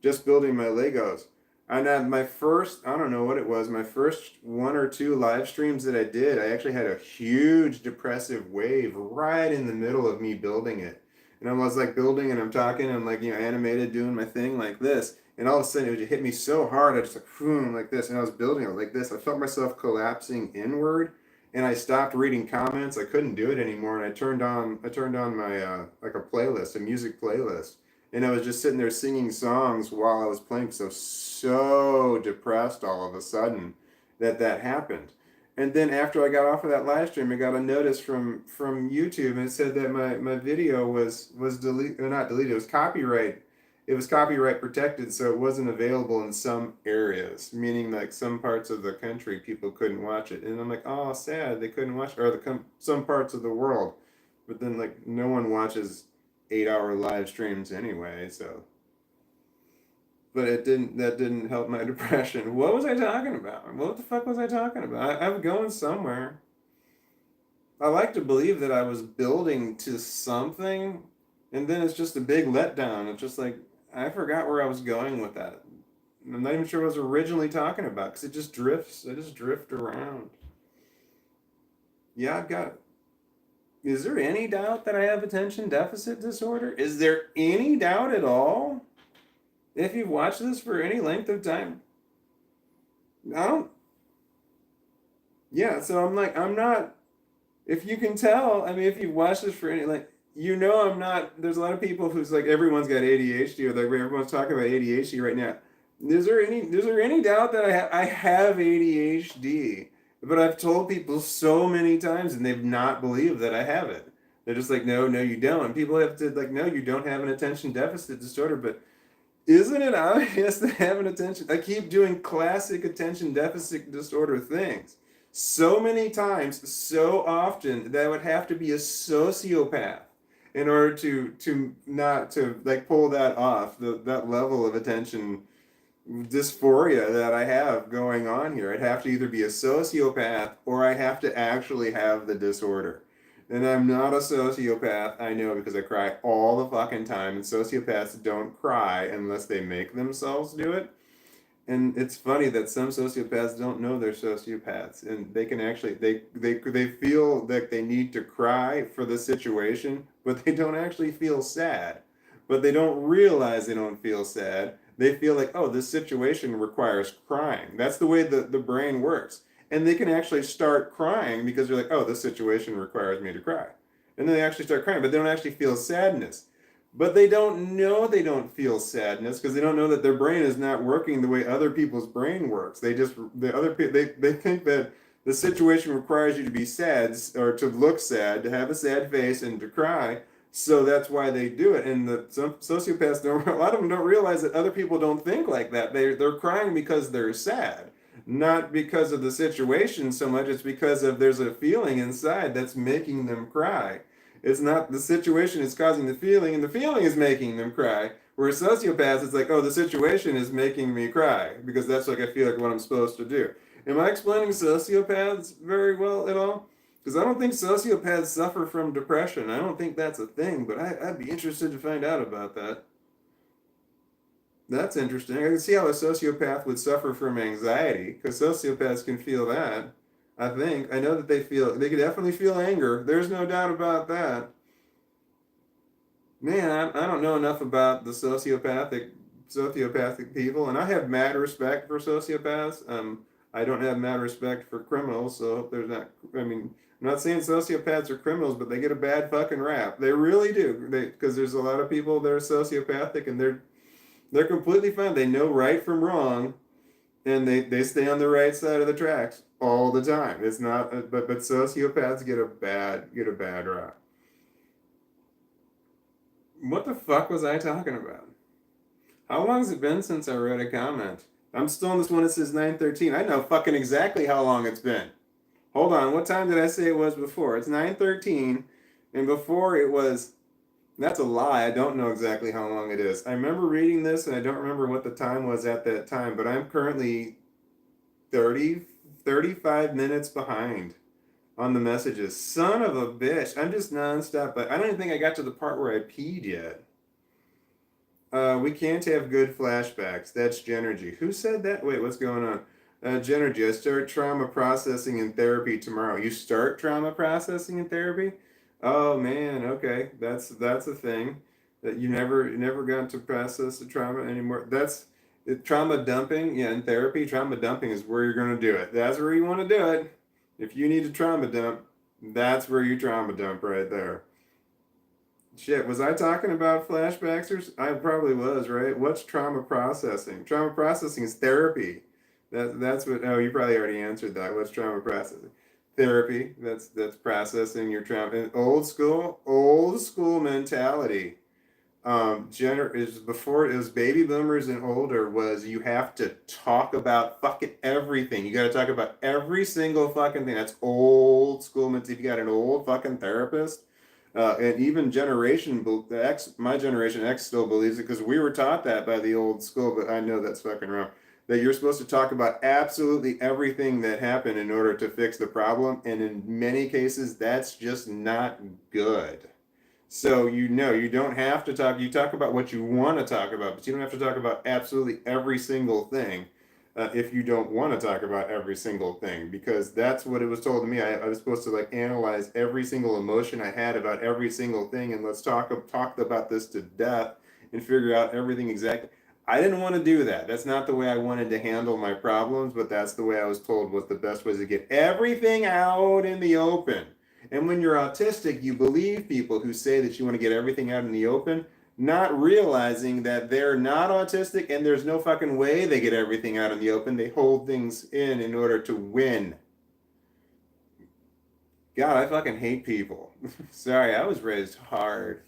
just building my Legos. And my first, I don't know what it was, my first one or two live streams that I did, I actually had a huge depressive wave right in the middle of me building it. And I was like building and I'm talking, and I'm like, animated, doing my thing like this. And all of a sudden it would just hit me so hard, I just like, boom, like this. And I was building it like this. I felt myself collapsing inward, and I stopped reading comments. I couldn't do it anymore. And I turned on my, like a playlist, a music playlist, and I was just sitting there singing songs while I was playing because I was so depressed all of a sudden that happened. And then after I got off of that live stream, I got a notice from YouTube, and it said that my video was deleted, or not deleted, it was copyright. It was copyright protected, so it wasn't available in some areas, meaning like some parts of the country people couldn't watch it. And I'm like, oh, sad, they couldn't watch it, or some parts of the world. But then like no one watches 8-hour live streams anyway, so. But that didn't help my depression. What was I talking about? What the fuck was I talking about? I'm going somewhere. I like to believe that I was building to something, and then it's just a big letdown. It's just like I forgot where I was going with that. I'm not even sure what I was originally talking about because it just drifts. I just drift around. Yeah, I've got. Is there any doubt that I have attention deficit disorder? Is there any doubt at all? If you've watched this for any length of time, I don't. Yeah, so I'm like, I'm not. If you can tell, I mean, if you've watched this for any, like, I'm not. There's a lot of people who's like, everyone's got ADHD, or like everyone's talking about ADHD right now. Is there any doubt that I have ADHD? But I've told people so many times, and they've not believed that I have it. They're just like, no, no, you don't. And people have to like, no, you don't have an attention deficit disorder, but isn't it obvious that having attention? I keep doing classic attention deficit disorder things so many times, so often that I would have to be a sociopath in order to not to like pull that off that level of attention dysphoria that I have going on here. I'd have to either be a sociopath or I have to actually have the disorder. And I'm not a sociopath, I know, because I cry all the fucking time, and sociopaths don't cry unless they make themselves do it. And it's funny that some sociopaths don't know they're sociopaths, and they can actually they feel like they need to cry for the situation, but they don't actually feel sad. But they don't realize they don't feel sad. They feel like, oh, this situation requires crying. That's the way the brain works. And they can actually start crying because they're like, oh, this situation requires me to cry. And then they actually start crying, but they don't actually feel sadness. But they don't know they don't feel sadness because they don't know that their brain is not working the way other people's brain works. They think that the situation requires you to be sad or to look sad, to have a sad face and to cry. So that's why they do it. And some sociopaths don't. A lot of them don't realize that other people don't think like that. They're crying because they're sad, not because of the situation so much. It's because of there's a feeling inside that's making them cry. It's not the situation is causing the feeling, and the feeling is making them cry. Where sociopaths, it's like, oh, the situation is making me cry because that's like I feel like what I'm supposed to do. Am I explaining sociopaths very well at all? Because I don't think sociopaths suffer from depression. I don't think that's a thing, but I'd be interested to find out about that. That's interesting. I can see how a sociopath would suffer from anxiety, because sociopaths can feel that. I think. I know that they could definitely feel anger. There's no doubt about that. Man, I don't know enough about the sociopathic people, and I have mad respect for sociopaths. I don't have mad respect for criminals, so there's not. I mean, I'm not saying sociopaths are criminals, but they get a bad fucking rap. They really do. Because there's a lot of people that are sociopathic, and they're completely fine. They know right from wrong, and they stay on the right side of the tracks all the time. It's not, but sociopaths get a bad rap. What the fuck was I talking about? How long has it been since I read a comment? I'm still on this one that says 9:13. I know fucking exactly how long it's been. Hold on, what time did I say it was before? It's 9:13, and before it was. That's a lie. I don't know exactly how long it is. I remember reading this, and I don't remember what the time was at that time, but I'm currently 35 minutes behind on the messages. Son of a bitch. I'm just nonstop, but I don't even think I got to the part where I peed yet. We can't have good flashbacks. That's Genergy. Who said that? Wait, what's going on? Genergy, I start trauma processing in therapy tomorrow. You start trauma processing in therapy? Oh man, okay. That's a thing that you never got to process the trauma anymore. That's trauma dumping. Yeah, in therapy, trauma dumping is where you're going to do it. That's where you want to do it. If you need to trauma dump, that's where you trauma dump right there. Shit, was I talking about flashbacks or I probably was, right? What's trauma processing? Trauma processing is therapy. That's what oh, you probably already answered that. What's trauma processing? Therapy. That's processing your trauma. And old school mentality. Is before it was baby boomers and older was you have to talk about fucking everything. You got to talk about every single fucking thing. That's old school mentality. If you got an old fucking therapist, and even my generation X still believes it because we were taught that by the old school. But I know that's fucking wrong. That you're supposed to talk about absolutely everything that happened in order to fix the problem, and in many cases, that's just not good. So you don't have to talk. You talk about what you want to talk about, but you don't have to talk about absolutely every single thing if you don't want to talk about every single thing, because that's what it was told to me. I was supposed to like analyze every single emotion I had about every single thing, and let's talk about this to death and figure out everything exactly. I didn't want to do that. That's not the way I wanted to handle my problems, but that's the way I was told was the best way to get everything out in the open. And when you're autistic, you believe people who say that you want to get everything out in the open, not realizing that they're not autistic and there's no fucking way they get everything out in the open. They hold things in order to win. God, I fucking hate people. Sorry, I was raised hard.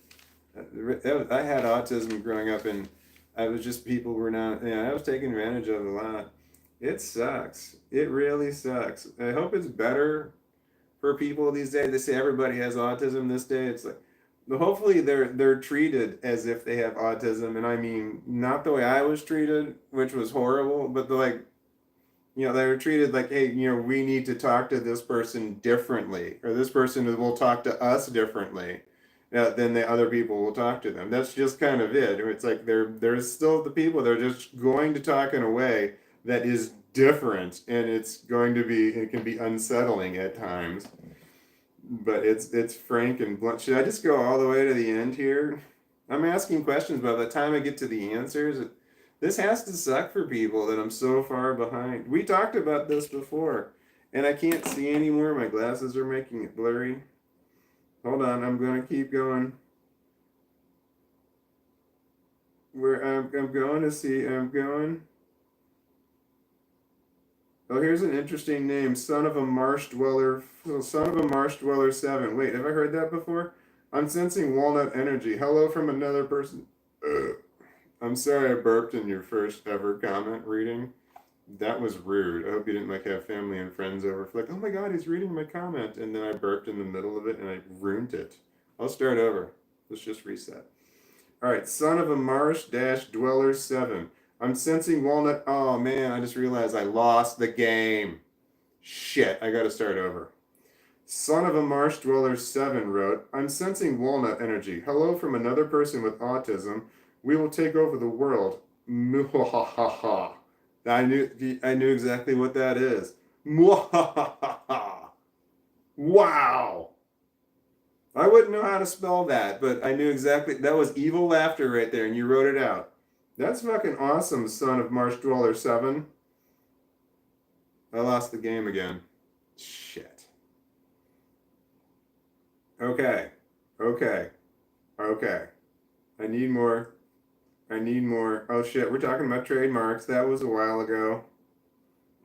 I had autism growing up, and I was just people were not. Yeah, I was taken advantage of a lot. It sucks. It really sucks. I hope it's better for people these days. They say everybody has autism this day. It's like, hopefully they're treated as if they have autism, and I mean not the way I was treated, which was horrible, but like they were treated like, hey, we need to talk to this person differently, or this person will talk to us differently than the other people will talk to them. That's just kind of it. It's like there's still the people that are just going to talk in a way that is different, and it can be unsettling at times, but it's frank and blunt. Should I just go all the way to the end here? I'm asking questions, but by the time I get to the answers, this has to suck for people that I'm so far behind. We talked about this before, and I can't see anymore. My glasses are making it blurry. Hold on, I'm going to keep going. Where I'm going to see, I'm going. Oh, here's an interesting name. Son of a Marsh Dweller. Son of a Marsh Dweller 7. Wait, have I heard that before? I'm sensing walnut energy. Hello from another person. I'm sorry I burped in your first ever comment reading. That was rude. I hope you didn't like have family and friends over. Like, oh my god, he's reading my comment. And then I burped in the middle of it and I ruined it. I'll start over. Let's just reset. All right, Son of a Marsh Dweller 7. I'm sensing walnut. Oh man, I just realized I lost the game. Shit, I gotta start over. Son of a Marsh Dweller 7 wrote, I'm sensing walnut energy. Hello from another person with autism. We will take over the world. Muhahaha. I knew exactly what that is. Muhahaha. Wow. I wouldn't know how to spell that, but I knew exactly. That was evil laughter right there, and you wrote it out. That's fucking awesome, Son of Marsh Dweller 7. I lost the game again. Shit. Okay. Okay. Okay. I need more. Oh shit, we're talking about trademarks. That was a while ago.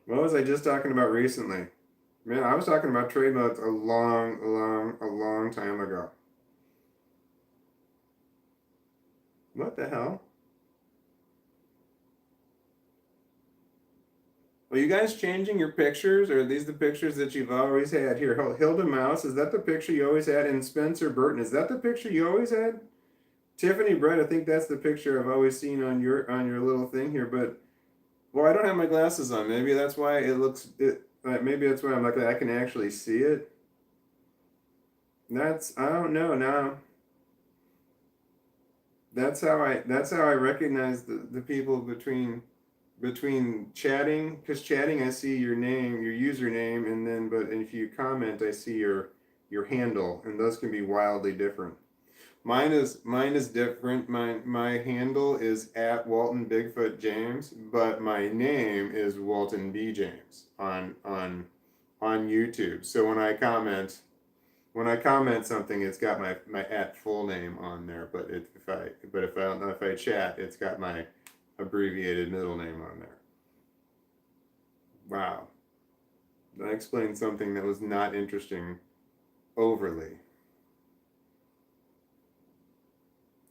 What was I just talking about recently? Man, I was talking about trade modes a long time ago. What the hell? Are you guys changing your pictures, or are these the pictures that you've always had? Here, Hilda Mouse, is that the picture you always had? And Spencer Burton, is that the picture you always had? Tiffany Brett, I think that's the picture I've always seen on your little thing here. But well, I don't have my glasses on. Maybe that's why it looks it. Maybe that's why I'm like I can actually see it. That's I don't know now. That's how I recognize the people between chatting, because chatting I see your name, your username, and then but if you comment I see your handle, and those can be wildly different. Mine is different. My handle is at Walton Bigfoot James, but my name is Walton B James on YouTube. So when I comment something, it's got my at full name on there. But if I don't know if I chat, it's got my abbreviated middle name on there. Wow, that explains something that was not interesting overly.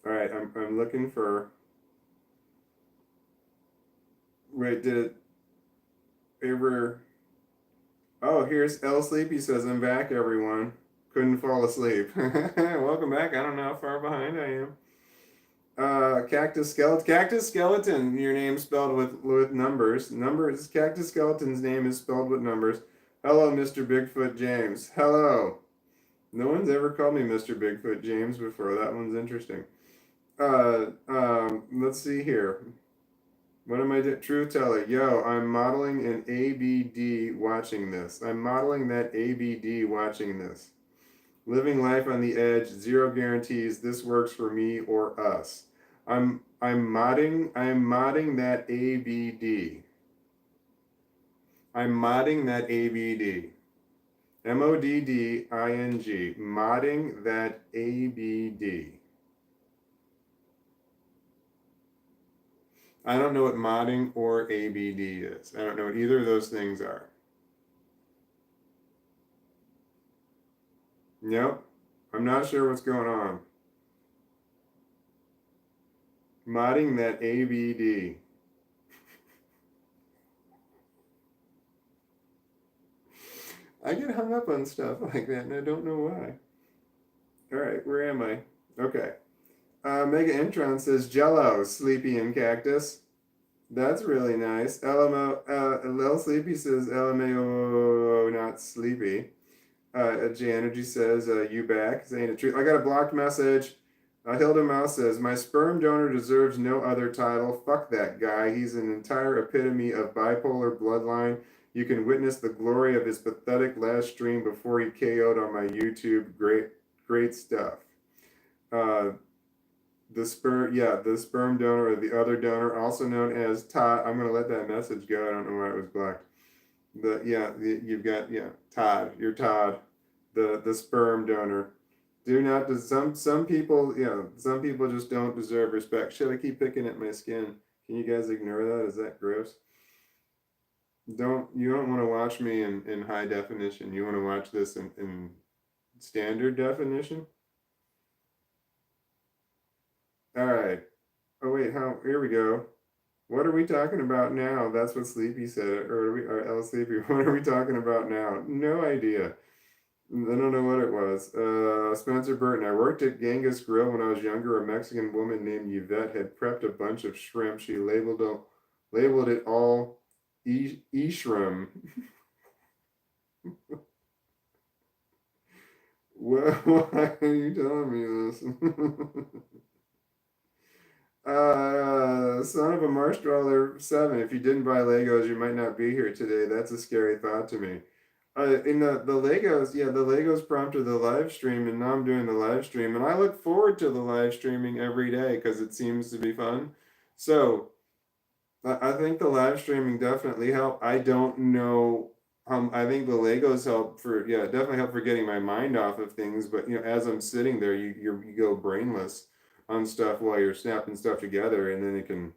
All right, I'm looking for. Wait, did it ever? Oh, here's L Sleepy says I'm back, everyone. Couldn't fall asleep. Welcome back. I don't know how far behind I am. Cactus Skeleton. Your name spelled with numbers. Numbers. Cactus Skeleton's name is spelled with numbers. Hello, Mr. Bigfoot James. Hello. No one's ever called me Mr. Bigfoot James before. That one's interesting. Let's see here. What am I doing? Truth teller. Yo, I'm modeling an ABD watching this. I'm modeling that ABD watching this. Living life on the edge, zero guarantees this works for me or us. I'm modding that ABD. I'm modding that ABD. MODDING. Modding that ABD. I don't know what modding or ABD is. I don't know what either of those things are. Nope. I'm not sure what's going on. Modding that ABD. I get hung up on stuff like that and I don't know why. All right, where am I? Okay. Mega Intron says Jello, Sleepy and Cactus. That's really nice. Lil Sleepy says LMAO, not Sleepy. J Energy says, you back, saying the truth. I got a blocked message. Hilda Mouse says, my sperm donor deserves no other title. Fuck that guy. He's an entire epitome of bipolar bloodline. You can witness the glory of his pathetic last stream before he KO'd on my YouTube. Great stuff. The sperm donor or the other donor, also known as Todd. I'm gonna let that message go. I don't know why it was blocked. You've got Todd. You're Todd, the sperm donor. Do not some people some people just don't deserve respect. Should I keep picking at my skin? Can you guys ignore that? Is that gross? You don't want to watch me in high definition. You want to watch this in standard definition. All right. Oh wait, how? Here we go. What are we talking about now? That's what Sleepy said, or L Sleepy. What are we talking about now? No idea. I don't know what it was. Spencer Burton. I worked at Genghis Grill when I was younger. A Mexican woman named Yvette had prepped a bunch of shrimp. She labeled it all shrimp. Why are you telling me this? Son of a marsh dweller 7. If you didn't buy Legos, you might not be here today. That's a scary thought to me. In the Legos, yeah, the Legos prompted the live stream, and now I'm doing the live stream, and I look forward to the live streaming every day because it seems to be fun. So I think the live streaming definitely helped. I don't know. I think the Legos help for definitely help for getting my mind off of things. But as I'm sitting there, you go brainless on stuff while you're snapping stuff together, and then it can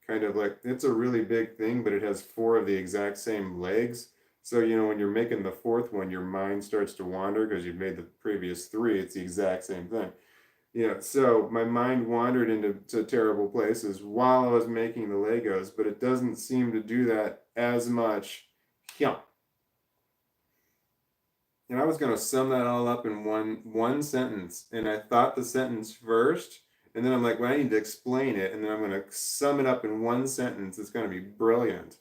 kind of like, it's a really big thing, but it has four of the exact same legs. So, when you're making the fourth one, your mind starts to wander because you've made the previous three. It's the exact same thing. So my mind wandered into terrible places while I was making the Legos, but it doesn't seem to do that as much here. And I was going to sum that all up in one sentence, and I thought the sentence first, and then I'm like, well, I need to explain it, and then I'm going to sum it up in one sentence. It's going to be brilliant.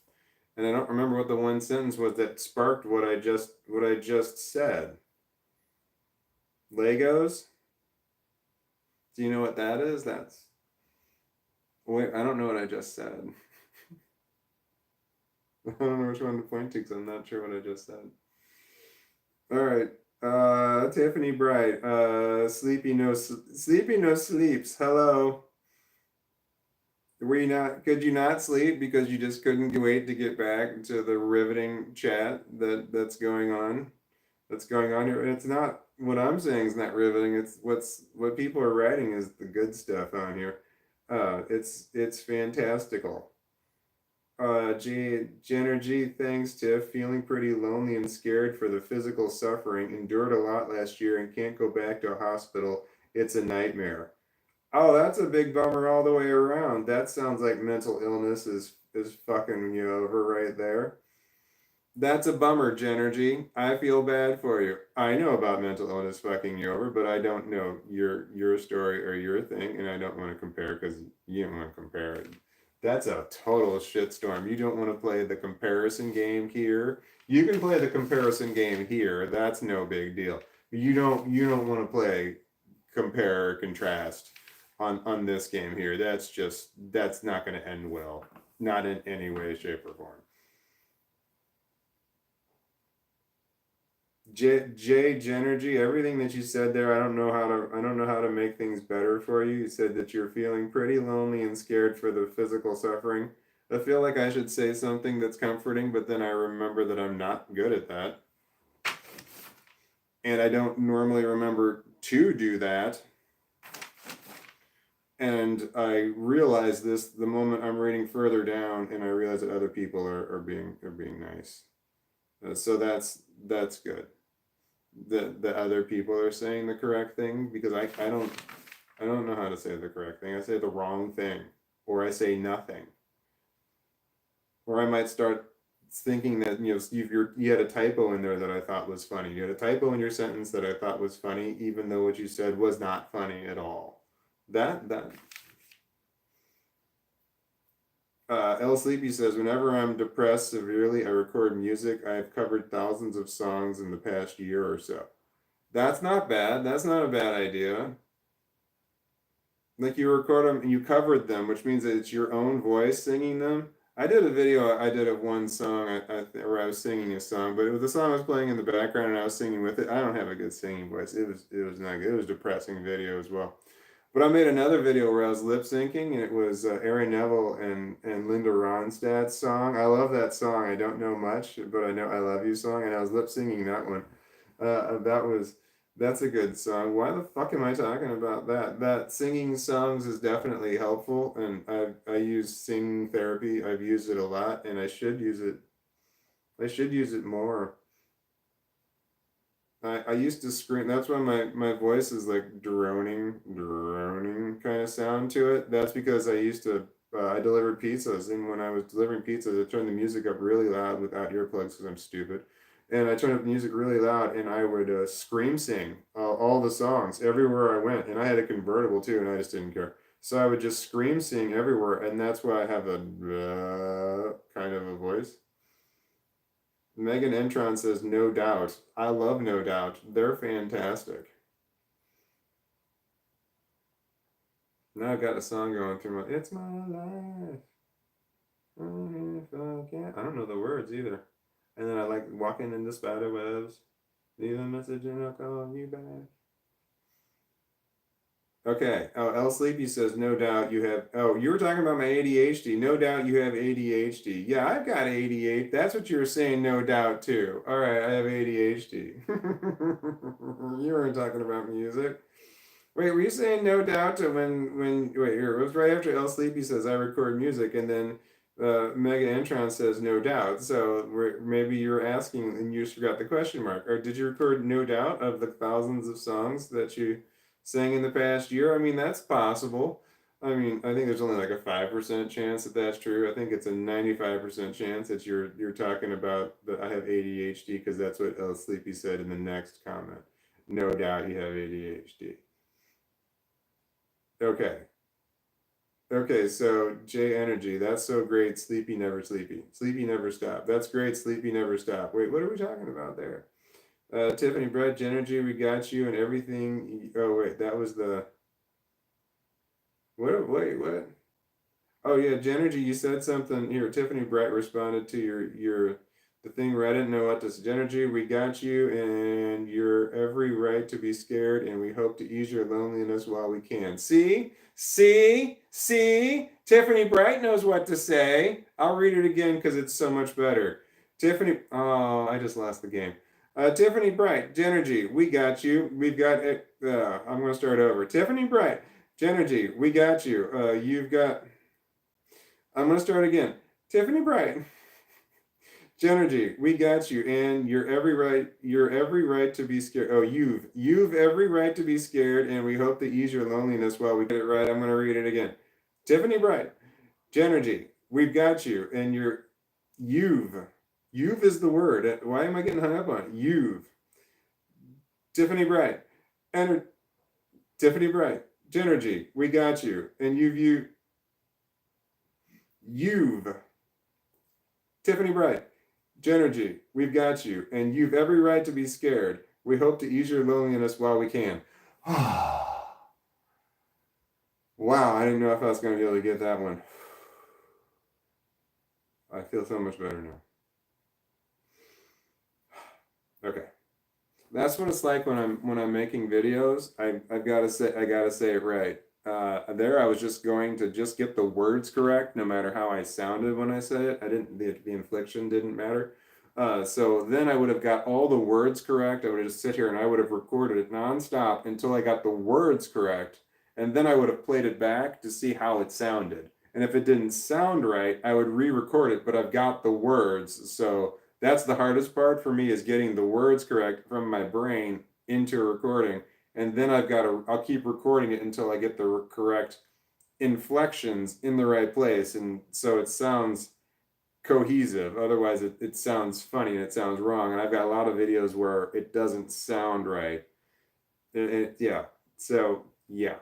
And I don't remember what the one sentence was that sparked what I just said. Legos? Do you know what that is? Wait, I don't know what I just said. I don't know which one to point to because I'm not sure what I just said. All right. Tiffany Bright. Sleepy no sleeps. Hello. Could you not sleep because you just couldn't wait to get back to the riveting chat that's going on? That's going on here. And it's not what I'm saying is not riveting. It's what people are writing is the good stuff on here. It's fantastical. Jenner G, thanks, Tiff. Feeling pretty lonely and scared for the physical suffering. Endured a lot last year and can't go back to a hospital. It's a nightmare. Oh, that's a big bummer all the way around. That sounds like mental illness is fucking you over right there. That's a bummer, Genergy. I feel bad for you. I know about mental illness fucking you over, but I don't know your story or your thing, and I don't want to compare because you don't want to compare it. That's a total shitstorm. You don't want to play the comparison game here. You can play the comparison game here. That's no big deal. You don't want to play compare or contrast on this game here. That's not going to end well. Not in any way, shape, or form. J Genergy, everything that you said there, I don't know how to make things better for you. You said that you're feeling pretty lonely and scared for the physical suffering. I feel like I should say something that's comforting, but then I remember that I'm not good at that. And I don't normally remember to do that. And I realize this the moment I'm reading further down, and I realize that other people are being nice. So that's good. The other people are saying the correct thing because I don't know how to say the correct thing. I say the wrong thing, or I say nothing, or I might start thinking that you had a typo in there that I thought was funny. You had a typo in your sentence that I thought was funny, even though what you said was not funny at all. That L Sleepy says, whenever I'm depressed severely, I record music. I've covered thousands of songs in the past year or so. That's not bad. That's not a bad idea. Like you record them and you covered them, which means that it's your own voice singing them. I did a video I did of one song where I was singing a song, but it was the song I was playing in the background and I was singing with it. I don't have a good singing voice. It was not good. It was a depressing video as well. But I made another video where I was lip syncing, and it was Aaron Neville and Linda Ronstadt's song. I love that song. I don't know much, but I know I Love You song, and I was lip singing that one. That's a good song. Why the fuck am I talking about that? That singing songs is definitely helpful, and I use singing therapy. I've used it a lot, and I should use it. I should use it more. I used to scream. That's why my voice is like droning kind of sound to it. That's because I used to, I delivered pizzas. And when I was delivering pizzas, I turned the music up really loud without earplugs because I'm stupid. And I turned up the music really loud and I would scream sing all the songs everywhere I went. And I had a convertible too, and I just didn't care. So I would just scream sing everywhere. And that's why I have a kind of a voice. Megan Entron says, no doubt. I love No Doubt. They're fantastic. Now I've got a song going through my, it's my life. If I can't. I don't know the words either. And then I like walking into spider webs. Leave a message and I'll call you back. Okay. Oh, L Sleepy says, no doubt you have. Oh, you were talking about my ADHD. No doubt you have ADHD. Yeah, I've got ADHD. That's what you were saying, no doubt, too. All right, I have ADHD. You weren't talking about music. Wait, were you saying no doubt to wait here, it was right after El Sleepy says I record music and then Mega Entron says no doubt. So maybe you're asking and you just forgot the question mark. Or did you record no doubt of the thousands of songs that you sang in the past year? I mean, that's possible. I mean, I think there's only like a 5% chance that that's true. I think it's a 95% chance that you're talking about that I have ADHD because that's what El Sleepy said in the next comment. No doubt you have ADHD. Okay. Okay, so J Energy, that's so great. Sleepy never sleepy. Sleepy never stop. That's great. Sleepy never stop. Wait, what are we talking about there? Tiffany Brett, J Energy, we got you and everything. Oh wait, that was the what? Wait, what? Oh yeah, Genergy, you said something here. Tiffany Bright responded to your the thing where I didn't know what to say. Genergy, we got you, and you're every right to be scared, and we hope to ease your loneliness while we can. See. Tiffany Bright knows what to say. I'll read it again because it's so much better. Tiffany, oh, I just lost the game. Tiffany Bright, Genergy, we got you. We've got it. I'm gonna start over. Tiffany Bright, Genergy, we got you. You've got. I'm gonna start again. Tiffany Bright, Genergy, we got you, and you're every right to be scared. Oh, you've every right to be scared, and we hope to ease your loneliness while we get it right. I'm gonna read it again. Tiffany Bright, Genergy, we've got you, and you've you've is the word. Why am I getting hung up on it? You've Tiffany Bright, and Tiffany Bright, Genergy, we got you, and you've Tiffany Bright. Genergy, we've got you, and you've every right to be scared. We hope to ease your loneliness while we can. Wow, I didn't know if I was going to be able to get that one. I feel so much better now. Okay, that's what it's like when I'm making videos. I've got to say it right. There, I was just going to just get the words correct, no matter how I sounded when I said it. I didn't the inflection didn't matter. So then I would have got all the words correct. I would have just sit here and I would have recorded it nonstop until I got the words correct, and then I would have played it back to see how it sounded. And if it didn't sound right, I would re-record it. But I've got the words, so that's the hardest part for me is getting the words correct from my brain into a recording, and then I'll keep recording it until I get the correct inflections in the right place, and so it sounds cohesive. Otherwise, it sounds funny and it sounds wrong. And I've got a lot of videos where it doesn't sound right. Yeah. So yeah,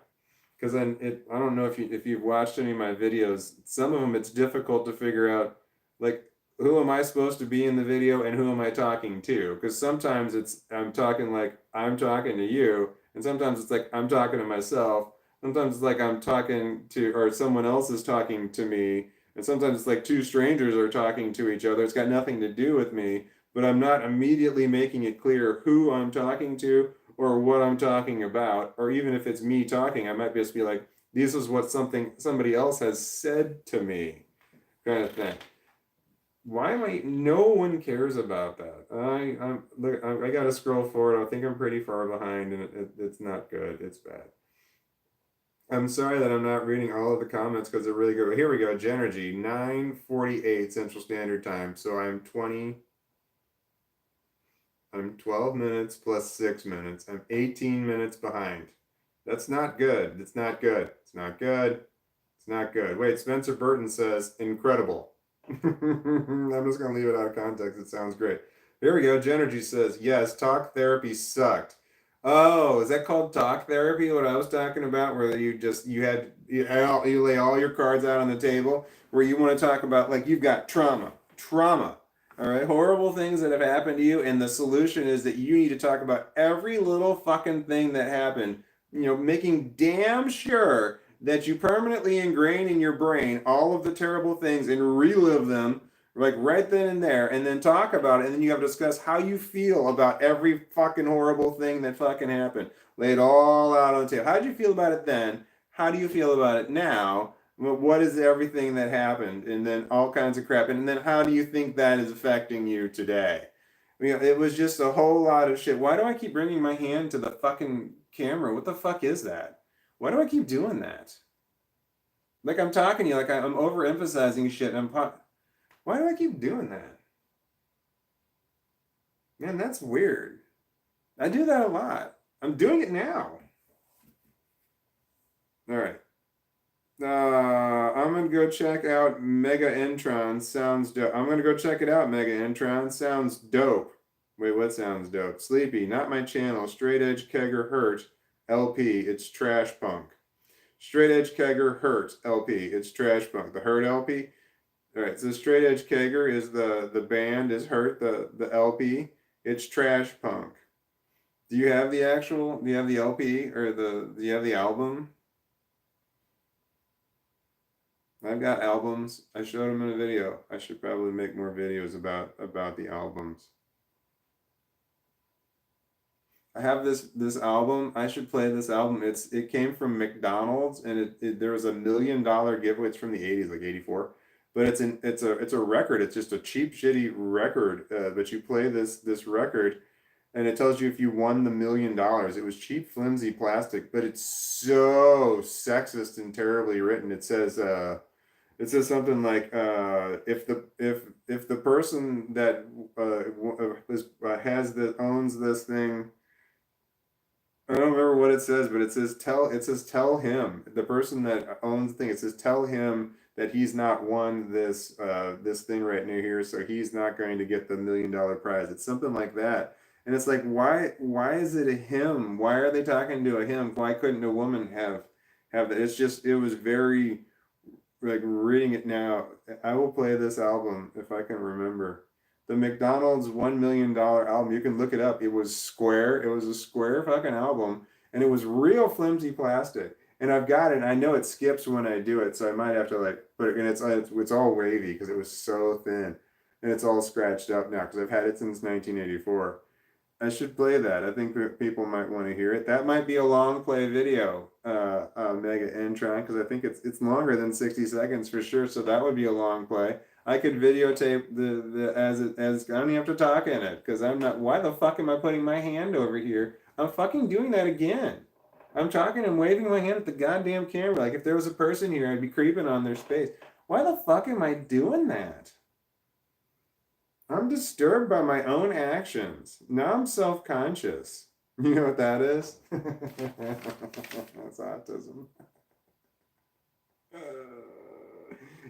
because then I don't know if you've watched any of my videos. Some of them it's difficult to figure out like who am I supposed to be in the video and who am I talking to? Because sometimes it's I'm talking like I'm talking to you, and sometimes it's like I'm talking to myself. Sometimes it's like I'm talking to or someone else is talking to me, and sometimes it's like two strangers are talking to each other. It's got nothing to do with me, but I'm not immediately making it clear who I'm talking to or what I'm talking about, or even if it's me talking, I might just be like, "This is what somebody else has said to me," kind of thing. Why am I? No one cares about that. I'm look. I got to scroll forward. I think I'm pretty far behind, and it's not good. It's bad. I'm sorry that I'm not reading all of the comments because they're really good. Here we go. Genergy 9:48 Central Standard Time. So I'm 12 minutes plus 6 minutes. I'm 18 minutes behind. That's not good. It's not good. It's not good. It's not good. Wait, Spencer Burton says incredible. I'm just going to leave it out of context. It sounds great. Here we go. Genergy says, yes, talk therapy sucked. Oh, is that called talk therapy? What I was talking about, where you lay all your cards out on the table, where you want to talk about like you've got trauma, all right, horrible things that have happened to you, and the solution is that you need to talk about every little fucking thing that happened. You know, making damn sure that you permanently ingrain in your brain all of the terrible things and relive them like right then and there, and then talk about it, and then you have to discuss how you feel about every fucking horrible thing that fucking happened. Lay it all out on the table. How did you feel about it then? How do you feel about it now? What is everything that happened? And then all kinds of crap. And then how do you think that is affecting you today? You know, it was just a whole lot of shit. Why do I keep bringing my hand to the fucking camera. What the fuck is that? Why do I keep doing that? Like I'm talking to you, like I'm overemphasizing shit. Why do I keep doing that? Man, that's weird. I do that a lot. I'm doing it now. All right. I'm gonna go check out Mega Intron. Sounds dope. I'm gonna go check it out. Mega Intron sounds dope. Wait, what sounds dope? Sleepy, not my channel. Straight Edge Kegger Hurt LP. It's trash punk. Straight Edge Kegger Hurt LP. It's trash punk. The Hurt LP. All right. So Straight Edge Kegger is the band is Hurt the LP. It's trash punk. Do you have the actual? Do you have the LP or do you have the album? I've got albums. I showed them in a video. I should probably make more videos about the albums. I have this album. I should play this album. It came from McDonald's and there was $1 million giveaway. It's from the 80s, like 84. But it's a record. It's just a cheap, shitty record. But you play this record and it tells you if you won the $1 million. It was cheap, flimsy plastic, but it's so sexist and terribly written. It says something like if the person that owns this thing, I don't remember what it says, but it says tell him, the person that owns the thing, it says tell him that he's not won this thing right near here, so he's not going to get the $1 million prize. It's something like that. And it's like, why is it a him? Why are they talking to a him? Why couldn't a woman have that? It was very, like, reading it now. I will play this album if I can remember. The McDonald's $1 million album. You can look it up. It was square. It was a square fucking album, and it was real flimsy plastic. And I've got it. And I know it skips when I do it, so I might have to like put it. And it's all wavy because it was so thin, and it's all scratched up now because I've had it since 1984. I should play that. I think people might want to hear it. That might be a long play video, Mega Intron, because I think it's longer than 60 seconds for sure. So that would be a long play. I could videotape the as I don't even have to talk in it because I'm not. Why the fuck am I putting my hand over here? I'm fucking doing that again. I'm talking and waving my hand at the goddamn camera. Like if there was a person here, I'd be creeping on their space. Why the fuck am I doing that? I'm disturbed by my own actions. Now I'm self-conscious. You know what that is? That's autism.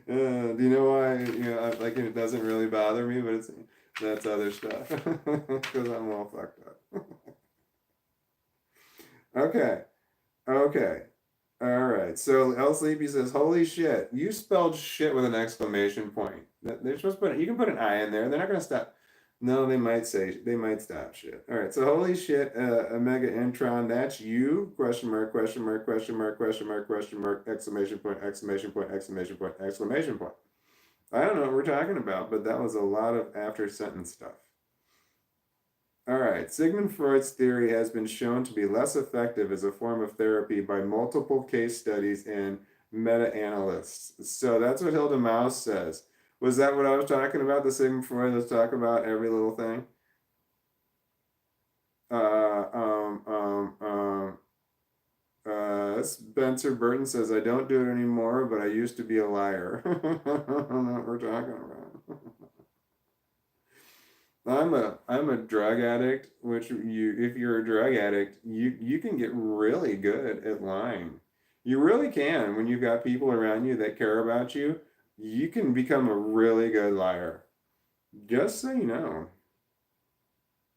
Do you know why? Like it doesn't really bother me, but that's other stuff because I'm all fucked up. Okay, okay, all right. So El Sleepy says, "Holy shit! You spelled shit with an exclamation point. They're supposed to you can put an I in there. They're not gonna stop. No, they might stop shit. All right. So holy shit, a mega intron. That's you? Question mark? Question mark? Question mark? Question mark? Question mark? Exclamation point! Exclamation point! Exclamation point! Exclamation point! I don't know what we're talking about, but that was a lot of after sentence stuff. All right. Sigmund Freud's theory has been shown to be less effective as a form of therapy by multiple case studies and meta-analysts. So that's what Hilda Maus says. Was that what I was talking about? The Sigmund Freud, let's talk about every little thing. Spencer Burton says, I don't do it anymore, but I used to be a liar. I don't know what we're talking about. I'm a drug addict, which if you're a drug addict, you can get really good at lying. You really can. When you've got people around you that care about you, you can become a really good liar. Just so you know.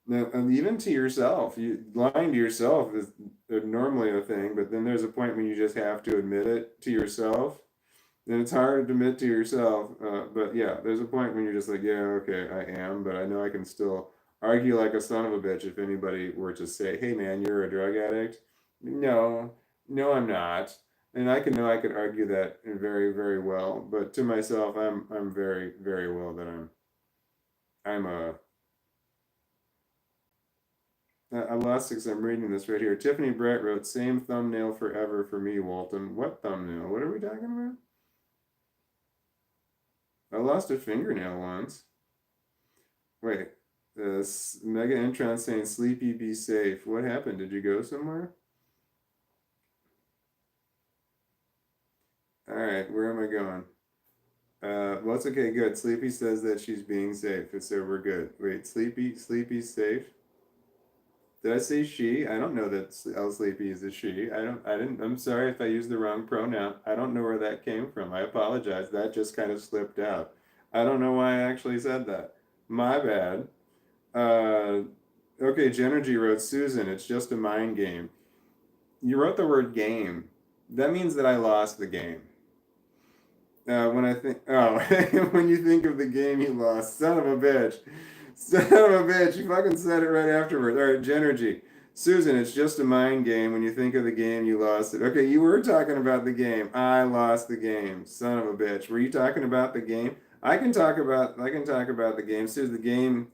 Now, and even to yourself, lying to yourself is normally a thing, but then there's a point when you just have to admit it to yourself. Then it's hard to admit to yourself, but yeah, there's a point when you're just like, yeah, okay, I am, but I know I can still argue like a son of a bitch if anybody were to say, hey man, you're a drug addict. No, no, I'm not. And I could argue that very, very well, but to myself, I'm very, very well that I'm a I lost because I'm reading this right here. Tiffany Brett wrote, same thumbnail forever for me, Walton. What thumbnail? What are we talking about? I lost a fingernail once. Wait, Mega Intron saying, Sleepy, be safe. What happened? Did you go somewhere? All right, where am I going? Well, it's okay, good. Sleepy says that she's being safe, so we're good. Wait, Sleepy's safe? Did I say she? I don't know that El Sleepy is a she. I'm sorry if I used the wrong pronoun. I don't know where that came from. I apologize. That just kind of slipped out. I don't know why I actually said that. My bad. Uh, okay, Genergy wrote, Susan, it's just a mind game. You wrote the word game. That means that I lost the game. When I think, oh, when you think of the game you lost, son of a bitch. Son of a bitch, you fucking said it right afterwards. All right, Genergy. Susan, it's just a mind game. When you think of the game, you lost it. Okay, you were talking about the game. I lost the game. Son of a bitch. Were you talking about the game? I can talk about the game. Susan,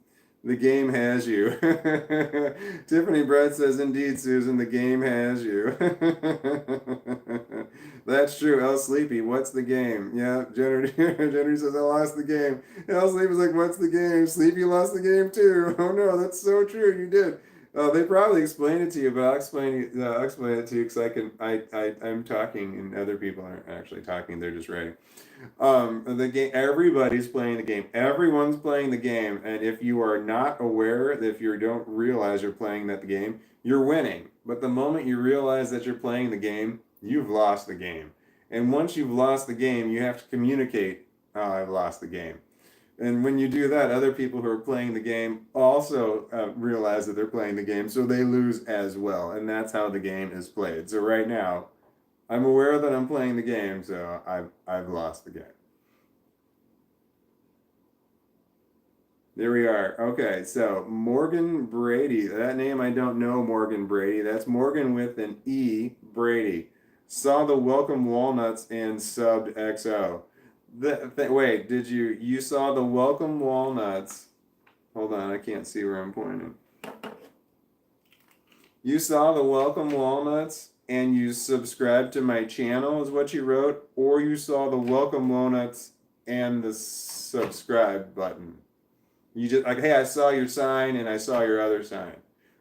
the game has you. Tiffany Brett says, indeed, Susan, the game has you. That's true. El Sleepy, what's the game? Yeah, Jenner says, I lost the game. El Sleepy's like, what's the game? Sleepy lost the game too. Oh no, that's so true. You did. They probably explained it to you, but I'll explain it to you because I'm talking and other people aren't actually talking. They're just writing. The game, everybody's playing the game. Everyone's playing the game, and if you are not aware, if you don't realize you're playing that the game, you're winning. But the moment you realize that you're playing the game, you've lost the game. And once you've lost the game, you have to communicate, oh, I've lost the game. And when you do that, other people who are playing the game also realize that they're playing the game, so they lose as well. And that's how the game is played. So right now, I'm aware that I'm playing the game, so I've lost the game. There we are. Okay, so Morgan Brady. That name I don't know, Morgan Brady. That's Morgan with an E, Brady. Saw the Welcome Walnuts and subbed XO. Wait, you saw the Welcome Walnuts? Hold on, I can't see where I'm pointing. You saw the Welcome Walnuts and you subscribed to my channel is what you wrote, or you saw the Welcome Walnuts and the subscribe button. You just like, hey, I saw your sign and I saw your other sign.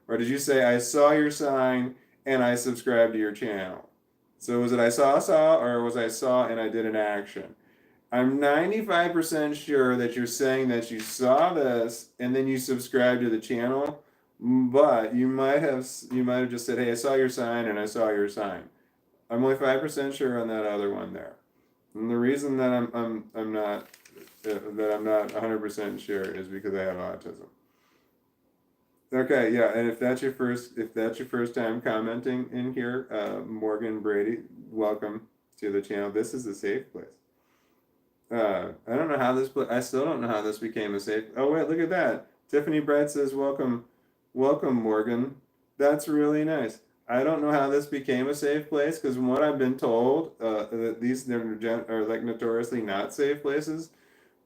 Or did you say I saw your sign and I subscribed to your channel? So was it I saw, or was I saw and I did an action? I'm 95% sure that you're saying that you saw this and then you subscribed to the channel, but you might have just said, "Hey, I saw your sign and I saw your sign." I'm only 5% sure on that other one there. And the reason that I'm not that I'm not 100% sure is because I have autism. Okay, yeah, and if that's your first time commenting in here, Morgan Brady, welcome to the channel. This is a safe place. I don't know how I still don't know how this became a safe. Oh wait, look at that. Tiffany Bright says, "Welcome, welcome, Morgan." That's really nice. I don't know how this became a safe place because from what I've been told, that these are like notoriously not safe places.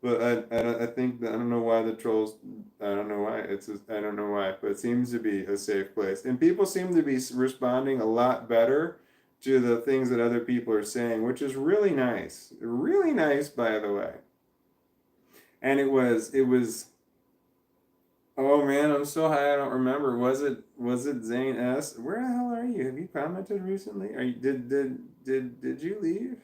But I think that, I don't know why the trolls. I don't know why I don't know why, but it seems to be a safe place, and people seem to be responding a lot better to the things that other people are saying, which is really nice, by the way. And it was. Oh man, I'm so high I don't remember. Was it Zane S? Where the hell are you? Have you commented recently? Are you did you leave?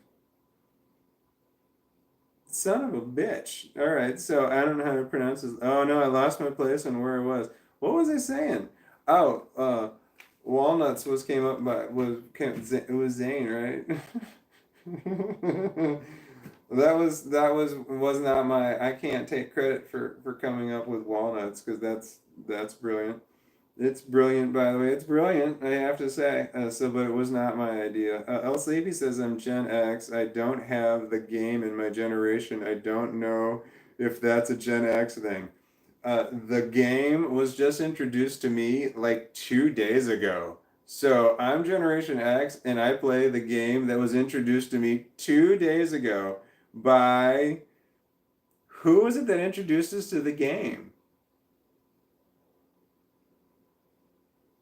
Son of a bitch. All right, so I don't know how to pronounce this. Oh no, I lost my place on where I was. What was I saying? Oh, Walnuts came up by it was Zane, right? that was not my. I can't take credit for coming up with Walnuts because that's brilliant. It's brilliant, by the way. It's brilliant, I have to say. But it was not my idea. El Sleepy says I'm Gen X. I don't have the game in my generation. I don't know if that's a Gen X thing. The game was just introduced to me like 2 days ago. So I'm Generation X, and I play the game that was introduced to me 2 days ago by who was it that introduced us to the game?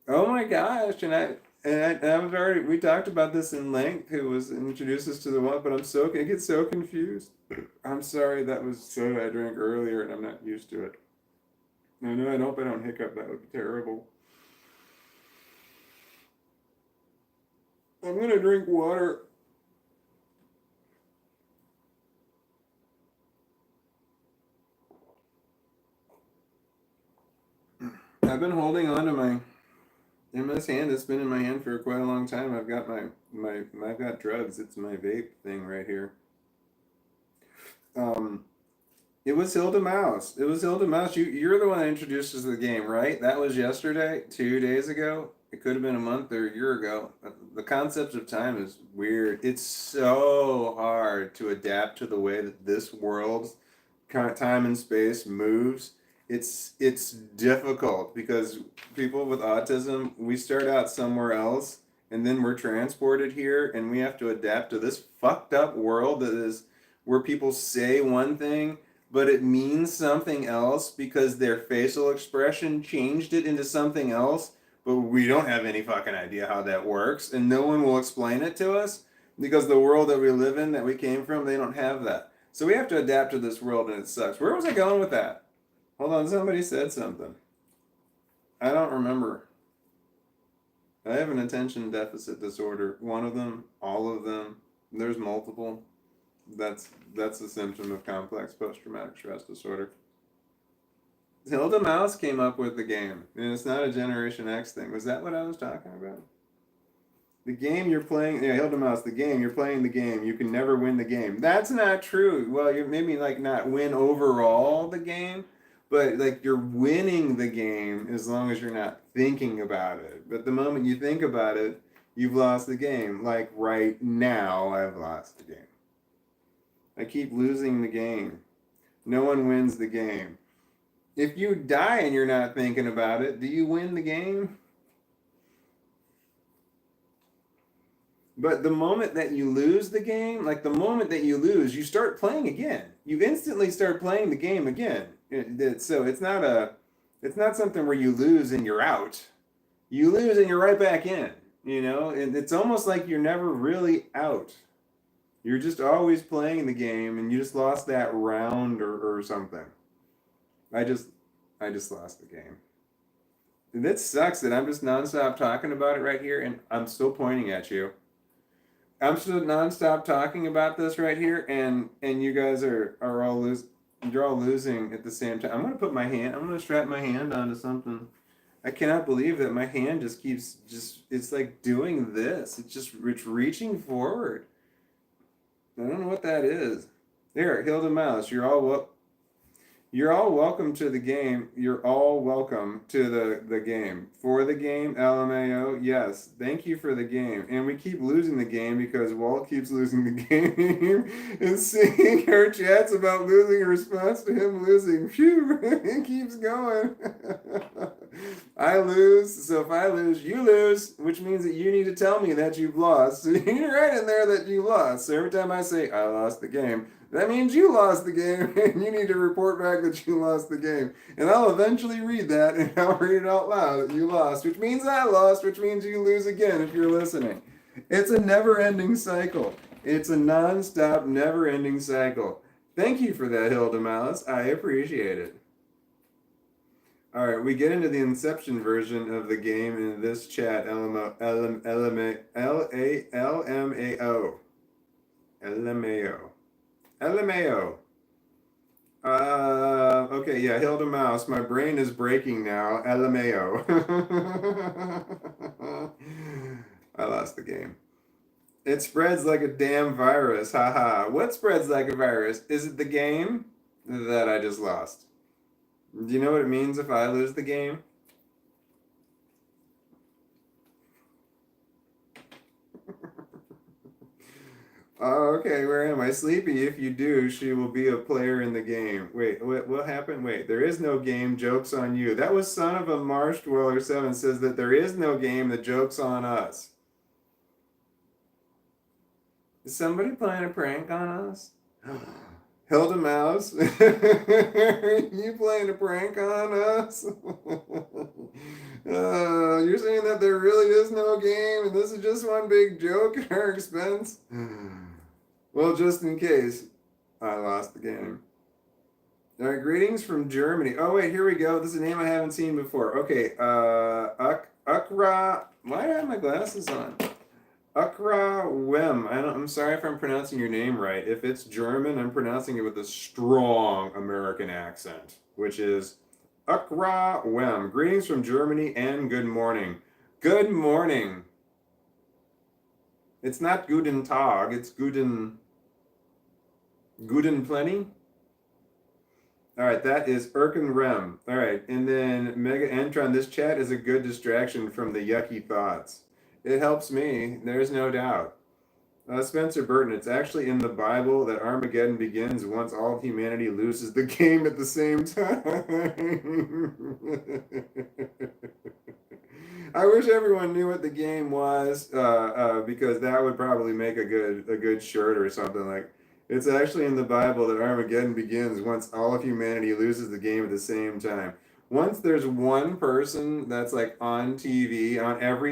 Oh my gosh! And I was already we talked about this in length. Who was introduced us to the one? But I get so confused. I'm sorry. That was soda I drank earlier, and I'm not used to it. No, no, I hope I don't hiccup. That would be terrible. I'm gonna drink water. I've been holding on to my MS hand. It's been in my hand for quite a long time. I've got I've got drugs. It's my vape thing right here. Um, it was Hilda Mouse. It was Hilda Mouse. You're the one that introduced us to the game, right? That was yesterday, 2 days ago. It could have been a month or a year ago. The concept of time is weird. It's so hard to adapt to the way that this world, time and space moves. It's difficult because people with autism, we start out somewhere else and then we're transported here and we have to adapt to this fucked up world that is where people say one thing but it means something else because their facial expression changed it into something else, but we don't have any fucking idea how that works, and no one will explain it to us because the world that we live in, that we came from, they don't have that. So we have to adapt to this world, and it sucks. Where was I going with that? Hold on, somebody said something. I don't remember. I have an attention deficit disorder. One of them, all of them. There's multiple. That's a symptom of complex post-traumatic stress disorder. Hilda Mouse came up with the game, and it's not a Generation X thing. Was that what I was talking about? The game you're playing, yeah, Hilda Mouse, the game, you're playing the game. You can never win the game. That's not true. Well, you maybe like not win overall the game, but like you're winning the game as long as you're not thinking about it. But the moment you think about it, you've lost the game. Like right now, I've lost the game. I keep losing the game. No one wins the game. If you die and you're not thinking about it, do you win the game? But the moment that you lose the game, like the moment that you lose, you start playing again. You instantly start playing the game again. So it's not something where you lose and you're out. You lose and you're right back in. You know, and it's almost like you're never really out. You're just always playing the game, and you just lost that round or something. I just I just lost the game. And that sucks that I'm just nonstop talking about it right here, and I'm still pointing at you. I'm still nonstop talking about this right here, and you guys are all you're all losing at the same time. I'm gonna strap my hand onto something. I cannot believe that my hand just keeps it's like doing this. It's reaching forward. I don't know what that is. There, Hilda Mouse, you're all welcome to the game. You're all welcome to the game. For the game, LMAO, yes. Thank you for the game. And we keep losing the game because Walt keeps losing the game and seeing her chats about losing in response to him losing. Phew, it keeps going. I lose, so if I lose, you lose, which means that you need to tell me that you've lost. So you're right in there that you lost. So every time I say, I lost the game, that means you lost the game, and you need to report back that you lost the game. And I'll eventually read that, and I'll read it out loud that you lost, which means I lost, which means you lose again if you're listening. It's a never-ending cycle. It's a non-stop, never-ending cycle. Thank you for that, Hilda Mouse. I appreciate it. All right, we get into the Inception version of the game in this chat. LMAO. LMAO. LMAO. Okay, yeah, Hilda Mouse. My brain is breaking now. LMAO. I lost the game. It spreads like a damn virus. Haha. What spreads like a virus? Is it the game that I just lost? Do you know what it means if I lose the game? Oh, okay, where am I? Sleepy, if you do, she will be a player in the game. Wait, what happened? Wait, there is no game, joke's on you. That was Son of a Marsh Dweller 7 says that there is no game, the joke's on us. Is somebody playing a prank on us? Hilda Mouse, you playing a prank on us? You're saying that there really is no game and this is just one big joke at our expense? Well, just in case, I lost the game. All right, greetings from Germany. Oh, wait, here we go. This is a name I haven't seen before. Okay, Ukra. Why do I have my glasses on? Ukra Wem. I'm sorry if I'm pronouncing your name right. If it's German, I'm pronouncing it with a strong American accent, which is Ukra Wem. Greetings from Germany and good morning. Good morning. It's not guten Tag, it's guten plenty. All right, that is Erkin Rem. All right, and then Mega Entron. This chat is a good distraction from the yucky thoughts. It helps me, there's no doubt. Spencer Burton, it's actually in the Bible that Armageddon begins once all of humanity loses the game at the same time. I wish everyone knew what the game was, because that would probably make a good shirt or something. Like, it's actually in the Bible that Armageddon begins once all of humanity loses the game at the same time. Once there's one person that's like on TV, on every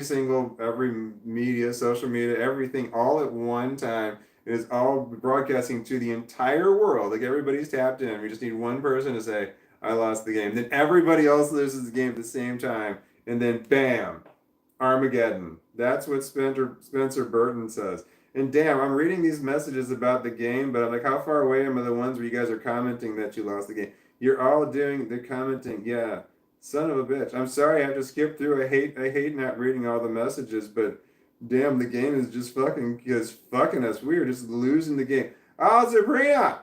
media, social media, everything, all at one time, is all broadcasting to the entire world. Like, everybody's tapped in. We just need one person to say, I lost the game. Then everybody else loses the game at the same time. And then bam, Armageddon. That's what Spencer Burton says. And damn, I'm reading these messages about the game, but I'm like, how far away am I the ones where you guys are commenting that you lost the game? You're all doing the commenting. Yeah, son of a bitch. I'm sorry I have to skip through. I hate not reading all the messages, but damn, the game is just fucking us. We are just losing the game. Oh, Sabrina!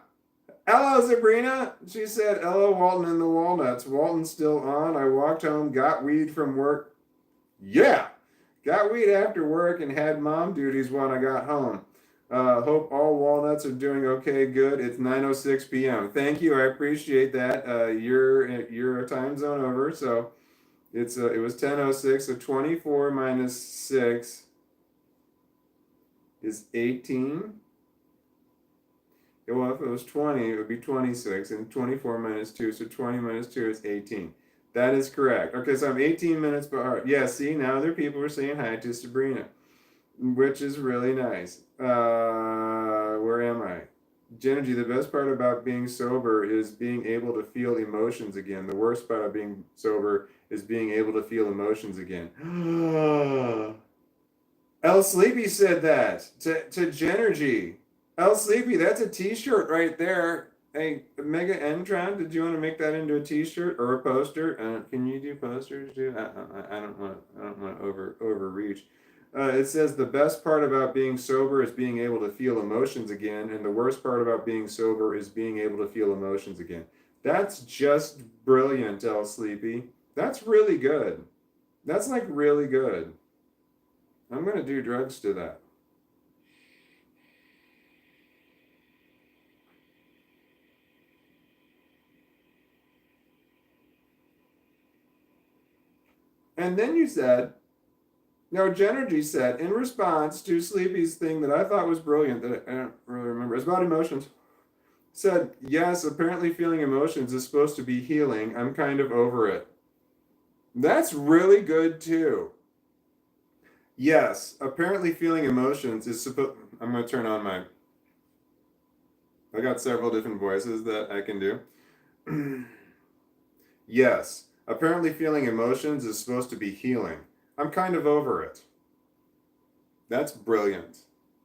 Hello, Sabrina. She said, hello, Walton and the Walnuts. Walton's still on. I walked home, got weed from work. Yeah. Got weed after work and had mom duties when I got home. Hope all Walnuts are doing okay. Good. It's 9:06 p.m. Thank you. I appreciate that. You're a time zone over, so it was 10:06. So 24 minus 6 is 18. Well, if it was 20, it would be 26, and 24 minus 2, so 20 minus 2 is 18. That is correct. Okay, so I'm 18 minutes behind. Yeah, see, now other people are saying hi to Sabrina, which is really nice. Where am I? Genergy, the best part about being sober is being able to feel emotions again. The worst part of being sober is being able to feel emotions again. El Sleepy said that to Genergy. El Sleepy, that's a t-shirt right there. Hey, Mega Entron, did you want to make that into a t-shirt or a poster? Can you do posters too? I don't want to overreach. It says the best part about being sober is being able to feel emotions again, and the worst part about being sober is being able to feel emotions again. That's just brilliant, El Sleepy. That's really good. That's like really good. I'm gonna do drugs to that. And then you said, no, Genergy said, in response to Sleepy's thing that I thought was brilliant, that I don't really remember, it's about emotions, said, yes, apparently feeling emotions is supposed to be healing. I'm kind of over it. That's really good too. Yes, apparently feeling emotions is supposed, I'm going to turn on my, I got several different voices that I can do. Yes, apparently feeling emotions is supposed to be healing. I'm kind of over it. That's brilliant.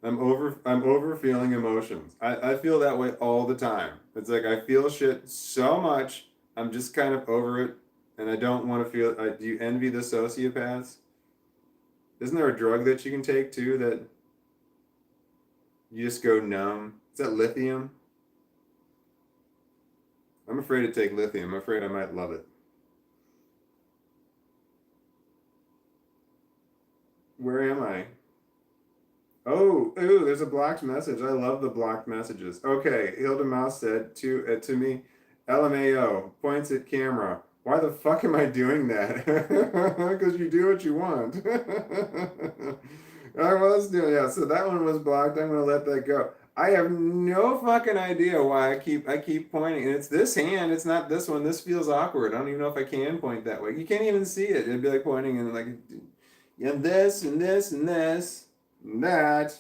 I'm over feeling emotions. I feel that way all the time. It's like I feel shit so much, I'm just kind of over it, and I don't want to feel. Do you envy the sociopaths? Isn't there a drug that you can take too that you just go numb? Is that lithium? I'm afraid to take lithium. I'm afraid I might love it. Where am I? Oh, ooh, there's a blocked message. I love the blocked messages. Okay, Hilda Mouse said to me, LMAO, points at camera. Why the fuck am I doing that? Because you do what you want. I was doing, yeah, so that one was blocked. I'm going to let that go. I have no fucking idea why I keep pointing. And it's this hand, it's not this one. This feels awkward. I don't even know if I can point that way. You can't even see it. It'd be like pointing and like, and this and this and this. That,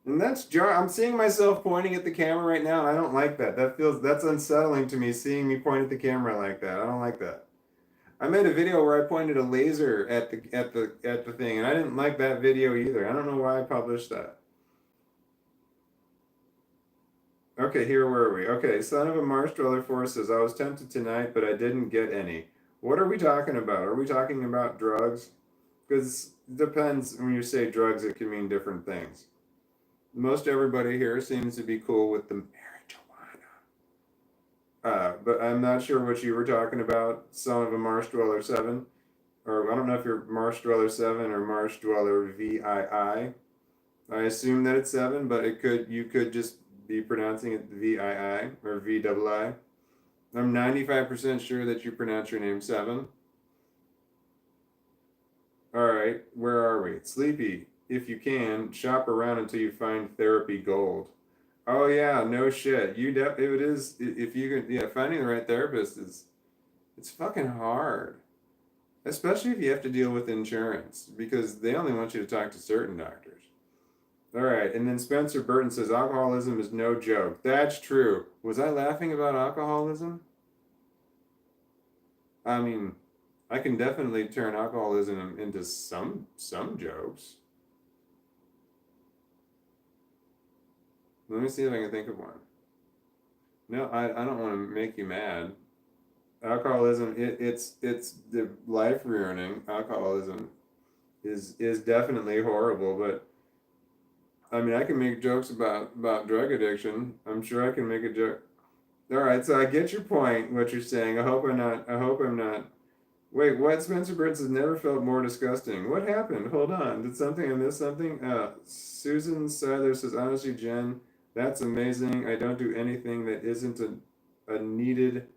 and that's I'm seeing myself pointing at the camera right now, and I don't like that. That's unsettling to me, seeing me point at the camera like that. I don't like that. I made a video where I pointed a laser at the thing, and I didn't like that video either. I don't know why I published that. Okay, here were we? Okay, Son of a Marsh Dweller 4 says, I was tempted tonight, but I didn't get any. What are we talking about? Are we talking about drugs? Because it depends. When you say drugs, it can mean different things. Most everybody here seems to be cool with the marijuana. But I'm not sure what you were talking about, Son of a Marsh Dweller 7. Or I don't know if you're Marsh Dweller 7 or Marsh Dweller VII. I assume that it's 7, but you could just be pronouncing it VII or VII. I'm 95% sure that you pronounce your name 7. All right, where are we? Sleepy. If you can, shop around until you find therapy gold. Oh yeah, no shit. It is if you can, yeah, finding the right therapist is it's fucking hard. Especially if you have to deal with insurance because they only want you to talk to certain doctors. All right, and then Spencer Burton says alcoholism is no joke. That's true. Was I laughing about alcoholism? I mean, I can definitely turn alcoholism into some jokes. Let me see if I can think of one. No, I don't want to make you mad. Alcoholism, it's the life ruining. Alcoholism is definitely horrible, but I mean, I can make jokes about drug addiction. I'm sure I can make a joke. All right, so I get your point, what you're saying. I hope I'm not. Wait, what? Spencer Burns has never felt more disgusting. What happened? Hold on. Did something I missed something? Susan Seiler says, honestly, Jen, that's amazing. I don't do anything that isn't a needed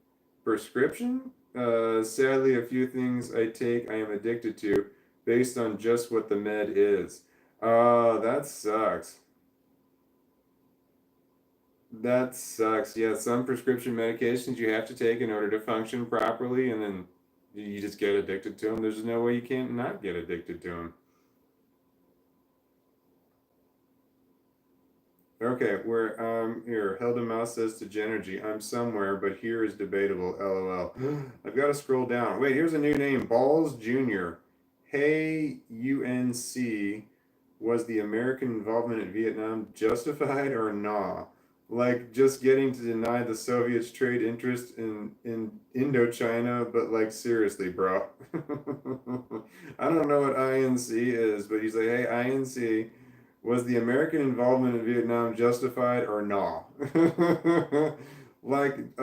prescription. Sadly, a few things I take I am addicted to based on just what the med is. Oh, that sucks. That sucks. Yeah, some prescription medications you have to take in order to function properly, and then you just get addicted to them. There's no way you can't not get addicted to them. Okay, we're here. Hilda Mouse says to Genergy, I'm somewhere, but here is debatable. LOL. I've got to scroll down. Wait, here's a new name. Balls Jr. Hey, UNC, was the American involvement in Vietnam justified or nah? Like just getting to deny the Soviets' trade interest in Indochina, but like seriously, bro. I don't know what INC is, but he's like, hey, INC, was the American involvement in Vietnam justified or not? Like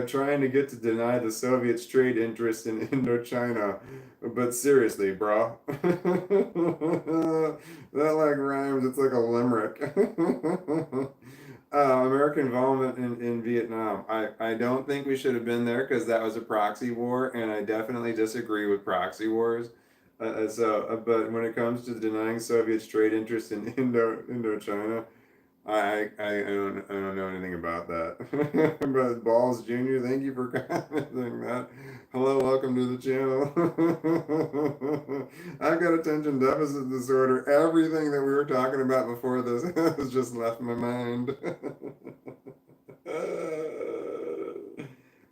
trying to get to deny the Soviets' trade interest in Indochina, but seriously, bro, that like rhymes. It's like a limerick. American involvement in Vietnam. I don't think we should have been there because that was a proxy war, and I definitely disagree with proxy wars. But when it comes to denying Soviets trade interest in Indochina, I don't know anything about that. But Balls Jr., thank you for commenting that. Hello, welcome to the channel. I've got attention deficit disorder. Everything that we were talking about before this has just left my mind.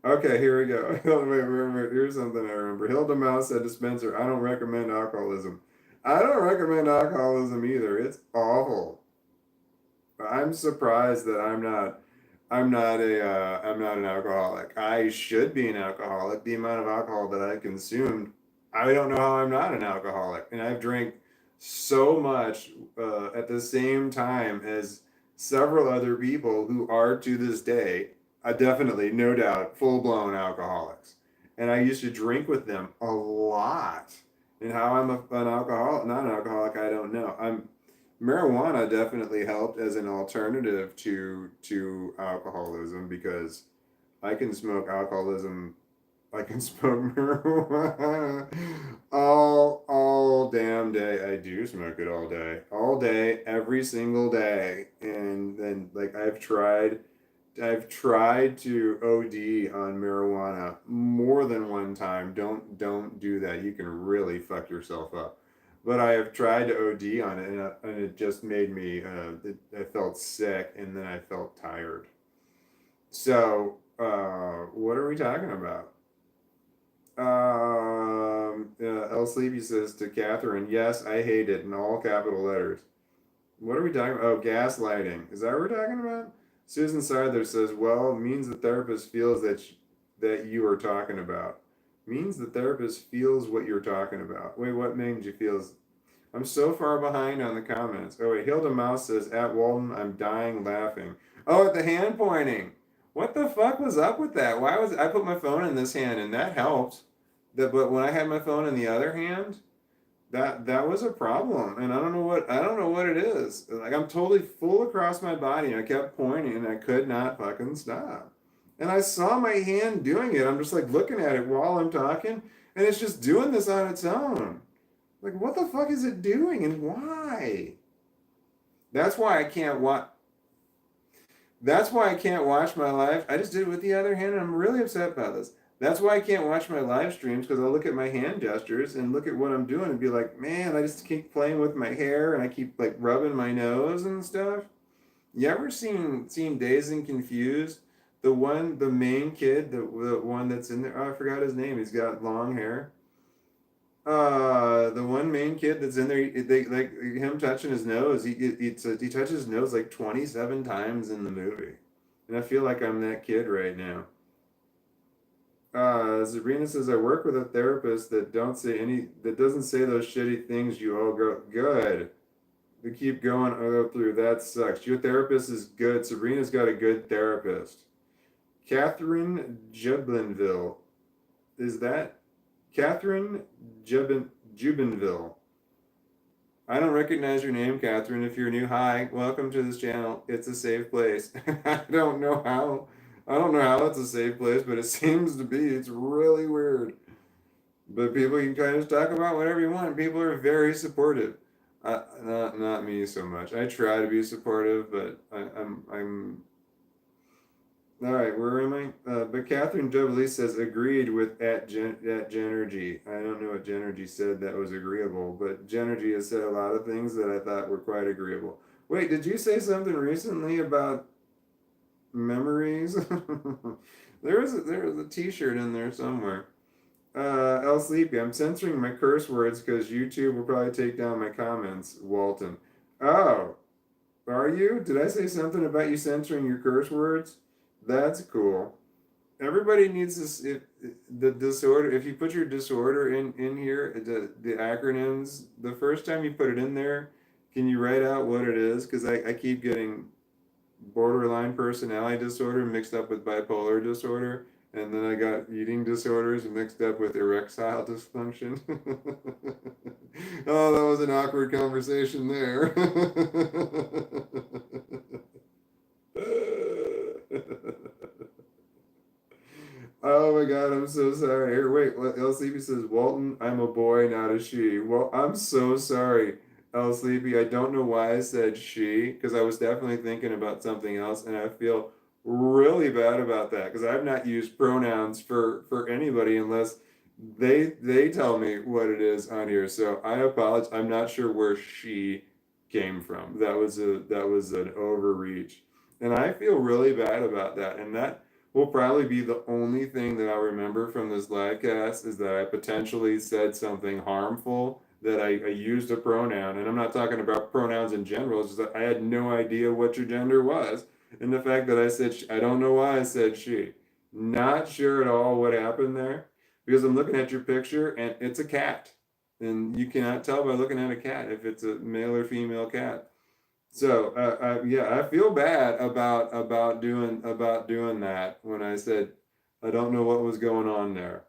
Okay, here we go. Wait, here's something I remember. Hilda Mouse said to Spencer, I don't recommend alcoholism. I don't recommend alcoholism either. It's awful. I'm surprised that I'm not an alcoholic. I should be an alcoholic. The amount of alcohol that I consumed, I don't know how I'm not an alcoholic. And I've drank so much at the same time as several other people who are to this day, definitely, no doubt, full-blown alcoholics. And I used to drink with them a lot. And how an alcoholic, not an alcoholic, I don't know. Marijuana definitely helped as an alternative to alcoholism because I can smoke alcoholism. I can smoke marijuana all damn day. I do smoke it all day, every single day. And then like I've tried to OD on marijuana more than one time. Don't do that. You can really fuck yourself up. But I have tried to OD on it, and it just made me. I felt sick, and then I felt tired. So, what are we talking about? El Sleepy says to Catherine, "Yes, I hate it," in all capital letters. What are we talking about? Oh, gaslighting. Is that what we're talking about? Susan Seidler says, well, means the therapist feels that you are talking about. Means the therapist feels what you're talking about. Wait, what made you feel? I'm so far behind on the comments. Oh wait, Hilda Mouse says, at Walton, I'm dying laughing. Oh, at the hand pointing. What the fuck was up with that? Why was I put my phone in this hand and that helped. But when I had my phone in the other hand, that was a problem. And I don't know what it is. Like I'm totally full across my body and I kept pointing and I could not fucking stop. And I saw my hand doing it. I'm just like looking at it while I'm talking and it's just doing this on its own. Like, what the fuck is it doing and why? That's why I can't watch. That's why I can't watch my live. I just did it with the other hand, and I'm really upset about this. That's why I can't watch my live streams because I'll look at my hand gestures and look at what I'm doing and be like, man, I just keep playing with my hair and I keep like rubbing my nose and stuff. You ever seen Dazed and Confused? The main kid, the one that's in there. Oh, I forgot his name. He's got long hair. The one main kid that's in there, they like him touching his nose. He touches his nose like 27 times in the movie, and I feel like I'm that kid right now. Sabrina says I work with a therapist that doesn't say those shitty things. You all go good. We keep going through. That sucks. Your therapist is good. Sabrina's got a good therapist. Catherine Jublinville, is that Catherine Jubinville? I don't recognize your name, Catherine. If you're new, hi, welcome to this channel. It's a safe place. I don't know how. I don't know how it's a safe place, but it seems to be. It's really weird. But people can kind of talk about whatever you want. People are very supportive. Not me so much. I try to be supportive, but I'm all right, where am I? But Catherine W. says agreed with at Genergy. I don't know what Genergy said that was agreeable, but Genergy has said a lot of things that I thought were quite agreeable. Wait, did you say something recently about memories? There was a T-shirt in there somewhere. El Sleepy, I'm censoring my curse words because YouTube will probably take down my comments. Walton. Oh, are you? Did I say something about you censoring your curse words? That's cool. Everybody needs this. The disorder. If you put your disorder in here, the acronyms. The first time you put it in there, can you write out what it is? Because I keep getting borderline personality disorder mixed up with bipolar disorder, and then I got eating disorders mixed up with erectile dysfunction. Oh, that was an awkward conversation there. Oh my god, I'm so sorry. Here, wait, El Sleepy says, Walton, I'm a boy, not a she. Well, I'm so sorry, El Sleepy. I don't know why I said she, because I was definitely thinking about something else, and I feel really bad about that, because I've not used pronouns for anybody unless they tell me what it is on here. So I apologize. I'm not sure where she came from. That was an overreach. And I feel really bad about that. And that will probably be the only thing that I remember from this live cast is that I potentially said something harmful, that I used a pronoun. And I'm not talking about pronouns in general, it's just that I had no idea what your gender was. And the fact that I said, I don't know why I said she. Not sure at all what happened there because I'm looking at your picture and it's a cat. And you cannot tell by looking at a cat if it's a male or female cat. So yeah, I feel bad about doing that when I said I don't know what was going on there.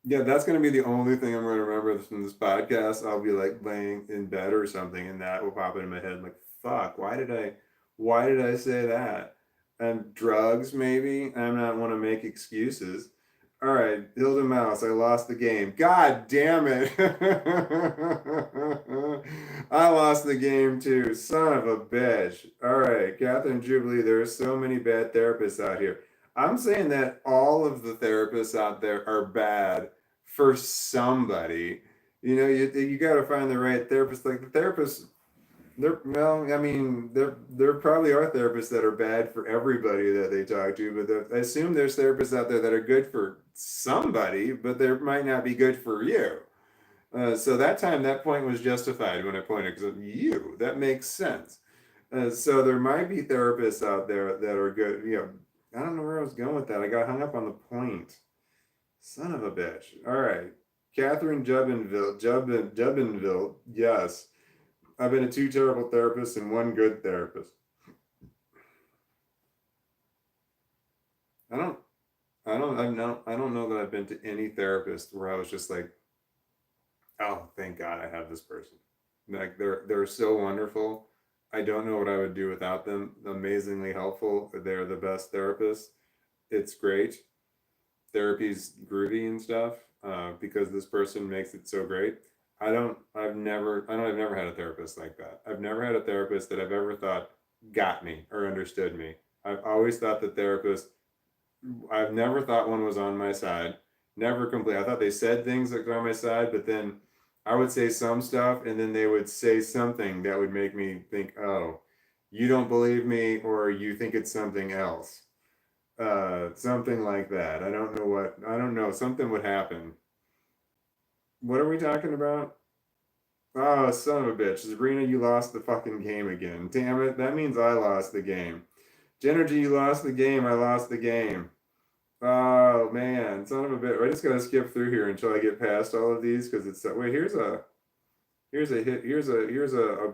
Yeah, that's gonna be the only thing I'm gonna remember from this podcast. I'll be like laying in bed or something, and that will pop into my head. I'm like, fuck, why did I say that? And drugs, maybe. I'm not want to make excuses. All right, Hilda Mouse, I lost the game. God damn it. I lost the game too. Son of a bitch. All right, Catherine Jubilee, there are so many bad therapists out here. I'm saying that all of the therapists out there are bad for somebody. You got to find the right therapist. Like the therapist, well, I mean, there probably are therapists that are bad for everybody that they talk to, but I assume there's therapists out there that are good for somebody, but they might not be good for you. So that point was justified when I pointed because of you. That makes sense. So there might be therapists out there that are good. I don't know where I was going with that. I got hung up on the point. Son of a bitch. All right. Catherine Jubbinville. Yes. I've been to 2 terrible therapists and 1 good therapist. I don't, I don't know that I've been to any therapist where I was just like, oh, thank God I have this person. Like they're so wonderful. I don't know what I would do without them. Amazingly helpful. They're the best therapists. It's great. Therapy's groovy and stuff because this person makes it so great. I've never had a therapist like that. I've never had a therapist that I've ever thought got me or understood me. I've always thought the therapist, I've never thought one was on my side. Never completely. I thought they said things that were on my side, but then I would say some stuff and then they would say something that would make me think, oh, you don't believe me or you think it's something else. Something like that. I don't know. Something would happen. What are we talking about? Oh, son of a bitch. Sabrina, you lost the fucking game again. Damn it. That means I lost the game. Genergy, you lost the game. I lost the game. Oh, man. Son of a bitch. I just gotta skip through here until I get past all of these because it's... Wait, here's a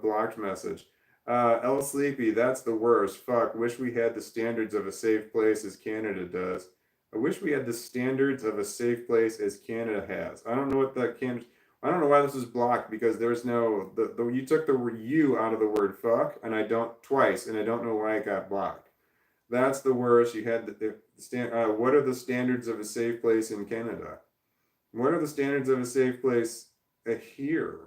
blocked message. El Sleepy, that's the worst. Fuck, wish we had the standards of a safe place as Canada does. I wish we had the standards of a safe place as Canada has. I don't know what that can. I don't know why this was blocked because there's no you took the you out of the word fuck and I don't twice and I don't know why it got blocked. That's the worst. You had what are the standards of a safe place in Canada? What are the standards of a safe place here?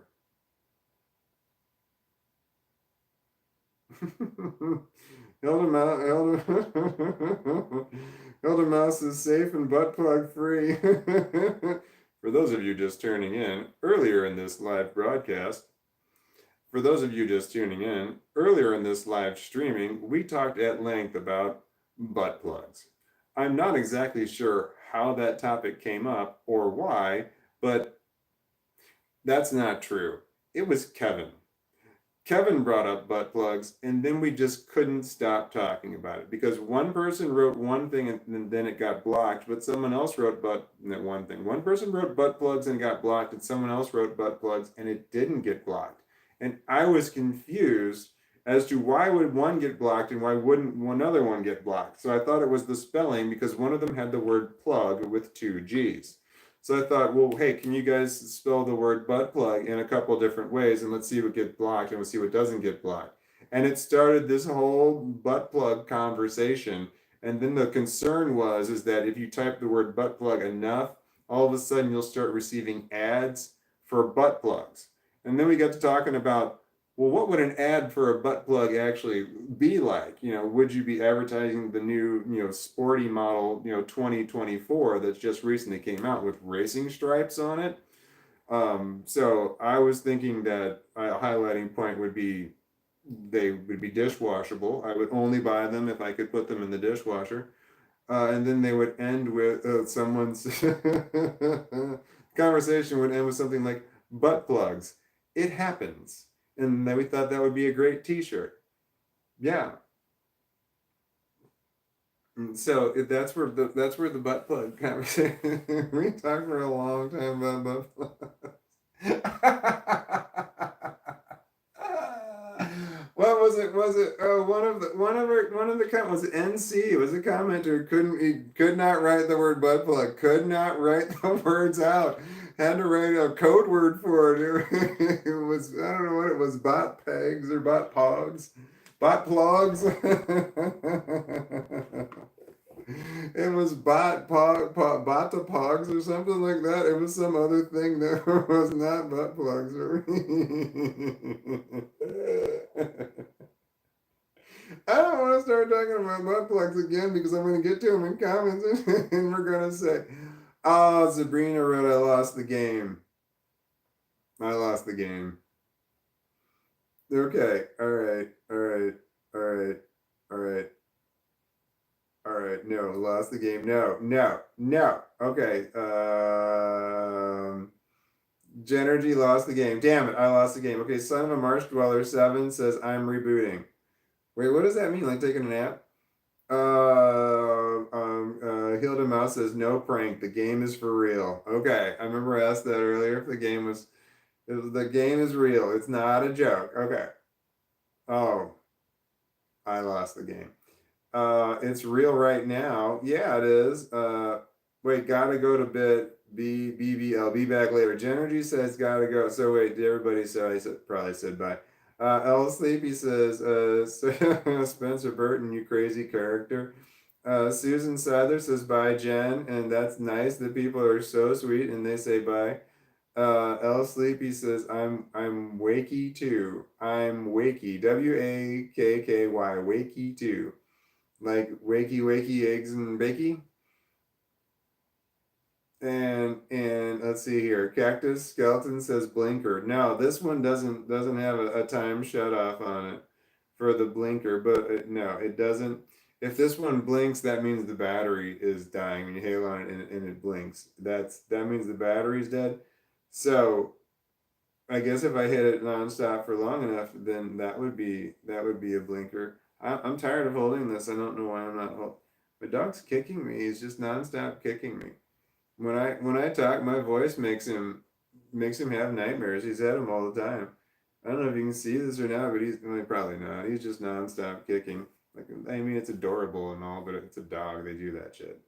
Hilda, Hilda Mouse is safe and butt plug free. For those of you just tuning in, earlier in this live broadcast, for those of you just tuning in, earlier in this live streaming, we talked at length about butt plugs. I'm not exactly sure how that topic came up or why, but that's not true. It was Kevin. Kevin brought up butt plugs, and then we just couldn't stop talking about it because one person wrote one thing and then it got blocked, but someone else wrote one thing. One person wrote butt plugs and got blocked, and someone else wrote butt plugs and it didn't get blocked. And I was confused as to why would one get blocked and why wouldn't one other one get blocked. So I thought it was the spelling because one of them had the word plug with 2 G's. So I thought, well, hey, can you guys spell the word butt plug in a couple different ways and let's see what gets blocked and we'll see what doesn't get blocked. And it started this whole butt plug conversation. And then the concern is that if you type the word butt plug enough, all of a sudden you'll start receiving ads for butt plugs. And then we got to talking about, well, what would an ad for a butt plug actually be like? Would you be advertising the new, sporty model, 2024 that's just recently came out with racing stripes on it? So I was thinking that a highlighting point would be they would be dishwashable. I would only buy them if I could put them in the dishwasher. And then they would end with someone's conversation would end with something like butt plugs. It happens. And then we thought that would be a great t-shirt. Yeah. And so that's where the butt plug conversation. We talked for a long time about butt plugs. What was it? Was it one of the was it NC? It was a commenter could not write the word butt plug. Could not write the words out. Had to write a code word for it. It was I don't know what it was. Bot pegs or bot pogs, bot plugs. It was bot to pogs or something like that. It was some other thing that was not butt plugs. I don't want to start talking about butt plugs again because I'm going to get to them in comments and we're going to say, oh, Sabrina wrote, I lost the game. I lost the game. Okay. All right. No, lost the game. No. Okay. Genergy lost the game. Damn it, I lost the game. Okay, Son of a Marsh Dweller 7 says, I'm rebooting. Wait, what does that mean? Like taking a nap? Hilda Mouse says no prank. The game is for real. Okay, I remember I asked that earlier. If the game is real. It's not a joke. Okay. Oh, I lost the game. It's real right now. Yeah, it is. Wait, gotta go to bed. BBL. Be back later. Genergy says gotta go. So wait, did everybody say? I said probably said bye. L Sleepy says, Spencer Burton, you crazy character. Susan Sadler says bye, Jen, and that's nice. The people are so sweet, and they say bye. L Sleepy says I'm wakey too. I'm wakey. WAKKY. Wakey too. Like wakey eggs and bakey. And let's see here. Cactus Skeleton says blinker. No, this one doesn't have a time shut off on it for the blinker, but no, it doesn't. If this one blinks, that means the battery is dying. When you hail on it and it blinks, that means the battery's dead. So I guess if I hit it nonstop for long enough, then that would be a blinker. I'm tired of holding this. I don't know why I'm not. My dog's kicking me. He's just nonstop kicking me. When I talk, my voice makes him have nightmares. He's had them all the time. I don't know if you can see this or not, but well, probably not. He's just nonstop kicking. Like I mean, it's adorable and all, but it's a dog. They do that shit.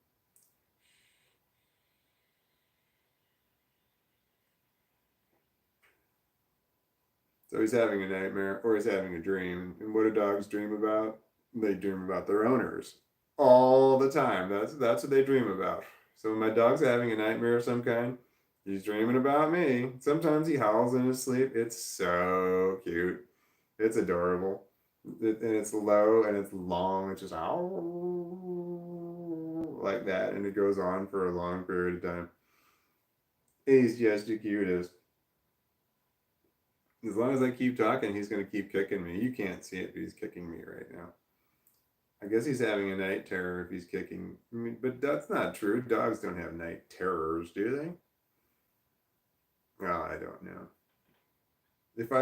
So he's having a nightmare or he's having a dream. And what do dogs dream about? They dream about their owners all the time. That's what they dream about. So when my dog's having a nightmare of some kind, he's dreaming about me. Sometimes he howls in his sleep. It's so cute. It's adorable. And it's low and it's long. It's just like that, and it goes on for a long period of time. He's just the cutest. As long as I keep talking, he's going to keep kicking me. You can't see it, but he's kicking me right now. I guess he's having a night terror if he's kicking. I mean, but that's not true. Dogs don't have night terrors, do they? Well, I don't know. If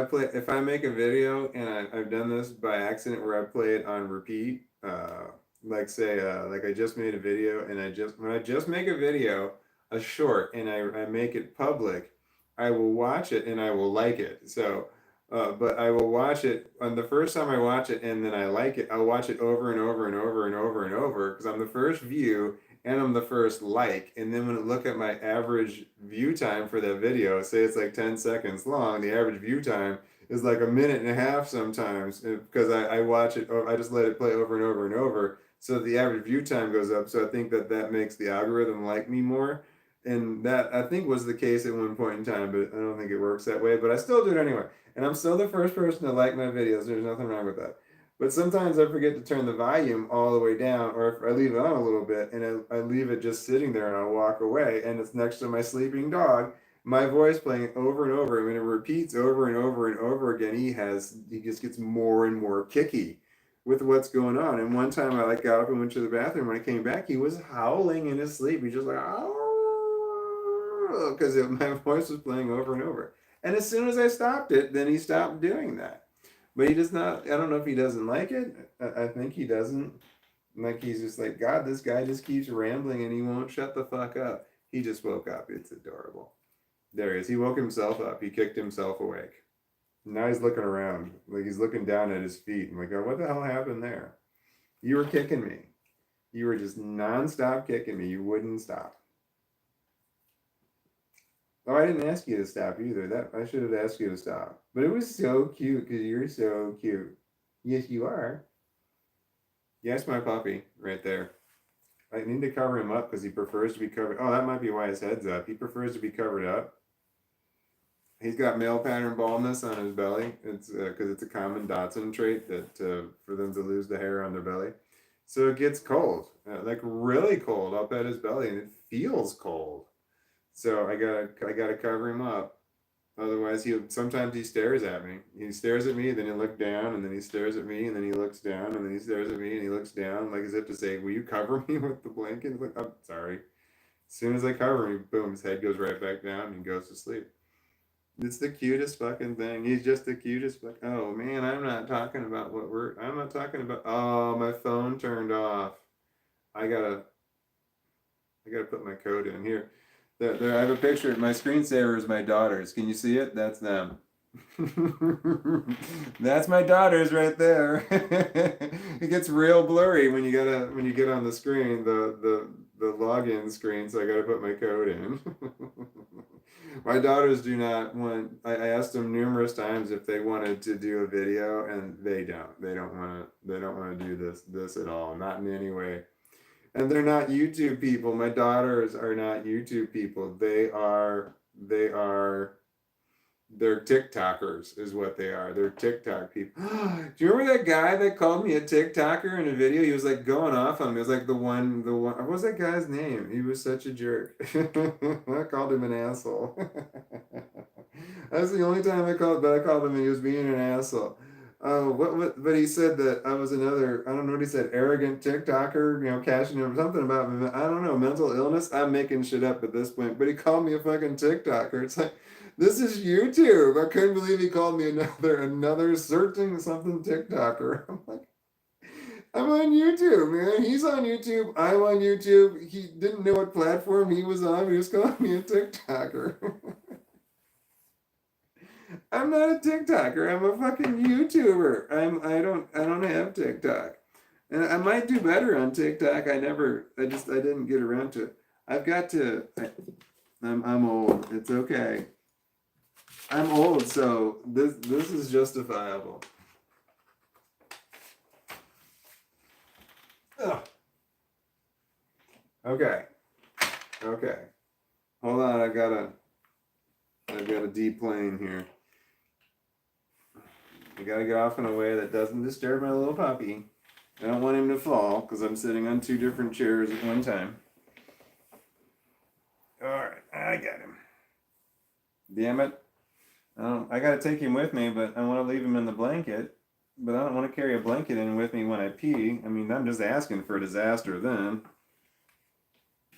I make a video and I've done this by accident where I play it on repeat, like say, like I just made a video and when I just make a video, a short, and I make it public, I will watch it and I will like it. So, but I will watch it on the first time I watch it and then I like it, I'll watch it over and over and over and over and over because I'm the first view and I'm the first like. And then when I look at my average view time for that video, say it's like 10 seconds long, the average view time is like a minute and a half sometimes because I watch it, I just let it play over and over and over. So the average view time goes up. So I think that makes the algorithm like me more. And that I think was the case at one point in time, but I don't think it works that way. But I still do it anyway. And I'm still the first person to like my videos. There's nothing wrong with that. But sometimes I forget to turn the volume all the way down, or if I leave it on a little bit and I leave it just sitting there and I'll walk away and it's next to my sleeping dog, my voice playing over and over. And when it repeats over and over and over again, he just gets more and more kicky with what's going on. And one time I like got up and went to the bathroom. When I came back, he was howling in his sleep. He just like, oh, because my voice was playing over and over. And as soon as I stopped it, then he stopped doing that. But he does not. I don't know if he doesn't like it. I think he doesn't. Like he's just like, God, this guy just keeps rambling and he won't shut the fuck up. He just woke up. It's adorable. There he is. He woke himself up. He kicked himself awake. Now he's looking around. Like he's looking down at his feet. I'm like, oh, what the hell happened there? You were kicking me. You were just nonstop kicking me. You wouldn't stop. Oh, I didn't ask you to stop either. That I should have asked you to stop. But it was so cute because you're so cute. Yes, you are. Yes, my puppy, right there. I need to cover him up because he prefers to be covered. Oh, that might be why his head's up. He prefers to be covered up. He's got male pattern baldness on his belly. It's because it's a common Dotson trait that for them to lose the hair on their belly. So it gets cold, like really cold up at his belly, and it feels cold. So I gotta cover him up. Otherwise, sometimes he stares at me. He stares at me, then he looks down, and then he stares at me, and then he looks down, and then he stares at me, and he looks down, like as if to say, "Will you cover me with the blanket?" Like, I'm sorry. As soon as I cover him, boom, his head goes right back down and goes to sleep. It's the cutest fucking thing. He's just the cutest fuck. Oh man, I'm not talking about I'm not talking about. Oh, my phone turned off. I gotta, I gotta put my code in here. I have a picture. My screensaver is my daughters. Can you see it? That's them. That's my daughters right there. It gets real blurry when you get on the screen, the login screen, so I gotta put my code in. My daughters do not want, I asked them numerous times if they wanted to do a video, and they don't. They don't want to do this at all, not in any way. And they're not YouTube people. My daughters are not YouTube people. They're TikTokers is what they are. They're TikTok people. Do you remember that guy that called me a TikToker in a video? He was like going off on me. It was like what was that guy's name? He was such a jerk. I called him an asshole. That's the only time I called him and he was being an asshole. But he said that I was another, I don't know what he said, arrogant TikToker, cashing in something about me. I don't know, mental illness. I'm making shit up at this point, but he called me a fucking TikToker. It's like, this is YouTube. I couldn't believe he called me another searching something TikToker. I'm like, I'm on YouTube, man. He's on YouTube. I'm on YouTube. He didn't know what platform he was on. He was calling me a TikToker. I'm not a TikToker. I'm a fucking YouTuber. I don't have TikTok. And I might do better on TikTok. I didn't get around to it. I've got to, I'm old. It's okay. I'm old, so this is justifiable. Ugh. Okay. Hold on, I've got a deplane here. I gotta get off in a way that doesn't disturb my little puppy. I don't want him to fall because I'm sitting on 2 different chairs at one time. Alright, I got him. Damn it. I gotta take him with me, but I want to leave him in the blanket. But I don't want to carry a blanket in with me when I pee. I mean, I'm just asking for a disaster then.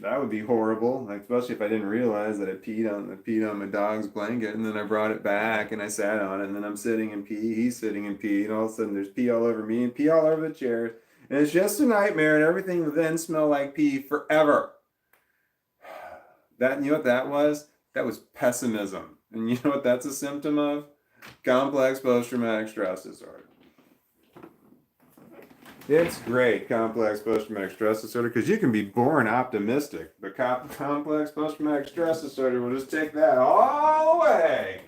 That would be horrible, like, especially if I didn't realize that I peed on my dog's blanket, and then I brought it back and I sat on it, and then I'm sitting in pee, he's sitting in pee, and all of a sudden there's pee all over me and pee all over the chairs, and it's just a nightmare, and everything will then smell like pee forever. You know what that was? That was pessimism. And you know what that's a symptom of? Complex post-traumatic stress disorder. It's great, complex post-traumatic stress disorder, because you can be born optimistic, but complex post-traumatic stress disorder will just take that all away.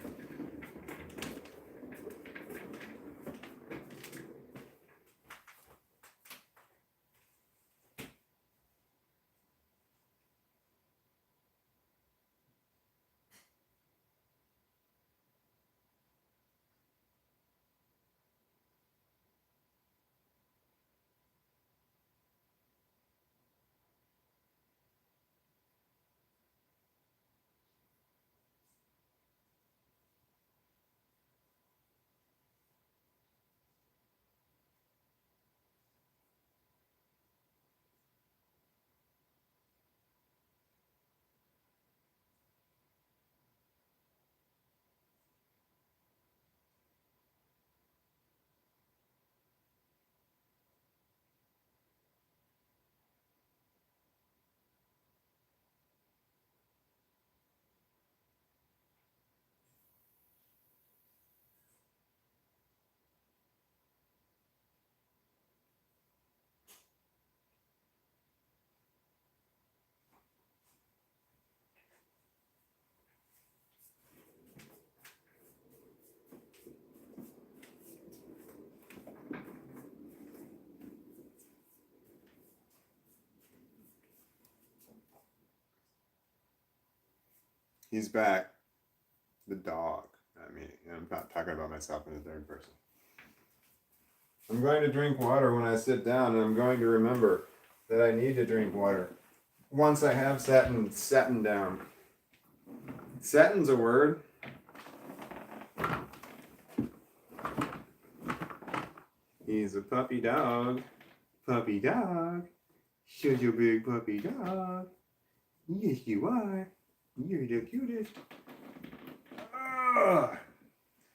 He's back. The dog. I mean, I'm not talking about myself in the third person. I'm going to drink water when I sit down, and I'm going to remember that I need to drink water once I have setting down. Setting's a word. He's a puppy dog. Puppy dog. Such a big puppy dog. Yes, you are. You're the cutest. Ugh.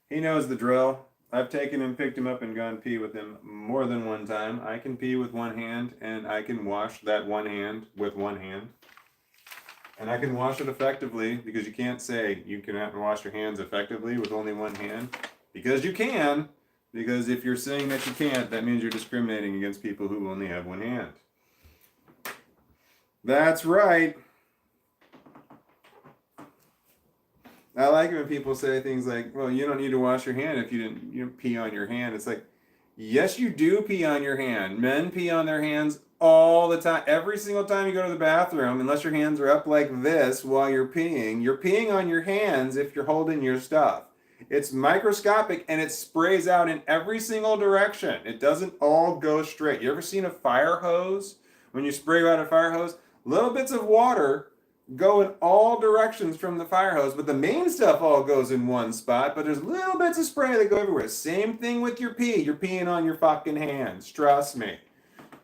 He knows the drill. I've taken him, picked him up, and gone pee with him more than one time. I can pee with one hand, and I can wash that one hand with one hand. And I can wash it effectively, because you can't say you cannot wash your hands effectively with only one hand. Because you can. Because if you're saying that you can't, that means you're discriminating against people who only have one hand. That's right. I like it when people say things like, well, you don't need to wash your hand if you didn't pee on your hand. It's like, yes, you do pee on your hand. Men pee on their hands all the time. Every single time you go to the bathroom, unless your hands are up like this while you're peeing on your hands if you're holding your stuff. It's microscopic and it sprays out in every single direction. It doesn't all go straight. You ever seen a fire hose? When you spray out a fire hose, little bits of water go in all directions from the fire hose, but the main stuff all goes in one spot, but there's little bits of spray that go everywhere. Same thing with your pee. You're peeing on your fucking hands. Trust me.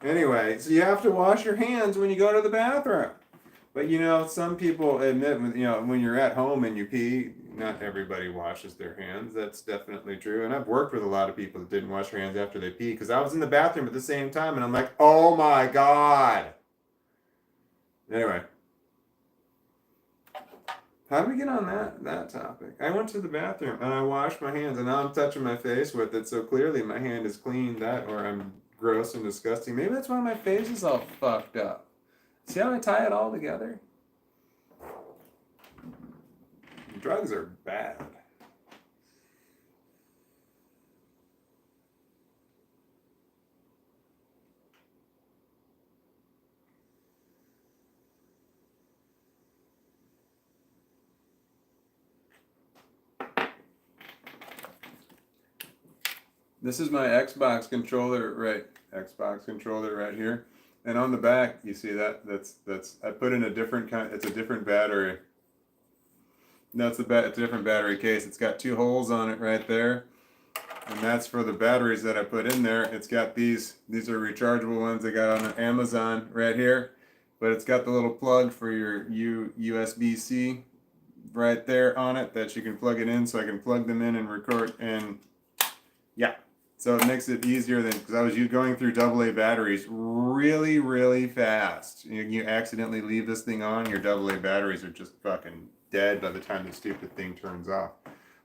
Anyway, so you have to wash your hands when you go to the bathroom. But you know, some people admit, you know, when you're at home and you pee, not everybody washes their hands. That's definitely true. And I've worked with a lot of people that didn't wash their hands after they pee, because I was in the bathroom at the same time and I'm like, oh my God. Anyway. How did we get on that topic? I went to the bathroom and I washed my hands, and now I'm touching my face with it, so clearly my hand is clean. That, or I'm gross and disgusting. Maybe that's why my face is all fucked up. See how I tie it all together? Drugs are bad. This is my Xbox controller right here. And on the back, you see that's I put in a different kind, it's a different battery. It's a different battery case. It's got two holes on it right there. And that's for the batteries that I put in there. It's got these are rechargeable ones I got on Amazon right here. But it's got the little plug for your USB-C right there on it that you can plug it in, so I can plug them in and record, and yeah. So it makes it easier than, because I was going through AA batteries really, really fast. You accidentally leave this thing on, your AA batteries are just fucking dead by the time the stupid thing turns off.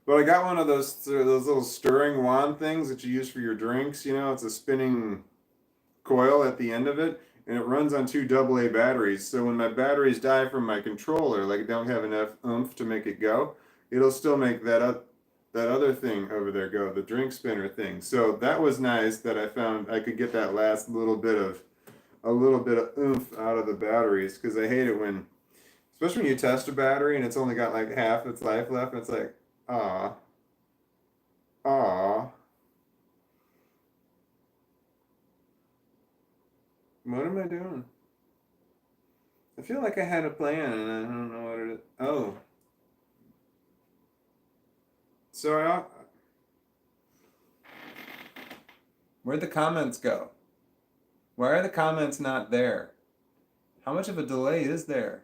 But I got one of those little stirring wand things that you use for your drinks. You know, it's a spinning coil at the end of it, and it runs on two AA batteries. So when my batteries die from my controller, like I don't have enough oomph to make it go, it'll still make that other thing over there go, the drink spinner thing. So that was nice that I found I could get that last little bit of oomph out of the batteries, because I hate it when, especially when you test a battery and it's only got like half its life left, and it's like, ah. What am I doing? I feel like I had a plan and I don't know what it is. Oh. So where'd the comments go? Why are the comments not there? How much of a delay is there?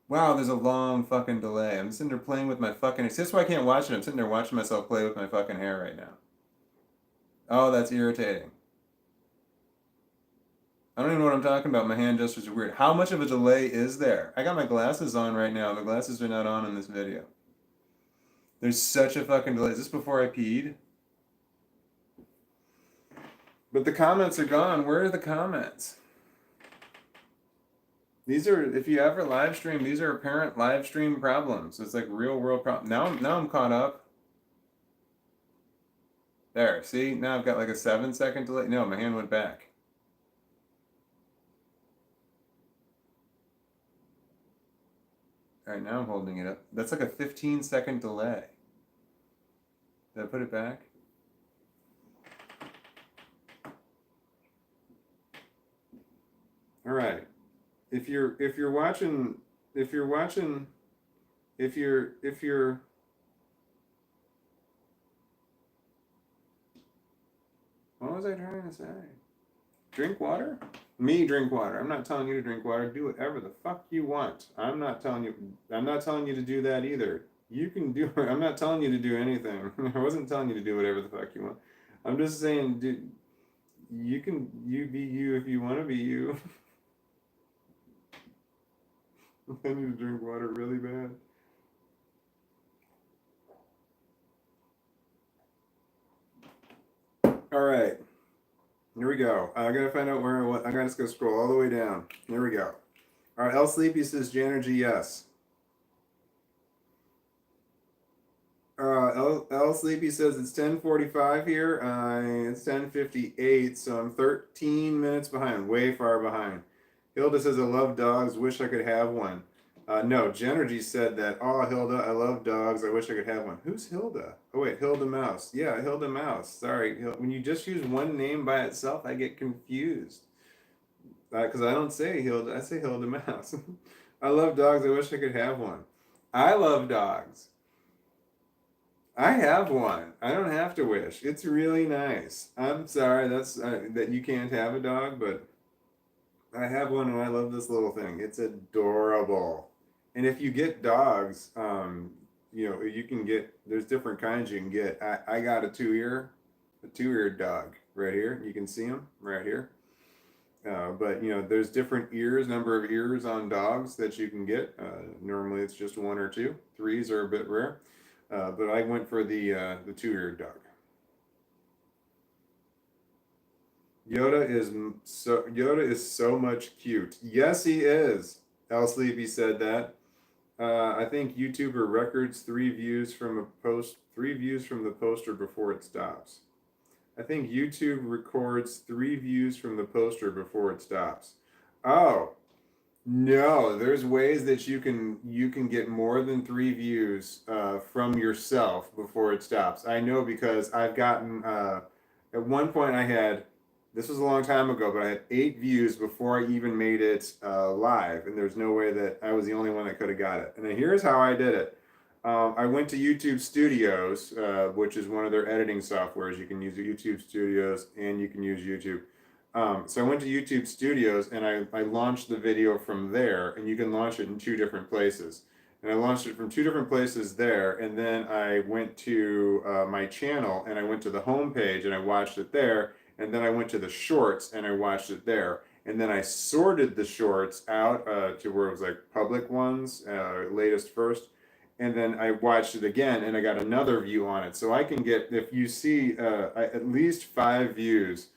Wow, there's a long fucking delay. I'm sitting there playing with my fucking... See, that's why I can't watch it. I'm sitting there watching myself play with my fucking hair right now. Oh, that's irritating. I don't even know what I'm talking about. My hand gestures are weird. How much of a delay is there? I got my glasses on right now. The glasses are not on in this video. There's such a fucking delay. Is this before I peed? But the comments are gone. Where are the comments? These are, if you ever live stream, these are apparent live stream problems. It's like real world problems. Now I'm caught up. There, see? Now I've got like a 7-second delay. No, my hand went back. All right, now I'm holding it up. That's like a 15-second delay. Did I put it back? All right. If you're watching, what was I trying to say? Drink water? Me drink water. I'm not telling you to drink water. Do whatever the fuck you want. I'm not telling you to do that either. You can do I'm not telling you to do anything. I wasn't telling you to do whatever the fuck you want. I'm just saying, dude, you be you if you want to be you. I need to drink water really bad. All right. Here we go. I gotta find out where I gotta just go scroll all the way down. Here we go. All right. L Sleepy says Janergy, yes. L Sleepy says it's 10:45 here. It's 10:58, so I'm 13 minutes behind, way far behind. Hilda says I love dogs. Wish I could have one. No, Genergy said that. Oh, Hilda, I love dogs. I wish I could have one. Who's Hilda? Oh wait, Hilda Mouse. Yeah, Hilda Mouse. Sorry, when you just use one name by itself, I get confused. Because I don't say Hilda, I say Hilda Mouse. I love dogs. I wish I could have one. I love dogs. I have one. I don't have to wish. It's really nice. I'm sorry that you can't have a dog, but I have one and I love this little thing. It's adorable. And if you get dogs, you can get, there's different kinds you can get. I got a two-eared dog right here. You can see him right here. But there's different ears, number of ears on dogs that you can get. Normally it's just one or two. Threes are a bit rare. But I went for the two-eared dog. Yoda is so much cute. Yes, he is. Al Sleepy said that. I think YouTuber records 3 views from the poster before it stops. I think YouTube records 3 views from the poster before it stops. Oh, no, there's ways that you can get more than 3 views from yourself before it stops. I know because I've gotten at one point I had, this was a long time ago, but I had 8 views before I even made it live, and there's no way that I was the only one that could have got it. And then here's how I did it. I went to YouTube Studios, which is one of their editing softwares. You can use YouTube Studios and you can use YouTube. So I went to YouTube Studios and I launched the video from there, and you can launch it in 2 different places. And I launched it from 2 different places there, and then I went to my channel and I went to the home page and I watched it there, and then I went to the shorts and I watched it there. And then I sorted the shorts out to where it was like public ones, latest first, and then I watched it again and I got another view on it. So I can get, if you see at least 5 views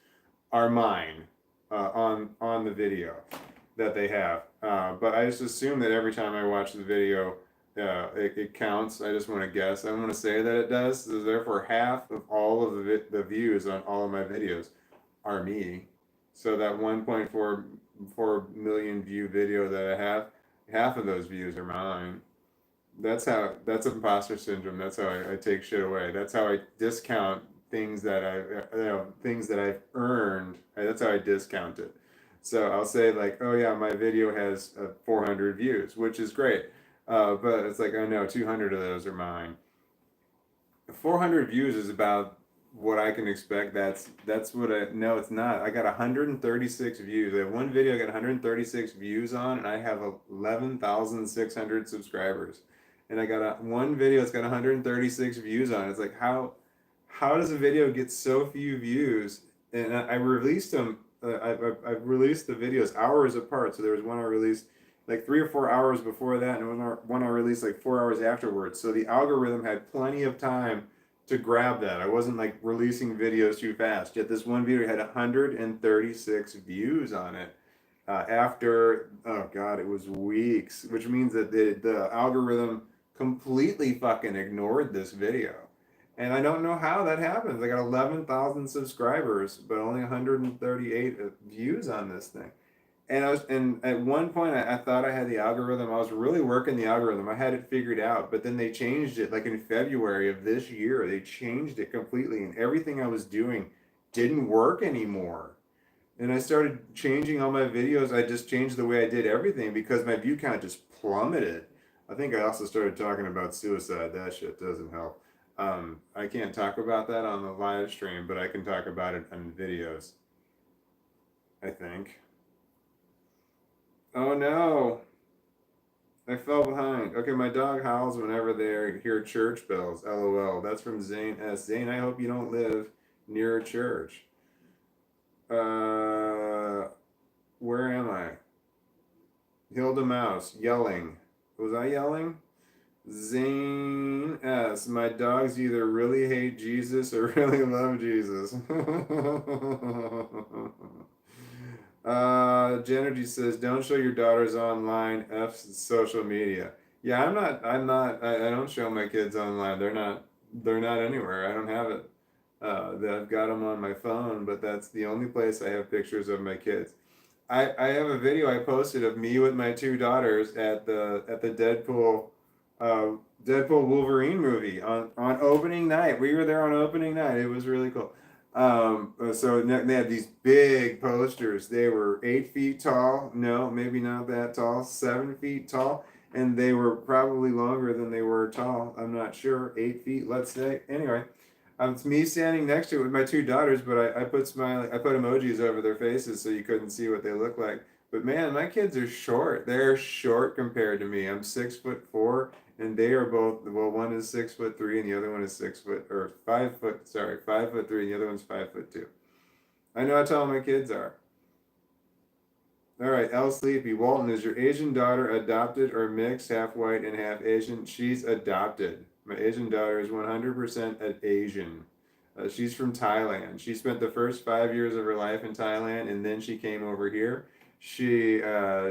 are mine on the video that they have. But I just assume that every time I watch the video, it counts. I just want to guess. I want to say that it does. So therefore, half of all of the views on all of my videos are me. So that 1.4 million view video that I have, half of those views are mine. That's imposter syndrome. That's how I take shit away. That's how I discount things that I've earned. That's how I discount it. So I'll say like, oh yeah, my video has 400 views, which is great. But it's like, oh no, 200 of those are mine. 400 views is about what I can expect. That's what no, it's not. I got 136 views. I have one video I got 136 views on, and I have 11,600 subscribers. And I got one video that's got 136 views on. It's like, how does a video get so few views? And I released them. I've released the videos hours apart. So there was one I released like 3 or 4 hours before that, and one I released like 4 hours afterwards. So the algorithm had plenty of time to grab that. I wasn't like releasing videos too fast. Yet this one video had 136 views on it. After, oh God, it was weeks, which means that the algorithm completely fucking ignored this video. And I don't know how that happens. I got 11,000 subscribers, but only 138 views on this thing. And at one point I thought I had the algorithm. I was really working the algorithm. I had it figured out, but then they changed it like in February of this year. They changed it completely, and everything I was doing didn't work anymore. And I started changing all my videos. I just changed the way I did everything because my view count just plummeted. I think I also started talking about suicide. That shit doesn't help. I can't talk about that on the live stream, but I can talk about it on videos. I think. Oh no! I fell behind. Okay, my dog howls whenever they hear church bells. LOL. That's from Zane S. Zane, I hope you don't live near a church. Where am I? Hilda Mouse yelling. Was I yelling? Zane S. My dogs either really hate Jesus or really love Jesus. Genergy says, "Don't show your daughters online. F social media." Yeah, I'm not. I'm not. I don't show my kids online. They're not. They're not anywhere. I don't have it. I've got them on my phone, but that's the only place I have pictures of my kids. I have a video I posted of me with my two daughters at the uh, Deadpool Wolverine movie on opening night. We were there on opening night. It was really cool. So they had these big posters. They were 8 feet tall. No, maybe not that tall. 7 feet tall, and they were probably longer than they were tall. I'm not sure. 8 feet, let's say. Anyway, it's me standing next to it with my two daughters, but I put emojis over their faces so you couldn't see what they look like. But man, my kids are short. They're short compared to me. I'm 6'4", and they are both. Well, one is 6'3", and the other one is 6 foot or 5 foot. Sorry, 5'3", and the other one's 5'2". I know how tall my kids are. All right, L Sleepy. Walton, is your Asian daughter adopted or mixed, half white and half Asian? She's adopted. My Asian daughter is 100% Asian. She's from Thailand. She spent the first 5 years of her life in Thailand, and then she came over here. She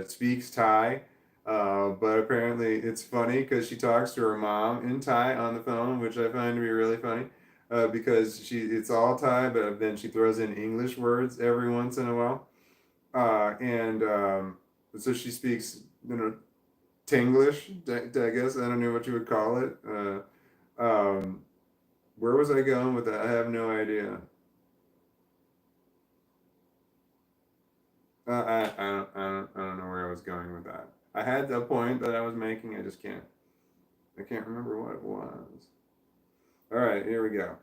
speaks Thai, but apparently it's funny because she talks to her mom in Thai on the phone, which I find to be really funny. Because it's all Thai, but then she throws in English words every once in a while. And so she speaks, Tinglish, I guess. I don't know what you would call it. Where was I going with that? I have no idea. I don't know where I was going with that. I had the point that I was making. I can't remember what it was. All right, here we go.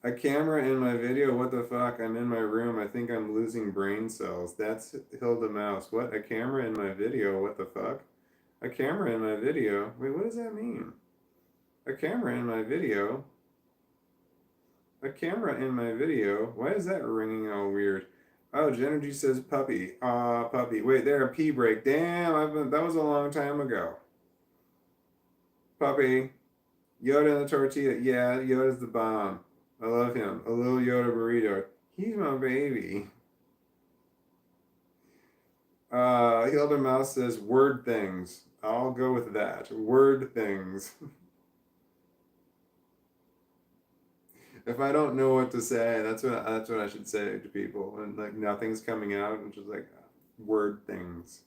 A camera in my video. What the fuck? I'm in my room. I think I'm losing brain cells. That's Hilda Mouse. What? A camera in my video? What the fuck? A camera in my video? Wait, what does that mean? A camera in my video? A camera in my video? Why is that ringing all weird? Oh, Genergy says puppy. Puppy. Wait, there, a pee break. Damn, that was a long time ago. Puppy. Yoda and the tortilla. Yeah, Yoda's the bomb. I love him. A little Yoda burrito. He's my baby. Hilda Mouse says word things. I'll go with that. Word things. If I don't know what to say, that's what I should say to people. And like nothing's coming out, and just like word things.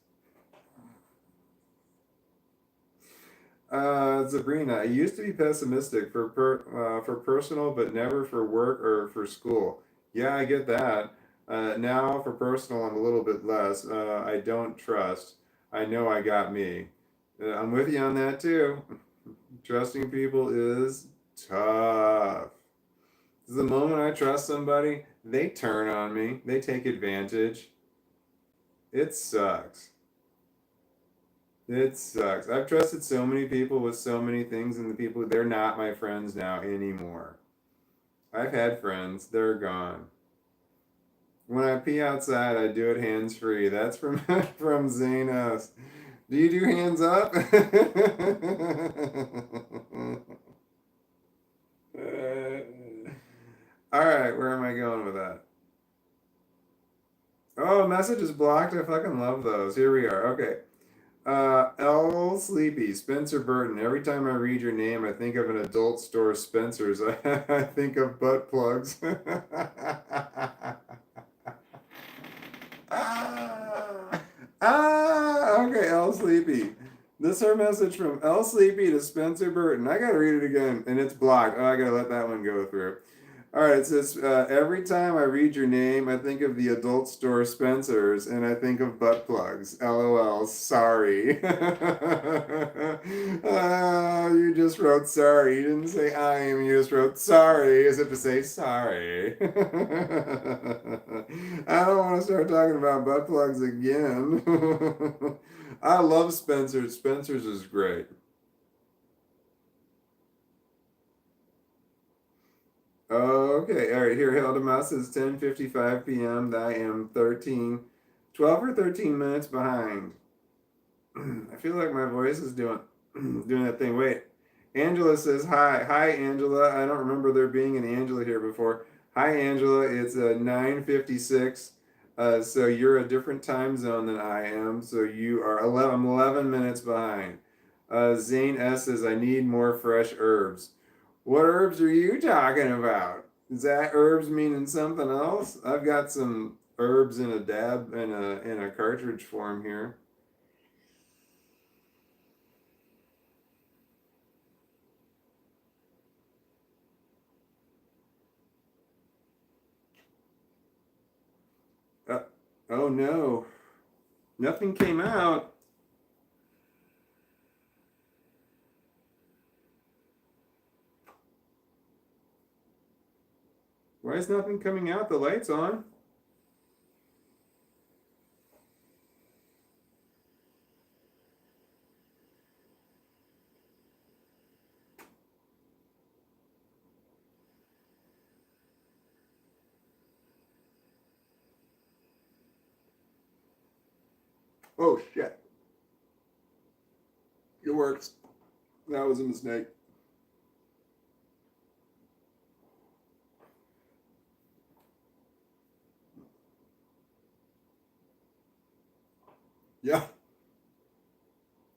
Sabrina, I used to be pessimistic for personal, but never for work or for school. Yeah, I get that. Now for personal, I'm a little bit less. I don't trust. I know I got me. I'm with you on that too. Trusting people is tough. The moment I trust somebody, they turn on me. They take advantage. It sucks. It sucks. I've trusted so many people with so many things, and they're not my friends now anymore. I've had friends, they're gone. When I pee outside, I do it hands free. That's from from Zanos. Do you do hands up? All right, where am I going with that? Oh, message is blocked. I fucking love those. Here we are. Okay. L. Sleepy, Spencer Burton. Every time I read your name, I think of an adult store Spencer's. I think of butt plugs. Okay, L. Sleepy. This is her message from L. Sleepy to Spencer Burton. I gotta read it again, and it's blocked. Oh, I gotta let that one go through. All right, it says, every time I read your name, I think of the adult store Spencer's, and I think of butt plugs. LOL, sorry. You You just wrote sorry. You didn't say I am. You just wrote sorry as if to say sorry. I don't want to start talking about butt plugs again. I love Spencer's. Spencer's is great. Okay, all right, here, Hilda Mouse says 10:55 p.m. I am 12 or 13 minutes behind. I feel like my voice is doing doing that thing. Wait, Angela says hi. Hi, Angela. I don't remember there being an Angela here before. Hi, Angela. It's 9:56. So you're a different time zone than I am. So you are 11. I'm 11 minutes behind. Zane S says I need more fresh herbs. What herbs are you talking about? Is that herbs meaning something else? I've got some herbs in a dab in a cartridge form here. Oh no, nothing came out. Why is nothing coming out? The light's on. Oh shit. It works. That was a mistake. Yeah.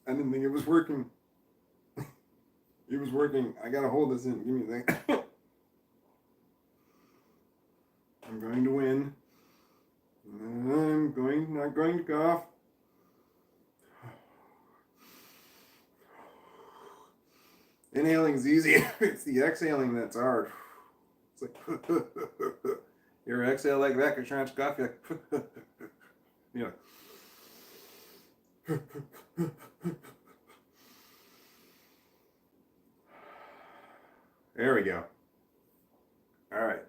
I didn't think it was working. It was working. I gotta hold this in. Give me a thing. I'm going to win. I'm not going to cough. Inhaling is easy. It's the exhaling that's hard. It's like, you ever exhale like that? You're trying to cough. You're like, you're like, there we go. All right.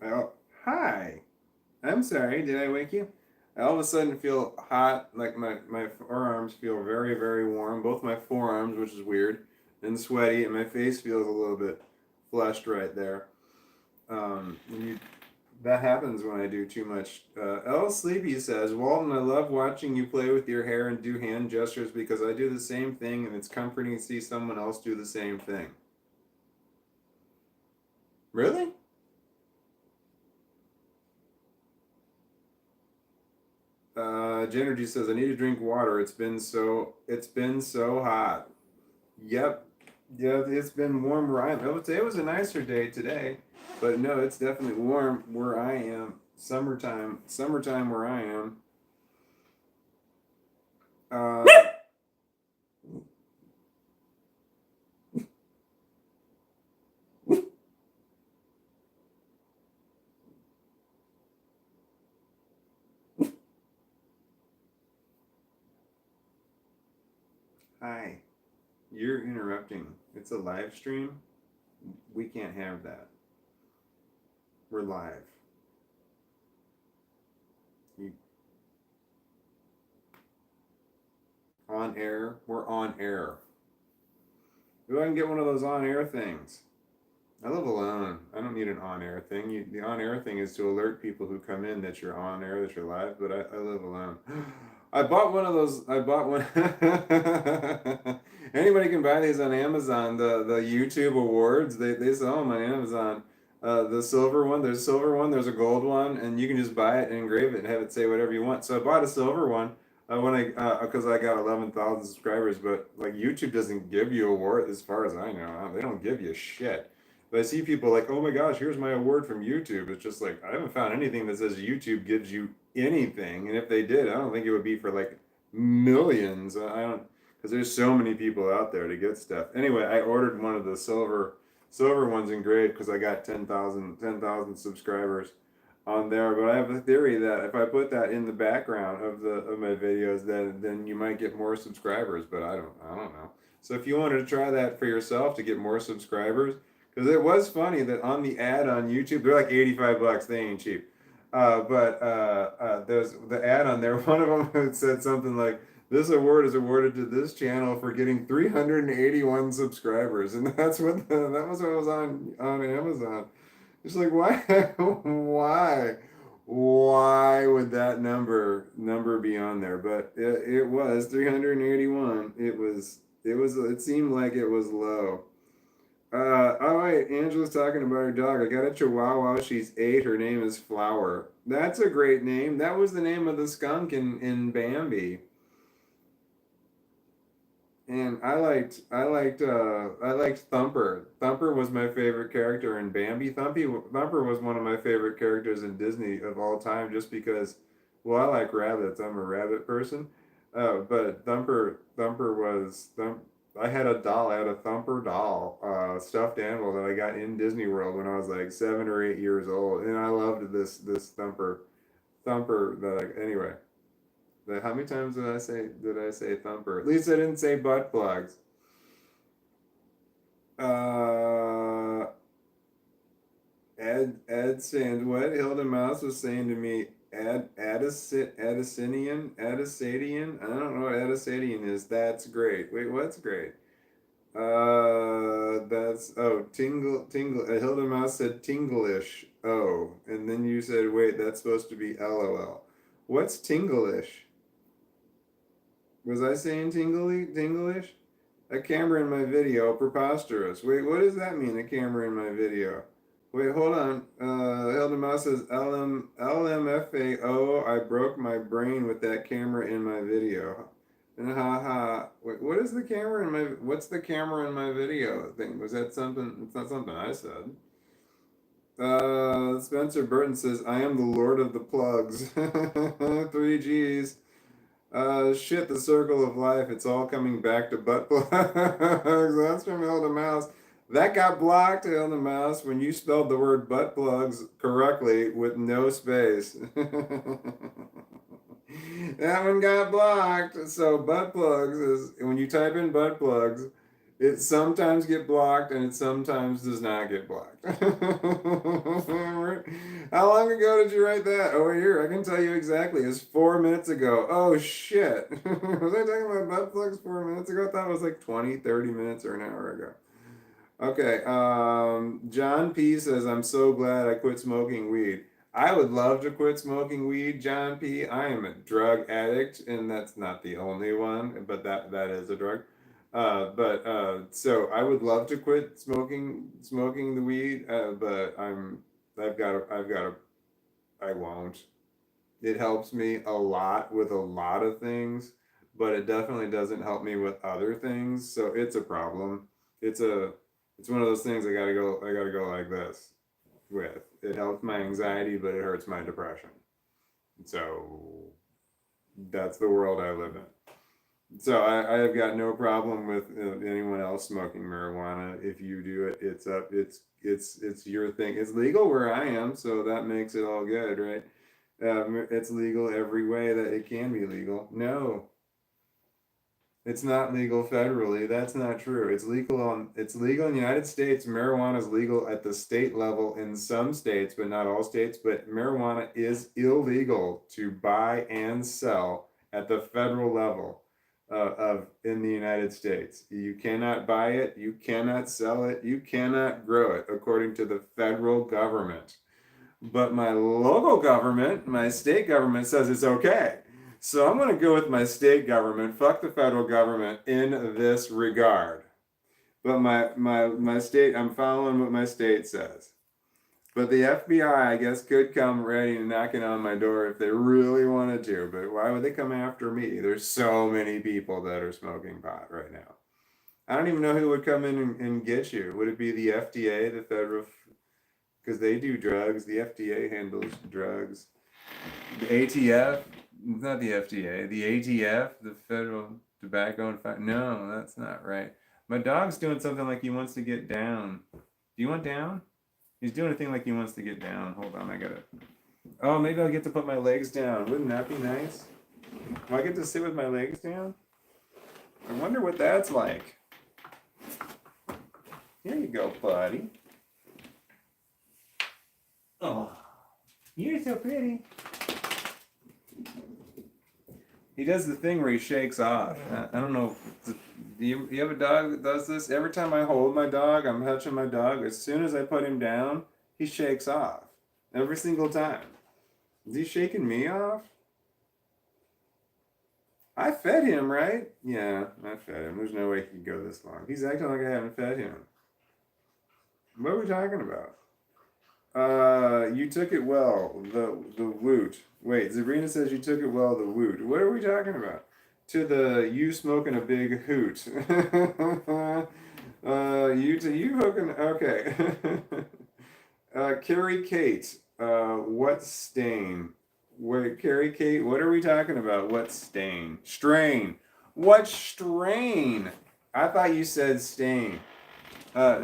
Oh, hi. I'm sorry. Did I wake you? I all of a sudden feel hot. Like my forearms feel very, very warm. Both my forearms, which is weird, and sweaty, and my face feels a little bit flushed right there. That happens when I do too much. L. Sleepy says, Walton, I love watching you play with your hair and do hand gestures because I do the same thing and it's comforting to see someone else do the same thing. Really? Genergy says, I need to drink water. It's been so hot. Yep. Yeah, it's been warm where I am. I would say it was a nicer day today, but no, it's definitely warm where I am. Summertime where I am. Uh, Hi. You're interrupting. It's a live stream. We can't have that. We're live. You, on air. We're on air. Go ahead and get one of those on air things. I live alone. I don't need an on air thing. The on air thing is to alert people who come in that you're on air, that you're live, but I live alone. I bought one of those. I bought one. Anybody can buy these on Amazon. The YouTube awards, they sell them on Amazon. The silver one, there's a silver one, there's a gold one, and you can just buy it and engrave it and have it say whatever you want. So I bought a silver one because I got 11,000 subscribers, but like YouTube doesn't give you award as far as I know. They don't give you shit. But I see people like, oh my gosh, here's my award from YouTube. It's just like I haven't found anything that says YouTube gives you anything, and if they did, I don't think it would be for like millions. I don't, because there's so many people out there to get stuff. Anyway, I ordered one of the silver ones engraved because I got 10,000 subscribers on there. But I have a theory that if I put that in the background of my videos, then you might get more subscribers. But I don't know. So if you wanted to try that for yourself to get more subscribers, because it was funny that on the ad on YouTube, they're like $85. They ain't cheap. But there's the ad on there. One of them said something like, "This award is awarded to this channel for getting 381 subscribers," and that was what was on Amazon. It's like why, why would that number be on there? But it was 381. It seemed like it was low. All right, Angela's talking about her dog. I got a Chihuahua. She's 8. Her name is Flower. That's a great name. That was the name of the skunk in Bambi. And I liked Thumper. Thumper was my favorite character in Bambi. Thumper was one of my favorite characters in Disney of all time, just because, well, I like rabbits. I'm a rabbit person. But Thumper was I had a doll. I had a Thumper doll, stuffed animal that I got in Disney World when I was like 7 or 8 years old, and I loved this Thumper that anyway. How many times did I say Thumper? At least I didn't say butt plugs. Uh, Ed saying what Hilda Mouse was saying to me. Addisonian. I don't know what Addisonian is. That's great. Wait, what's great? That's tingle. Hilda Mouse said tinglish. Oh, and then you said wait, that's supposed to be LOL. What's tinglish? Was I saying tinglish? A camera in my video, preposterous. Wait, what does that mean, a camera in my video? Wait, hold on. Hilda Mouse says LMFAO, I broke my brain with that camera in my video. And haha. Wait, what's the camera in my video thing? Was that something? It's not something I said. Spencer Burton says, I am the Lord of the Plugs. 3Gs. Shit, the circle of life. It's all coming back to butt plugs. That's from Hilda Mouse. That got blocked, Hilda Mouse, when you spelled the word butt plugs correctly with no space. That one got blocked. So butt plugs is when you type in butt plugs, it sometimes get blocked and it sometimes does not get blocked. How long ago did you write that? Oh, here, I can tell you exactly. It's 4 minutes ago. Oh, shit. Was I talking about butt plugs 4 minutes ago? I thought it was like 20, 30 minutes or an hour ago. Okay, John P. says, I'm so glad I quit smoking weed. I would love to quit smoking weed, John P. I am a drug addict, and that's not the only one, but that is a drug. So I would love to quit smoking the weed, but I won't. It helps me a lot with a lot of things, but it definitely doesn't help me with other things. So it's a problem. It's one of those things I gotta go like this with. It helps my anxiety, but it hurts my depression. So that's the world I live in. So I have got no problem with anyone else smoking marijuana. If you do it, it's your thing. It's legal where I am, so that makes it all good, right? It's legal every way that it can be legal. No, it's not legal federally. That's not true. It's legal in the United States. Marijuana is legal at the state level in some states, but not all states. But marijuana is illegal to buy and sell at the federal level of in the United States. You cannot buy it, you cannot sell it, you cannot grow it according to the federal government. But my local government, my state government says it's okay. So I'm going to go with my state government. Fuck the federal government in this regard. But my state, I'm following what my state says. But the FBI, I guess, could come ready and knocking on my door if they really wanted to. But why would they come after me? There's so many people that are smoking pot right now. I don't even know who would come in and get you. Would it be the FDA, the federal? Because they do drugs. The FDA handles drugs. The ATF, not the FDA, the ATF, the Federal Tobacco and Fire. No, that's not right. My dog's doing something like he wants to get down. Do you want down? He's doing a thing like he wants to get down. Hold on, I gotta. Oh, maybe I'll get to put my legs down. Wouldn't that be nice? Do I get to sit with my legs down? I wonder what that's like. Here you go, buddy. Oh, you're so pretty. He does the thing where he shakes off. I don't know. Do you have a dog that does this? Every time I hold my dog, I'm touching my dog. As soon as I put him down, he shakes off. Every single time. Is he shaking me off? I fed him, right? Yeah, I fed him. There's no way he could go this long. He's acting like I haven't fed him. What are we talking about? You took it well. The woot. Wait, Sabrina says you took it well. The woot. What are we talking about? To the you smoking a big hoot. You hooking. Okay. Carrie Kate. What stain? Wait, Carrie Kate. What are we talking about? What stain? Strain. What strain? I thought you said stain.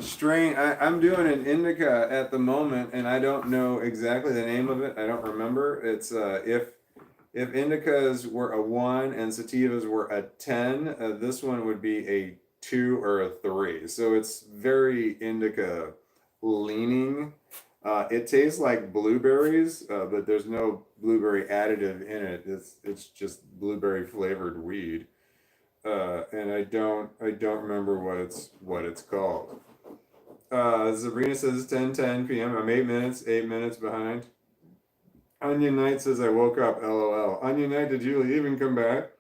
Strain. I'm doing an indica at the moment, and I don't know exactly the name of it. I don't remember. It's if indicas were a 1 and sativas were a 10, this one would be a 2 or a 3. So it's very indica leaning. It tastes like blueberries, but there's no blueberry additive in it. It's just blueberry flavored weed. And I don't remember what it's called. Sabrina says 10:10 p.m. I'm 8 minutes behind. Onion Knight says I woke up. LOL. Onion Knight, did you leave and come back?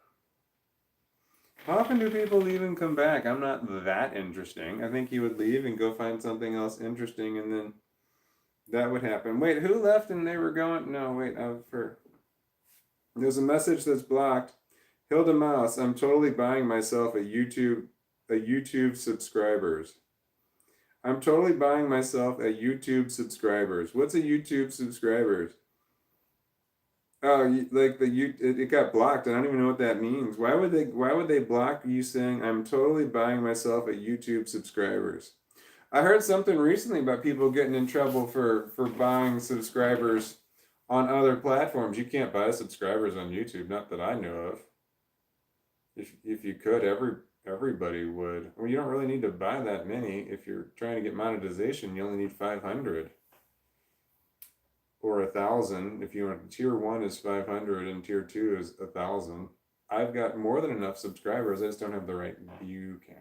How often do people leave and come back? I'm not that interesting. I think he would leave and go find something else interesting, and then that would happen. Wait, who left and they were going? No, wait. There's a message that's blocked. Hilda Mouse, I'm totally buying myself a YouTube subscribers. I'm totally buying myself a YouTube subscribers. What's a YouTube subscribers? Oh, like it got blocked. I don't even know what that means. Why would they block you saying I'm totally buying myself a YouTube subscribers? I heard something recently about people getting in trouble for buying subscribers on other platforms. You can't buy subscribers on YouTube, not that I know of. If you could, everybody would. Well, you don't really need to buy that many. If you're trying to get monetization, you only need 500 or 1,000. If you want, tier 1 is 500 and tier 2 is 1,000. I've got more than enough subscribers. I just don't have the right view count.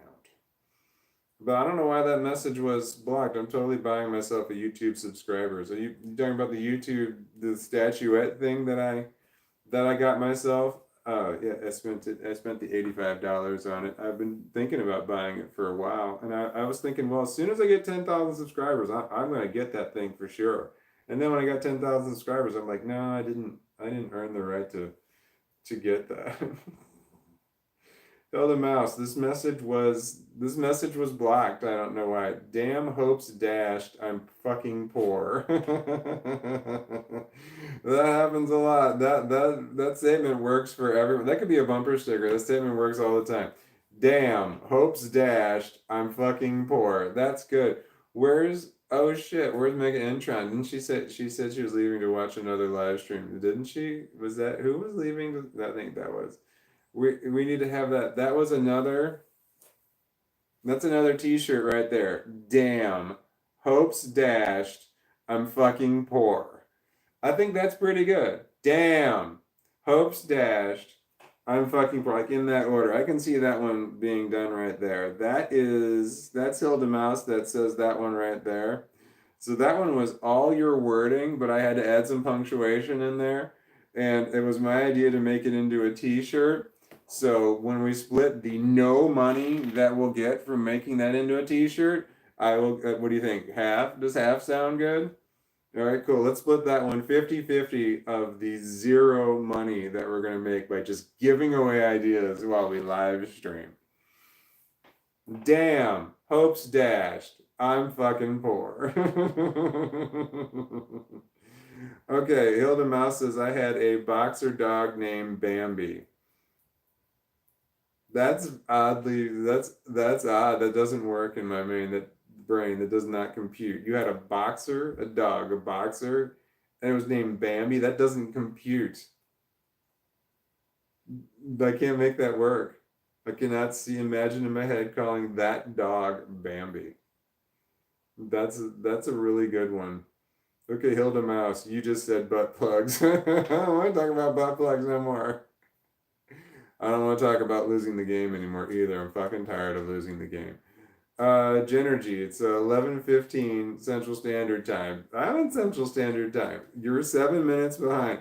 But I don't know why that message was blocked. I'm totally buying myself a YouTube subscribers. Are you talking about the statuette thing that I got myself? Oh yeah, I spent the $85 on it. I've been thinking about buying it for a while, and I was thinking, well, as soon as I get 10,000 subscribers, I'm gonna get that thing for sure. And then when I got 10,000 subscribers, I'm like, no, I didn't earn the right to get that. Tell the mouse. This message was blocked. I don't know why. Damn hopes dashed. I'm fucking poor. That happens a lot. That statement works for everyone. That could be a bumper sticker. That statement works all the time. Damn hopes dashed. I'm fucking poor. That's good. Oh shit? Where's Mega Intron? Didn't she said she was leaving to watch another live stream? Didn't she? Was that who was leaving? I think that was. We need to have that. That's another t-shirt right there. Damn. Hopes dashed. I'm fucking poor. I think that's pretty good. Damn. Hopes dashed. I'm fucking poor. Like in that order. I can see that one being done right there. That's Hilda Mouse that says that one right there. So that one was all your wording, but I had to add some punctuation in there. And it was my idea to make it into a t-shirt. So when we split the no money that we'll get from making that into a t-shirt, I will, what do you think? Half? Does half sound good? All right, cool. Let's split that one 50-50 of the zero money that we're going to make by just giving away ideas while we live stream. Damn, hopes dashed. I'm fucking poor. Okay, Hilda Mouse says I had a boxer dog named Bambi. That's odd. That doesn't work in my brain. That does not compute. You had a boxer, and it was named Bambi. That doesn't compute. I can't make that work. I cannot imagine in my head calling that dog Bambi. That's a really good one. Okay, Hilda Mouse, you just said butt plugs. I don't want to talk about butt plugs no more. I don't want to talk about losing the game anymore either. I'm fucking tired of losing the game. Genergy, it's 11:15 Central Standard Time. I'm in Central Standard Time. You're 7 minutes behind.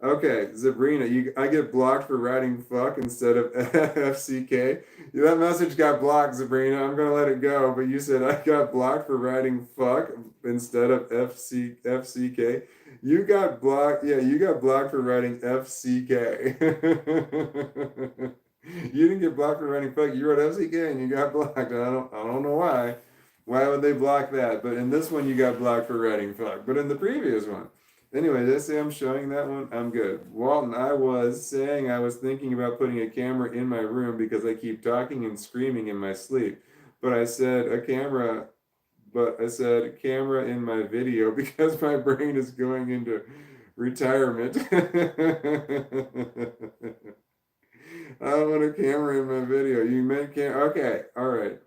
Okay, Sabrina, I get blocked for writing fuck instead of FCK. That message got blocked, Sabrina. I'm gonna let it go, but you said I got blocked for writing fuck instead of FCK. You got blocked. Yeah, you got blocked for writing FCK. You didn't get blocked for writing fuck. You wrote FCK and you got blocked. I don't know why. Why would they block that? But in this one, you got blocked for writing fuck. But in the previous one. Anyway, did I say I'm showing that one? I'm good. Walton, I was saying I was thinking about putting a camera in my room because I keep talking and screaming in my sleep. But I said I said camera in my video because my brain is going into retirement. I don't want a camera in my video. You meant okay, all right.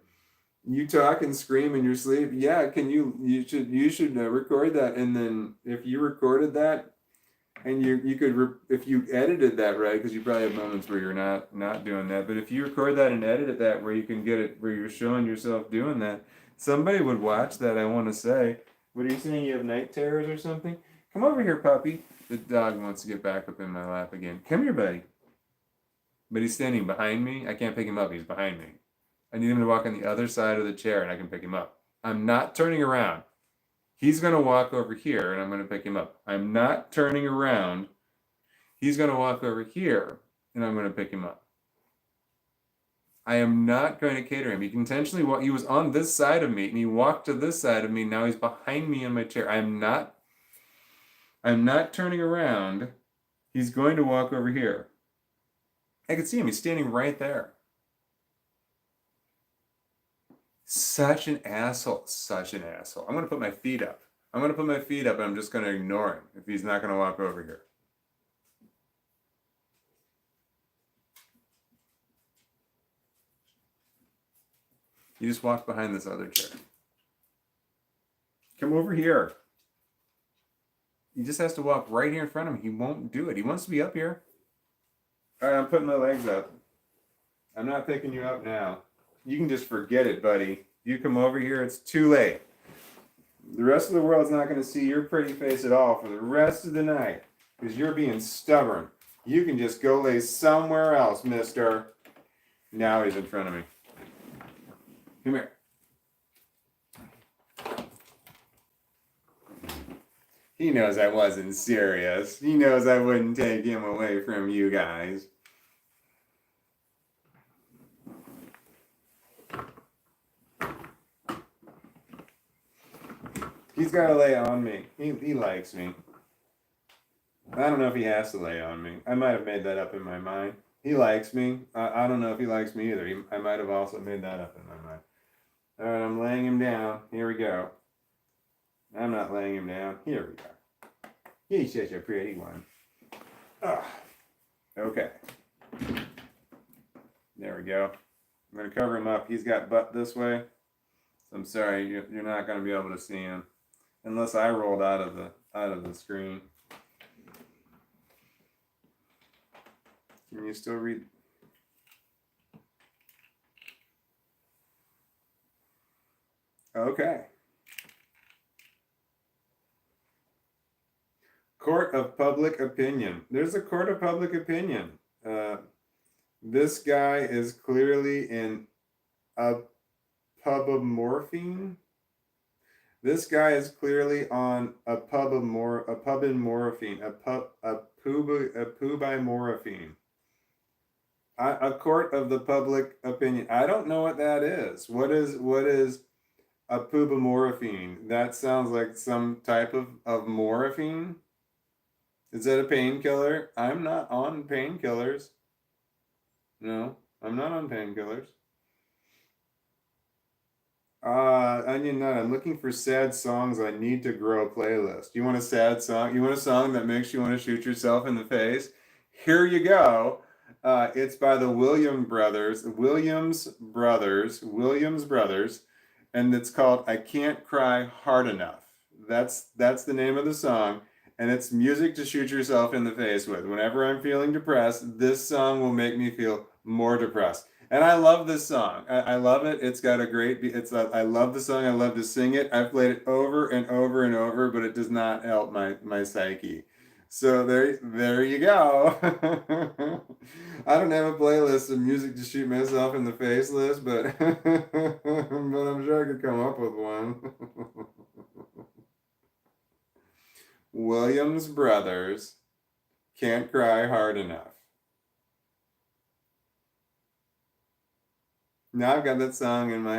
You talk and scream in your sleep. Yeah, can you should record that, and then if you recorded that and you could if you edited that right, because you probably have moments where you're not doing that, but if you record that and edit it that where you can get it where you're showing yourself doing that, somebody would watch that. I want to say, what are you saying? You have night terrors or something? Come over here, puppy. The dog wants to get back up in my lap again. Come here, buddy. But he's standing behind me. I can't pick him up. He's behind me. I need him to walk on the other side of the chair and I can pick him up. I'm not turning around. He's going to walk over here and I'm going to pick him up. I'm not turning around. He's going to walk over here and I'm going to pick him up. I am not going to cater him. He intentionally walked. He was on this side of me and he walked to this side of me. Now he's behind me in my chair. I'm not turning around. He's going to walk over here. I can see him. He's standing right there. Such an asshole. Such an asshole. I'm going to put my feet up. I'm going to put my feet up and I'm just going to ignore him if he's not going to walk over here. You just walk behind this other chair. Come over here. He just has to walk right here in front of him. He won't do it. He wants to be up here. All right, I'm putting my legs up. I'm not picking you up now. You can just forget it, buddy. You come over here, it's too late. The rest of the world's not going to see your pretty face at all for the rest of the night because you're being stubborn. You can just go lay somewhere else, mister. Now he's in front of me. Come here. He knows I wasn't serious. He knows I wouldn't take him away from you guys. He's got to lay on me. He likes me. I don't know if he has to lay on me. I might have made that up in my mind. He likes me. I don't know if he likes me either. I might have also made that up in my mind. All right, I'm laying him down. Here we go. I'm not laying him down. Here we go. He's such a pretty one. Okay. There we go. I'm going to cover him up. He's got butt this way. So I'm sorry, you're not going to be able to see him. Unless I rolled out of the screen. Can you still read? Okay. Court of public opinion. There's a court of public opinion. This guy is clearly in a pubomorphine. This guy is clearly on a pubomorphine, a pubimorphine. A court of the public opinion. I don't know what that is. What is a pubimorphine? That sounds like some type of morphine. Is that a painkiller? I'm not on painkillers. No, I'm not on painkillers. Onion Nut, I'm looking for sad songs I need to grow playlist. You want a sad song? You want a song that makes you want to shoot yourself in the face? Here you go. It's by the Williams Brothers. and it's called "I Can't Cry Hard Enough." That's the name of the song, and it's music to shoot yourself in the face with. Whenever I'm feeling depressed, this song will make me feel more depressed. And I love this song. I love it. It's got a great. I love the song. I love to sing it. I've played it over and over and over, but it does not help my psyche. So there you go. I don't have a playlist of music to shoot myself in the face list, but but I'm sure I could come up with one. Williams Brothers, Can't Cry Hard Enough. Now I've got that song in my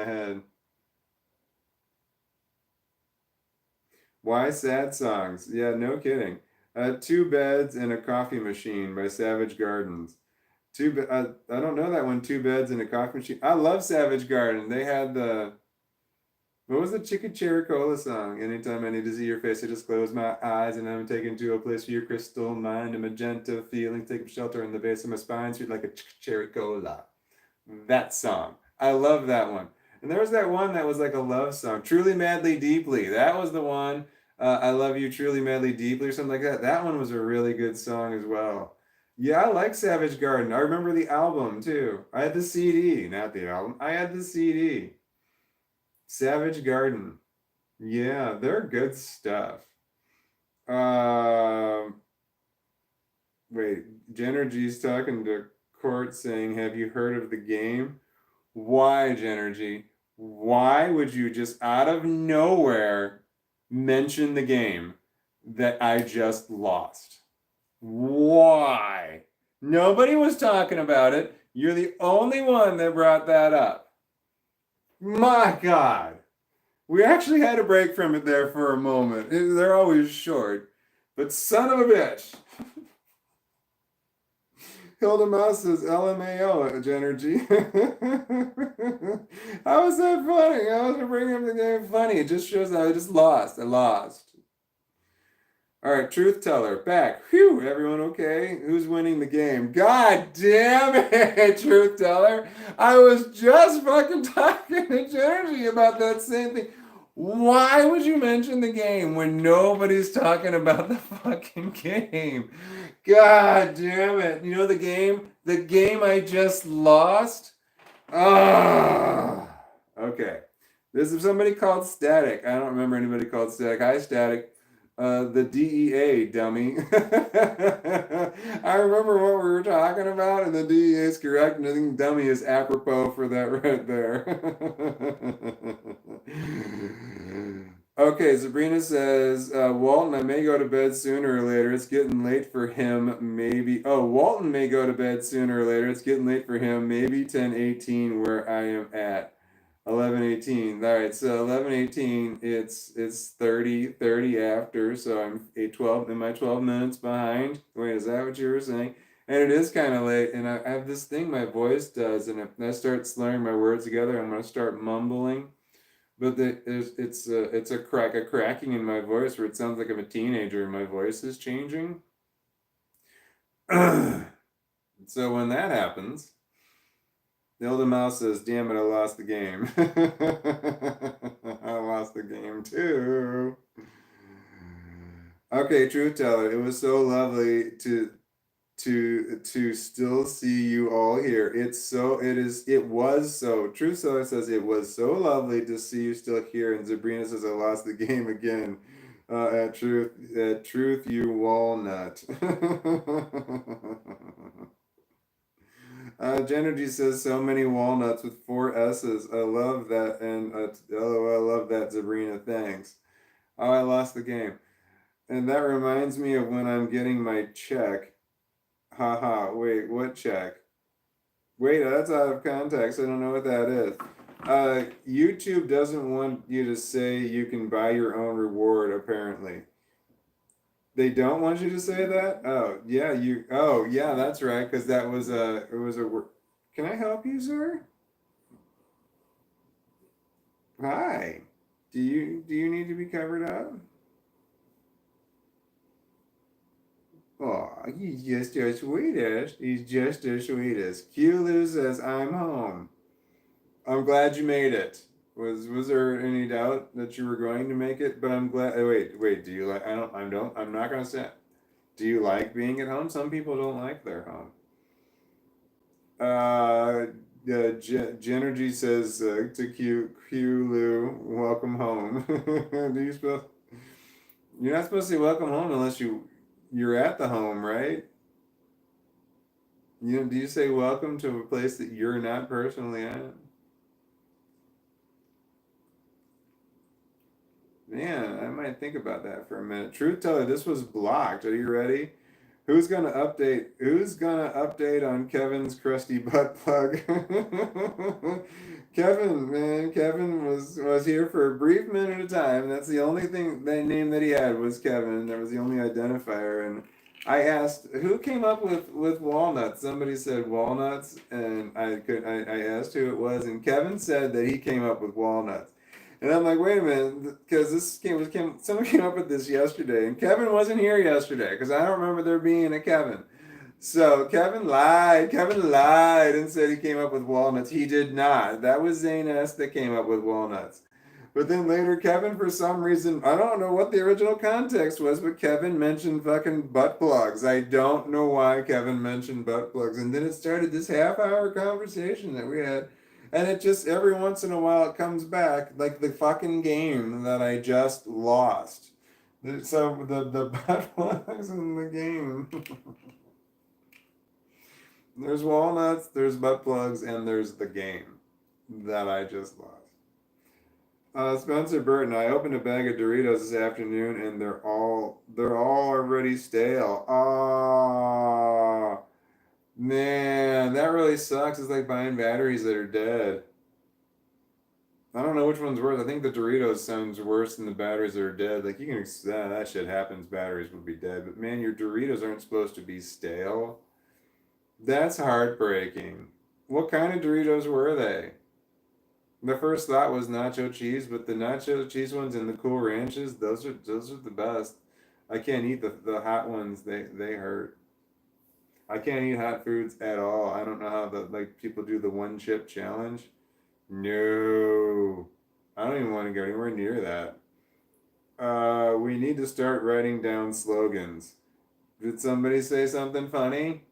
head. Why sad songs? Yeah, no kidding. Two Beds and a Coffee Machine by Savage Gardens. I don't know that one. Two Beds and a Coffee Machine. I love Savage Garden. They had the what was the Chicken Cherry Cola song? Anytime I need to see your face, I just close my eyes and I'm taken to a place for your crystal mind, a magenta feeling, take up shelter in the base of my spine, sweet like a cherry cola. That song. I love that one. And there was that one that was like a love song, Truly Madly Deeply. That was the one. I love you truly madly deeply or something like that. That one was a really good song as well. Yeah, I like Savage Garden. I remember the album too. I had the CD, not the album. I had the CD. Savage Garden. Yeah, they're good stuff. Um, Wait, Jenergy's talking to Court saying, "Have you heard of the game?" Why, Jenergy? Why would you just out of nowhere mention the game that I just lost? Why? Nobody was talking about it. You're the only one that brought that up. My God. We actually had a break from it there for a moment. They're always short. But son of a bitch. Hilda Mouse says LMAO, Genergy. How is that funny? How is it bringing up the game funny? It just shows that I just lost. I lost. All right, Truth Teller, back. Whew, everyone okay? Who's winning the game? God damn it, Truth Teller. I was just fucking talking to Jersey about that same thing. Why would you mention the game when nobody's talking about the fucking game? God damn it. You know the game? The game I just lost? Ah. Okay. This is somebody called Static. I don't remember anybody called Static. Hi, Static. The DEA, dummy. I remember what we were talking about, and the DEA is correct, and I think dummy is apropos for that right there. Okay, Sabrina says, Walton, I may go to bed sooner or later. It's getting late for him. Maybe. Oh, Walton may go to bed sooner or later. It's getting late for him. Maybe 10:18 where I am at. 11:18. All right, so 11:18. It's 30 after. So I'm 12 in my 12 minutes behind. Wait, is that what you were saying? And it is kind of late, and I have this thing my voice does, and if I start slurring my words together, I'm gonna start mumbling. But it's a cracking in my voice where it sounds like I'm a teenager and my voice is changing. So when that happens, Hilda Mouse says, "Damn it, I lost the game." I lost the game too. Okay, Truth Teller, it was so lovely to still see you all here. It was so. Truth Teller says it was so lovely to see you still here, and Sabrina says I lost the game again. At truth, you walnut. Genergy says so many walnuts with 4 S's. I love that, and LOL, I love that, Sabrina. Thanks. Oh, I lost the game, and that reminds me of when I'm getting my check. Haha, wait, what check? Wait, that's out of context. I don't know what that is. YouTube doesn't want you to say you can buy your own reward, apparently. They don't want you to say that? Oh, yeah, that's right, because it was a word. Can I help you, sir? Hi. Do you need to be covered up? Oh, he's just the sweetest. He's just the sweetest. Q Lou says, I'm home. I'm glad you made it. Was there any doubt that you were going to make it? But I'm glad. Wait. Do you like? I'm not gonna say. Do you like being at home? Some people don't like their home. Genergy says to Q Lou, welcome home. Do you supposed? You're not supposed to say welcome home unless you're at the home, right? You know, do you say welcome to a place that you're not personally at? Man, I might think about that for a minute. Truth teller, this was blocked. Are you ready? Who's gonna update on Kevin's crusty butt plug? Kevin, man, Kevin was here for a brief minute of time. That's the only thing that name that he had was Kevin. That was the only identifier. And I asked who came up with walnuts. Somebody said walnuts, and I asked who it was, and Kevin said that he came up with walnuts. And I'm like, wait a minute, because someone came up with this yesterday, and Kevin wasn't here yesterday, because I don't remember there being a Kevin. So Kevin lied. Kevin lied and said he came up with walnuts. He did not. That was Zane S. that came up with walnuts. But then later, Kevin, for some reason, I don't know what the original context was, but Kevin mentioned fucking butt plugs. I don't know why Kevin mentioned butt plugs. And then it started this half-hour conversation that we had. And it just, every once in a while, it comes back, like the fucking game that I just lost. So the butt plugs in the game. There's walnuts, there's butt plugs, and there's the game that I just lost. Spencer Burton, I opened a bag of Doritos this afternoon, and they're all already stale. Oh man, that really sucks. It's like buying batteries that are dead. I don't know which one's worse. I think the Doritos sounds worse than the batteries that are dead. Like you can, that shit happens. Batteries will be dead, but man, your Doritos aren't supposed to be stale. That's heartbreaking. What kind of Doritos were they? The first thought was nacho cheese, but the nacho cheese ones and the Cool Ranches, those are the best. I can't eat the hot ones. They hurt. I can't eat hot foods at all. I don't know how the like people do the one chip challenge. No. I don't even want to go anywhere near that. We need to start writing down slogans. Did somebody say something funny?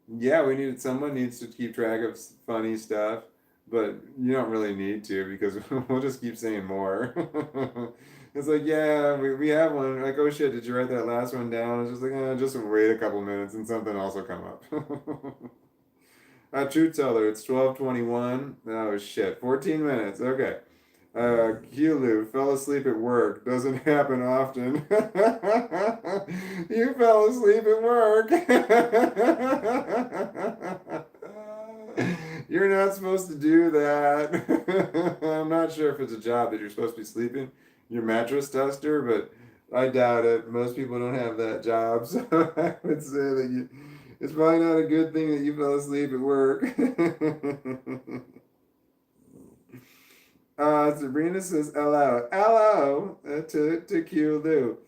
Yeah, someone needs to keep track of funny stuff, but you don't really need to because we'll just keep saying more. It's like, yeah, we have one. Like, oh shit, did you write that last one down? It's just like, just wait a couple minutes and something else will come up. Truth teller, it's 12:21. Oh shit, 14 minutes. Okay. Hulu fell asleep at work. Doesn't happen often. You fell asleep at work. You're not supposed to do that. I'm not sure if it's a job that you're supposed to be sleeping. Your mattress duster, but I doubt it. Most people don't have that job, so I would say that it's probably not a good thing that you fell asleep at work. Sabrina says hello. Hello to Q Lou.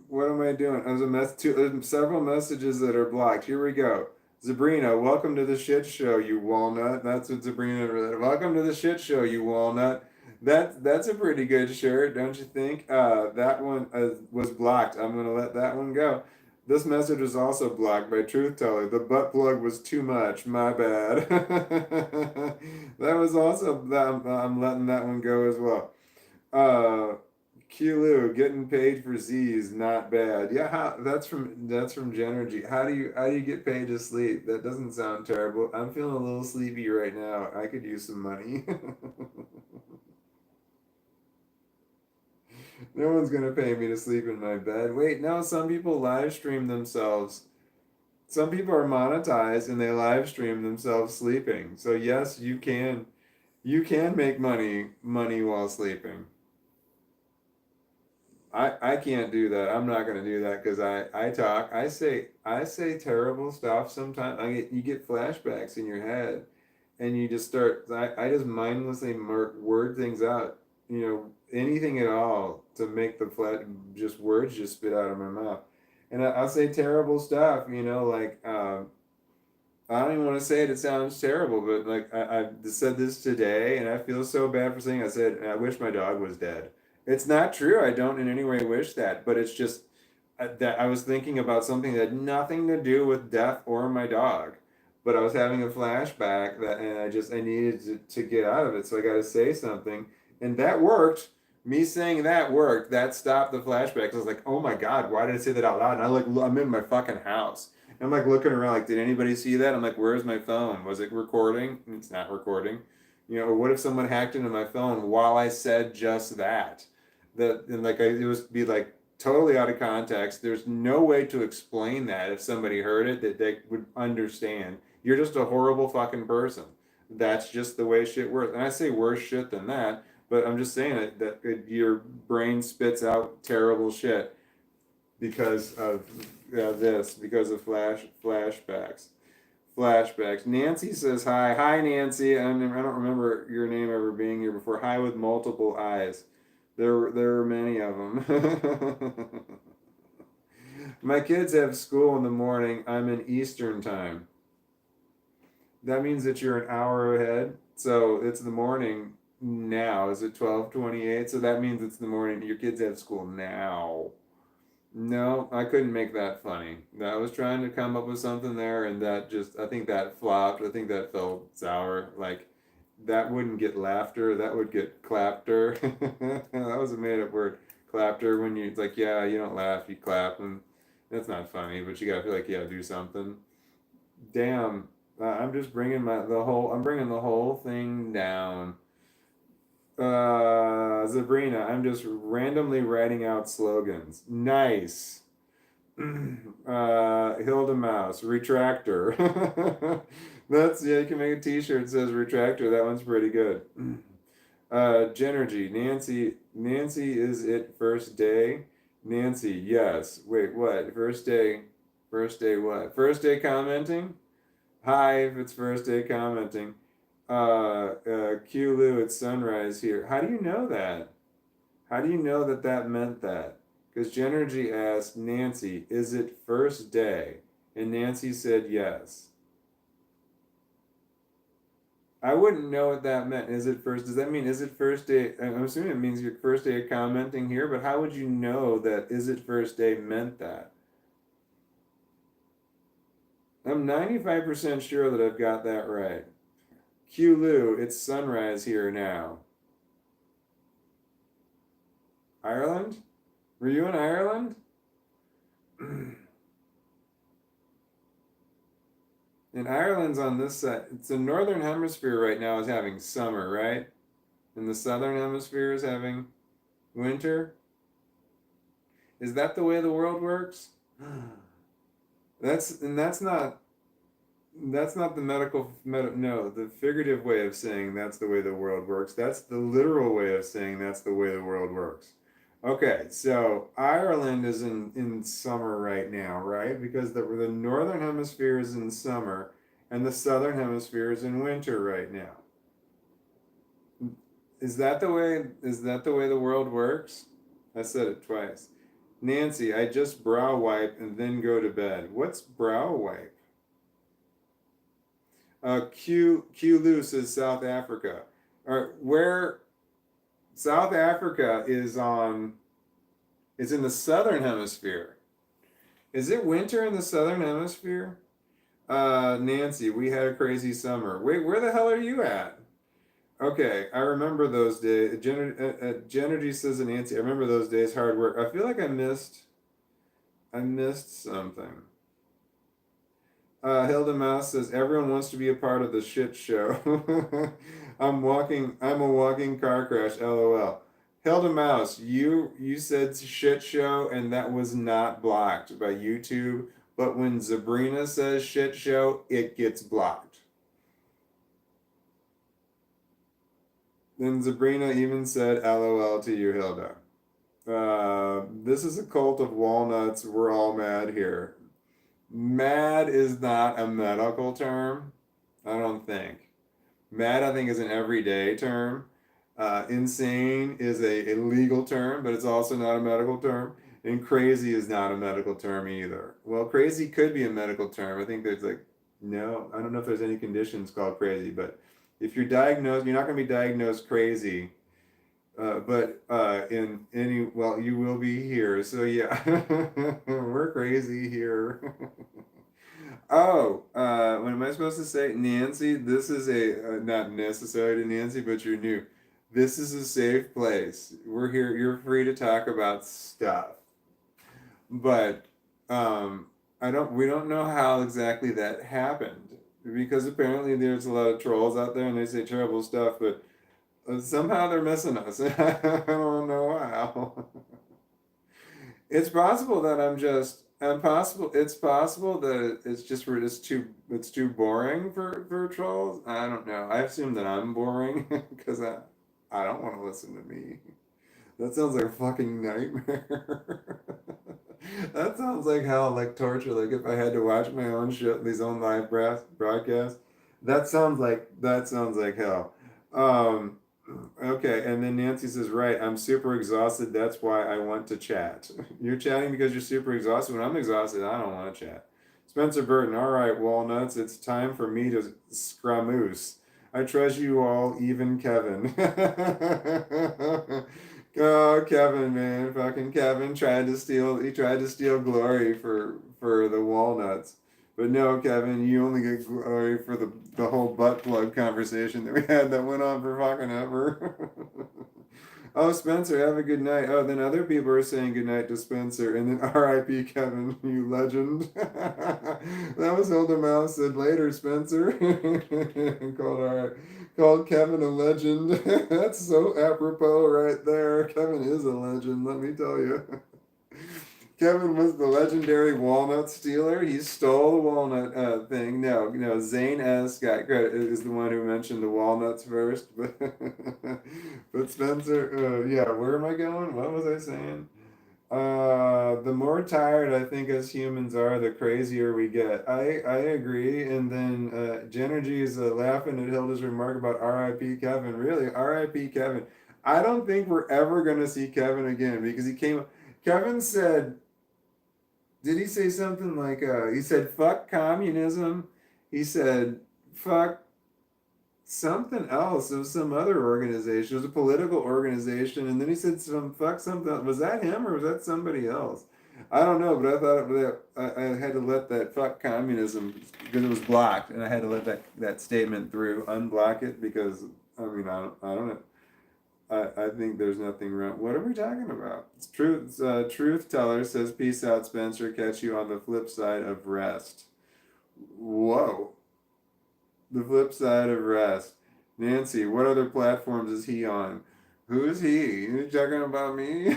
What am I doing? There's several messages that are blocked. Here we go. Sabrina, welcome to the shit show, you walnut. That's what Sabrina said. Welcome to the shit show, you walnut. That's a pretty good shirt, don't you think? That one was blocked. I'm gonna let that one go. This message was also blocked by Truth Teller. The butt plug was too much. My bad. That was also I'm letting that one go as well. Uh, Kilu, getting paid for Z's, not bad. Yeah, that's from Genergy. How do you get paid to sleep? That doesn't sound terrible. I'm feeling a little sleepy right now. I could use some money. No one's gonna pay me to sleep in my bed. Wait, no, some people live stream themselves. Some people are monetized and they live stream themselves sleeping. So yes, you can make money while sleeping. I can't do that. I'm not gonna do that because I talk. I say terrible stuff sometimes. You get flashbacks in your head, and you just start. I just mindlessly word things out. Anything at all to make the just words just spit out of my mouth, and I'll say terrible stuff. Like I don't even want to say it. It sounds terrible, but like I said this today, and I feel so bad for saying. I said I wish my dog was dead. It's not true. I don't in any way wish that, but it's just that I was thinking about something that had nothing to do with death or my dog, but I was having a flashback that, and I needed to get out of it, so I got to say something, and that worked. Me saying that worked. That stopped the flashback. I was like, oh my God, why did I say that out loud? And I'm in my fucking house. I'm like looking around, like, did anybody see that? I'm like, where's my phone? Was it recording? It's not recording. Or what if someone hacked into my phone while I said just that? And like, it was be like totally out of context. There's no way to explain that if somebody heard it that they would understand. You're just a horrible fucking person. That's just the way shit works. And I say worse shit than that, but I'm just saying your brain spits out terrible shit because of because of flashbacks. Flashbacks. Nancy says hi. Hi, Nancy. I don't remember your name ever being here before. Hi with multiple eyes. There were many of them. My kids have school in the morning. I'm in Eastern time. That means that you're an hour ahead. So it's the morning now. Is it 12:28? So that means it's the morning. Your kids have school now. No, I couldn't make that funny. I was trying to come up with something there, and I think that flopped. I think that fell sour. Like, that wouldn't get laughter. That would get clapter. That was a made up word. Clapter, it's like, yeah, you don't laugh, you clap. And that's not funny, but you gotta feel like you gotta do something. Damn, I'm just I'm bringing the whole thing down. Sabrina, I'm just randomly writing out slogans. Nice. Hilda Mouse, retractor. Yeah, you can make a t-shirt that says retractor. That one's pretty good. Genergy, Nancy, is it first day? Nancy, yes. Wait, what? First day what? First day commenting? Hi, if it's first day commenting. Q Lou, it's sunrise here. How do you know that? How do you know that meant that? Because Genergy asked Nancy, is it first day? And Nancy said yes. I wouldn't know what that meant. Does that mean, is it first day? I'm assuming it means your first day of commenting here, but how would you know that is it first day meant that? I'm 95% sure that I've got that right. Q Lou, it's sunrise here now. Ireland? Were you in Ireland? And Ireland's on this side. It's the northern hemisphere right now is having summer, right? And the southern hemisphere is having winter. Is that the way the world works? That's not the no, the figurative way of saying that's the way the world works. That's the literal way of saying that's the way the world works. Okay, so Ireland is in summer right now, right? Because the northern hemisphere is in summer and the southern hemisphere is in winter right now. Is that the way the world works? I said it twice. Nancy, I just brow wipe and then go to bed. What's brow wipe? Q Lu says South Africa. All right, where South Africa is in the southern hemisphere. Is it winter in the southern hemisphere? Nancy, we had a crazy summer. Wait, where the hell are you at? Okay, I remember those days. Genergy says to Nancy, I remember those days, hard work. I feel like I missed something. Hilda Mouse says everyone wants to be a part of the shit show. I'm a walking car crash, LOL. Hilda Mouse, you said shit show and that was not blocked by YouTube, but when Sabrina says shit show, it gets blocked. Then Sabrina even said LOL to you, Hilda. This is a cult of walnuts. We're all mad here. Mad is not a medical term, I don't think. Mad, I think, is an everyday term. Insane is a legal term, but it's also not a medical term. And crazy is not a medical term either. Well, crazy could be a medical term. I think there's like No, I don't know if there's any conditions called crazy, but if you're diagnosed, you're not going to be diagnosed crazy. But in any, well, you will be here. So yeah, we're crazy here. Oh, what am I supposed to say? Nancy, this is a, not necessarily to Nancy, but you're new. This is a safe place. We're here. You're free to talk about stuff. But we don't know how exactly that happened because apparently there's a lot of trolls out there and they say terrible stuff, but somehow they're missing us. I don't know how. It's possible that it's possible that it's just we're just it's too boring for trolls. I don't know. I assume that I'm boring because I don't want to listen to me. That sounds like a fucking nightmare. That sounds like hell, like torture. Like if I had to watch my own shit, these own live broadcasts. That sounds like hell. Um, okay, and then Nancy says, "Right, I'm super exhausted. That's why I want to chat." You're chatting because you're super exhausted. When I'm exhausted, I don't want to chat. Spencer Burton, all right, Walnuts, it's time for me to scramoose. I trust you all, even Kevin. Oh, Kevin, man, fucking Kevin tried to steal glory for the Walnuts. But no, Kevin, you only get glory for the whole butt plug conversation that we had that went on for fucking ever. Oh, Spencer, have a good night. Oh, then other people are saying good night to Spencer, and then R.I.P. Kevin, you legend. That was Hilda Mouse said later, Spencer. called our called Kevin a legend. That's so apropos right there. Kevin is a legend, let me tell you. Kevin was the legendary walnut stealer. He stole the walnut thing. No, Zane S. got credit. Is the one who mentioned the walnuts first. But Spencer, yeah, where am I going? What was I saying? The more tired I think as humans are, the crazier we get. I agree. And then Genergy is laughing at Hilda's remark about R.I.P. Kevin. Really, R.I.P. Kevin. I don't think we're ever gonna see Kevin again because he came. Kevin said, did he say something like, he said, fuck communism? He said, fuck something else. It was some other organization. It was a political organization. And then he said, fuck something. Was that him or was that somebody else? I don't know, but I thought that I had to let that fuck communism because it was blocked, and I had to let that statement through, unblock it because I mean I don't know. I think there's nothing wrong. What are we talking about? It's truth. Truth teller says, "Peace out, Spencer. Catch you on the flip side of rest." Whoa, the flip side of rest. Nancy, what other platforms is he on? Who's he? You talking about me?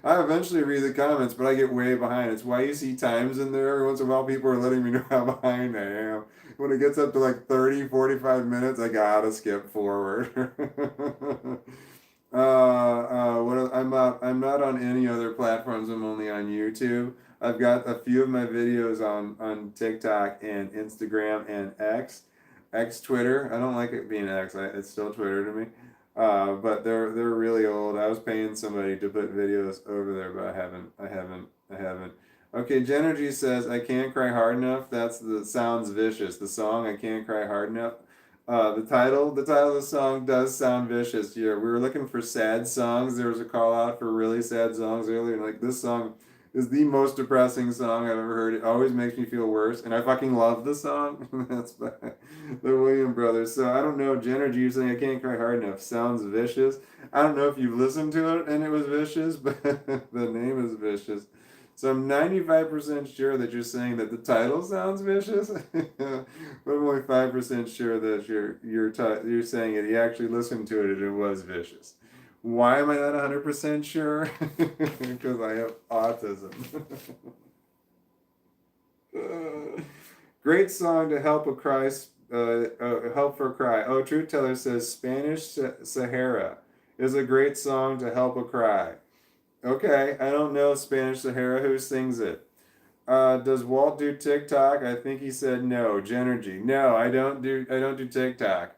I eventually read the comments, but I get way behind. It's why you see times in there. Every once in a while, people are letting me know how behind I am. When it gets up to like 30, 45 minutes, I gotta skip forward. I'm not on any other platforms. I'm only on YouTube. I've got a few of my videos on TikTok and Instagram and X Twitter. I don't like it being X. It's still Twitter to me. But they're really old. I was paying somebody to put videos over there, but I haven't. Okay, Genergy says I can't cry hard enough. That's the sounds vicious. The song I can't cry hard enough. The title of the song does sound vicious. Yeah, we were looking for sad songs. There was a call out for really sad songs earlier, and like this song is the most depressing song I've ever heard. It always makes me feel worse, and I fucking love the song. That's by the Williams Brothers. So I don't know, Genergy, you're saying I can't cry hard enough. Sounds vicious. I don't know if you've listened to it and it was vicious, but the name is vicious. So I'm 95% sure that you're saying that the title sounds vicious, but I'm only 5% sure that you're saying it. You actually listened to it and it was vicious. Why am I not 100% sure? Because I have autism. Great song to help a cry. Help for a cry. Oh, Truth Teller says Spanish Sahara is a great song to help a cry. Okay, I don't know Spanish Sahara. Who sings it? Does Walt do TikTok? I think he said no. Genergy. No, I don't do TikTok.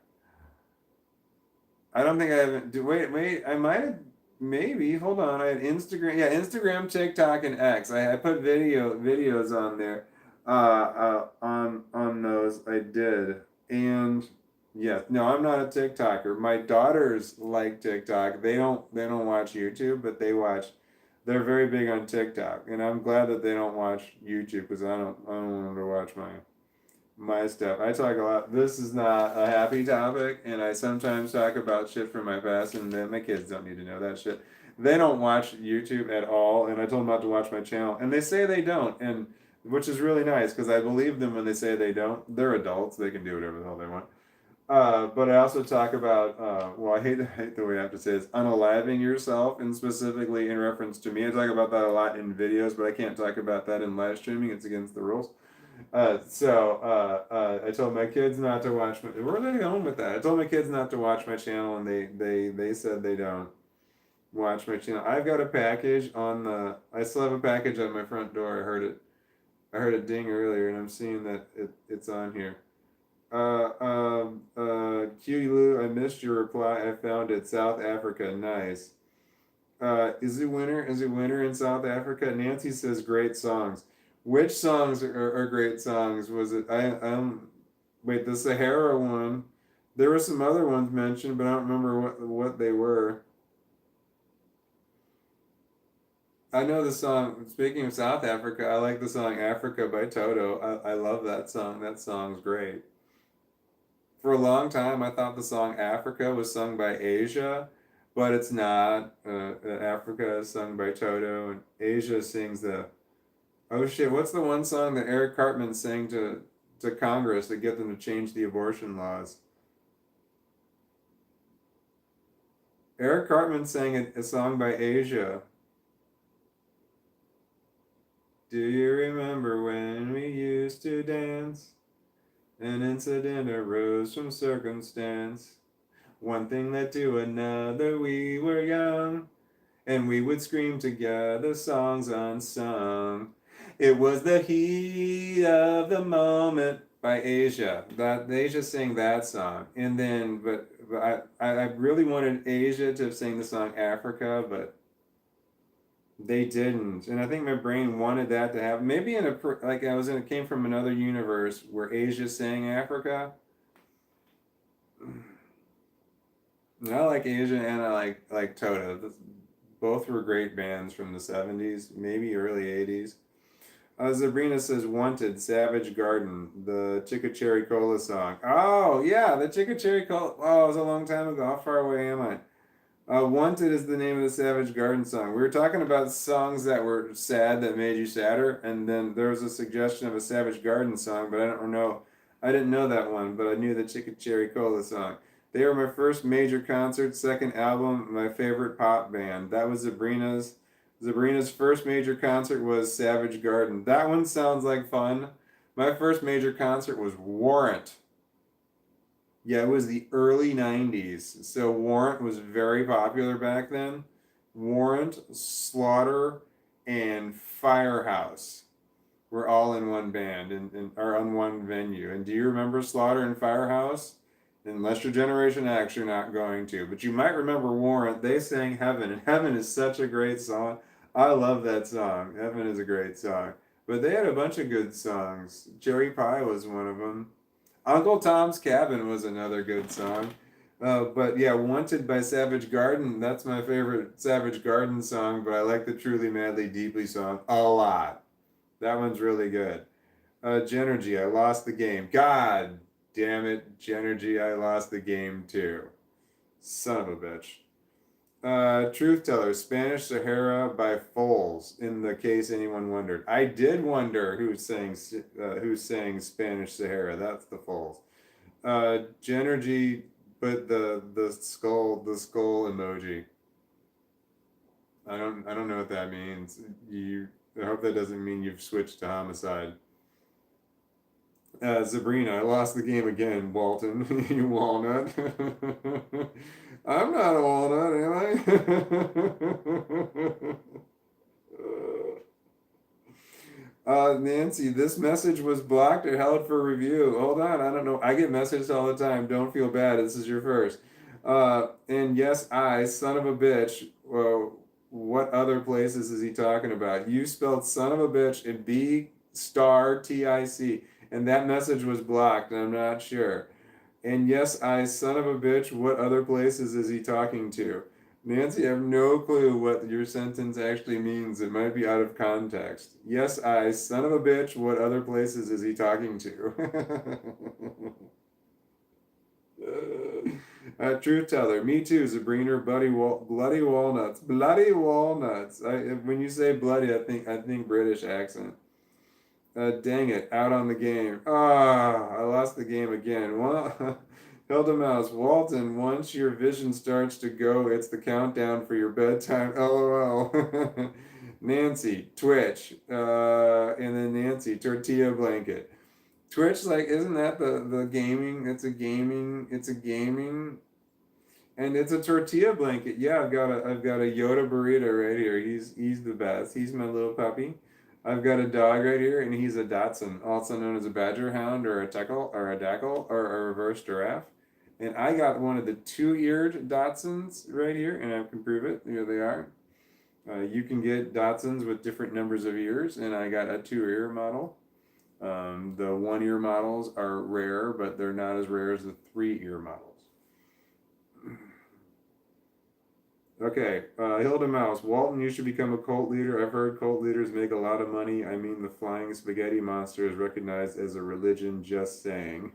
I don't think I haven't. Wait. I might have. Maybe. Hold on. I had Instagram. Yeah, Instagram, TikTok, and X. I put videos on there. on those. I did. And yes, no, I'm not a TikToker. My daughters like TikTok. They don't watch YouTube, but they're very big on TikTok. And I'm glad that they don't watch YouTube because I don't want them to watch my stuff. I talk a lot. This is not a happy topic, and I sometimes talk about shit from my past, and then my kids don't need to know that shit. They don't watch YouTube at all, and I told them not to watch my channel, and they say they don't, and which is really nice because I believe them when they say they don't. They're adults; they can do whatever the hell they want. But I also talk about, well, I hate the way I have to say this, unaliving yourself, and specifically in reference to me. I talk about that a lot in videos, but I can't talk about that in live streaming. It's against the rules. I told my kids not to watch my. Where are they going with that? I told my kids not to watch my channel, and they said they don't watch my channel. I've got a package on the. I still have a package at my front door. I heard it. I heard it ding earlier, and I'm seeing that it's on here. Cutie Lou, I missed your reply. I found it. South Africa, nice. Is it winter? Is it winter in South Africa? Nancy says great songs. Which songs are great songs? Was it wait, the Sahara one. There were some other ones mentioned, but I don't remember what they were. I know the song. Speaking of South Africa, I like the song Africa by Toto. I love that song. That song's great. For a long time, I thought the song Africa was sung by Asia, but it's not. Africa is sung by Toto, and Asia sings the. Oh shit! What's the one song that Eric Cartman sang to Congress to get them to change the abortion laws? Eric Cartman sang a song by Asia. Do you remember when we used to dance? An incident arose from circumstance. One thing led to another, we were young, and we would scream together songs unsung. It was the heat of the moment by Asia. That Asia sang that song, and then but I really wanted Asia to sing the song Africa, but they didn't, and I think my brain wanted that to happen. Maybe in a like I was in it came from another universe where Asia sang Africa. And I like Asia and I like Toto. Both were great bands from the 70s, maybe early 80s. Sabrina says Wanted, Savage Garden, the Chicka Cola song. Oh, yeah, the Chicka Cola. Oh, it was a long time ago. How far away am I? Wanted is the name of the Savage Garden song. We were talking about songs that were sad that made you sadder, and then there was a suggestion of a Savage Garden song, but I don't know. I didn't know that one, but I knew the Chicka Cola song. They were my first major concert, second album, my favorite pop band. That was Sabrina's. Sabrina's first major concert was Savage Garden. That one sounds like fun. My first major concert was Warrant. Yeah, it was the early 90s. So Warrant was very popular back then. Warrant, Slaughter, and Firehouse were all in one band and are on one venue. And do you remember Slaughter and Firehouse? Unless you're Generation X, you're not going to. But you might remember Warrant. They sang Heaven, and Heaven is such a great song. I love that song. Heaven is a great song. But they had a bunch of good songs. Cherry Pie was one of them. Uncle Tom's Cabin was another good song. But yeah, Wanted by Savage Garden, that's my favorite Savage Garden song, but I like the Truly Madly Deeply song a lot. That one's really good. Genergy, I lost the game. God damn it, Genergy, I lost the game too. Son of a bitch. Truth Teller, Spanish Sahara by Foles, in the case anyone wondered. I did wonder who's saying Spanish Sahara. That's the Foles. Genergy, but the skull emoji. I don't know what that means. I hope that doesn't mean you've switched to homicide. Sabrina, I lost the game again, Walton. You walnut. I'm not a walnut, am I? Nancy, this message was blocked or held for review. Hold on, I don't know. I get messages all the time. Don't feel bad. This is your first. And yes, son of a bitch. What other places is he talking about? You spelled son of a bitch and B star TIC. And that message was blocked, and I'm not sure. And yes, I, son of a bitch, what other places is he talking to? Nancy, I have no clue what your sentence actually means. It might be out of context. Yes, I, son of a bitch, what other places is he talking to? Truth teller, me too, Sabrina, bloody walnuts. Bloody walnuts. When you say bloody, I think British accent. Dang it, out on the game. I lost the game again. Well, Hilda Mouse, Walton, once your vision starts to go, it's the countdown for your bedtime. LOL. Nancy, Twitch. And then Nancy, tortilla blanket. Twitch, like, isn't that the gaming? It's a gaming, and it's a tortilla blanket. Yeah, I've got a Yoda burrito right here. He's the best. He's my little puppy. I've got a dog right here, and he's a Dachshund, also known as a Badger Hound or a Teckle or a Dackle or a reverse giraffe. And I got one of the two-eared Dachshunds right here, and I can prove it. Here they are. You can get Dachshunds with different numbers of ears, and I got a two-ear model. The one-ear models are rare, but they're not as rare as the three-ear models. Okay, Hilda Mouse. Walton, you should become a cult leader. I've heard cult leaders make a lot of money. I mean, the flying spaghetti monster is recognized as a religion, just saying.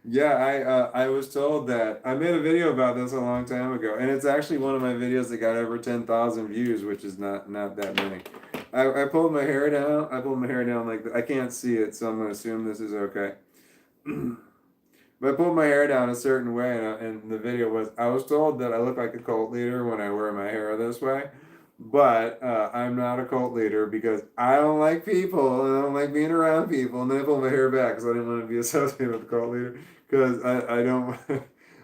Yeah, I was told that. I made a video about this a long time ago, and it's actually one of my videos that got over 10,000 views, which is not that many. I pulled my hair down. I pulled my hair down like I can't see it, so I'm gonna assume this is okay. But I pulled my hair down a certain way, and the video was, I was told that I look like a cult leader when I wear my hair this way, but I'm not a cult leader because I don't like people, and I don't like being around people, and then I pulled my hair back because I didn't want to be associated with a cult leader, because I don't,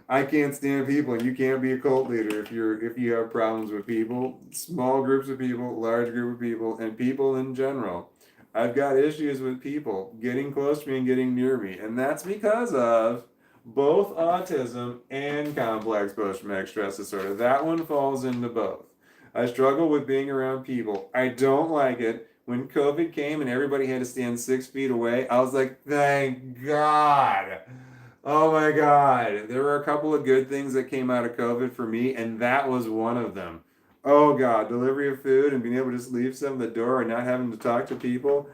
I can't stand people, and you can't be a cult leader if you have problems with people, small groups of people, large group of people, and people in general. I've got issues with people getting close to me and getting near me, and that's because of both autism and complex post-traumatic stress disorder. That one falls into both. I struggle with being around people. I don't like it. When COVID came and everybody had to stand 6 feet away, I was like, thank God. Oh my God. There were a couple of good things that came out of COVID for me, and that was one of them. Oh God, delivery of food and being able to just leave some at the door and not having to talk to people.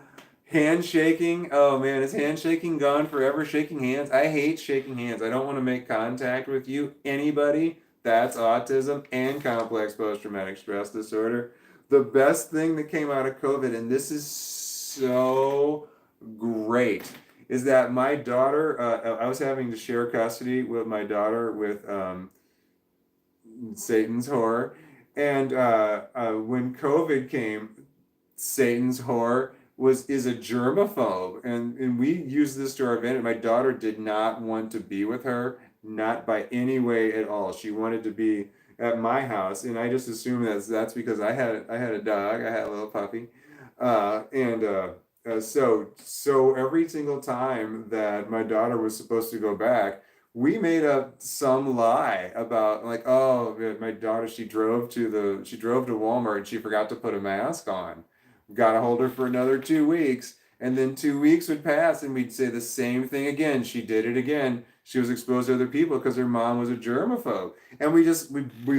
Handshaking. Oh man, is handshaking gone forever? Shaking hands. I hate shaking hands. I don't want to make contact with you. Anybody. That's autism and complex post traumatic stress disorder. The best thing that came out of COVID, and this is so great, is that my daughter, I was having to share custody with my daughter with Satan's whore. And when COVID came, Satan's whore is a germaphobe, and we use this to our advantage. My daughter did not want to be with her, not by any way at all. She wanted to be at my house, and I just assumed that's because I had a dog, I had a little puppy, so every single time that my daughter was supposed to go back, we made up some lie about like, oh, my daughter, she drove to Walmart and she forgot to put a mask on. Got to hold her for another 2 weeks, and then 2 weeks would pass and we'd say the same thing again. She did it again. She was exposed to other people because her mom was a germaphobe, and we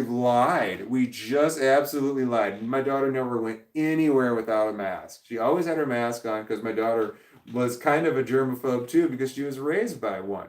lied. We just absolutely lied. My daughter never went anywhere without a mask. She always had her mask on because my daughter was kind of a germaphobe too because she was raised by one.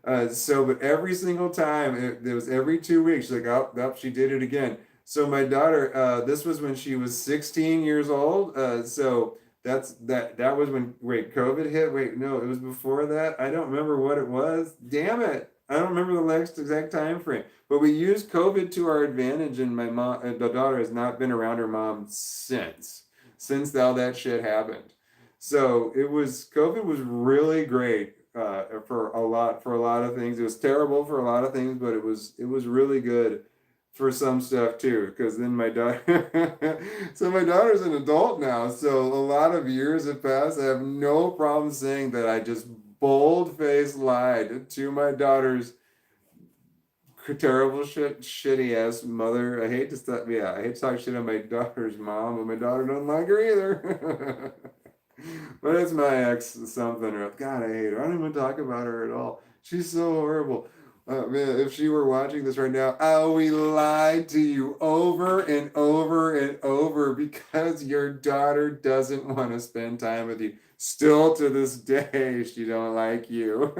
But every single time, it was every 2 weeks, like, oh, oh, she did it again. So my daughter, this was when she was 16 years old. So that was when, wait, COVID hit? Wait, no, it was before that. I don't remember what it was. Damn it. I don't remember the next exact time frame. But we used COVID to our advantage, and the daughter has not been around her mom since all that shit happened. So COVID was really great for a lot of things. It was terrible for a lot of things, but it was really good for some stuff too. Because then my daughter, so my daughter's an adult now, so a lot of years have passed. I have no problem saying that I just bold-faced lied to my daughter's terrible shitty ass mother. I hate to talk shit on my daughter's mom, but my daughter don't like her either. But it's my ex something. Or God, I hate her. I don't even talk about her at all. She's so horrible. Man, if she were watching this right now, oh, we lied to you over and over and over because your daughter doesn't want to spend time with you. Still to this day, she don't like you.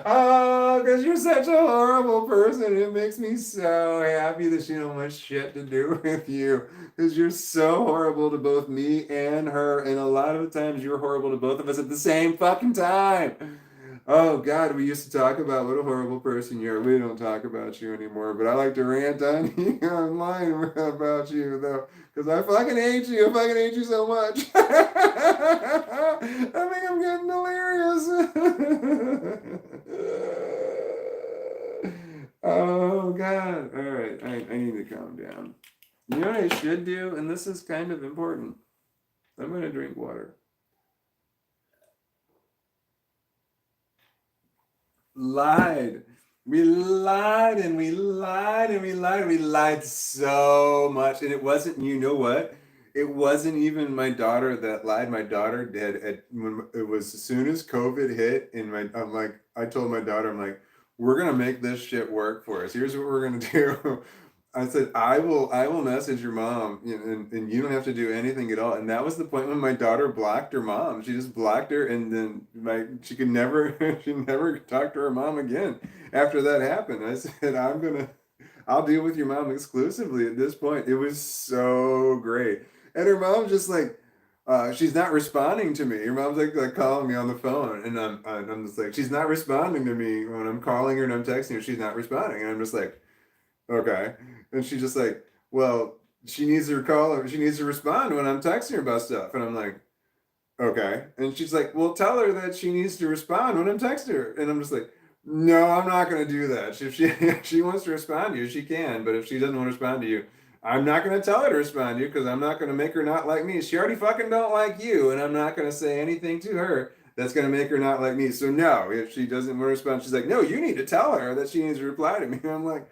Oh, because you're such a horrible person. It makes me so happy that she don't want shit to do with you. Because you're so horrible to both me and her. And a lot of the times you're horrible to both of us at the same fucking time. Oh God, we used to talk about what a horrible person you are. We don't talk about you anymore, but I like to rant on you online about you though, because I fucking hate you. I fucking hate you so much. I think I'm getting delirious. Oh God! All right, I need to calm down. You know what I should do, and this is kind of important. I'm gonna drink water. Lied. We lied and we lied and we lied. We lied so much. And it wasn't, you know what? It wasn't even my daughter that lied. My daughter did when it was as soon as COVID hit, and I'm like, I told my daughter, I'm like, we're gonna make this shit work for us. Here's what we're gonna do. I said, I will message your mom, and you don't have to do anything at all. And that was the point when my daughter blocked her mom. She just blocked her, and then she could never, she never talked to her mom again after that happened. I said, I'll deal with your mom exclusively at this point. It was so great. And her mom's just like, she's not responding to me. Her mom's like calling me on the phone, and I'm just like, she's not responding to me when I'm calling her and I'm texting her. She's not responding, and I'm just like, okay. And she's just like, well, she needs to call her. She needs to respond when I'm texting her about stuff. And I'm like, okay. And she's like, well, tell her that she needs to respond when I'm texting her. And I'm just like, no, I'm not going to do that. If she if she wants to respond to you, she can. But if she doesn't want to respond to you, I'm not going to tell her to respond to you because I'm not going to make her not like me. She already fucking don't like you, and I'm not going to say anything to her that's going to make her not like me. So no, if she doesn't want to respond, she's like, no, you need to tell her that she needs to reply to me. And I'm like,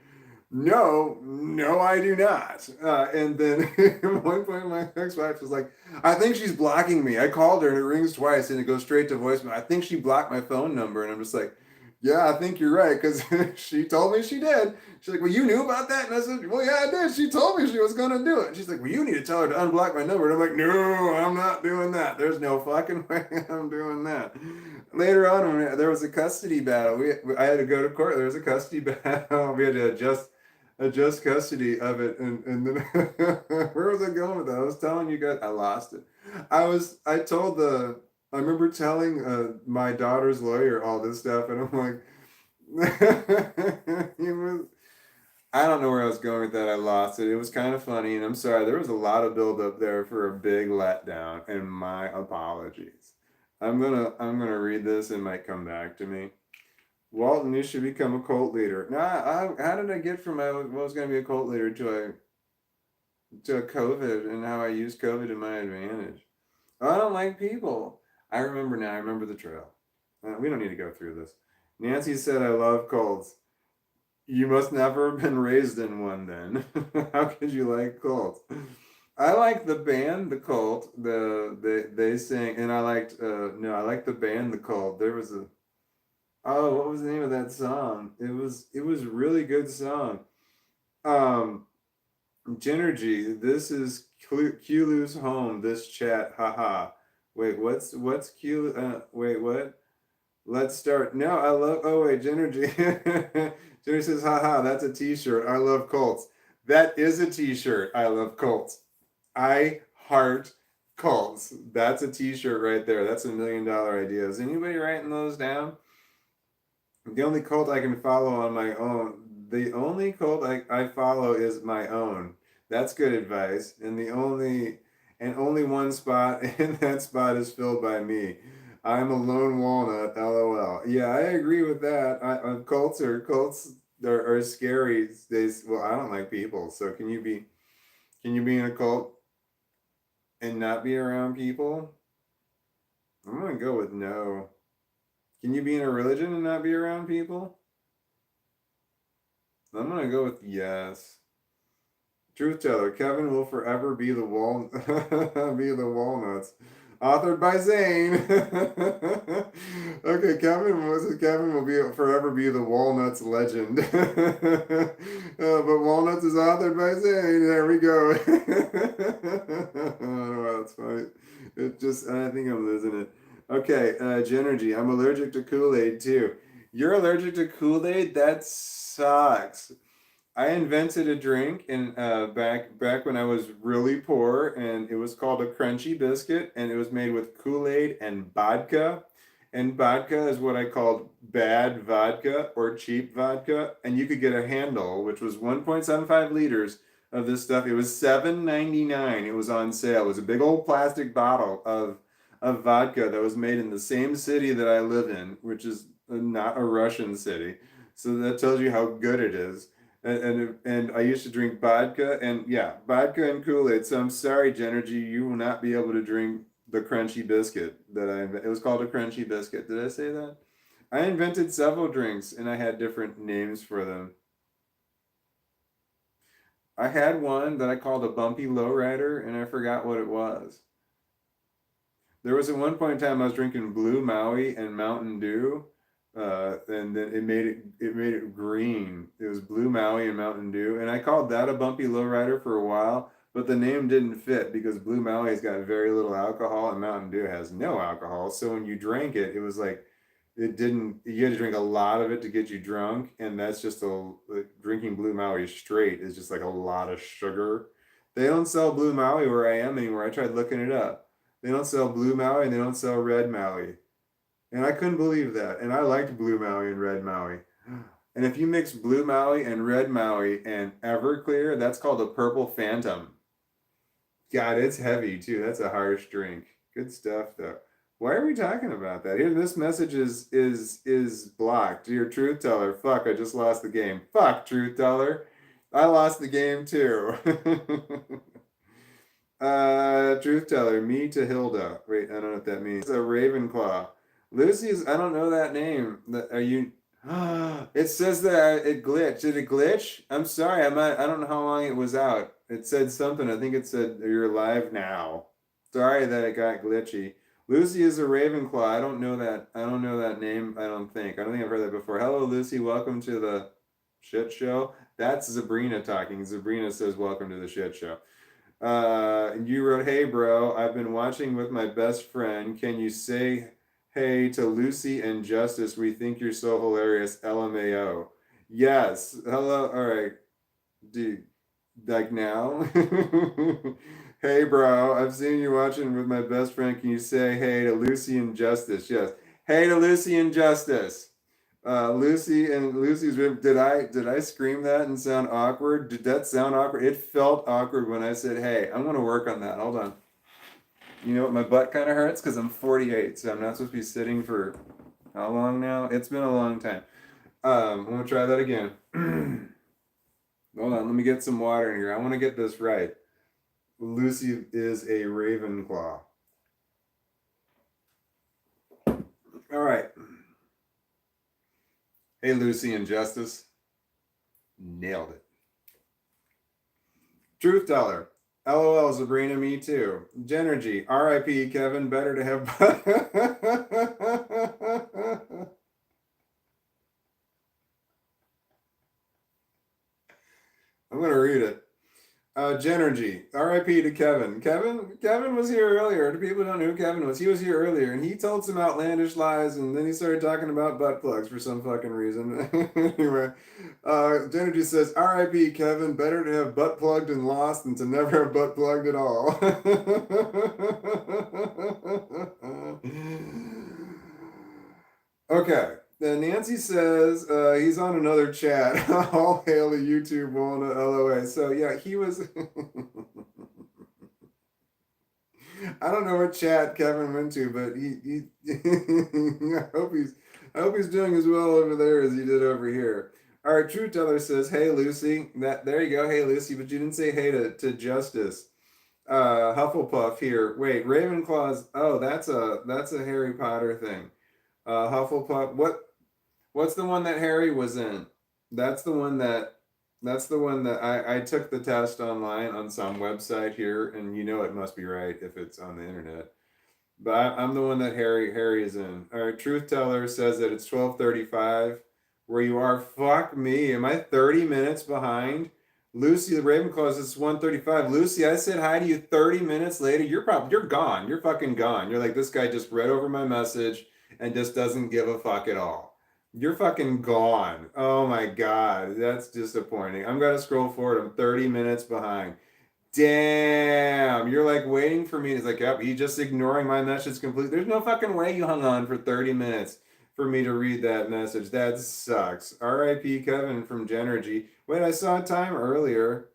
no, no, I do not. And then at one point, my ex-wife was like, I think she's blocking me. I called her and it rings twice and it goes straight to voicemail. I think she blocked my phone number. And I'm just like, yeah, I think you're right. Because she told me she did. She's like, well, you knew about that? And I said, well, yeah, I did. She told me she was going to do it. And she's like, well, you need to tell her to unblock my number. And I'm like, no, I'm not doing that. There's no fucking way I'm doing that. Later on, when there was a custody battle, I had to go to court. There was a custody battle. We had to adjust custody of it, and then where was I going with that? I was telling you guys I lost it. I remember telling my daughter's lawyer all this stuff, and I'm like, he was, I don't know where I was going with that. I lost it. It was kind of funny, and I'm sorry. There was a lot of buildup there for a big letdown, and my apologies. I'm gonna read this. It might come back to me. Walton, you should become a cult leader. Now, how did I get from I was going to be a cult leader to a COVID and how I use COVID to my advantage? Oh, I don't like people. I remember now. I remember the trail. We don't need to go through this. Nancy said, I love cults. You must never have been raised in one then. How could you like cults? I like the band The Cult. They sing, and I liked no, I liked the band The Cult. There was a Oh, what was the name of that song? It was a really good song. Um, Genergy, this is Qlu's home. This chat, haha. Wait, what's Q? Wait, what? Let's start. No, I love. Oh wait, Genergy. Genergy says, haha. That's a T-shirt. I love cults. That is a T-shirt. I love cults. I heart cults. That's a T-shirt right there. That's $1 million idea. Is anybody writing those down? The only cult I can follow on my own, the only cult I follow is my own. That's good advice. And only one spot, and that spot is filled by me. I'm a lone walnut, lol. Yeah, I agree with that. Cults are scary. Well, I don't like people, so can you be in a cult and not be around people? I'm gonna go with no. Can you be in a religion and not be around people? I'm gonna go with yes. Truth teller, Kevin will forever be the be the Walnuts. Authored by Zane. Okay, Kevin will forever be the Walnuts legend. But Walnuts is authored by Zane. There we go. Oh, wow, that's funny. I think I'm losing it. Okay, Genergy, I'm allergic to Kool-Aid too. You're allergic to Kool-Aid? That sucks. I invented a drink in back when I was really poor, and it was called a crunchy biscuit, and it was made with Kool-Aid and vodka. And vodka is what I called bad vodka or cheap vodka, and you could get a handle, which was 1.75 liters of this stuff. It was $7.99. It was on sale. It was a big old plastic bottle of vodka that was made in the same city that I live in, which is not a Russian city. So that tells you how good it is. And I used to drink vodka and yeah, vodka and Kool-Aid. So I'm sorry, Genergy, you will not be able to drink the crunchy biscuit that it was called a crunchy biscuit. Did I say that? I invented several drinks and I had different names for them. I had one that I called a bumpy lowrider and I forgot what it was. There was at one point in time I was drinking Blue Maui and Mountain Dew, and then it green. It was Blue Maui and Mountain Dew, and I called that a bumpy lowrider for a while, but the name didn't fit because Blue Maui's got very little alcohol and Mountain Dew has no alcohol. So when you drank it, it was like it didn't. You had to drink a lot of it to get you drunk, and that's just drinking Blue Maui straight is just like a lot of sugar. They don't sell Blue Maui where I am anymore. I tried looking it up. They don't sell Blue Maui and they don't sell Red Maui. And I couldn't believe that. And I liked Blue Maui and Red Maui. And if you mix Blue Maui and Red Maui and Everclear, that's called a Purple Phantom. God, it's heavy too. That's a harsh drink. Good stuff though. Why are we talking about that? Here, this message is blocked. Dear Truth Teller, fuck, I just lost the game. Fuck, Truth Teller. I lost the game too. Truth teller, me to Hilda. Wait, I don't know what that means. It's a Ravenclaw. Lucy's, I don't know that name. Are you? It says that it glitched. Did it glitch? I'm sorry. I don't know how long it was out. It said something. I think it said you're live now. Sorry that it got glitchy. Lucy is a Ravenclaw. I don't know that. I don't know that name. I don't think. I don't think I've heard that before. Hello, Lucy. Welcome to the shit show. That's Sabrina talking. Sabrina says, "Welcome to the shit show." You wrote, "Hey, bro, I've been watching with my best friend. Can you say hey to Lucy and Justice? We think you're so hilarious. LMAO." Yes. Hello. All right. Dude, like now? Hey, bro, I've seen you watching with my best friend. Can you say hey to Lucy and Justice? Yes. Hey to Lucy and Justice. Lucy and Lucy's rib. Did I scream that and sound awkward? Did that sound awkward? It felt awkward when I said, "Hey, I'm gonna work on that." Hold on. You know what? My butt kind of hurts because I'm 48, so I'm not supposed to be sitting for how long now? It's been a long time. I'm gonna try that again. Hold on. Let me get some water in here. I want to get this right. Lucy is a Ravenclaw. All right. Hey, Lucy and Justice. Nailed it. Truth teller. LOL, Sabrina, me too. Genergy, RIP, Kevin, better to have. I'm going to read it. Genergy, RIP to Kevin. Kevin was here earlier. The people don't know who Kevin was. He was here earlier and he told some outlandish lies and then he started talking about butt plugs for some fucking reason. Anyway, Genergy says, RIP Kevin, better to have butt plugged and lost than to never have butt plugged at all. Okay. Then Nancy says he's on another chat. All hail the YouTube Walnut LOA. So yeah, he was. I don't know what chat Kevin went to, but he I hope he's doing as well over there as he did over here. All right, True Teller says, "Hey Lucy." There you go. Hey Lucy, but you didn't say hey to Justice. Hufflepuff here. Wait, Ravenclaws. Oh, that's a Harry Potter thing. Hufflepuff. What's the one that Harry was in? That's the one that That's the one that I took the test online on some website here, and you know it must be right if it's on the internet. But I'm the one that Harry is in. All right, Truth Teller says that it's 12:35 where you are. Fuck me. Am I 30 minutes behind? Lucy the Ravenclaw says it's 1:35. Lucy, I said hi to you 30 minutes later. You're gone. You're fucking gone. You're like, this guy just read over my message and just doesn't give a fuck at all. You're fucking gone. Oh my god. That's disappointing. I'm gonna scroll forward. I'm 30 minutes behind. Damn, you're like waiting for me. It's like, yep, he's just ignoring my message completely. There's no fucking way you hung on for 30 minutes for me to read that message. That sucks. R.I.P. Kevin from Genergy. Wait, I saw a time earlier.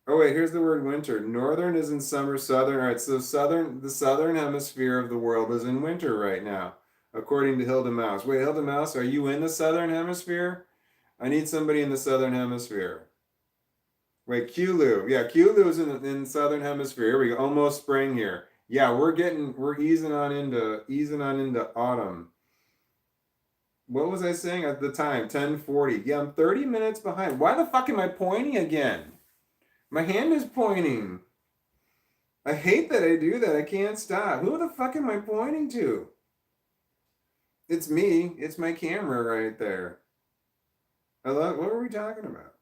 Oh wait, here's the word winter. Northern is in summer, southern. All right, so the southern hemisphere of the world is in winter right now, according to Hilda Mouse. Wait, Hilda Mouse, are you in the southern hemisphere? I need somebody in the southern hemisphere. Wait, Kulu. Yeah, Kulu is in southern hemisphere. Here we go. Almost spring here. Yeah, we're easing on into autumn. What was I saying at the time? 10:40. Yeah, I'm 30 minutes behind. Why the fuck am I pointing again? My hand is pointing. I hate that I do that. I can't stop. Who the fuck am I pointing to? It's me. It's my camera right there. What were we talking about?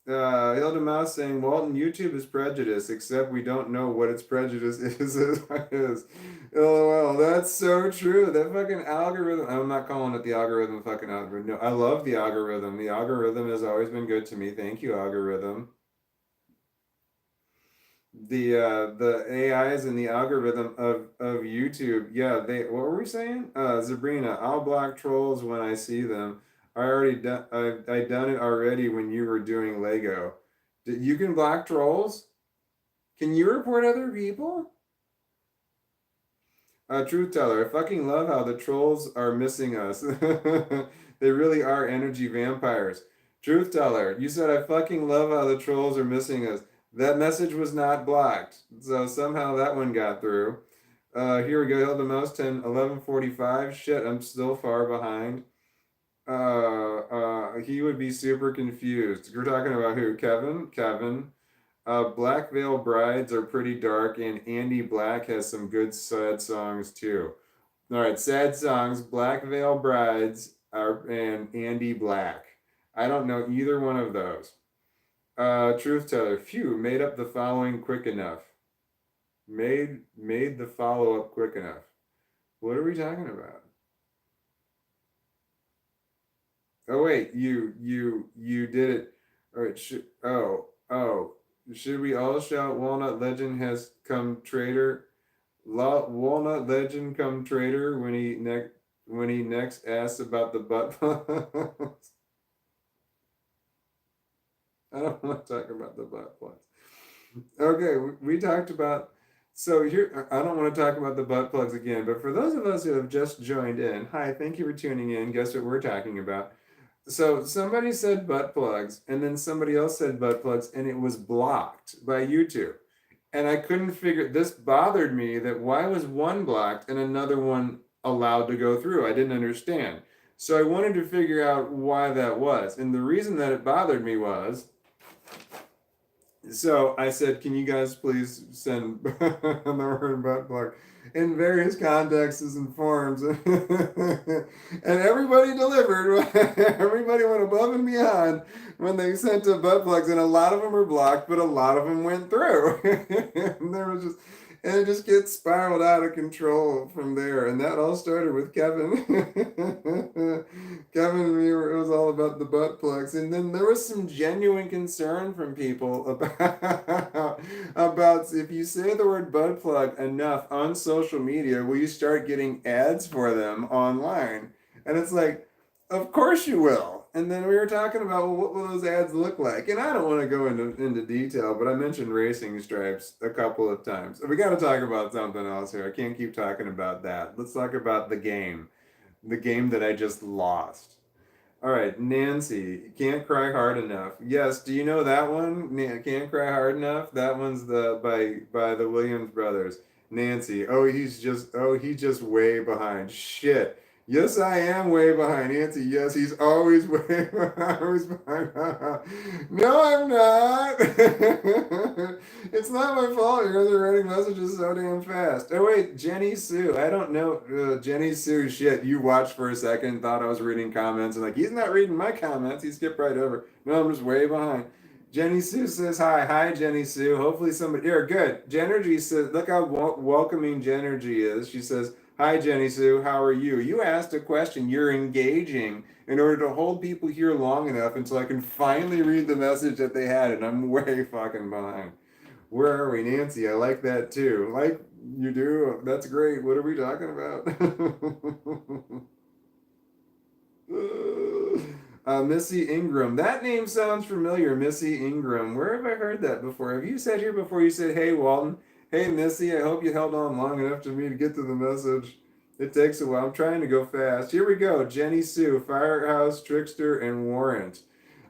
Hilda Mouse saying Walton YouTube is prejudice, except we don't know what its prejudice is. LOL, that's so true. That fucking algorithm. I'm not calling it the algorithm, fucking algorithm. No, I love the algorithm. The algorithm has always been good to me. Thank you, algorithm. The AIs and the algorithm of YouTube. Yeah, they. What were we saying? Sabrina, I'll block trolls when I see them. I done it already when you were doing Lego. You can block trolls? Can you report other people? Truth teller, I fucking love how the trolls are missing us. They really are energy vampires. Truth teller, you said I fucking love how the trolls are missing us. That message was not blocked, so somehow that one got through. Here we go. Hilda Mouse 10 11:45. Shit, I'm still far behind. He would be super confused. You're talking about who? Kevin? Kevin. Black Veil Brides are pretty dark, and Andy Black has some good sad songs too. All right, sad songs. Black Veil Brides are and Andy Black. I don't know either one of those. Truth Teller. Phew, made up the following quick enough. Made the follow up quick enough. What are we talking about? Oh wait, you did it. All right. Oh. Should we all shout Walnut Legend has come traitor? Walnut Legend come traitor when he next asks about the butt plugs. I don't want to talk about the butt plugs. Okay, we talked about. So here, I don't want to talk about the butt plugs again, but for those of us who have just joined in, hi, thank you for tuning in. Guess what we're talking about? So somebody said butt plugs, and then somebody else said butt plugs, and it was blocked by YouTube. And I couldn't figure, this bothered me that why was one blocked and another one allowed to go through? I didn't understand. So I wanted to figure out why that was. And the reason that it bothered me was, so I said, can you guys please send the word butt plug in various contexts and forms? And everybody delivered. Everybody went above and beyond when they sent the butt plugs, and a lot of them were blocked, but a lot of them went through. And there was just, and it just gets spiraled out of control from there. And that all started with Kevin. Kevin and me it was all about the butt plugs. And then there was some genuine concern from people about if you say the word butt plug enough on social media, will you start getting ads for them online? And it's like, of course you will. And then we were talking about, well, what will those ads look like? And I don't want to go into detail, but I mentioned racing stripes a couple of times. We got to talk about something else here. I can't keep talking about that. Let's talk about the game that I just lost. All right, Nancy, Can't Cry Hard Enough. Yes, do you know that one? Can't Cry Hard Enough? That one's the by the Williams brothers. Nancy, he's just way behind. Shit. Yes, I am way behind Nancy. Yes, he's always way always behind. No, I'm not. It's not my fault. You guys are writing messages so damn fast. Oh wait, Jenny Sue. I don't know. Jenny Sue. Shit, you watched for a second, thought I was reading comments, and like he's not reading my comments. He skipped right over. No, I'm just way behind. Jenny Sue says hi. Hi, Jenny Sue. Hopefully somebody here. Good. Jenergy says, look how welcoming Jenergy is. She says, hi, Jenny Sue. How are you? You asked a question. You're engaging in order to hold people here long enough until I can finally read the message that they had, and I'm way fucking behind. Where are we, Nancy? I like that too. Like you do. That's great. What are we talking about? Missy Ingram. That name sounds familiar, Missy Ingram. Where have I heard that before? Have you said here before you said, hey, Walton? Hey, Missy, I hope you held on long enough to me to get to the message. It takes a while. I'm trying to go fast. Here we go. Jenny Sue, Firehouse, Trickster, and Warrant.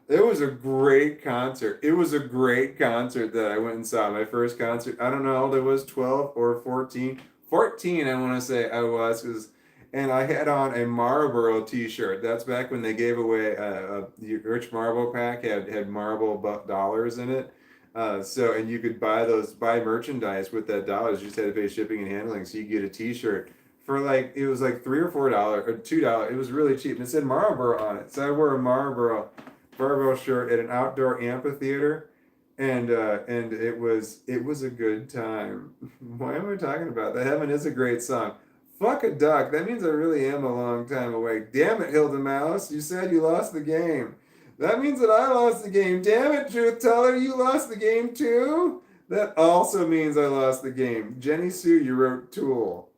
It was a great concert. It was a great concert that I went and saw. My first concert. I don't know how old I was, 12 or 14. 14, I want to say I was, and I had on a Marlboro T-shirt. That's back when they gave away the Rich Marble pack had Marble dollars in it. And you could buy merchandise with that dollars. You just had to pay shipping and handling, so you get a T-shirt for like it was like $3 or $4 or $2. It was really cheap. And it said Marlboro on it, so I wore a Marlboro shirt at an outdoor amphitheater, and it was a good time. Why am I talking about that? Heaven is a great song. Fuck a duck. That means I really am a long time away. Damn it, Hilda Mouse. You said you lost the game. That means that I lost the game. Damn it, Truth Teller. You lost the game too? That also means I lost the game. Jenny Sue, you wrote Tool.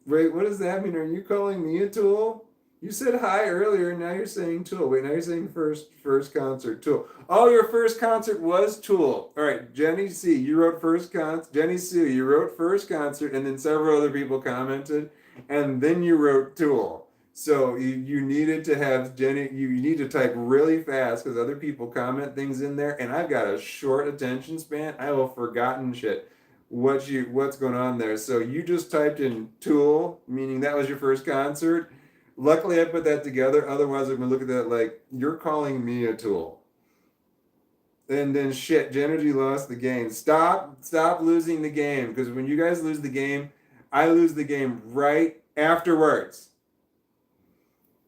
Wait, what does that mean? Are you calling me a tool? You said hi earlier, and now you're saying Tool. Wait, now you're saying first concert Tool. Oh, your first concert was Tool. All right, Jenny C, you wrote first concert. Jenny Sue, you wrote first concert, and then several other people commented, and then you wrote Tool. So you needed to have Jenny. You need to type really fast because other people comment things in there, and I've got a short attention span. I will have forgotten shit what's going on there. So you just typed in Tool, meaning that was your first concert. Luckily, I put that together. Otherwise, I'm gonna look at that like you're calling me a tool. And then shit, Genergy lost the game. Stop losing the game because when you guys lose the game, I lose the game right afterwards.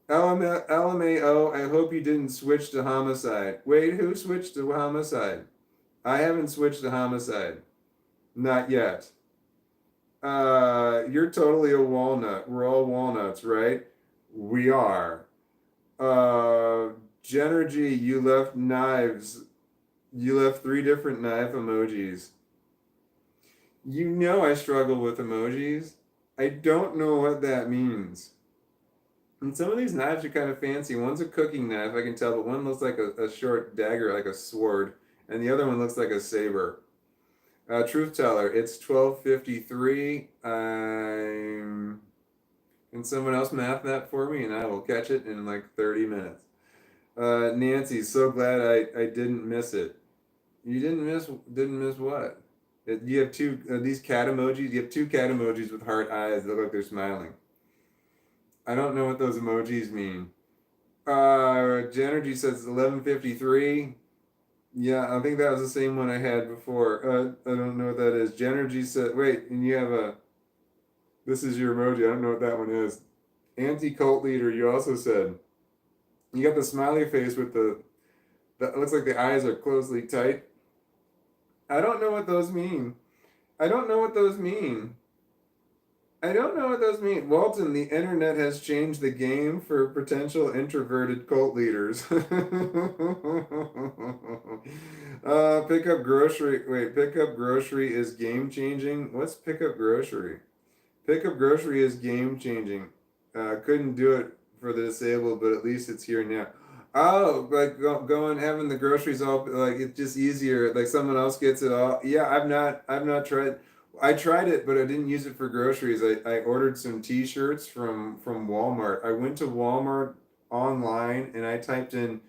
LMAO, I hope you didn't switch to homicide. Wait, who switched to homicide? I haven't switched to homicide. Not yet. You're totally a walnut. We're all walnuts, right? We are. Genergy, you left knives. You left 3 different knife emojis. You know I struggle with emojis. I don't know what that means. And some of these knives are kind of fancy. One's a cooking knife, I can tell, but one looks like a short dagger, like a sword, and the other one looks like a saber. Truth Teller, it's 12:53. Can someone else math that for me, and I will catch it in like 30 minutes. Nancy, so glad I didn't miss it. You didn't miss what? You have two these cat emojis. You have 2 cat emojis with heart eyes that look like they're smiling. I don't know what those emojis mean. Genergy says 11:53. Yeah, I think that was the same one I had before. I don't know what that is. Genergy said, wait, and you have this is your emoji. I don't know what that one is. Anti-cult leader, you also said. You got the smiley face with that looks like the eyes are closely tight. I don't know what those mean. I don't know what those mean. I don't know what those mean. Walton, the internet has changed the game for potential introverted cult leaders. Pick up grocery. Wait, pick up grocery is game changing. What's pick up grocery? Pick up grocery is game changing. Couldn't do it for the disabled, but at least it's here now. Oh, like going having the groceries all like it's just easier. Like someone else gets it all. Yeah, I've not tried. I tried it, but I didn't use it for groceries. I ordered some T-shirts from Walmart. I went to Walmart online and I typed in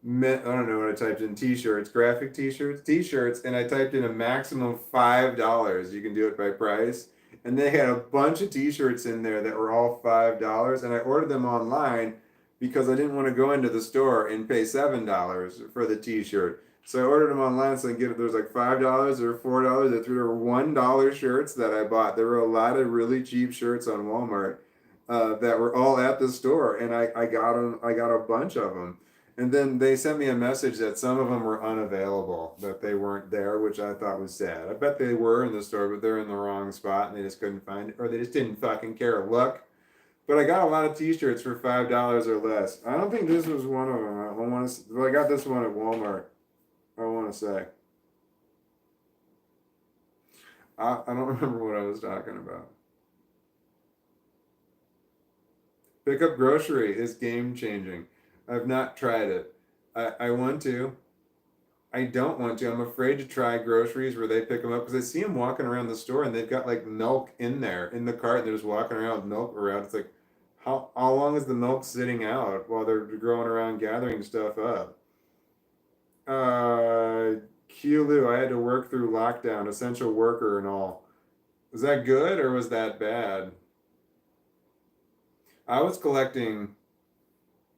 I don't know what I typed in T-shirts, graphic T-shirts, and I typed in a maximum $5. You can do it by price, and they had a bunch of T-shirts in there that were all $5, and I ordered them online because I didn't want to go into the store and pay $7 for the T-shirt. So I ordered them online so I can get it. There's like $5 or $4. There were $1 shirts that I bought. There were a lot of really cheap shirts on Walmart that were all at the store, and I got them. I got a bunch of them. And then they sent me a message that some of them were unavailable, that they weren't there, which I thought was sad. I bet they were in the store, but they're in the wrong spot and they just couldn't find it, or they just didn't fucking care. Look. But I got a lot of T-shirts for $5 or less. I don't think this was one of them. I want to. Well, I got this one at Walmart. I want to say. I don't remember what I was talking about. Pickup grocery is game changing. I've not tried it. I want to. I don't want to. I'm afraid to try groceries where they pick them up because I see them walking around the store and they've got like milk in there in the cart and they're just walking around with milk around. It's like, how long is the milk sitting out while they're going around gathering stuff up? Q I had to work through lockdown, essential worker and all. Was that good or was that bad? I was collecting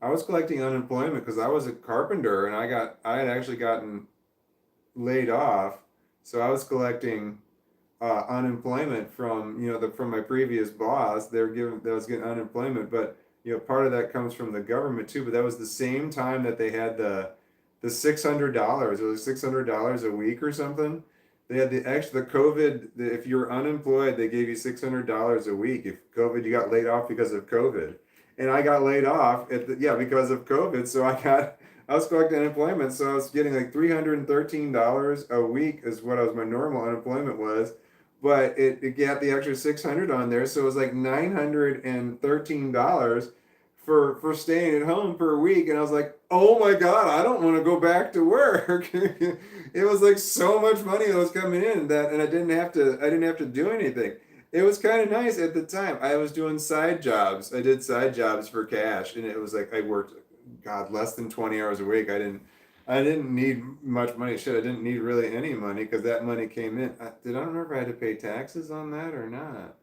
I was collecting unemployment because I was a carpenter and I had actually gotten laid off, so I was collecting unemployment from from my previous boss. They're giving that I was getting unemployment, but part of that comes from the government too. But that was the same time that they had the $600. It was $600 a week or something. They had the COVID. If you were unemployed, they gave you $600 a week. If COVID, you got laid off because of COVID, and I got laid off because of COVID. So I was collecting unemployment, so I was getting like $313 a week is what my normal unemployment was, but it got the extra 600 on there, so it was like $913 for staying at home for a week, and I was like, oh my God, I don't want to go back to work. It was like so much money that was coming in and I didn't have to do anything. It was kind of nice at the time. I was doing side jobs. I did side jobs for cash, and it was like I worked, God, less than 20 hours a week. I didn't need much money. Shit, I didn't need really any money because that money came in. I don't remember if I had to pay taxes on that or not.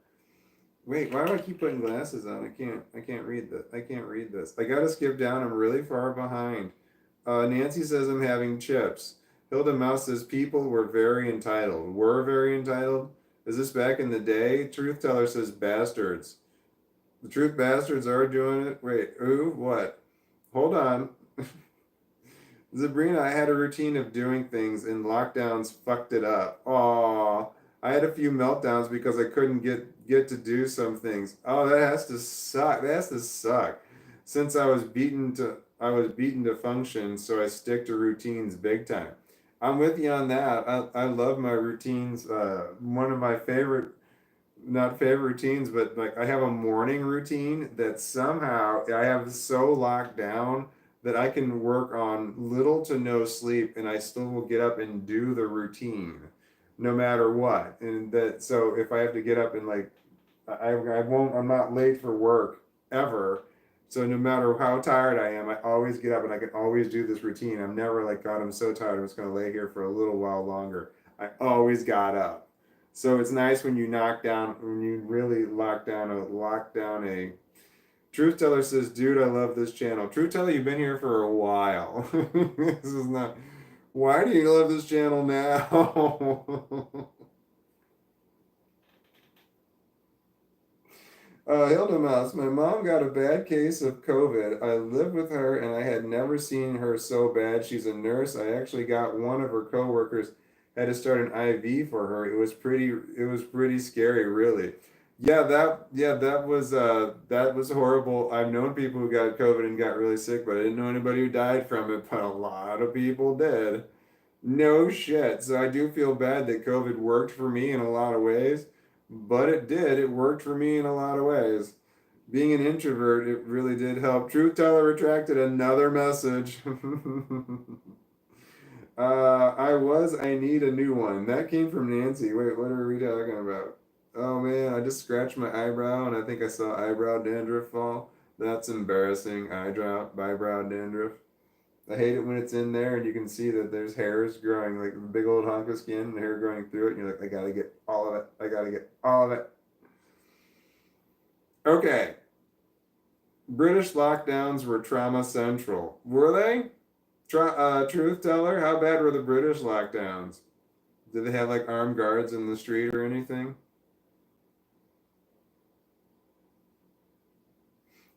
Wait, why do I keep putting glasses on? I can't read this. I can't read this. I gotta skip down. I'm really far behind. Nancy says I'm having chips. Hilda Mouse says people were very entitled. Were very entitled? Is this back in the day? Truth Teller says bastards. The truth bastards are doing it. Wait, ooh, what? Hold on. Sabrina, I had a routine of doing things and lockdowns fucked it up. Aw, I had a few meltdowns because I couldn't get to do some things. Oh, that has to suck. That has to suck. Since I was beaten to function, so I stick to routines big time. I'm with you on that. I love my routines. One of my favorite, not favorite routines, but like I have a morning routine that somehow I have so locked down that I can work on little to no sleep and I still will get up and do the routine no matter what. And that, so if I have to get up and like, I won't, I'm not late for work ever. So no matter how tired I am, I always get up and I can always do this routine. I'm never like, God, I'm so tired. I'm just going to lay here for a little while longer. I always got up. So it's nice when you really lock down a Truth Teller says, dude, I love this channel. Truth Teller, you've been here for a while. This is not. Why do you love this channel now? Hilda Mouse, my mom got a bad case of COVID. I lived with her and I had never seen her so bad. She's a nurse. I actually got one of her coworkers had to start an IV for her. It was pretty scary, really. That was horrible. I've known people who got COVID and got really sick, but I didn't know anybody who died from it, but a lot of people did. No shit. So I do feel bad that COVID worked for me in a lot of ways, but it did. It worked for me in a lot of ways. Being an introvert, it really did help. Truth Teller retracted another message. I need a new one. That came from Nancy. Wait, what are we talking about? Oh man, I just scratched my eyebrow and I think I saw eyebrow dandruff fall. That's embarrassing. Eyebrow dandruff. I hate it when it's in there and you can see that there's hairs growing, like a big old hunk of skin and hair growing through it, and you're like, I gotta get all of it. I gotta get all of it. Okay. British lockdowns were trauma central. Were they? Truth teller, how bad were the British lockdowns? Did they have like armed guards in the street or anything?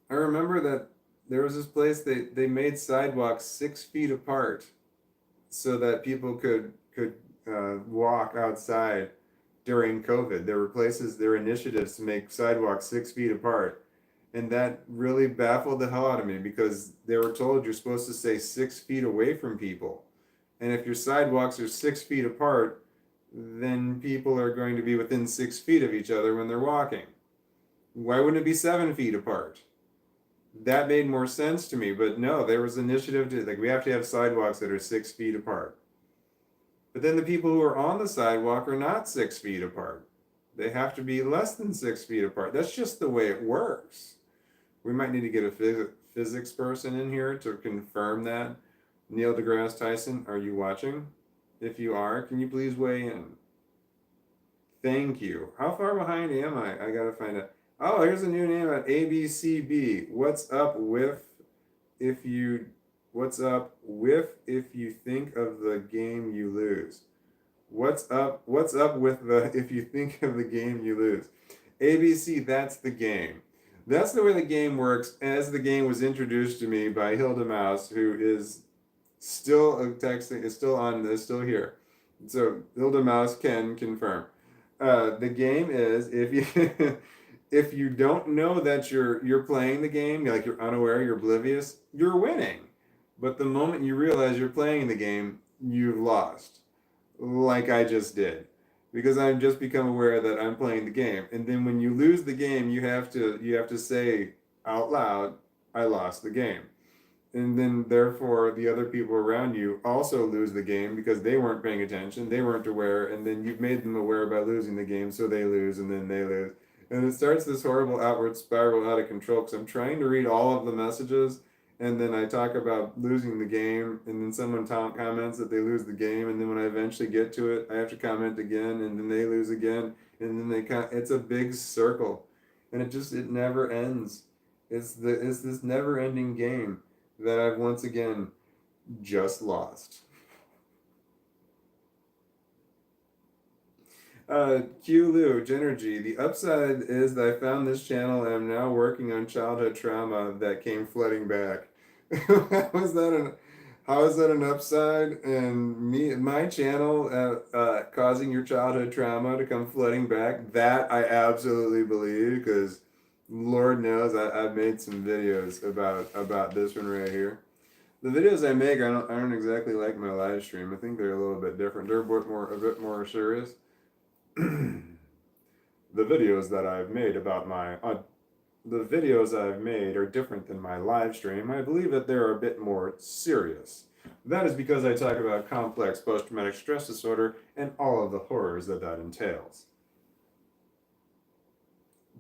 I remember that there was this place they made sidewalks 6 feet apart so that people could walk outside during COVID. There were initiatives to make sidewalks 6 feet apart. And that really baffled the hell out of me because they were told you're supposed to stay 6 feet away from people. And if your sidewalks are 6 feet apart, then people are going to be within 6 feet of each other when they're walking. Why wouldn't it be 7 feet apart? That made more sense to me, but no, there was an initiative to, like, we have to have sidewalks that are 6 feet apart. But then the people who are on the sidewalk are not 6 feet apart. They have to be less than 6 feet apart. That's just the way it works. We might need to get a physics person in here to confirm that. Neil deGrasse Tyson, are you watching? If you are, can you please weigh in? Thank you. How far behind am I? I gotta find out. Oh, here's a new name at ABCB. What's up with if you think of the game you lose? What's up with the if you think of the game you lose? ABC, that's the game. That's the way the game works as the game was introduced to me by Hilda Mouse, who is still texting, is still here. So Hilda Mouse can confirm. The game is if you if you don't know that you're playing the game, like you're unaware, you're oblivious, you're winning. But the moment you realize you're playing the game, you've lost. Like I just did. Because I've just become aware that I'm playing the game. And then when you lose the game, you have to say out loud, I lost the game. And then therefore the other people around you also lose the game because they weren't paying attention, they weren't aware, and then you've made them aware by losing the game, so they lose and then they lose. And it starts this horrible outward spiral out of control because I'm trying to read all of the messages and then I talk about losing the game and then someone comments that they lose the game, and then when I eventually get to it, I have to comment again, and then they lose again, and then it's a big circle, and it never ends. It's this never-ending game that I've once again just lost. Q Lou, Genergy, the upside is that I found this channel and I'm now working on childhood trauma that came flooding back. How is that an upside? And my channel causing your childhood trauma to come flooding back? That I absolutely believe, because Lord knows I've made some videos about this one right here. The videos I make aren't exactly like my live stream. I think they're a little bit different. They're a bit more serious. The videos that I've made the videos I've made are different than my live stream. I believe that they're a bit more serious. That is because I talk about complex post-traumatic stress disorder and all of the horrors that entails.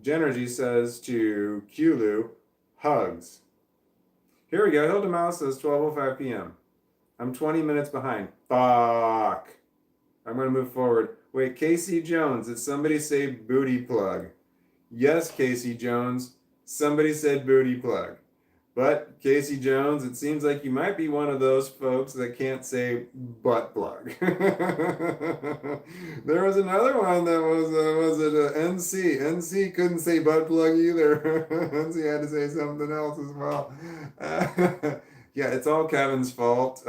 Genergy says to Qlu, hugs. Here we go. Hilda Mouse says 12:05 p.m. I'm 20 minutes behind. Fuck. I'm going to move forward. Wait, Casey Jones, did somebody say booty plug? Yes, Casey Jones, somebody said booty plug. But, Casey Jones, it seems like you might be one of those folks that can't say butt plug. There was another one that was it NC? NC couldn't say butt plug either. NC had to say something else as well. Yeah, it's all Kevin's fault,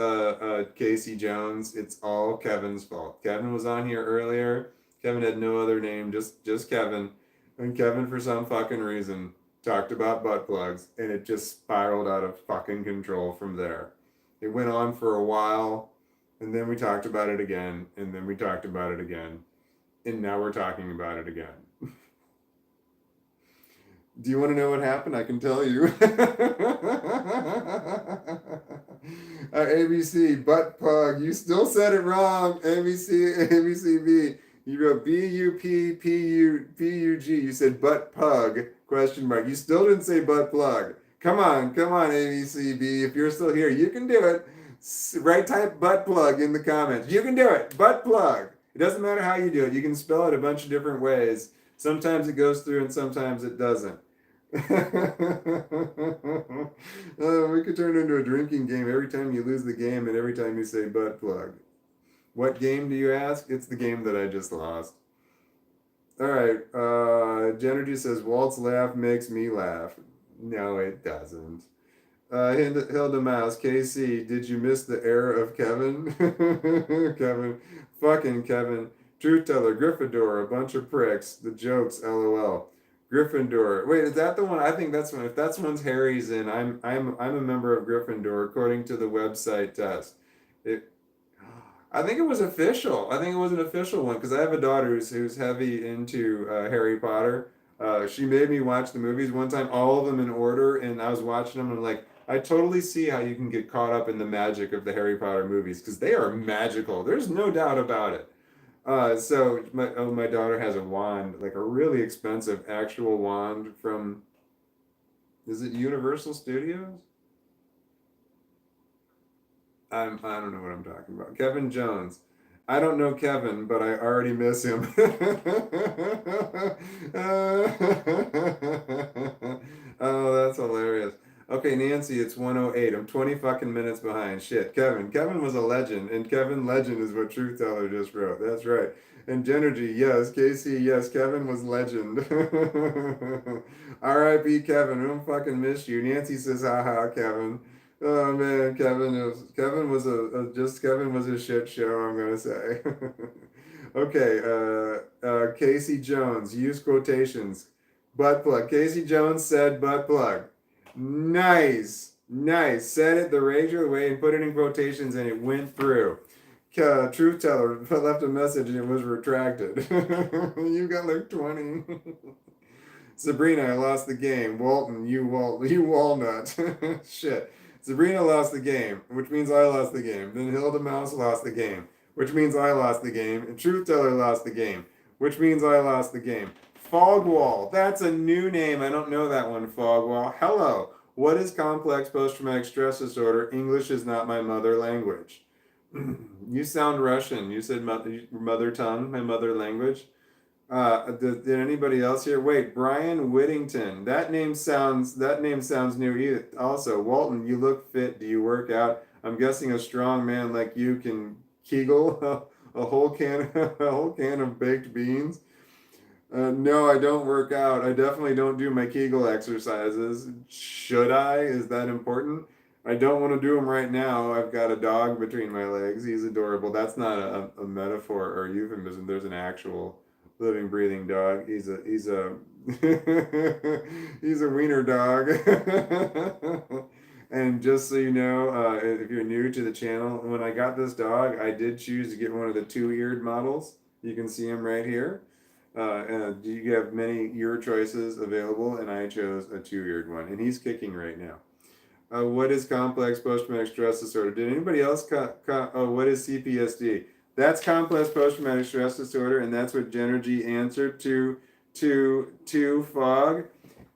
Casey Jones. It's all Kevin's fault. Kevin was on here earlier. Kevin had no other name, just Kevin. And Kevin, for some fucking reason, talked about butt plugs, and it just spiraled out of fucking control from there. It went on for a while, and then we talked about it again, and then we talked about it again, and now we're talking about it again. Do you want to know what happened? I can tell you. ABC, butt plug. You still said it wrong. ABCB. You wrote BUPPUG. You said butt pug, question mark. You still didn't say butt plug. Come on, ABCB. If you're still here, you can do it. Type butt plug in the comments. You can do it. Butt plug. It doesn't matter how you do it. You can spell it a bunch of different ways. Sometimes it goes through and sometimes it doesn't. We could turn it into a drinking game every time you lose the game and every time you say butt plug. What game do you ask? It's the game that I just lost. All right. Jennergy says Walt's laugh makes me laugh. No, it doesn't. Hilda Mouse, KC, did you miss the era of Kevin? Kevin, fucking Kevin. Truth teller, Gryffindor, a bunch of pricks. The jokes, LOL. Gryffindor. Wait, is that the one? I think that's one. If that's one's Harry's in, I'm a member of Gryffindor according to the website test. It, I think it was official. I think it was an official one because I have a daughter who's heavy into Harry Potter. She made me watch the movies one time, all of them in order, and I was watching them and I'm like, I totally see how you can get caught up in the magic of the Harry Potter movies because they are magical. There's no doubt about it. So my daughter has a wand, like a really expensive actual wand from, is it Universal Studios? I don't know what I'm talking about. Kevin Jones. I don't know Kevin, but I already miss him. Oh, that's hilarious. Okay, Nancy, it's 108. I'm 20 fucking minutes behind. Shit, Kevin. Kevin was a legend, and Kevin Legend is what Truth Teller just wrote. That's right. And Genergy, yes. Casey, yes. Kevin was legend. R.I.P. Kevin. I don't fucking miss you. Nancy says, haha, Kevin. Oh man, Kevin was a shit show, I'm gonna say. Okay, Casey Jones, use quotations. Butt plug. Casey Jones said butt plug. Nice, nice. Said it the regular way and put it in quotations and it went through. Truth teller left a message and it was retracted. You got like 20. Sabrina, I lost the game. Walton, you walnut. Shit. Sabrina lost the game, which means I lost the game. Then Hilda Mouse lost the game, which means I lost the game. And Truth Teller lost the game, which means I lost the game. Fogwall, that's a new name. I don't know that one, Fogwall. Hello. What is complex post-traumatic stress disorder? English is not my mother language. You sound Russian. You said mother tongue, my mother language. Did anybody else here? Wait, Brian Whittington. That name sounds new. Also, Walton, you look fit. Do you work out? I'm guessing a strong man like you can Kegel a whole can a whole can of baked beans. No, I don't work out. I definitely don't do my Kegel exercises. Should I? Is that important? I don't want to do them right now. I've got a dog between my legs. He's adorable. That's not a metaphor or euphemism. There's an actual living, breathing dog. He's a he's a wiener dog. And just so you know, if you're new to the channel, when I got this dog, I did choose to get one of the two-eared models. You can see him right here. And you have many ear choices available, and I chose a two-eared one, and he's kicking right now. What is complex post-traumatic stress disorder? Did anybody else? What is CPTSD? That's complex post-traumatic stress disorder, and that's what Genergy answered to Fog.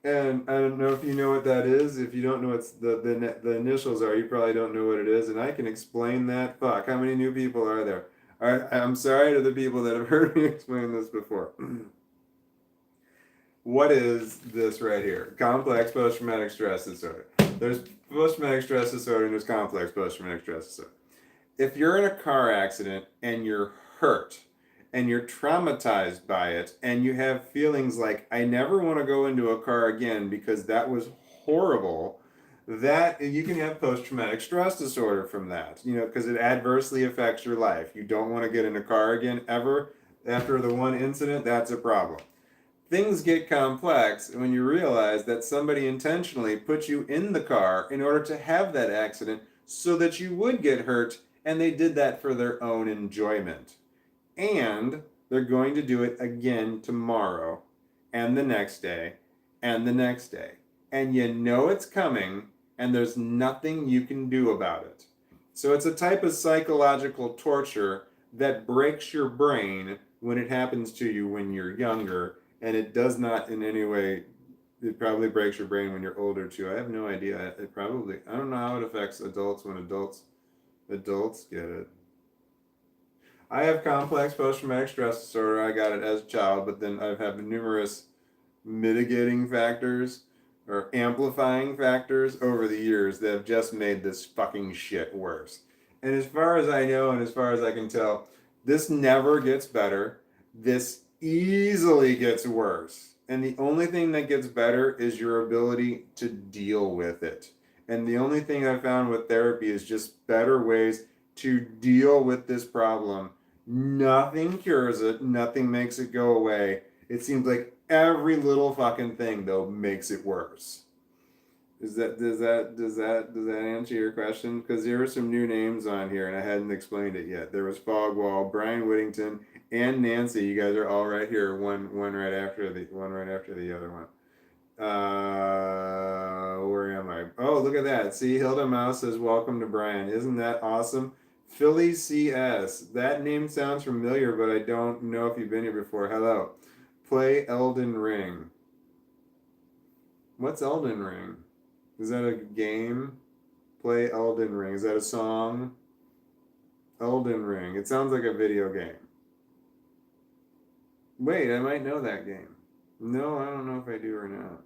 And I don't know if you know what that is. If you don't know what the initials are, you probably don't know what it is, and I can explain that. Fuck, how many new people are there? I'm sorry to the people that have heard me explain this before. What is this right here? Complex post-traumatic stress disorder. There's post-traumatic stress disorder and there's complex post-traumatic stress disorder. If you're in a car accident and you're hurt and you're traumatized by it and you have feelings like, I never want to go into a car again because that was horrible, that you can have post-traumatic stress disorder from that, because it adversely affects your life. You don't want to get in a car again ever. After the one incident, that's a problem. Things get complex when you realize that somebody intentionally put you in the car in order to have that accident so that you would get hurt, and they did that for their own enjoyment. And they're going to do it again tomorrow, and the next day, and the next day. And you know it's coming, and there's nothing you can do about it. So it's a type of psychological torture that breaks your brain when it happens to you when you're younger, and it does not in any way, it probably breaks your brain when you're older too. I have no idea. I don't know how it affects adults when adults get it. I have complex post-traumatic stress disorder. I got it as a child, but then I've had numerous mitigating factors. or amplifying factors over the years that have just made this fucking shit worse. And as far as I know, and as far as I can tell, this never gets better. This easily gets worse. And the only thing that gets better is your ability to deal with it. And the only thing I found with therapy is just better ways to deal with this problem. Nothing cures it, nothing makes it go away. It seems like every little fucking thing though makes it worse. Does that answer your question? Because there are some new names on here and I hadn't explained it yet. There was Fogwall, Brian Whittington, and Nancy. You guys are all right here. One right after the other one. Where am I? Oh, look at that. See, Hilda Mouse says, "Welcome to Brian." Isn't that awesome? Philly CS. That name sounds familiar, but I don't know if you've been here before. Hello. Play Elden Ring. What's Elden Ring? Is that a game? Play Elden Ring. Is that a song? Elden Ring. It sounds like a video game. Wait, I might know that game. No, I don't know if I do or not.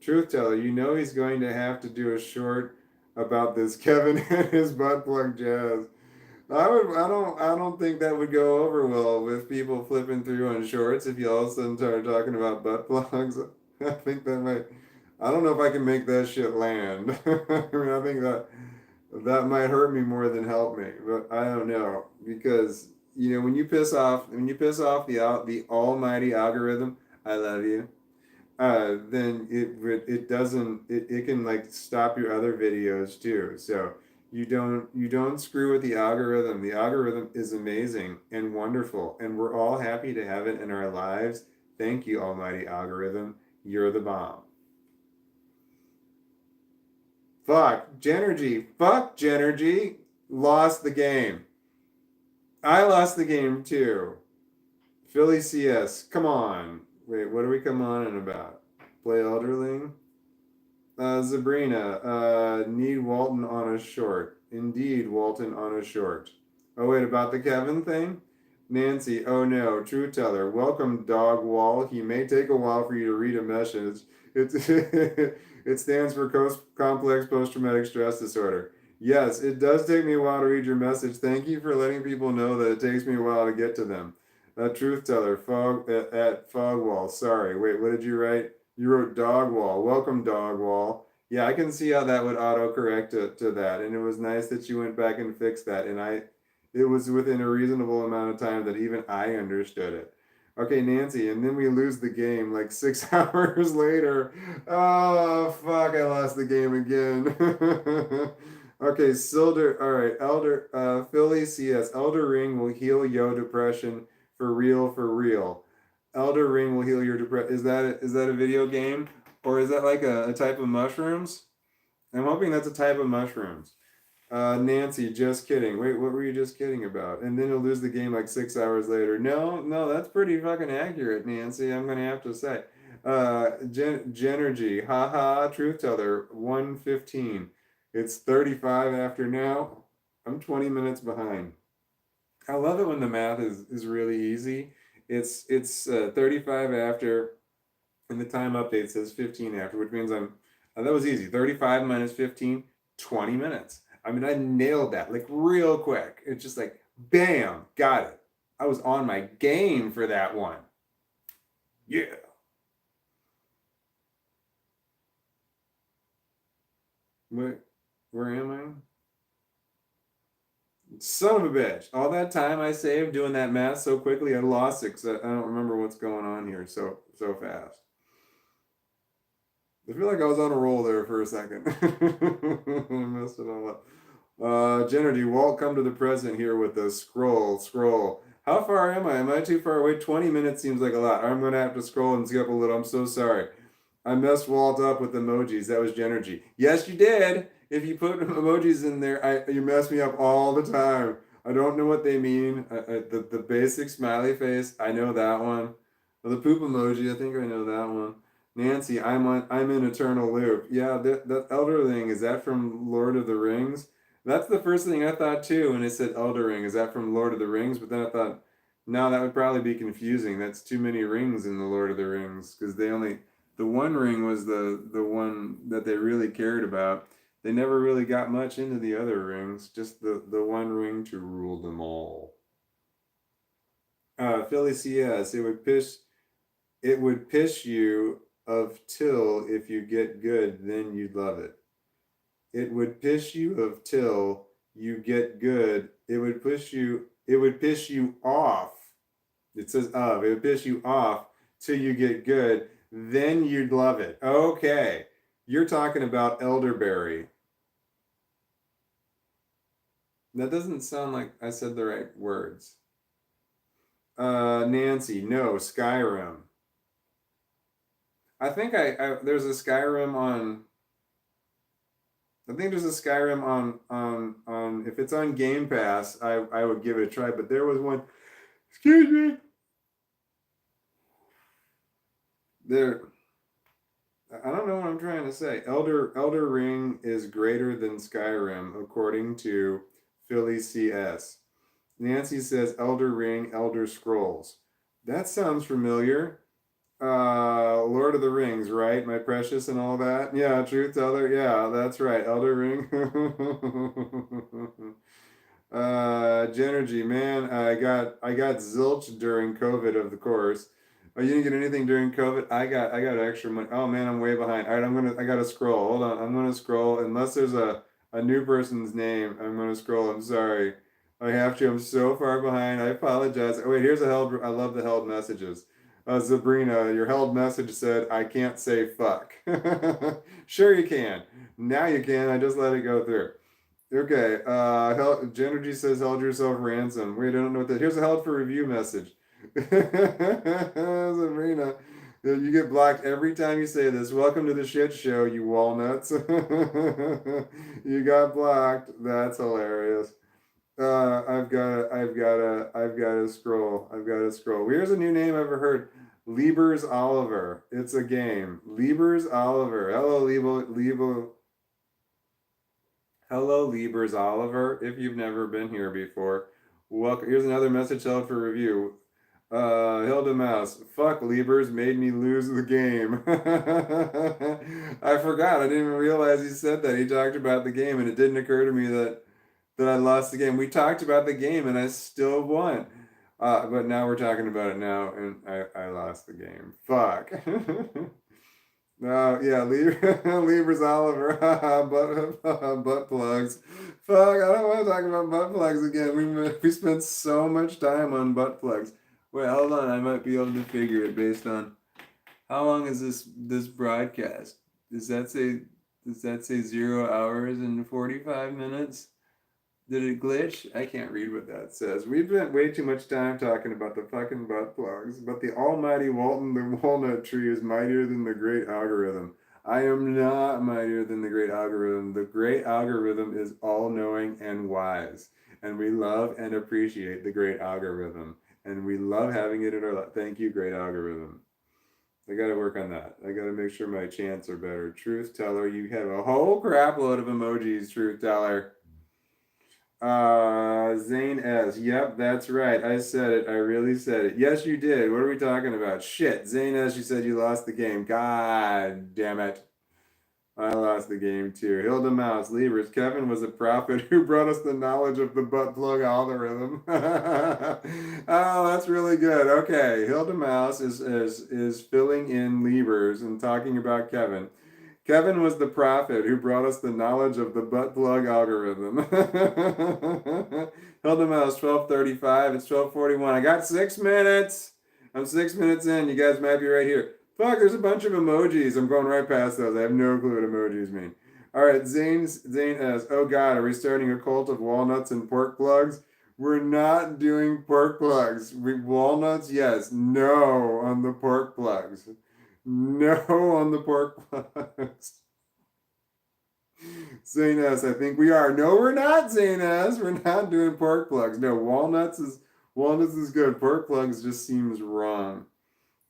Truth teller, you know he's going to have to do a short about this Kevin and his butt plug jazz. I don't think that would go over well with people flipping through on shorts if you all of a sudden start talking about butt plugs. I think that might I don't know if I can make that shit land. I think that might hurt me more than help me, but I don't know because when you piss off the almighty algorithm, I love you. Then it doesn't it can like stop your other videos too. So you don't screw with the algorithm. The algorithm is amazing and wonderful, and we're all happy to have it in our lives. Thank you, almighty algorithm. You're the bomb. Fuck Genergy. Lost the game. I lost the game too. Philly CS. Come on. Wait, what are we come on about? Play Elderling? Sabrina, need Walton on a short. Indeed, Walton on a short. Oh, wait, about the Kevin thing? Nancy, oh no, true teller. Welcome, dog wall. He may take a while for you to read a message. It's, it stands for complex post traumatic stress disorder. Yes, it does take me a while to read your message. Thank you for letting people know that it takes me a while to get to them. Truth teller, at Fogwall. Sorry, wait, what did you write? You wrote dog wall. Welcome, dog wall. Yeah, I can see how that would autocorrect to that. And it was nice that you went back and fixed that. And it was within a reasonable amount of time that even I understood it. Okay, Nancy, and then we lose the game like 6 hours later. Oh, fuck, I lost the game again. Okay, Silder, all right, Philly CS. Elder Ring will heal yo depression for real, for real. Elder Ring will heal your depression. Is that a video game? Or is that like a type of mushrooms? I'm hoping that's a type of mushrooms. Nancy, just kidding. Wait, what were you just kidding about? And then you'll lose the game like 6 hours later. No, no, that's pretty fucking accurate, Nancy. I'm gonna have to say. Genergy, haha, truth teller, 1:15. It's 35 after now. I'm 20 minutes behind. I love it when the math is really easy. It's 35 after, and the time update says 15 after, which means that was easy. 35 minus 15, 20 minutes. I mean, I nailed that like real quick. It's just like, bam, got it. I was on my game for that one. Yeah. Where am I? Son of a bitch. All that time I saved doing that math so quickly, I lost it because I don't remember what's going on here so fast. I feel like I was on a roll there for a second. I messed it all up. Jenner, Walt come to the present here with the scroll. How far am I? Am I too far away? 20 minutes seems like a lot. I'm going to have to scroll and skip a little. I'm so sorry. I messed Walt up with emojis. That was Genergy. Yes, you did. If you put emojis in there, you mess me up all the time. I don't know what they mean. The basic smiley face, I know that one. The poop emoji, I think I know that one. Nancy, I'm in Eternal Loop. Yeah, that Elder Ring, is that from Lord of the Rings? That's the first thing I thought too when it said Elder Ring. Is that from Lord of the Rings? But then I thought, no, that would probably be confusing. That's too many rings in the Lord of the Rings because The One Ring was the one that they really cared about. They never really got much into the other rings, just the One Ring to rule them all. Philly CS, it would piss you of till if you get good, then you'd love it. It would piss you of till you get good. It would piss you off. It says of, it would piss you off till you get good, then you'd love it. Okay. You're talking about elderberry. That doesn't sound like I said the right words. Nancy, no, Skyrim. I think there's a Skyrim on. I think there's a Skyrim on if it's on Game Pass, I would give it a try. But there was one. Excuse me. There. I don't know what I'm trying to say. Elder Ring is greater than Skyrim according to Philly CS. Nancy says Elder Ring, Elder Scrolls. That sounds familiar. Lord of the Rings, right? My Precious and all that. Yeah, Truth Teller. Yeah, that's right. Elder Ring. Genergy, man, I got zilch during COVID, of the course. Oh, you didn't get anything during COVID? I got extra money. Oh man, I'm way behind. All right, I gotta scroll. Hold on, I'm gonna scroll. Unless there's a new person's name, I'm gonna scroll. I'm sorry. I have to. I'm so far behind. I apologize. Oh, wait, here's a held. I love the held messages. Sabrina, your held message said, I can't say fuck. Sure you can. Now you can. I just let it go through. Okay. Genergy says, held yourself ransom. Wait, I don't know what that. Here's a held for review message. Sabrina, you get blocked every time you say this. Welcome to the shit show, you walnuts. You got blocked. That's hilarious. I've got to scroll. I've got to scroll. Here's a new name I've ever heard. Liebers Oliver. It's a game. Liebers Oliver. Hello, Liebers Oliver. If you've never been here before, welcome. Here's another message held for review. Hilda Mouse. Fuck, Liebers made me lose the game. I forgot. I didn't even realize he said that. He talked about the game, and it didn't occur to me that I lost the game. We talked about the game and I still won. But now we're talking about it now and I lost the game. Fuck. Yeah, Libras Oliver. Butt plugs. Fuck, I don't want to talk about butt plugs again. We spent so much time on butt plugs. Wait, hold on. I might be able to figure it based on how long is this broadcast? Does that say 0 hours and 45 minutes? Did it glitch? I can't read what that says. We've spent way too much time talking about the fucking butt plugs, but the almighty Walton, the walnut tree, is mightier than the great algorithm. I am not mightier than the great algorithm. The great algorithm is all-knowing and wise, and we love and appreciate the great algorithm, and we love having it in our life. Thank you, great algorithm. I gotta work on that. I gotta make sure my chants are better. Truth teller, you have a whole crap load of emojis, truth teller. Zane S. Yep, that's right. I said it. I really said it. Yes, you did. What are we talking about? Shit. Zane S. You said you lost the game. God damn it. I lost the game too. Hilda Mouse, Libras. Kevin was a prophet who brought us the knowledge of the butt plug algorithm. Oh, that's really good. Okay. Hilda Mouse is filling in Libras and talking about Kevin. Kevin was the prophet who brought us the knowledge of the butt plug algorithm. Hilda Mouse, 12:35. It's 12:41. I got 6 minutes. I'm 6 minutes in. You guys might be right here. Fuck, there's a bunch of emojis. I'm going right past those. I have no clue what emojis mean. All right, Zane asks, oh God, are we starting a cult of walnuts and pork plugs? We're not doing pork plugs. Walnuts, yes. No on the pork plugs. No on the pork plugs. Zane S, I think we are. No, we're not, Zane S. We're not doing pork plugs. No, walnuts is good. Pork plugs just seems wrong.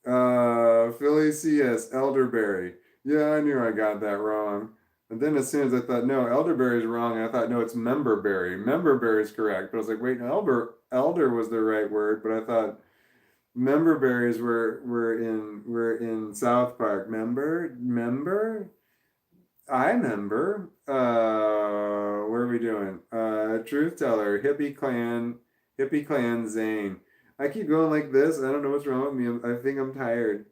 Philly CS, elderberry. Yeah, I knew I got that wrong. And then as soon as I thought, no, elderberry is wrong, and I thought, no, it's memberberry. Memberberry is correct. But I was like, wait, no, elder was the right word. But I thought, Member berries were in South Park. Member. I member. What are we doing? Truth teller, hippie clan Zane. I keep going like this. I don't know what's wrong with me. I think I'm tired.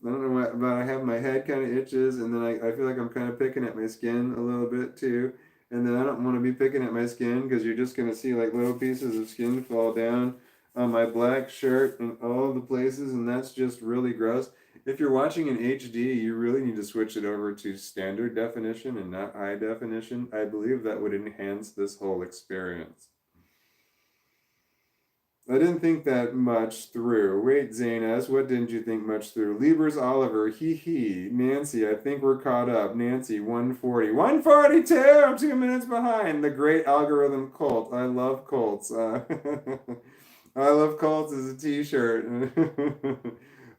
I don't know what, but I have my head kind of itches, and then I feel like I'm kind of picking at my skin a little bit too. And then I don't want to be picking at my skin because you're just gonna see like little pieces of skin fall down on my black shirt and all the places, and that's just really gross. If you're watching in HD, you really need to switch it over to standard definition and not high definition. I believe that would enhance this whole experience. I didn't think that much through. Wait, Zanas, what didn't you think much through? Lieber's Oliver, hee hee. Nancy, I think we're caught up. Nancy, 140. 142! 2 minutes behind. The great algorithm cult. I love cults. I love cults as a t-shirt.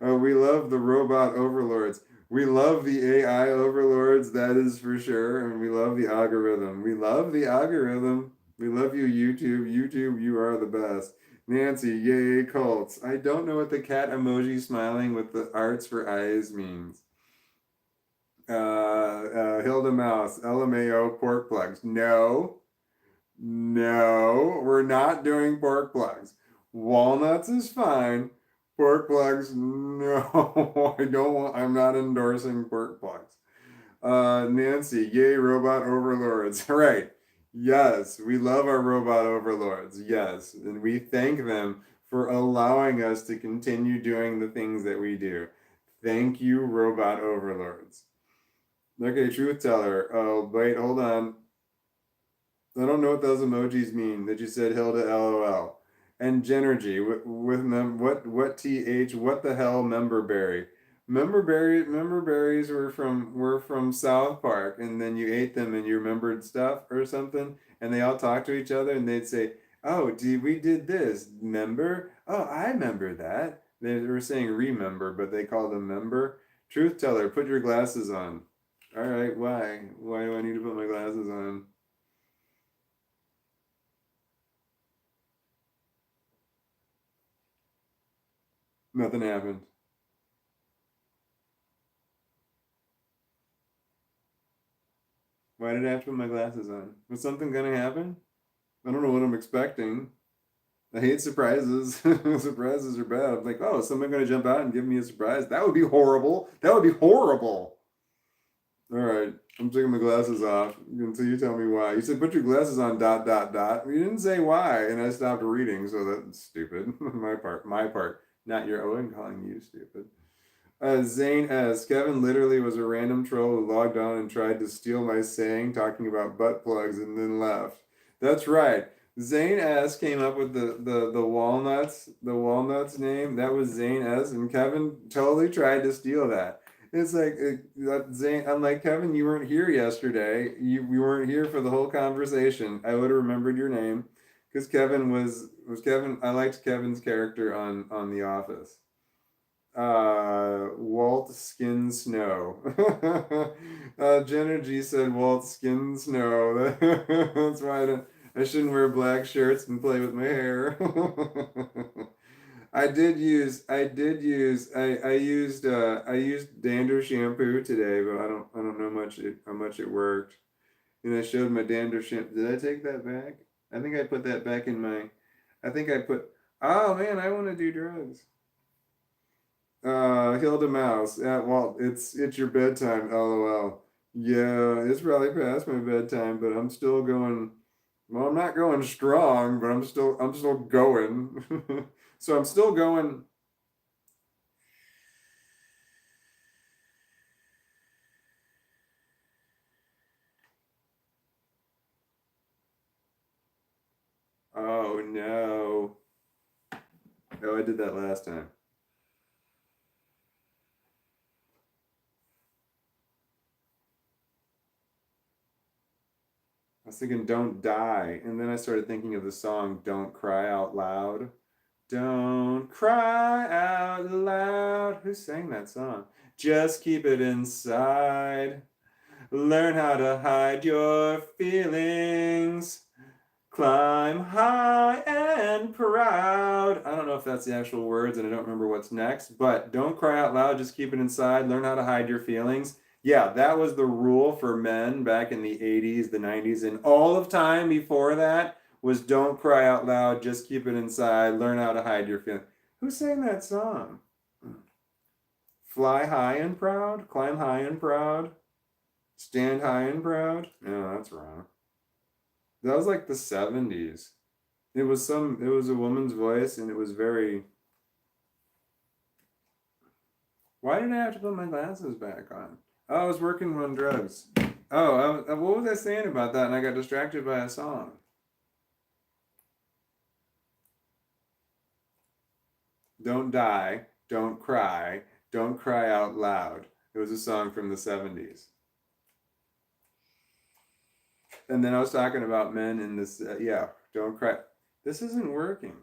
We love the robot overlords. We love the AI overlords, that is for sure. And we love the algorithm. We love the algorithm. We love you, YouTube. YouTube, you are the best. Nancy, yay, cults. I don't know what the cat emoji smiling with the arts for eyes means. Hilda Mouse, LMAO, pork plugs. No, no, we're not doing pork plugs. Walnuts is fine. Pork plugs, no, I don't want, I'm not endorsing pork plugs. Nancy, yay, robot overlords. Right. Yes, we love our robot overlords. Yes, and we thank them for allowing us to continue doing the things that we do. Thank you, robot overlords. Okay, truth teller. Oh, wait, hold on. I don't know what those emojis mean that you said Hilda LOL. And Genergy with what th what the hell memberberry. Memberberries were from South Park, and then you ate them and you remembered stuff or something, and they all talked to each other and they'd say, "Oh, we did this, member? Oh, I remember that." They were saying remember, but they called them member. Truth teller, put your glasses on. All right, why? Why do I need to put my glasses on? Nothing happened. Why did I have to put my glasses on? Was something gonna happen? I don't know what I'm expecting. I hate surprises. Surprises are bad. I'm like, oh, is someone gonna jump out and give me a surprise? That would be horrible. That would be horrible. All right, I'm taking my glasses off until you tell me why. You said put your glasses on. Dot dot dot. You didn't say why, and I stopped reading. So that's stupid. My part. My part. Not your own calling you stupid. Zane S. Kevin literally was a random troll who logged on and tried to steal my saying, talking about butt plugs, and then left. That's right. Zane S. came up with the walnuts name. That was Zane S. And Kevin totally tried to steal that. It's like Zane. I'm like, Kevin, you weren't here yesterday. You weren't here for the whole conversation. I would have remembered your name because Kevin was Kevin. I liked Kevin's character on The Office. Walt Skin Snow. Jenna G said Walt Skin Snow. That's why I shouldn't wear black shirts and play with my hair. I used dander shampoo today, but I don't know how much it worked. And I showed my dander shampoo. Did I take that back? I think I put that back in my. I think I put. Oh man, I want to do drugs. Hilda Mouse. Yeah, well, it's your bedtime, LOL. Yeah, it's probably past my bedtime, but I'm still going. Well, I'm not going strong, but I'm still going. So I'm still going. Oh no. Oh, I did that last time. I was thinking "Don't Die," and then I started thinking of the song "Don't Cry Out Loud." Don't cry out loud. Who sang that song? Just keep it inside. Learn how to hide your feelings. Climb high and proud. I don't know if that's the actual words, and I don't remember what's next, but don't cry out loud, just keep it inside. Learn how to hide your feelings. Yeah, that was the rule for men back in the 80s, the 90s, and all of time before that was don't cry out loud, just keep it inside. Learn how to hide your feelings. Who sang that song? Fly high and proud? Climb high and proud? Stand high and proud? No, that's wrong. That was like the 70s. It was a woman's voice and it was very. Why did I have to put my glasses back on? Oh, I was working on drugs. Oh, what was I saying about that? And I got distracted by a song. Don't die, don't cry out loud. It was a song from the 70s. And then I was talking about men in this, yeah, don't cry. This isn't working.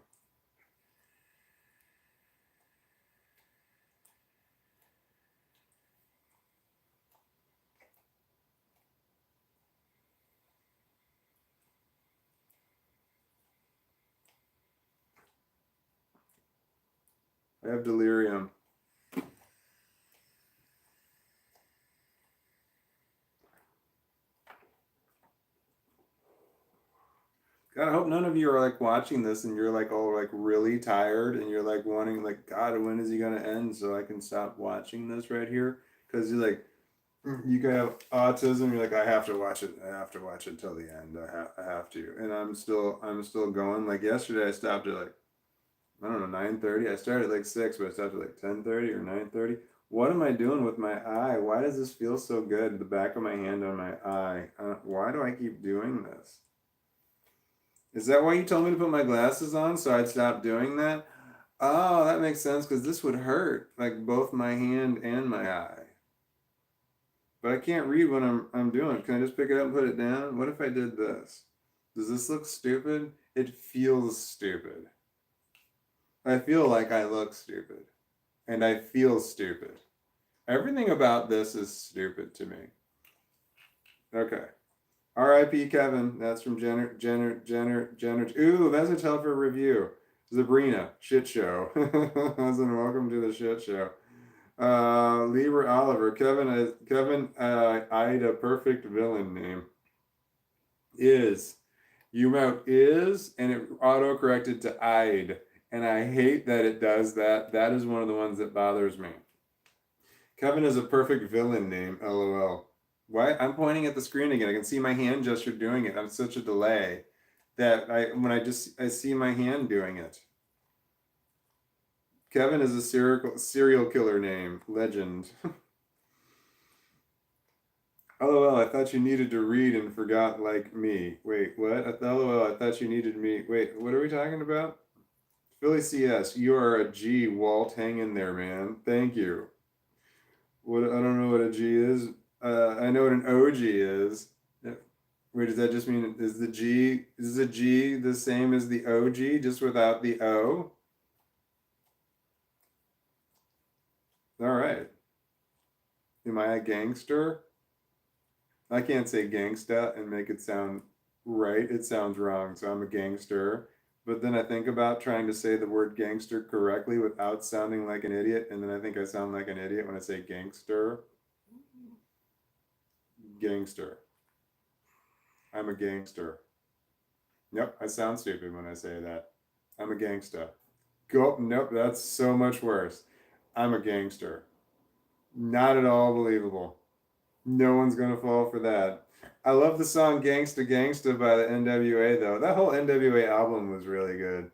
I have delirium. God, I hope none of you are like watching this and you're like all like really tired and you're like wanting like God, when is he gonna end so I can stop watching this right here? Because you're like you can have autism. You're like I have to watch it. I have to watch it till the end. I have to. And I'm still going. Like yesterday, I stopped at like I don't know 9:30. I started at like 6, but I stopped at like 10:30 or 9:30. What am I doing with my eye? Why does this feel so good? The back of my hand on my eye. Why do I keep doing this? Is that why you told me to put my glasses on so I'd stop doing that? Oh, that makes sense because this would hurt, like both my hand and my eye. But I can't read what I'm doing. Can I just pick it up and put it down? What if I did this? Does this look stupid? It feels stupid. I feel like I look stupid. And I feel stupid. Everything about this is stupid to me. Okay. R.I.P. Kevin. That's from Jenner. Ooh, that's a tell for review. Sabrina, shit show. Listen, welcome to the shit show. Lieber Oliver. Kevin eyed a perfect villain name. Is. You wrote is, and it auto-corrected to eyed. And I hate that it does that. That is one of the ones that bothers me. Kevin is a perfect villain name, lol. Why? I'm pointing at the screen again. I can see my hand gesture doing it. I'm such a delay that I see my hand doing it. Kevin is a serial killer name. Legend. LOL, I thought you needed to read and forgot like me. Wait, what? LOL, I thought you needed me. Wait, what are we talking about? Philly CS, you are a G, Walt. Hang in there, man. Thank you. What I don't know what a G is. I know what an OG is. Wait, does that just mean is the G the same as the OG, just without the O? All right. Am I a gangster? I can't say gangsta and make it sound right. It sounds wrong, so I'm a gangster. But then I think about trying to say the word gangster correctly without sounding like an idiot, and then I think I sound like an idiot when I say gangster. Gangster. I'm a gangster. Yep, I sound stupid when I say that. I'm a gangsta. Go, nope, that's so much worse. I'm a gangster. Not at all believable. No one's gonna fall for that. I love the song Gangsta Gangsta by the NWA though. That whole NWA album was really good.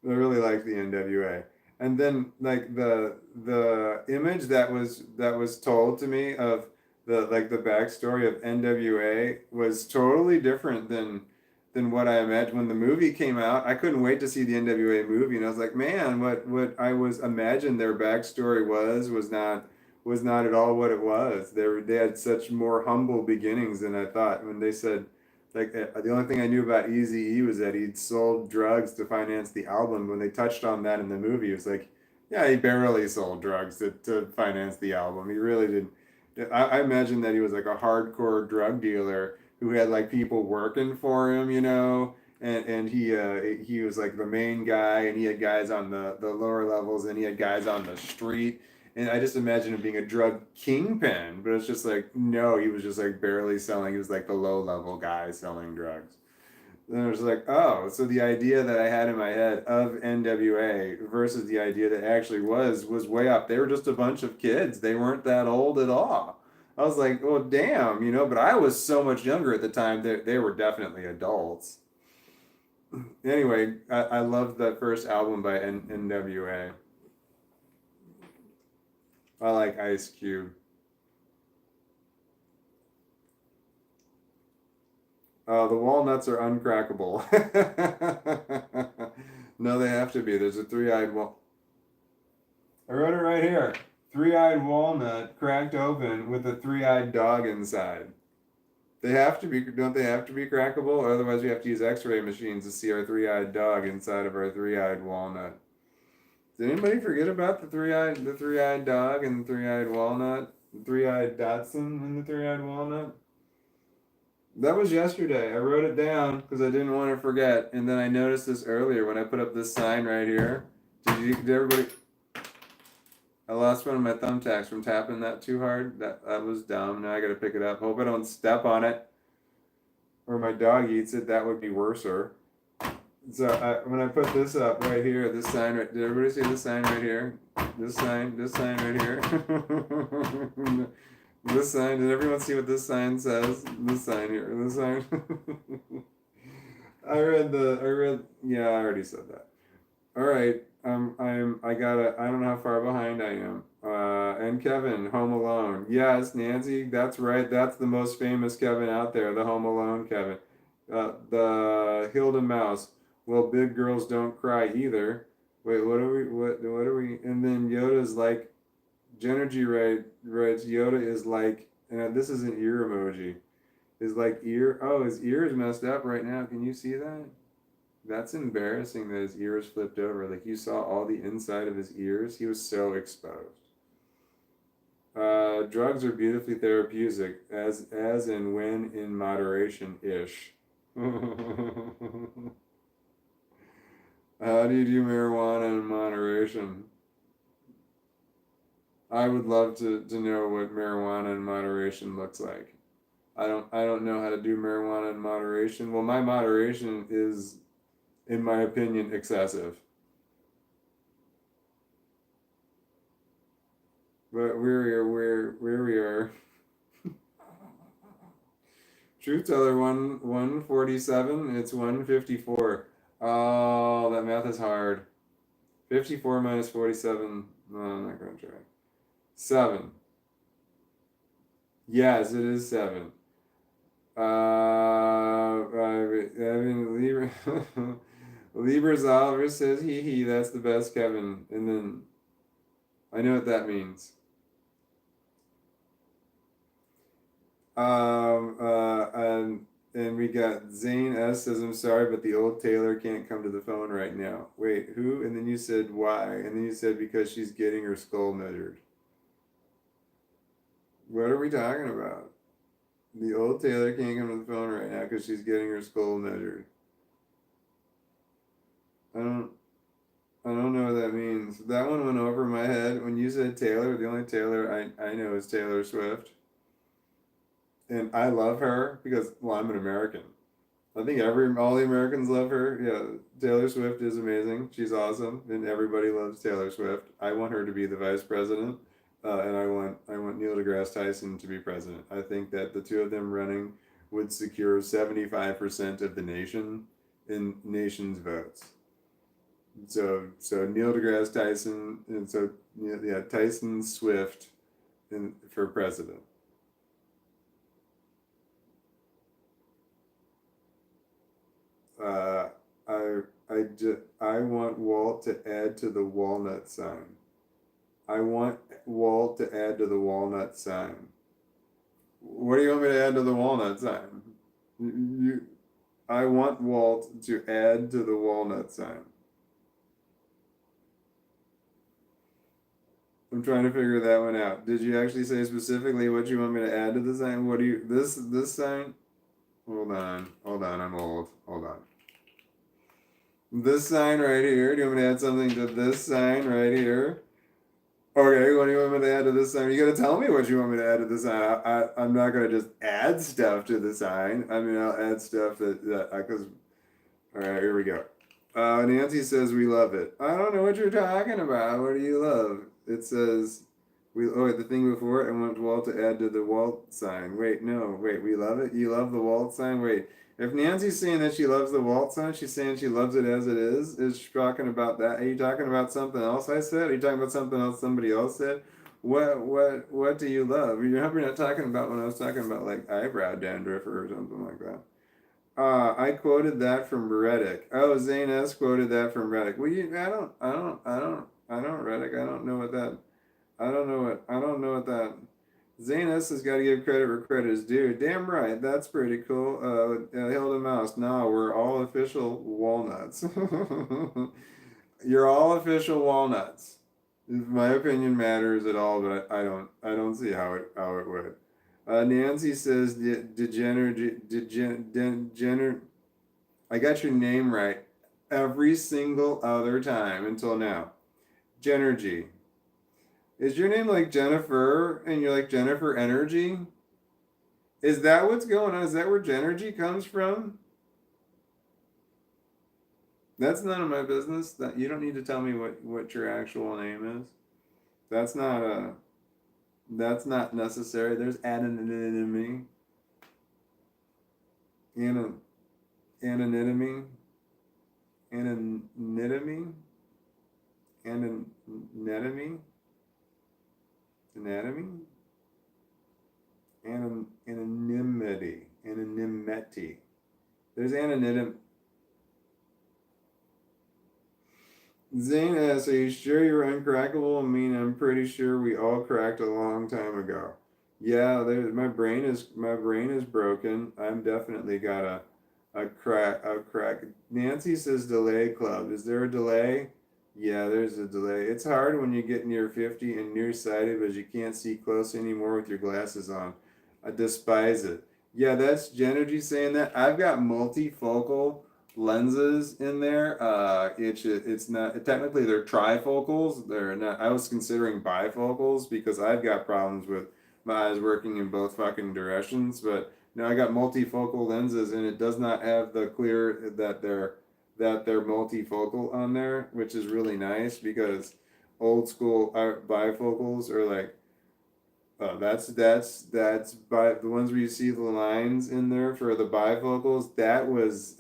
I really liked the NWA. And then like the image that was told to me of the backstory of NWA was totally different than what I imagined when the movie came out. I couldn't wait to see the NWA movie, and I was like, man, what I was imagined their backstory was not at all what it was. They had such more humble beginnings than I thought when they said. Like the only thing I knew about Eazy-E was that he'd sold drugs to finance the album. When they touched on that in the movie, it was like, yeah, he barely sold drugs to finance the album. He really didn't. I imagine that he was like a hardcore drug dealer who had like people working for him, you know, and he was like the main guy, and he had guys on the lower levels, and he had guys on the street. And I just imagine him being a drug kingpin, but it's just like, no, he was just like barely selling. He was like the low level guy selling drugs. And I was like, oh, so the idea that I had in my head of NWA versus the idea that actually was way up. They were just a bunch of kids. They weren't that old at all. I was like, oh, damn, but I was so much younger at the time. They were definitely adults. Anyway, I loved that first album by NWA. I like Ice Cube. The walnuts are uncrackable. No, they have to be. There's a three-eyed wall. I wrote it right here. Three-eyed walnut cracked open with a three-eyed dog inside. They have to be, don't they have to be crackable? Otherwise, we have to use X-ray machines to see our three-eyed dog inside of our three-eyed walnut. Did anybody forget about the three-eyed dog and the three-eyed walnut, the three-eyed Dotson and the three-eyed walnut? That was yesterday. I wrote it down because I didn't want to forget, and then I noticed this earlier when I put up this sign right here. Did everybody? I lost one of my thumbtacks from tapping that too hard. That was dumb. Now I gotta pick it up. Hope I don't step on it, or my dog eats it. That would be worser. So when I put this up right here, this sign right. Did everybody see this sign right here? This sign right here. This sign. Did everyone see what this sign says? This sign here. This sign. I read. Yeah, I already said that. All right. I don't know how far behind I am. And Kevin, Home Alone. Yes, Nancy, that's right. That's the most famous Kevin out there, the Home Alone Kevin. The Hilda Mouse. Well, big girls don't cry either. Wait, what are we? And then Yoda's like, Genergy writes, Yoda is like, and this is an ear emoji. Is like ear. Oh, his ear is messed up right now. Can you see that? That's embarrassing that his ears flipped over. Like you saw all the inside of his ears. He was so exposed. Drugs are beautifully therapeutic, as and when in moderation ish. How do you do marijuana in moderation? I would love to know what marijuana in moderation looks like. I don't know how to do marijuana in moderation. Well, my moderation is, in my opinion, excessive. But where we are. Truth teller 147. It's 154. Oh, that math is hard. 54 minus 47. No, I'm not gonna try. 7. Yes, it is 7. I mean, Libras Oliver says, hee, that's the best, Kevin. And then, I know what that means. And we got Zane S says, I'm sorry, but the old Taylor can't come to the phone right now. Wait, who? And then you said, why? And then you said, because she's getting her skull measured. What are we talking about? The old Taylor can't come to the phone right now because she's getting her skull measured. I don't know what that means. That one went over my head. When you said Taylor, the only Taylor I know is Taylor Swift. And I love her because, well, I'm an American. I think all the Americans love her. Yeah, Taylor Swift is amazing. She's awesome, and everybody loves Taylor Swift. I want her to be the vice president, and I want Neil deGrasse Tyson to be president. I think that the two of them running would secure 75% of the nation's votes. So Neil deGrasse Tyson, and so yeah, Tyson Swift, for president. I want Walt to add to the walnut sign. I want Walt to add to the walnut sign. What do you want me to add to the walnut sign? I want Walt to add to the walnut sign. I'm trying to figure that one out. Did you actually say specifically what you want me to add to the sign? What do you, this sign? Hold on, I'm old. Hold on. This sign right here. Do you want me to add something to this sign right here? Okay, what do you want me to add to this sign? You gotta tell me what you want me to add to the sign. I'm not gonna just add stuff to the sign. I mean, I'll add stuff because. All right, here we go. Nancy says we love it. I don't know what you're talking about. What do you love? It says we. Oh, wait, the thing before it. I want Walt to add to the Walt sign. Wait, no, wait. We love it. You love the Walt sign. Wait. If Nancy's saying that she loves the Walt sign, she's saying she loves it as it is. Is she talking about that? Are you talking about something else I said? Are you talking about something else somebody else said? What do you love? You're probably not talking about when I was talking about like eyebrow dandruff or something like that. I quoted that from Reddick. Oh, Zane S quoted that from Reddick. Well, I don't, Reddick. I don't know what that, I don't know what that. Zane S has got to give credit where credit is due. Damn right, that's pretty cool. Hilda Mouse, no, we're all official walnuts. You're all official walnuts. If my opinion matters at all, but I don't see how it would. Nancy says degenerate. I got your name right every single other time until now. Genergy. Is your name like Jennifer and you're like Jennifer Energy? Is that what's going on? Is that where Genergy comes from? That's none of my business. That you don't need to tell me what your actual name is. That's not that's not necessary. There's anonymity. Anon, anonymity. Anonymity. Anonymity. Anatomy. Anonymity. Anonymity. There's anonymity. Zane asks, are you sure you're uncrackable? I mean, I'm pretty sure we all cracked a long time ago. Yeah, my brain is broken. I'm definitely got a crack. Nancy says delay club. Is there a delay? Yeah, there's a delay. It's hard when you get near 50 and nearsighted because you can't see close anymore with your glasses on. I despise it. Yeah, that's Genergy saying that. I've got multifocal lenses in there. It's not technically they're trifocals. They're not. I was considering bifocals because I've got problems with my eyes working in both fucking directions. But no, I got multifocal lenses, and it does not have the clear that they're multifocal on there, which is really nice because old school bifocals are like that's by the ones where you see the lines in there for the bifocals. That was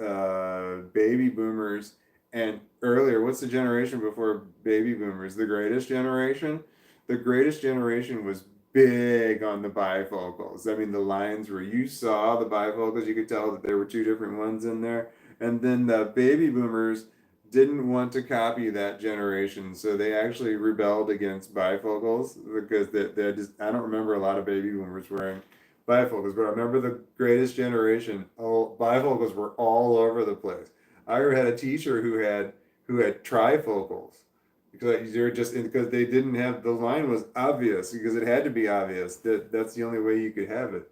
baby boomers and earlier. What's the generation before baby boomers? The greatest generation. The greatest generation was big on the bifocals. I mean, the lines where you saw the bifocals, you could tell that there were two different ones in there. And then the baby boomers didn't want to copy that generation, so they actually rebelled against bifocals because they just I don't remember a lot of baby boomers wearing bifocals, but I remember the greatest generation. Oh, bifocals were all over the place. I had a teacher who had trifocals because they're just because they didn't have the line was obvious because it had to be obvious that's the only way you could have it.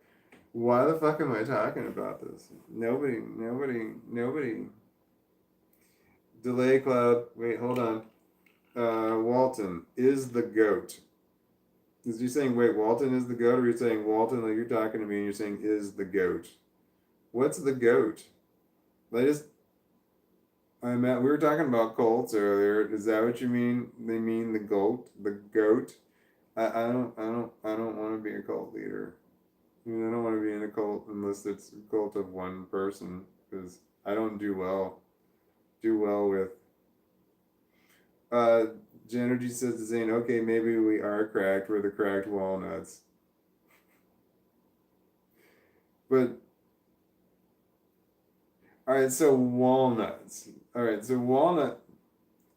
Why the fuck am I talking about this? Nobody. Delay Club. Wait, hold on. Walton is the goat. Is you saying wait, Walton is the goat, or you're saying Walton like you're talking to me and you're saying is the goat? What's the goat? I just I'm at we were talking about Colts earlier. Is that what you mean? They mean the goat? The goat? I don't want to be a cult leader. I mean, I don't want to be in a cult unless it's a cult of one person because I don't do well with Uh, Genergy says to Zane, okay, maybe we are cracked. We're the cracked walnuts. But, all right, so walnuts. All right, so walnut,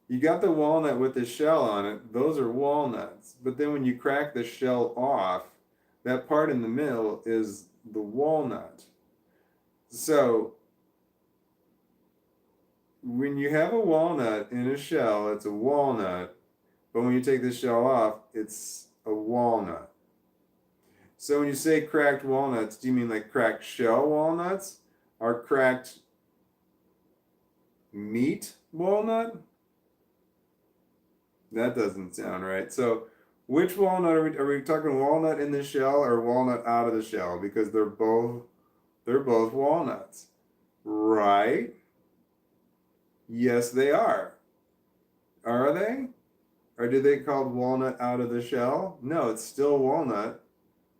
you got the walnut with the shell on it. Those are walnuts. But then when you crack the shell off, that part in the middle is the walnut. So when you have a walnut in a shell, it's a walnut. But when you take the shell off, it's a walnut. So when you say cracked walnuts, do you mean like cracked shell walnuts or cracked Meat walnut? That doesn't sound right. So, which walnut are we talking walnut in the shell or walnut out of the shell? Because they're both walnuts. Right? Yes, they are. Are they? Or do they called walnut out of the shell? No, it's still walnut.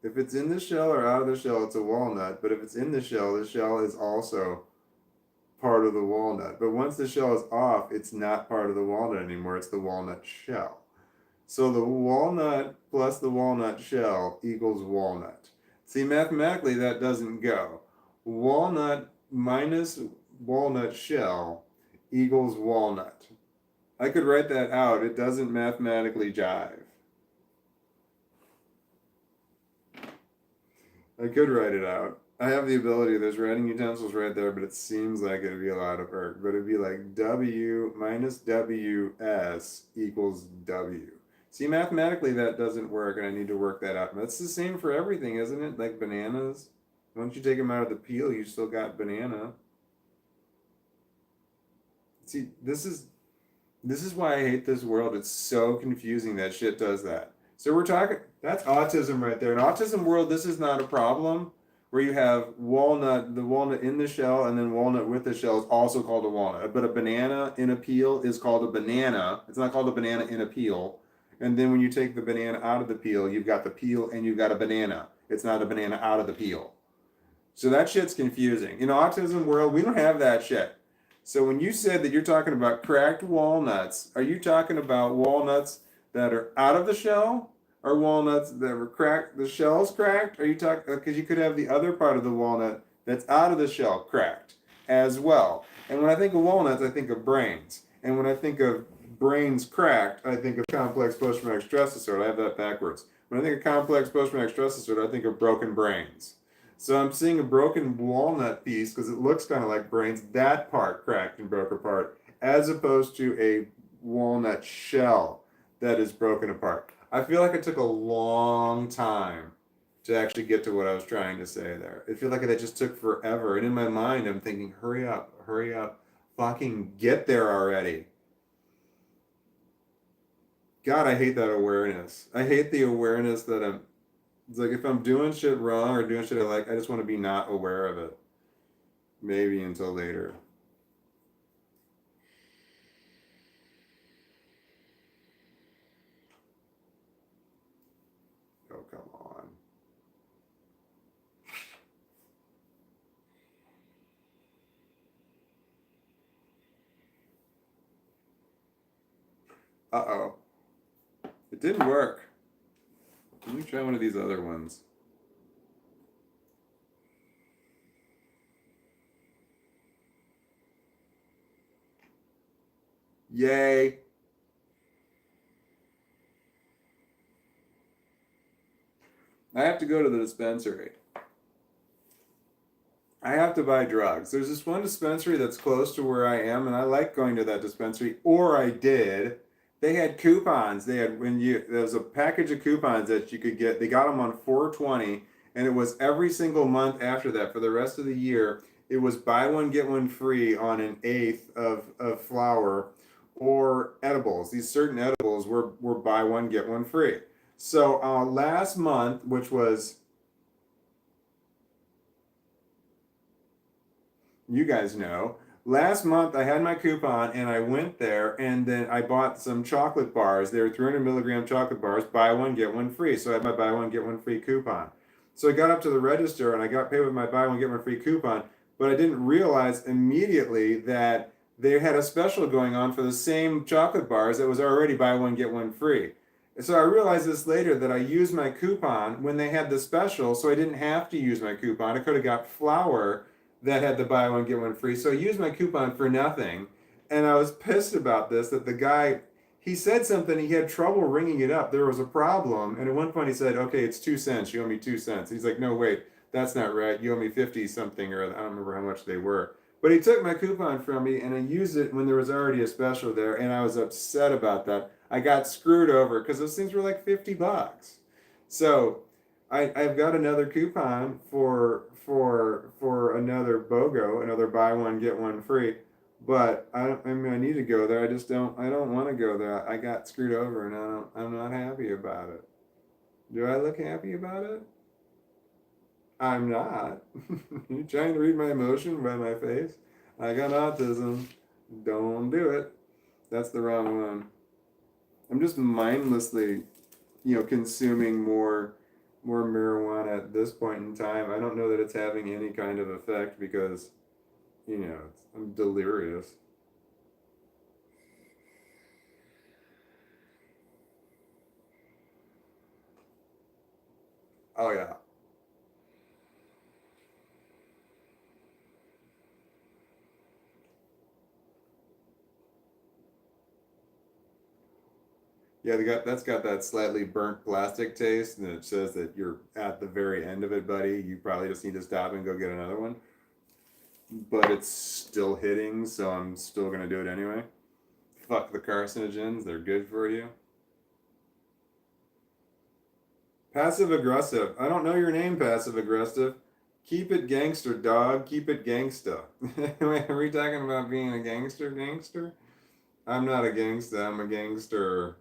If it's in the shell or out of the shell, it's a walnut. But if it's in the shell is also part of the walnut. But once the shell is off, it's not part of the walnut anymore. It's the walnut shell. So the walnut plus the walnut shell equals walnut. See, mathematically, that doesn't go. Walnut minus walnut shell equals walnut. I could write that out. It doesn't mathematically jive. I could write it out. I have the ability. There's writing utensils right there, but it seems like it'd be a lot of work. But it'd be like W minus WS equals W. See, mathematically that doesn't work, and I need to work that out. That's the same for everything, isn't it? Like bananas. Once you take them out of the peel, you still got banana. See, this is why I hate this world. It's so confusing that shit does that. So we're talking, that's autism right there. In autism world, this is not a problem where you have walnut, the walnut in the shell, and then walnut with the shell is also called a walnut. But a banana in a peel is called a banana. It's not called a banana in a peel. And then when you take the banana out of the peel, you've got the peel and you've got a banana. It's not a banana out of the peel. So that shit's confusing. In autism world, we don't have that shit. So when you said that you're talking about cracked walnuts, are you talking about walnuts that are out of the shell or walnuts that were cracked, the shell's cracked? Are you talking, because you could have the other part of the walnut that's out of the shell cracked as well. And when I think of walnuts, I think of brains. And when I think of brains cracked, I think of complex post-traumatic stress disorder. I have that backwards. When I think of complex post-traumatic stress disorder, I think of broken brains. So I'm seeing a broken walnut piece because it looks kind of like brains, that part cracked and broke apart, as opposed to a walnut shell that is broken apart. I feel like it took a long time to actually get to what I was trying to say there. I feel like that just took forever. And in my mind, I'm thinking, hurry up, fucking get there already. God, I hate that awareness. I hate the awareness that it's like if I'm doing shit wrong or doing shit I like, I just want to be not aware of it. Maybe until later. Oh, come on. Uh-oh. It didn't work. Let me try one of these other ones. Yay. I have to go to the dispensary. I have to buy drugs. There's this one dispensary that's close to where I am, and I like going to that dispensary, or I did. They had coupons. There was a package of coupons that you could get. They got them on 420, and it was every single month after that for the rest of the year. It was buy one, get one free on an eighth of flour or edibles. These certain edibles were buy one, get one free. So last month, which was, you guys know, last month I had my coupon and I went there and then I bought some chocolate bars. They were 300 milligram chocolate bars, buy one, get one free. So I had my buy one, get one free coupon. So I got up to the register and I got paid with my buy one, get one free coupon, but I didn't realize immediately that they had a special going on for the same chocolate bars that was already buy one, get one free. So I realized this later that I used my coupon when they had the special, so I didn't have to use my coupon. I could have got flour that had the buy one get one free. So I used my coupon for nothing, and I was pissed about this. That the guy, he said something. He had trouble ringing it up. There was a problem, and at one point he said, "Okay, it's 2 cents. You owe me 2 cents." He's like, "No, wait, that's not right. You owe me 50 something or I don't remember how much they were." But he took my coupon from me, and I used it when there was already a special there, and I was upset about that. I got screwed over because those things were like $50. So I've got another coupon for another BOGO, another buy one get one free. But I mean, I need to go there. I just don't. I don't want to go there. I got screwed over, and I don't. I'm not happy about it. Do I look happy about it? I'm not. You trying to read my emotion by my face? I got autism. Don't do it. That's the wrong one. I'm just mindlessly, consuming more marijuana at this point in time. I don't know that it's having any kind of effect because, I'm delirious. Oh yeah. Yeah, that's got that slightly burnt plastic taste, and it says that you're at the very end of it, buddy. You probably just need to stop and go get another one. But it's still hitting, so I'm still gonna do it anyway. Fuck the carcinogens; they're good for you. Passive aggressive. I don't know your name, passive aggressive. Keep it gangster, dog. Keep it gangsta. Are we talking about being a gangster? Gangster? I'm not a gangsta. I'm a gangster.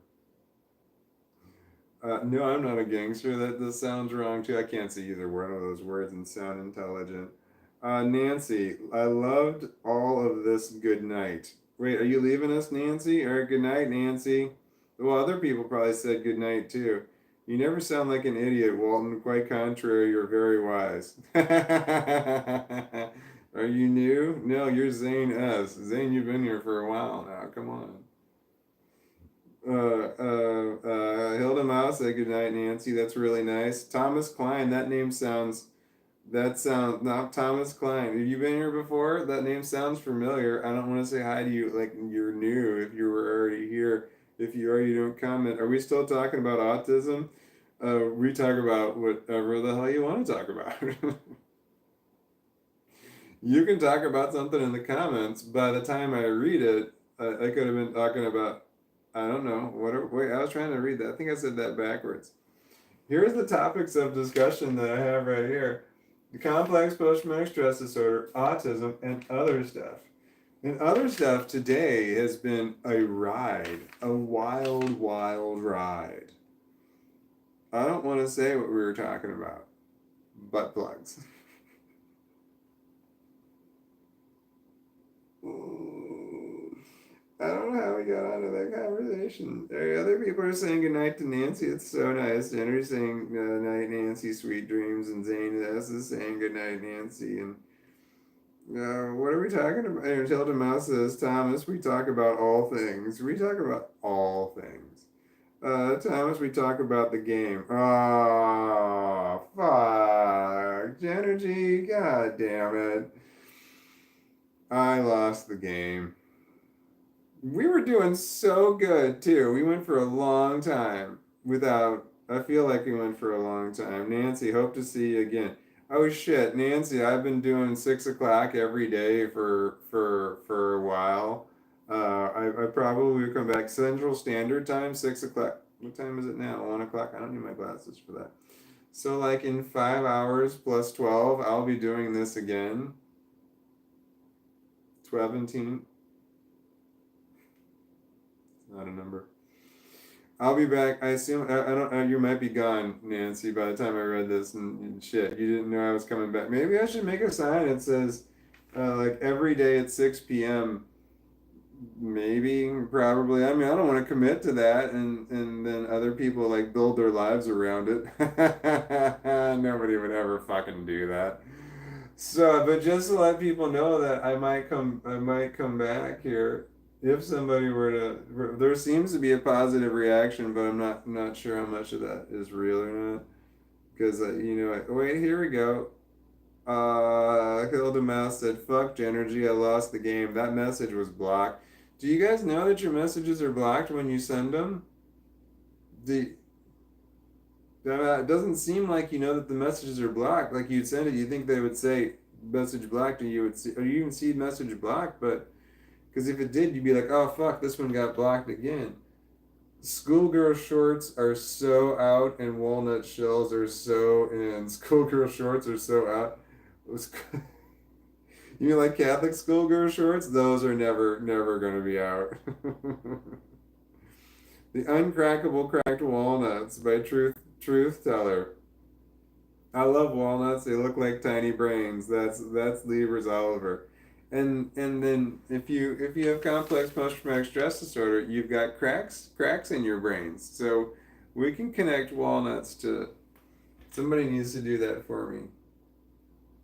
No, I'm not a gangster. That sounds wrong too. I can't say either one of those words and sound intelligent. Nancy, I loved all of this. Good night. Wait, are you leaving us, Nancy? Or good night, Nancy? Well, other people probably said good night too. You never sound like an idiot, Walton. Quite contrary, you're very wise. Are you new? No, you're Zane S. Zane, you've been here for a while now. Come on. Hilda Mouse said good night, Nancy. That's really nice. Thomas Klein, that sounds not Thomas Klein. Have you been here before? That name sounds familiar. I don't want to say hi to you like you're new if you were already here. If you already don't comment. Are we still talking about autism? We talk about whatever the hell you want to talk about. You can talk about something in the comments. By the time I read it, I could have been talking about, I don't know. Wait, I was trying to read that. I think I said that backwards. Here's the topics of discussion that I have right here: the complex post-traumatic stress disorder, autism, and other stuff. And other stuff today has been a ride, a wild, wild ride. I don't want to say what we were talking about. Butt plugs. I don't know how we got onto that conversation. Other people are saying goodnight to Nancy. It's so nice. Jenner's saying night, Nancy, sweet dreams, and Zane S is saying goodnight, Nancy. And what are we talking about? And Tilda Mouse says, Thomas, we talk about all things. We talk about all things. Thomas, we talk about the game. Oh, fuck. Jennergy, god damn it. I lost the game. We were doing so good too. We went for a long time without. I feel like we went for a long time. Nancy, hope to see you again. Oh shit, Nancy, I've been doing 6 o'clock every day for a while. I probably will come back Central Standard Time, 6 o'clock. What time is it now? 1 o'clock. I don't need my glasses for that. So like in 5 hours plus 12, I'll be doing this again. 12 and teen. Not a number. I'll be back. I assume I don't. You might be gone, Nancy, by the time I read this and shit. You didn't know I was coming back. Maybe I should make a sign that says, like every day at 6 p.m. Maybe, probably. I mean, I don't want to commit to that, and then other people like build their lives around it. Nobody would ever fucking do that. So, but just to let people know that I might come back here if somebody were to. There seems to be a positive reaction, but I'm not sure how much of that is real or not. Because wait, here we go. Hilda Mouse said, "Fuck Genergy, I lost the game. That message was blocked." Do you guys know that your messages are blocked when you send them? The It doesn't seem like you know that the messages are blocked. Like you'd send it, you think they would say message blocked, and you would see, or you even see message blocked. But because if it did, you'd be like, oh fuck, this one got blocked again. Schoolgirl shorts are so out, and walnut shells are so in. Schoolgirl shorts are so out. You mean like Catholic schoolgirl shorts? Those are never going to be out. The Uncrackable Cracked Walnuts by Truth Teller. I love walnuts. They look like tiny brains. That's Lieber's Oliver. And then if you have complex post traumatic stress disorder, you've got cracks in your brains. So we can connect walnuts to somebody needs to do that for me.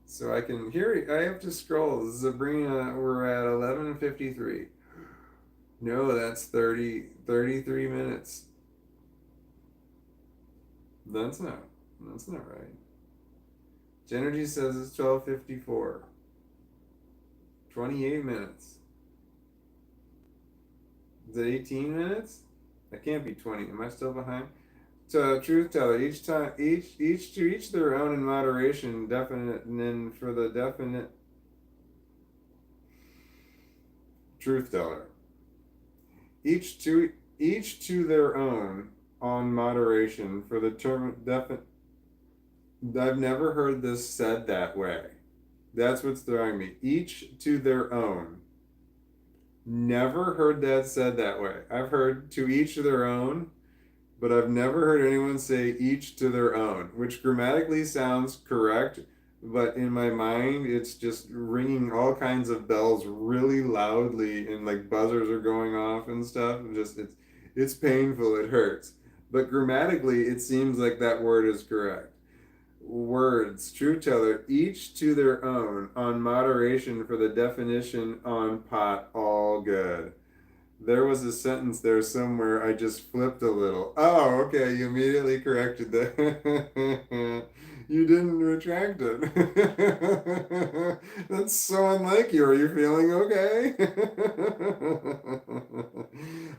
So I can hear I have to scroll. Sabrina, we're at 11:53. No, that's 33 minutes. That's not that's not right. Genergy says it's 12:54. 28 minutes. Is it 18 minutes? That can't be 20. Am I still behind? So, truth teller, each to each their own in moderation, definite, and then for the definite truth teller. Each to their own on moderation for the term definite. I've never heard this said that way. That's what's throwing me. Each to their own. Never heard that said that way. I've heard to each their own, but I've never heard anyone say each to their own, which grammatically sounds correct, but in my mind, it's just ringing all kinds of bells really loudly, and like buzzers are going off and stuff. And just it's painful. It hurts. But grammatically, it seems like that word is correct. Words, true teller, each to their own, on moderation for the definition on pot, all good. There was a sentence there somewhere I just flipped a little. Oh, okay, you immediately corrected that. You didn't retract it. That's so unlike you. Are you feeling okay?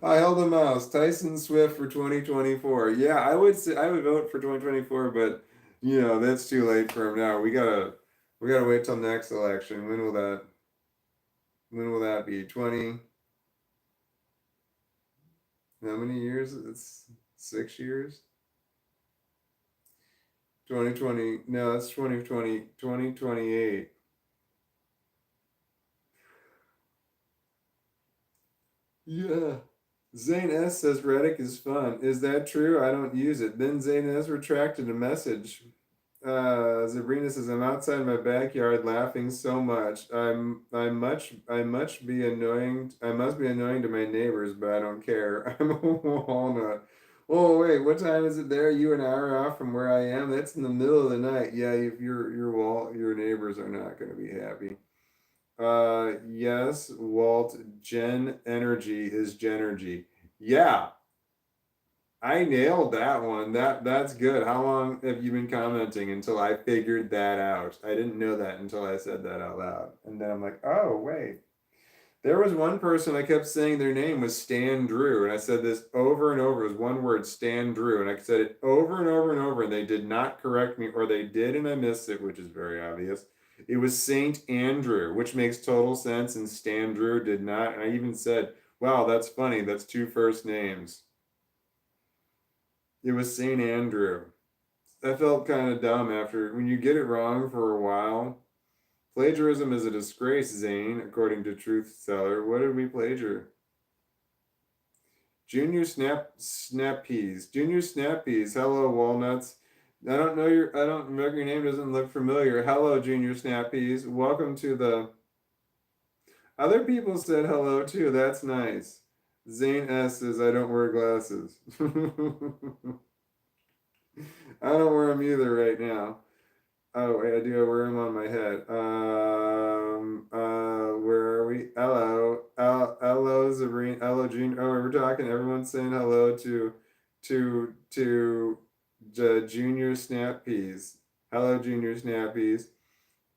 I held a mouse. Tyson Swift for 2024. Yeah, I would vote for 2024, but that's too late for him now. We gotta wait till next election. When will that be? 20. How many years? It's 6 years. 2020. No, that's 2020. 2028. Yeah. Zane S says Reddit is fun. Is that true? I don't use it. Then Zane S retracted a message. Sabrina says I'm outside my backyard laughing so much. I must be annoying to my neighbors, but I don't care. I'm a walnut. Oh wait, what time is it there? You an hour off from where I am? That's in the middle of the night. Yeah, if your neighbors are not going to be happy. Yes, Walt. Gen Energy is Genergy. Yeah, I nailed that one. That's good. How long have you been commenting until I figured that out? I didn't know that until I said that out loud. And then I'm like, oh, wait. There was one person I kept saying their name was Stan Drew, and I said this over and over. It was one word, Stan Drew, and I said it over and over and over, and they did not correct me, or they did and I missed it, which is very obvious. It was Saint Andrew, which makes total sense, and Stan Drew did not. And I even said, wow, that's funny. That's two first names. It was St. Andrew. I felt kind of dumb after when you get it wrong for a while. Plagiarism is a disgrace, Zane, according to Truth Teller. What did we plagiar? Junior Snap Peas. Junior Snap Peas. Hello, Walnuts. I don't remember your name doesn't look familiar. Hello, Junior Snap Peas. Welcome to the other people said hello too. That's nice. Zane S says I don't wear glasses. I don't wear them either right now. Oh, wait, I do. I wear them on my head. Where are we? Hello, Sabrina. Hello, Junior. Oh, we're talking. Everyone's saying hello to Junior Snap Peas. Hello, Junior Snap Peas.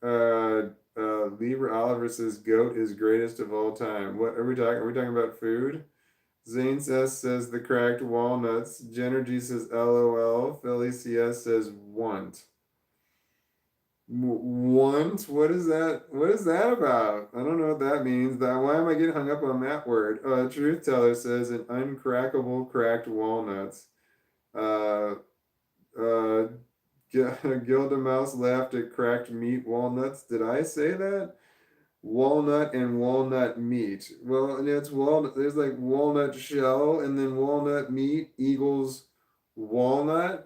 Lieber Oliver says goat is greatest of all time. What are we talking? Are we talking about food? Zane says the cracked walnuts. Jenner G says LOL. Philly CS says want. Want? What is that? What is that about? I don't know what that means. Why am I getting hung up on that word? Truth Teller says an uncrackable cracked walnuts. Uh, uh, Gilda Mouse laughed at cracked meat walnuts. Did I say that? Walnut and walnut meat. Well, and it's walnut. There's like walnut shell and then walnut meat equals walnut.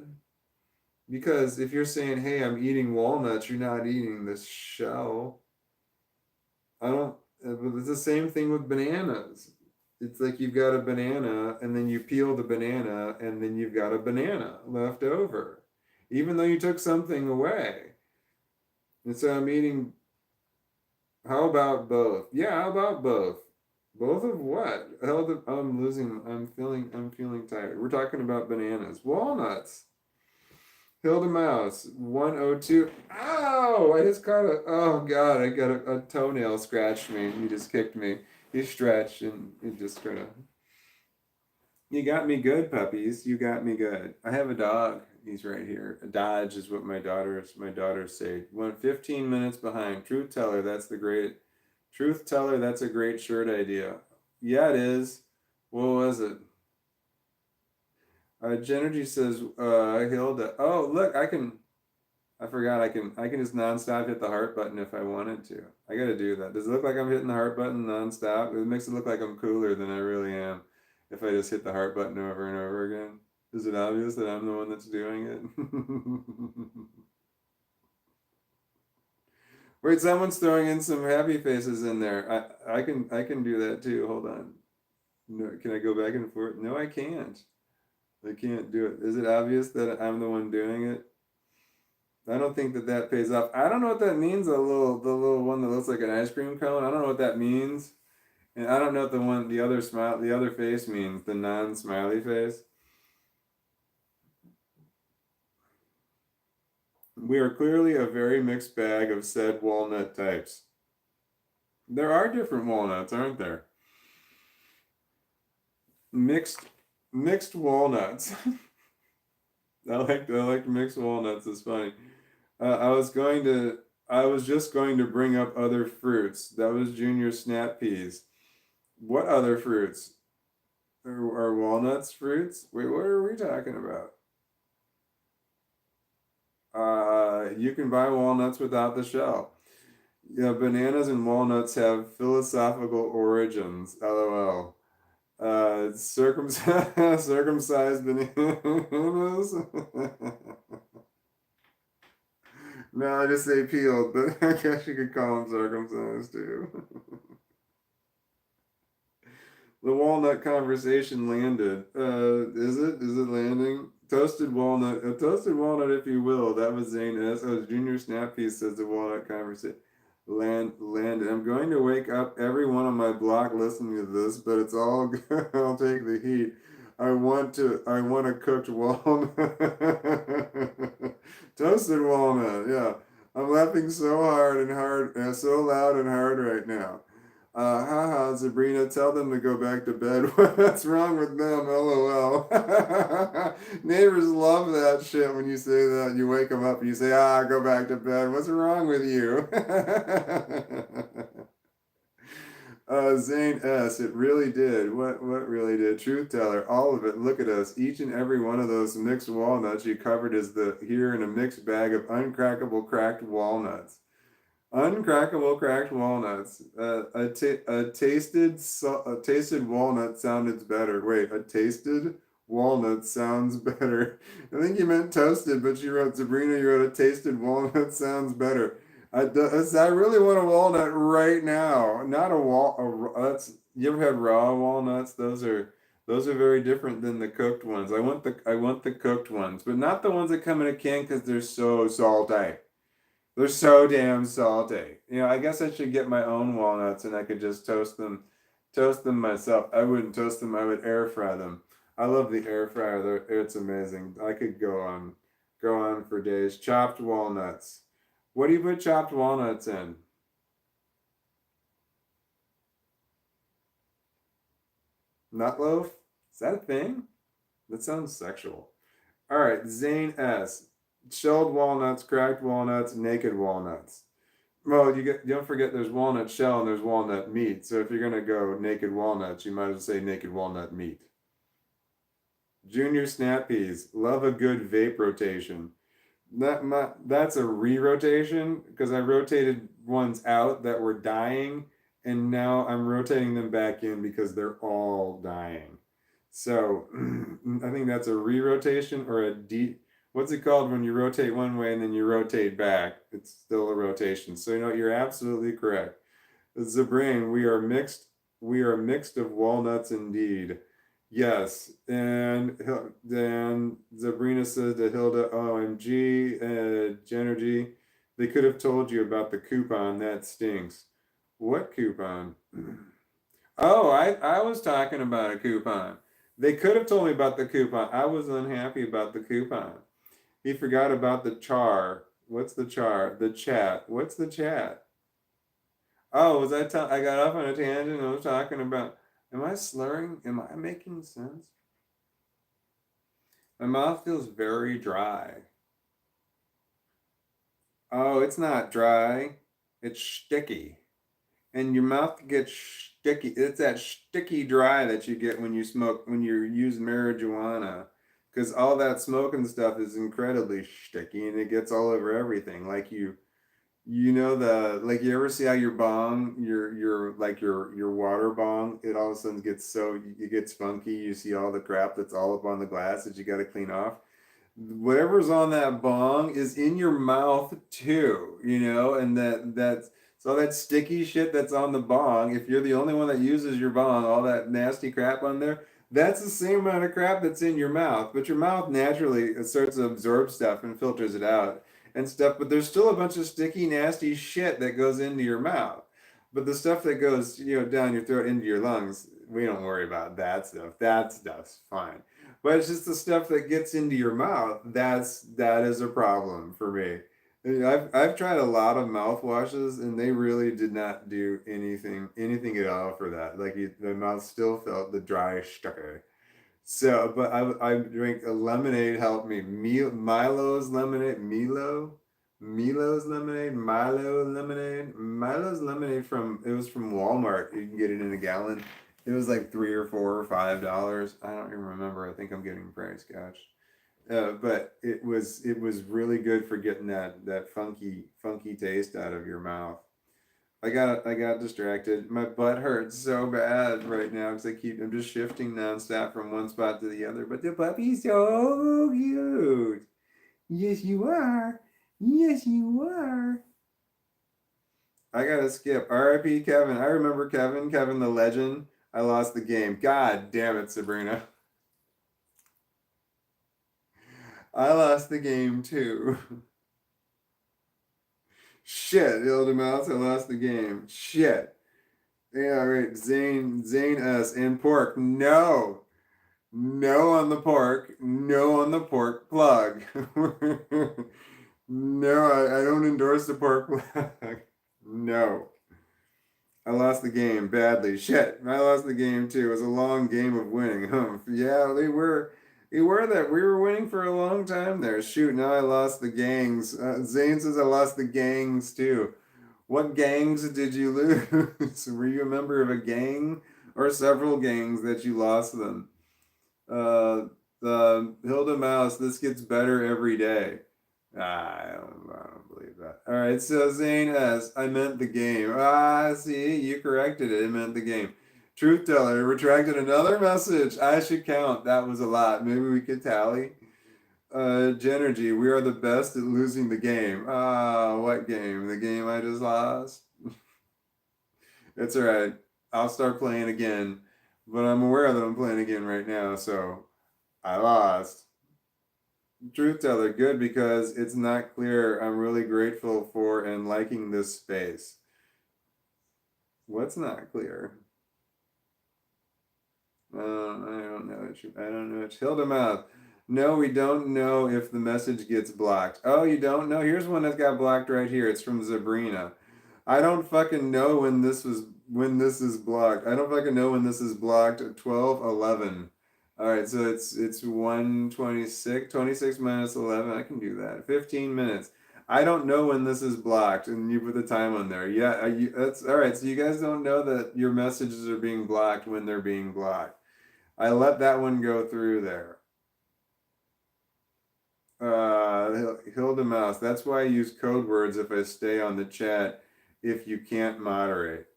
Because if you're saying, hey, I'm eating walnuts, you're not eating the shell. I don't, but it's the same thing with bananas. It's like you've got a banana and then you peel the banana and then you've got a banana left over, even though you took something away. And so I'm eating, how about both? Yeah, how about both? Both of what? I'm feeling tired. We're talking about bananas. Walnuts. Hilda Mouse, 102. Ow! I just caught oh God, I got a toenail scratched me. He just kicked me. He stretched and he just kind of. You got me good, puppies. You got me good. I have a dog. He's right here. A Dodge is what my daughters say. Went 15 minutes behind. Truth teller, that's the great. Truth teller, that's a great shirt idea. Yeah, it is. What was it? Genergy says, Hilda. Oh, look, I forgot I can just nonstop hit the heart button if I wanted to. I gotta do that. Does it look like I'm hitting the heart button nonstop? It makes it look like I'm cooler than I really am if I just hit the heart button over and over again. Is it obvious that I'm the one that's doing it? Wait, someone's throwing in some happy faces in there. I can do that too. Hold on. No, can I go back and forth? No, I can't. I can't do it. Is it obvious that I'm the one doing it? I don't think that that pays off. I don't know what that means. The little one that looks like an ice cream cone. I don't know what that means, and I don't know what the other face means. The non-smiley face. We are clearly a very mixed bag of said walnut types. There are different walnuts, aren't there? Mixed, mixed walnuts. I like mixed walnuts. It's funny. I was going to. I was just going to bring up other fruits. That was Junior Snap Peas. What other fruits? Are walnuts fruits? Wait, what are we talking about? You can buy walnuts without the shell. Yeah, bananas and walnuts have philosophical origins. LOL. Circumcised bananas. No, I just say peeled, but I guess you could call them circumcised too. The walnut conversation landed. Is it? Is it landing? Toasted walnut. A toasted walnut, if you will. That was Zane S. Oh, Junior Snappy says the walnut conversation landed. I'm going to wake up everyone on my block listening to this, but it's all good. I'll take the heat. I want a cooked walnut. Toasted walnut, yeah. I'm laughing so hard and hard, so loud and hard right now. Haha, Sabrina, tell them to go back to bed. What's wrong with them? LOL. Neighbors love that shit when you say that. You wake them up and you say, go back to bed. What's wrong with you? Zane S., it really did. What really did? Truth teller, all of it. Look at us. Each and every one of those mixed walnuts you covered is here in a mixed bag of uncrackable cracked walnuts. Uncrackable cracked walnuts. A tasted walnut sounded better. Wait, a tasted walnut sounds better. I think you meant toasted, but Sabrina, you wrote a tasted walnut sounds better. I really want a walnut right now. Not a you ever had raw walnuts? Those are very different than the cooked ones. I want the cooked ones, but not the ones that come in a can because they're so salty. They're so damn salty. I guess I should get my own walnuts and I could just toast them myself. I wouldn't toast them, I would air fry them. I love the air fryer. It's amazing. I could go on for days. Chopped walnuts. What do you put chopped walnuts in? Nut loaf? Is that a thing? That sounds sexual. All right, Zane S. Shelled walnuts, cracked walnuts, naked walnuts. Well, don't forget there's walnut shell and there's walnut meat. So if you're gonna go naked walnuts, you might as well say naked walnut meat. Junior Snap Peas, love a good vape rotation. That's a re-rotation because I rotated ones out that were dying, and now I'm rotating them back in because they're all dying. So I think that's a re-rotation or a de what's it called when you rotate one way and then you rotate back? It's still a rotation. So you know you're absolutely correct. Zabrain, we are mixed of walnuts indeed. Yes, and then Sabrina says to Hilda, OMG, Genergy, they could have told you about the coupon. That stinks. What coupon? Oh, I was talking about a coupon. They could have told me about the coupon. I was unhappy about the coupon. He forgot about the char. What's the char? The chat. What's the chat? Oh, I got off on a tangent. I was talking about. Am I slurring? Am I making sense? My mouth feels very dry. Oh, it's not dry. It's sticky. And your mouth gets sticky. It's that sticky dry that you get when you smoke, when you use marijuana. Because all that smoking stuff is incredibly sticky and it gets all over everything. You know like you ever see how your bong, your water bong, it all of a sudden gets so it gets funky. You see all the crap that's all up on the glass that you got to clean off. Whatever's on that bong is in your mouth too, you know, and that's so that sticky shit that's on the bong, if you're the only one that uses your bong, all that nasty crap on there, that's the same amount of crap that's in your mouth. But your mouth naturally starts to absorb stuff and filters it out and stuff, but there's still a bunch of sticky, nasty shit that goes into your mouth. But the stuff that goes, you know, down your throat into your lungs, we don't worry about that stuff. That stuff's fine. But it's just the stuff that gets into your mouth. That is a problem for me. I've tried a lot of mouthwashes and they really did not do anything at all for that. Like the mouth still felt the dry stucker. So, but I drink a lemonade helped me. Milo's lemonade, Milo's lemonade, Milo's lemonade from it was from Walmart. You can get it in a gallon. It was like $3 or $4 or $5. I don't even remember. I think I'm getting price gouged. But it was really good for getting that funky taste out of your mouth. I got distracted. My butt hurts so bad right now because I'm just shifting nonstop from one spot to the other. But the puppy's so cute. Yes, you are. Yes, you are. I gotta skip. R.I.P. Kevin. I remember Kevin. Kevin the legend. I lost the game. God damn it, Sabrina. I lost the game too. Shit, Hilda Mouse. I lost the game. Shit. Yeah, right. Zane S. And pork. No. No on the pork. No on the pork plug. No, I don't endorse the pork plug. No. I lost the game badly. Shit. I lost the game too. It was a long game of winning. Yeah, we were winning for a long time there. Shoot, now I lost the gangs. Zane says I lost the gangs too. What gangs did you lose? Were you a member of a gang or several gangs that you lost them? The Hilda Mouse, this gets better every day. I don't believe that. All right, so Zane S. I meant the game. See, you corrected it. I meant the game. Truth teller retracted another message. I should count. That was a lot. Maybe we could tally. Genergy, we are the best at losing the game. What game? The game I just lost? It's all right. I'll start playing again, but I'm aware that I'm playing again right now, so I lost. Truth teller, good because it's not clear. I'm really grateful for and liking this space. What's not clear? I don't know. I don't know. It's Hildemouth. No, we don't know if the message gets blocked. Oh, you don't know? Here's one that got blocked right here. It's from Sabrina. I don't fucking know when this is blocked. I don't fucking know when this is blocked at 12:11. All right, so it's 1:26, 26 minus 11. I can do that. 15 minutes. I don't know when this is blocked, and you put the time on there. Yeah, that's all right. So you guys don't know that your messages are being blocked when they're being blocked. I let that one go through there. Hilda Mouse. That's why I use code words if I stay on the chat if you can't moderate.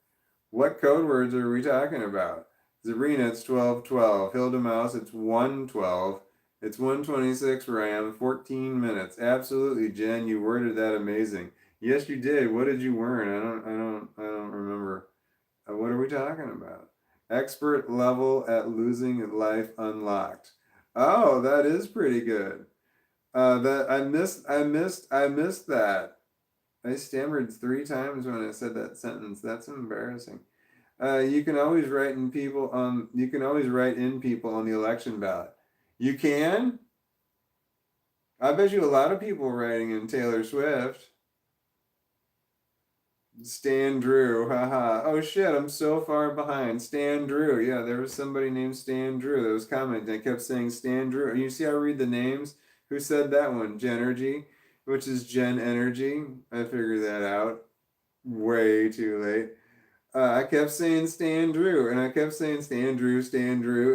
What code words are we talking about? Zarina, it's 12:12. Hilda Mouse, it's 1:12. It's 1:26 where I am, 14 minutes. Absolutely, Jen, you worded that amazing. Yes, you did. What did you learn? I don't remember. What are we talking about? Expert level at losing life unlocked. Oh, that is pretty good. That I missed that. I stammered 3 times when I said that sentence. That's embarrassing. You can always write in people on the election ballot. You can? I bet you a lot of people writing in Taylor Swift. Stan Drew, haha. Oh shit, I'm so far behind. Stan Drew. Yeah, there was somebody named Stan Drew that was commenting. I kept saying Stan Drew. And you see how I read the names? Who said that one? Genergy, which is Gen Energy. I figured that out way too late. I kept saying Stan Drew, and I kept saying Stan Drew,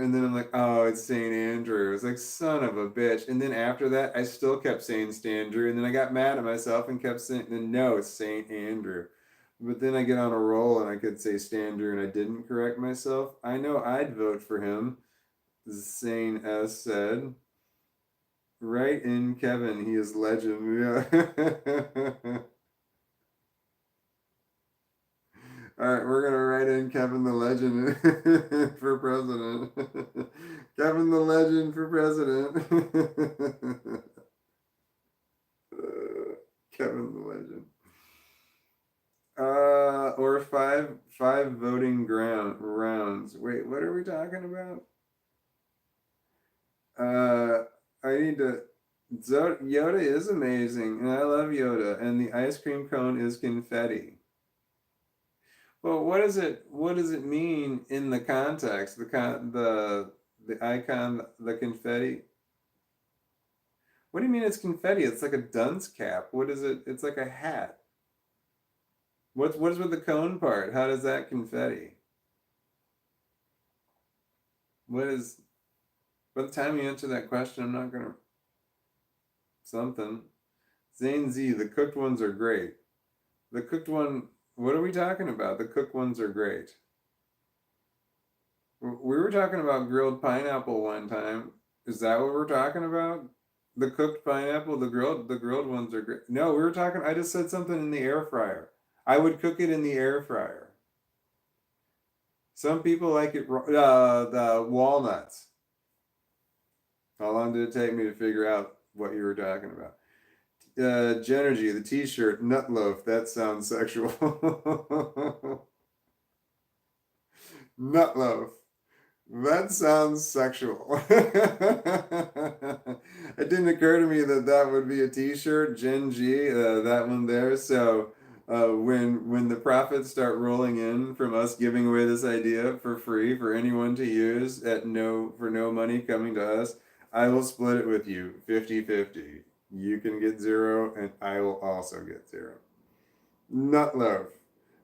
and then I'm like, oh, it's St. Andrew. It's like, son of a bitch. And then after that, I still kept saying Stan Drew, and then I got mad at myself and kept saying, no, it's St. Andrew. But then I get on a roll and I could say Stan Drew, and I didn't correct myself. I know I'd vote for him, Zane S. said. Right in Kevin, he is legend. Yeah. All right, we're gonna write in Kevin the Legend for president. Kevin the Legend for president. Kevin the Legend. Or five voting ground rounds. Wait, what are we talking about? I need to. Yoda is amazing, and I love Yoda, and the ice cream cone is confetti. Well, what does it mean in the context? The icon, the confetti. What do you mean it's confetti? It's like a dunce cap. What is it? It's like a hat. What is with the cone part? How does that confetti? What is by the time you answer that question, I'm not gonna something. Zane Z, the cooked ones are great. The cooked one, what are we talking about? The cooked ones are great. We were talking about grilled pineapple one time. Is that what we're talking about? The cooked pineapple, the grilled ones are great. No, we were talking. I just said something in the air fryer. I would cook it in the air fryer. Some people like it. The walnuts. How long did it take me to figure out what you were talking about? Genergy, the T-shirt, nut loaf. That sounds sexual. Nut loaf. That sounds sexual. It didn't occur to me that that would be a T-shirt, Gen G, that one there. So when the profits start rolling in from us giving away this idea for free for anyone to use at no money coming to us, I will split it with you 50-50. You can get zero, and I will also get zero. Nut loaf.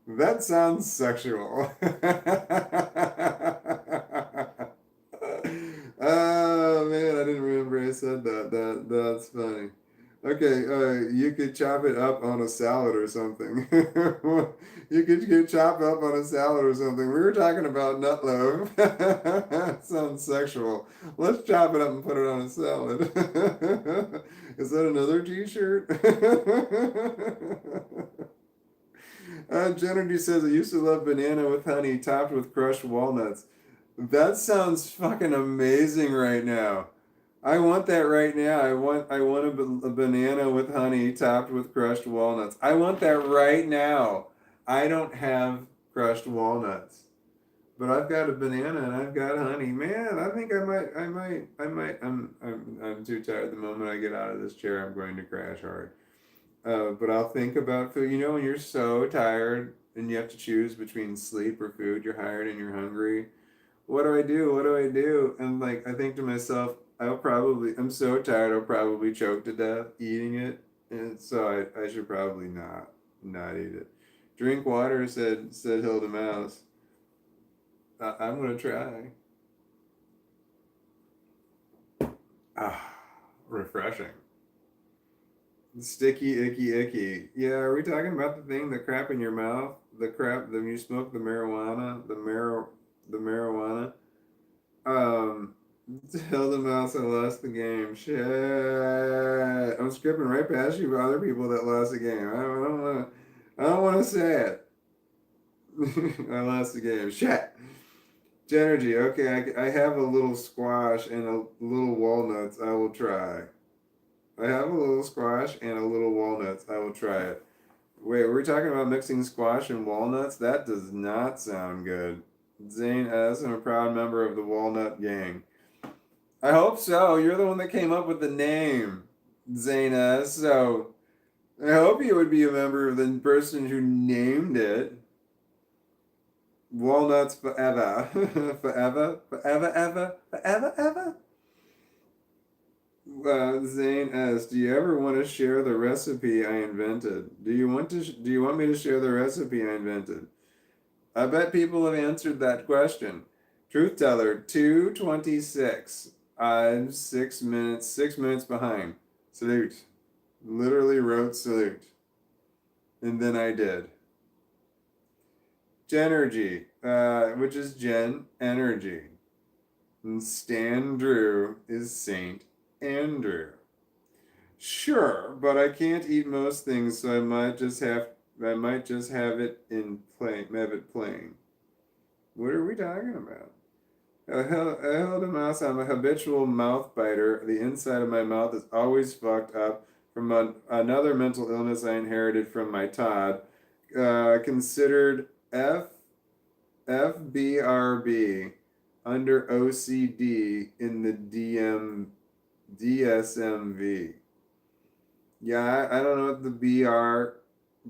That sounds sexual. Oh man, I didn't remember I said that. That's funny. Okay, you could chop it up on a salad or something. You could chop up on a salad or something. We were talking about nut loaf. Sounds sexual. Let's chop it up and put it on a salad. Is that another T-shirt? Jenny says, I used to love banana with honey topped with crushed walnuts. That sounds fucking amazing right now. I want that right now. I want a banana with honey topped with crushed walnuts. I want that right now. I don't have crushed walnuts, but I've got a banana and I've got honey. Man, I think I might. I'm too tired. The moment I get out of this chair, I'm going to crash hard. But I'll think about food. You know, when you're so tired and you have to choose between sleep or food, you're tired and you're hungry. What do I do? What do I do? And like, I think to myself, I'm so tired, I'll probably choke to death eating it. And so I should probably not eat it. Drink water, said Hilda Mouse. I'm gonna try. Ah, refreshing. Sticky, icky, icky. Yeah, are we talking about the thing, the crap in your mouth? The crap, the you smoke the marijuana, the marijuana. Um, Tell the mouse I lost the game. Shit, I'm skipping right past you, other people that lost the game. I don't want to say it. I lost the game. Shit. Genergy. Okay, I have a little squash and a little walnuts. I will try. I have a little squash and a little walnuts. I will try it. Wait, we're talking about mixing squash and walnuts? That does not sound good. Zane S. I'm a proud member of the Walnut Gang. I hope so. You're the one that came up with the name, Zane S. So I hope you would be a member of the person who named it. Walnuts forever. Forever, forever, ever, forever, ever. Zane S. Do you ever want to share the recipe I invented? Do you want me to share the recipe I invented? I bet people have answered that question. Truth teller, 2:26. I'm 6 minutes behind. Salute. Literally wrote salute. And then I did. Genergy, which is Gen Energy. And Stan Drew is Saint Andrew. Sure, but I can't eat most things, so I might just have it plain. What are we talking about? I held a mouse. I'm a habitual mouth biter. The inside of my mouth is always fucked up from another mental illness I inherited from my Todd. Considered FBRB under OCD in the DSMV. Yeah, I don't know what the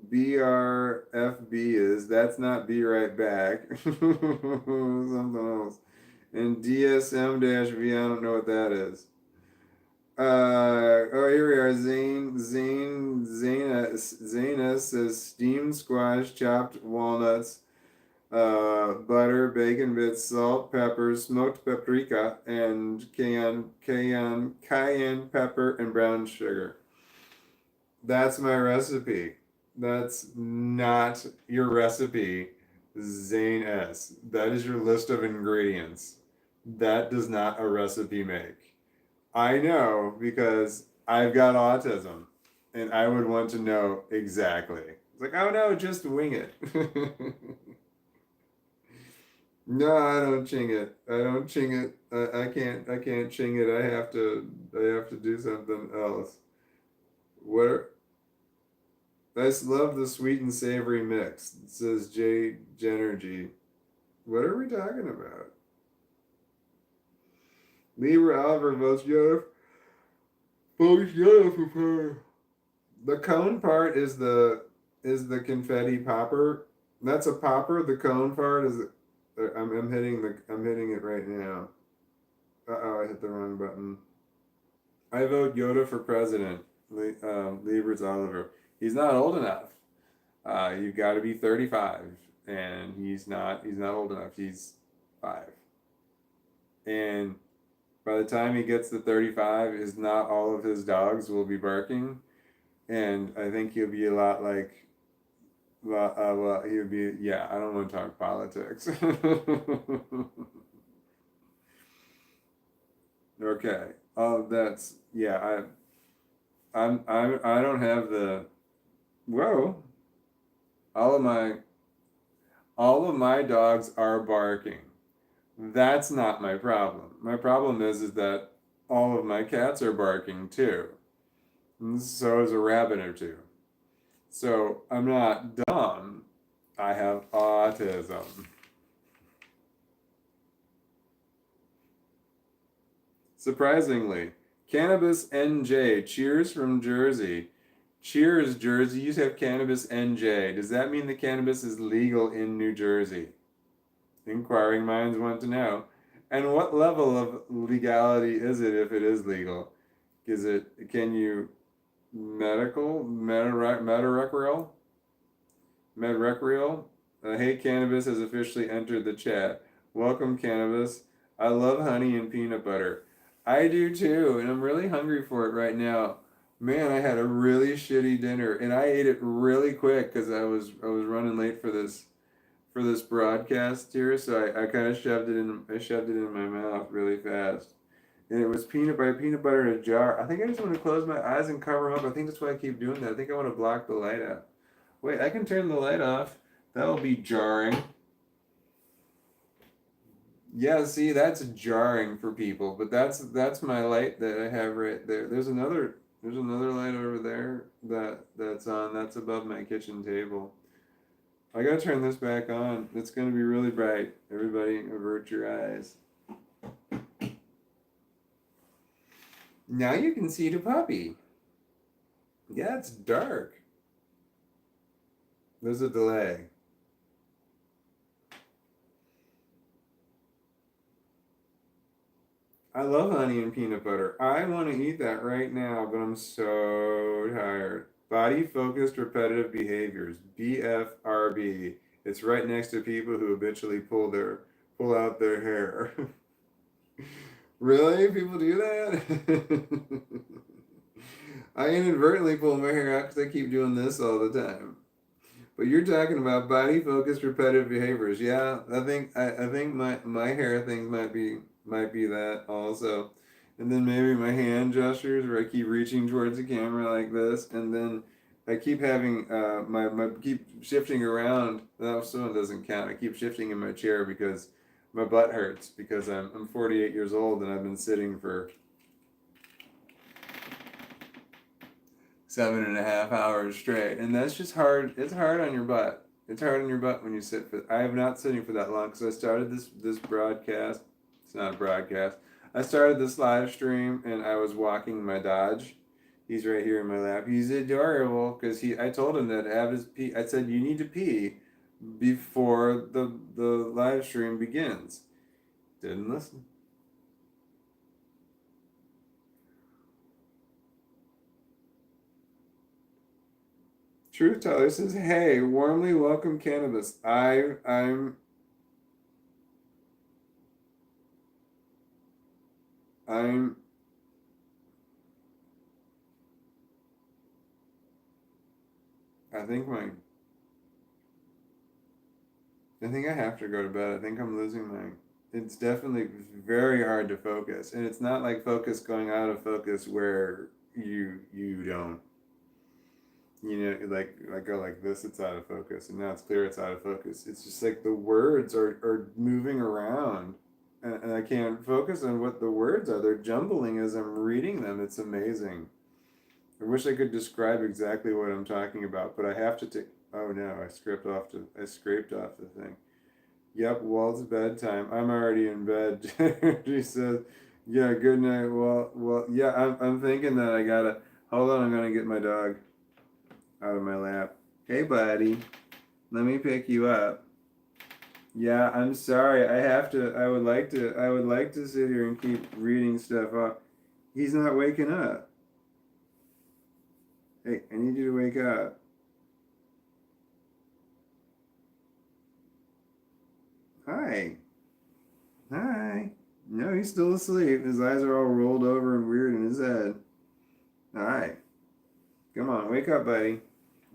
BRFB is. That's not be right back. Something else. And DSM-V, I don't know what that is. Here we are. Zane says steamed squash, chopped walnuts, butter, bacon bits, salt, pepper, smoked paprika, and cayenne pepper, and brown sugar. That's my recipe. That's not your recipe, Zane S. That is your list of ingredients. That does not a recipe make. I know because I've got autism and I would want to know exactly. It's like, oh no, just wing it. No, I don't ching it. I don't ching it. I can't ching it. I have to do something else. What I just love the sweet and savory mix. It says J Genergy. What are we talking about? Libra Oliver votes Yoda. Votes Yoda for her. The cone part is the confetti popper. That's a popper. The cone part is. I'm hitting it right now. Uh-oh, I hit the wrong button. I vote Yoda for president. Lieber's Oliver. He's not old enough. You've got to be 35, and he's not. He's not old enough. He's 5, and by the time he gets to 35, is not all of his dogs will be barking, and I think he'll be a lot like. Well, he would be. Yeah, I don't want to talk politics. Okay. Oh, that's yeah. I don't have the. Whoa. All of my all of my dogs are barking. That's not my problem. My problem is that all of my cats are barking too. And so is a rabbit or two. So I'm not dumb. I have autism. Surprisingly, Cannabis NJ, cheers from Jersey. Cheers, Jersey. You have Cannabis NJ. Does that mean the cannabis is legal in New Jersey? Inquiring minds want to know. And what level of legality is it if it is legal? Can you metarecreal? Medrecreal? Hey, Cannabis has officially entered the chat. Welcome, Cannabis. I love honey and peanut butter. I do too, and I'm really hungry for it right now. Man, I had a really shitty dinner, and I ate it really quick because I was running late for this broadcast here, so I kind of shoved it in my mouth really fast, and it was peanut butter in a jar. I think I just want to close my eyes and cover them up. I think that's why I keep doing that. I think I want to block the light out. Wait, I can turn the light off. That'll be jarring. Yeah, see, that's jarring for people, but that's my light that I have right there. There's another light over there that's on. That's above my kitchen table. I gotta turn this back on. It's gonna be really bright. Everybody, avert your eyes. Now you can see the puppy. Yeah, it's dark. There's a delay. I love honey and peanut butter. I want to eat that right now, but I'm so tired. Body focused repetitive behaviors, BFRB. It's right next to people who habitually pull out their hair. Really? People do that? I inadvertently pull my hair out because I keep doing this all the time. But you're talking about body focused repetitive behaviors. Yeah, I think my hair things might be that also. And then maybe my hand gestures where I keep reaching towards the camera like this, and then I keep having my keep shifting around. That one doesn't count. I keep shifting in my chair because my butt hurts because I'm 48 years old and I've been sitting for 7.5 hours straight, and that's just hard. It's hard on your butt. It's hard on your butt when you sit for. I am not sitting for that long because I started this broadcast. It's not a broadcast. I started this live stream and I was walking my Dodge. He's right here in my lap. He's adorable because he. I told him that have his pee. I said you need to pee before the live stream begins. Didn't listen. Truth Teller says, "Hey, warmly welcome cannabis. I'm I think I think I have to go to bed. I think I'm losing my. It's definitely very hard to focus, and it's not like focus going out of focus where you don't like go like this. It's out of focus, and now it's clear it's out of focus. It's just like the words are moving around, and I can't focus on what the words are. They're jumbling as I'm reading them. It's amazing. I wish I could describe exactly what I'm talking about, but I have to take. Oh no, I scraped off the thing. Yep, Walt's bedtime. I'm already in bed. She says, "Yeah, good night, Walt." Well, yeah, I'm thinking that I gotta. Hold on, I'm gonna get my dog out of my lap. Hey, buddy, let me pick you up. Yeah, I'm sorry. I have to. I would like to. I would like to sit here and keep reading stuff off. He's not waking up. Hey, I need you to wake up. Hi. Hi. No, he's still asleep. His eyes are all rolled over and weird in his head. Hi. Come on, wake up, buddy.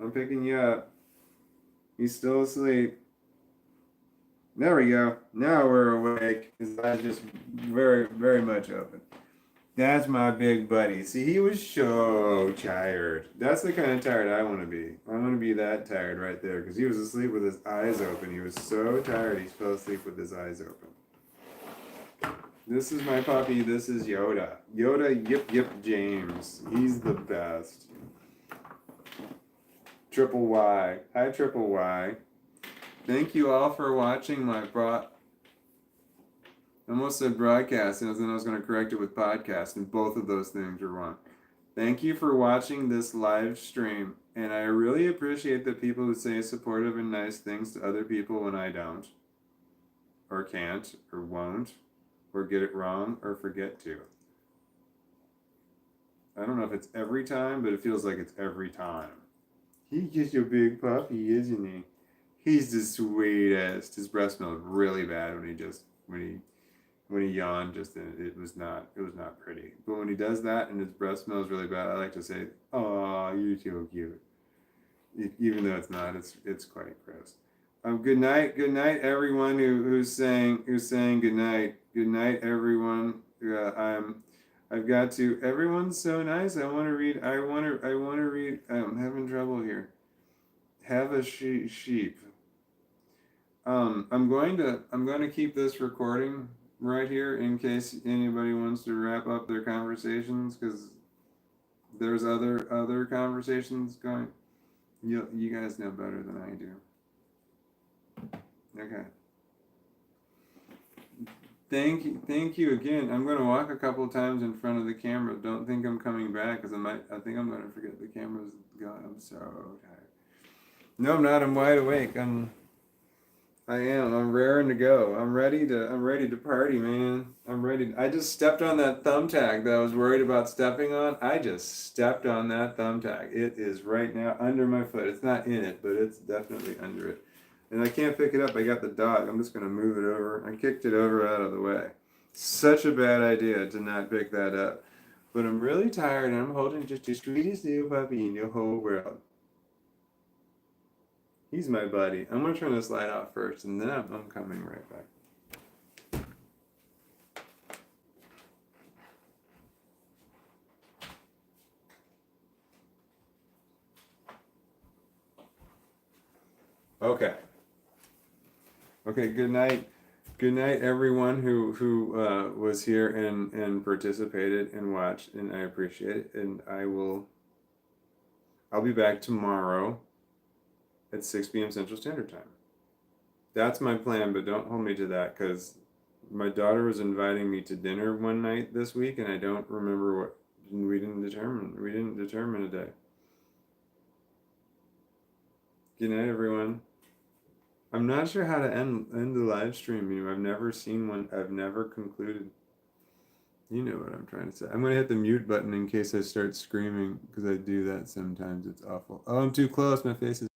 I'm picking you up. He's still asleep. There we go. Now we're awake. His eyes just very, very much open. That's my big buddy. See, he was so tired. That's the kind of tired I want to be. I want to be that tired right there because he was asleep with his eyes open. He was so tired he fell asleep with his eyes open. This is my puppy. This is Yoda. Yoda Yip Yip James. He's the best. Triple Y. Hi, Triple Y. Thank you all for watching my I almost said broadcast, and then I was going to correct it with podcast, and both of those things are wrong. Thank you for watching this live stream, and I really appreciate the people who say supportive and nice things to other people when I don't, or can't, or won't, or get it wrong, or forget to. I don't know if it's every time, but it feels like it's every time. He's just a big puppy, isn't he? He's the sweetest. His breath smells really bad when he when he yawned, just it was not pretty. But when he does that and his breath smells really bad, I like to say, "Oh, you're so cute," even though it's not. It's quite gross. Good night, everyone who's saying good night. Good night, everyone. I've got to. Everyone's so nice. I want to read. I want to read. I'm having trouble here. Have a sheep. I'm going to keep this recording right here in case anybody wants to wrap up their conversations, because there's other conversations going. You guys know better than I do. Okay. Thank you again. I'm going to walk a couple times in front of the camera. Don't think I'm coming back, because I think I'm going to forget the camera's gone. I'm so tired. No, I'm not. I'm wide awake. I am. I'm raring to go. I'm ready to party, man. I'm ready. I just stepped on that thumbtack that I was worried about stepping on. I just stepped on that thumbtack. It is right now under my foot. It's not in it, but it's definitely under it. And I can't pick it up. I got the dog. I'm just going to move it over. I kicked it over out of the way. Such a bad idea to not pick that up. But I'm really tired, and I'm holding just the sweetest little puppy in the whole world. He's my buddy. I'm going to turn this light off first, and then I'm coming right back. Okay. Okay, good night. Good night, everyone who was here and participated and watched, and I appreciate it. And I'll be back tomorrow at 6 p.m. Central Standard Time. That's my plan, but don't hold me to that, because my daughter was inviting me to dinner one night this week, and I don't remember what. We didn't determine a day. Good night, everyone. I'm not sure how to end the live stream. I've never seen one. I've never concluded. You know what I'm trying to say. I'm going to hit the mute button in case I start screaming, because I do that sometimes. It's awful. Oh, I'm too close. My face is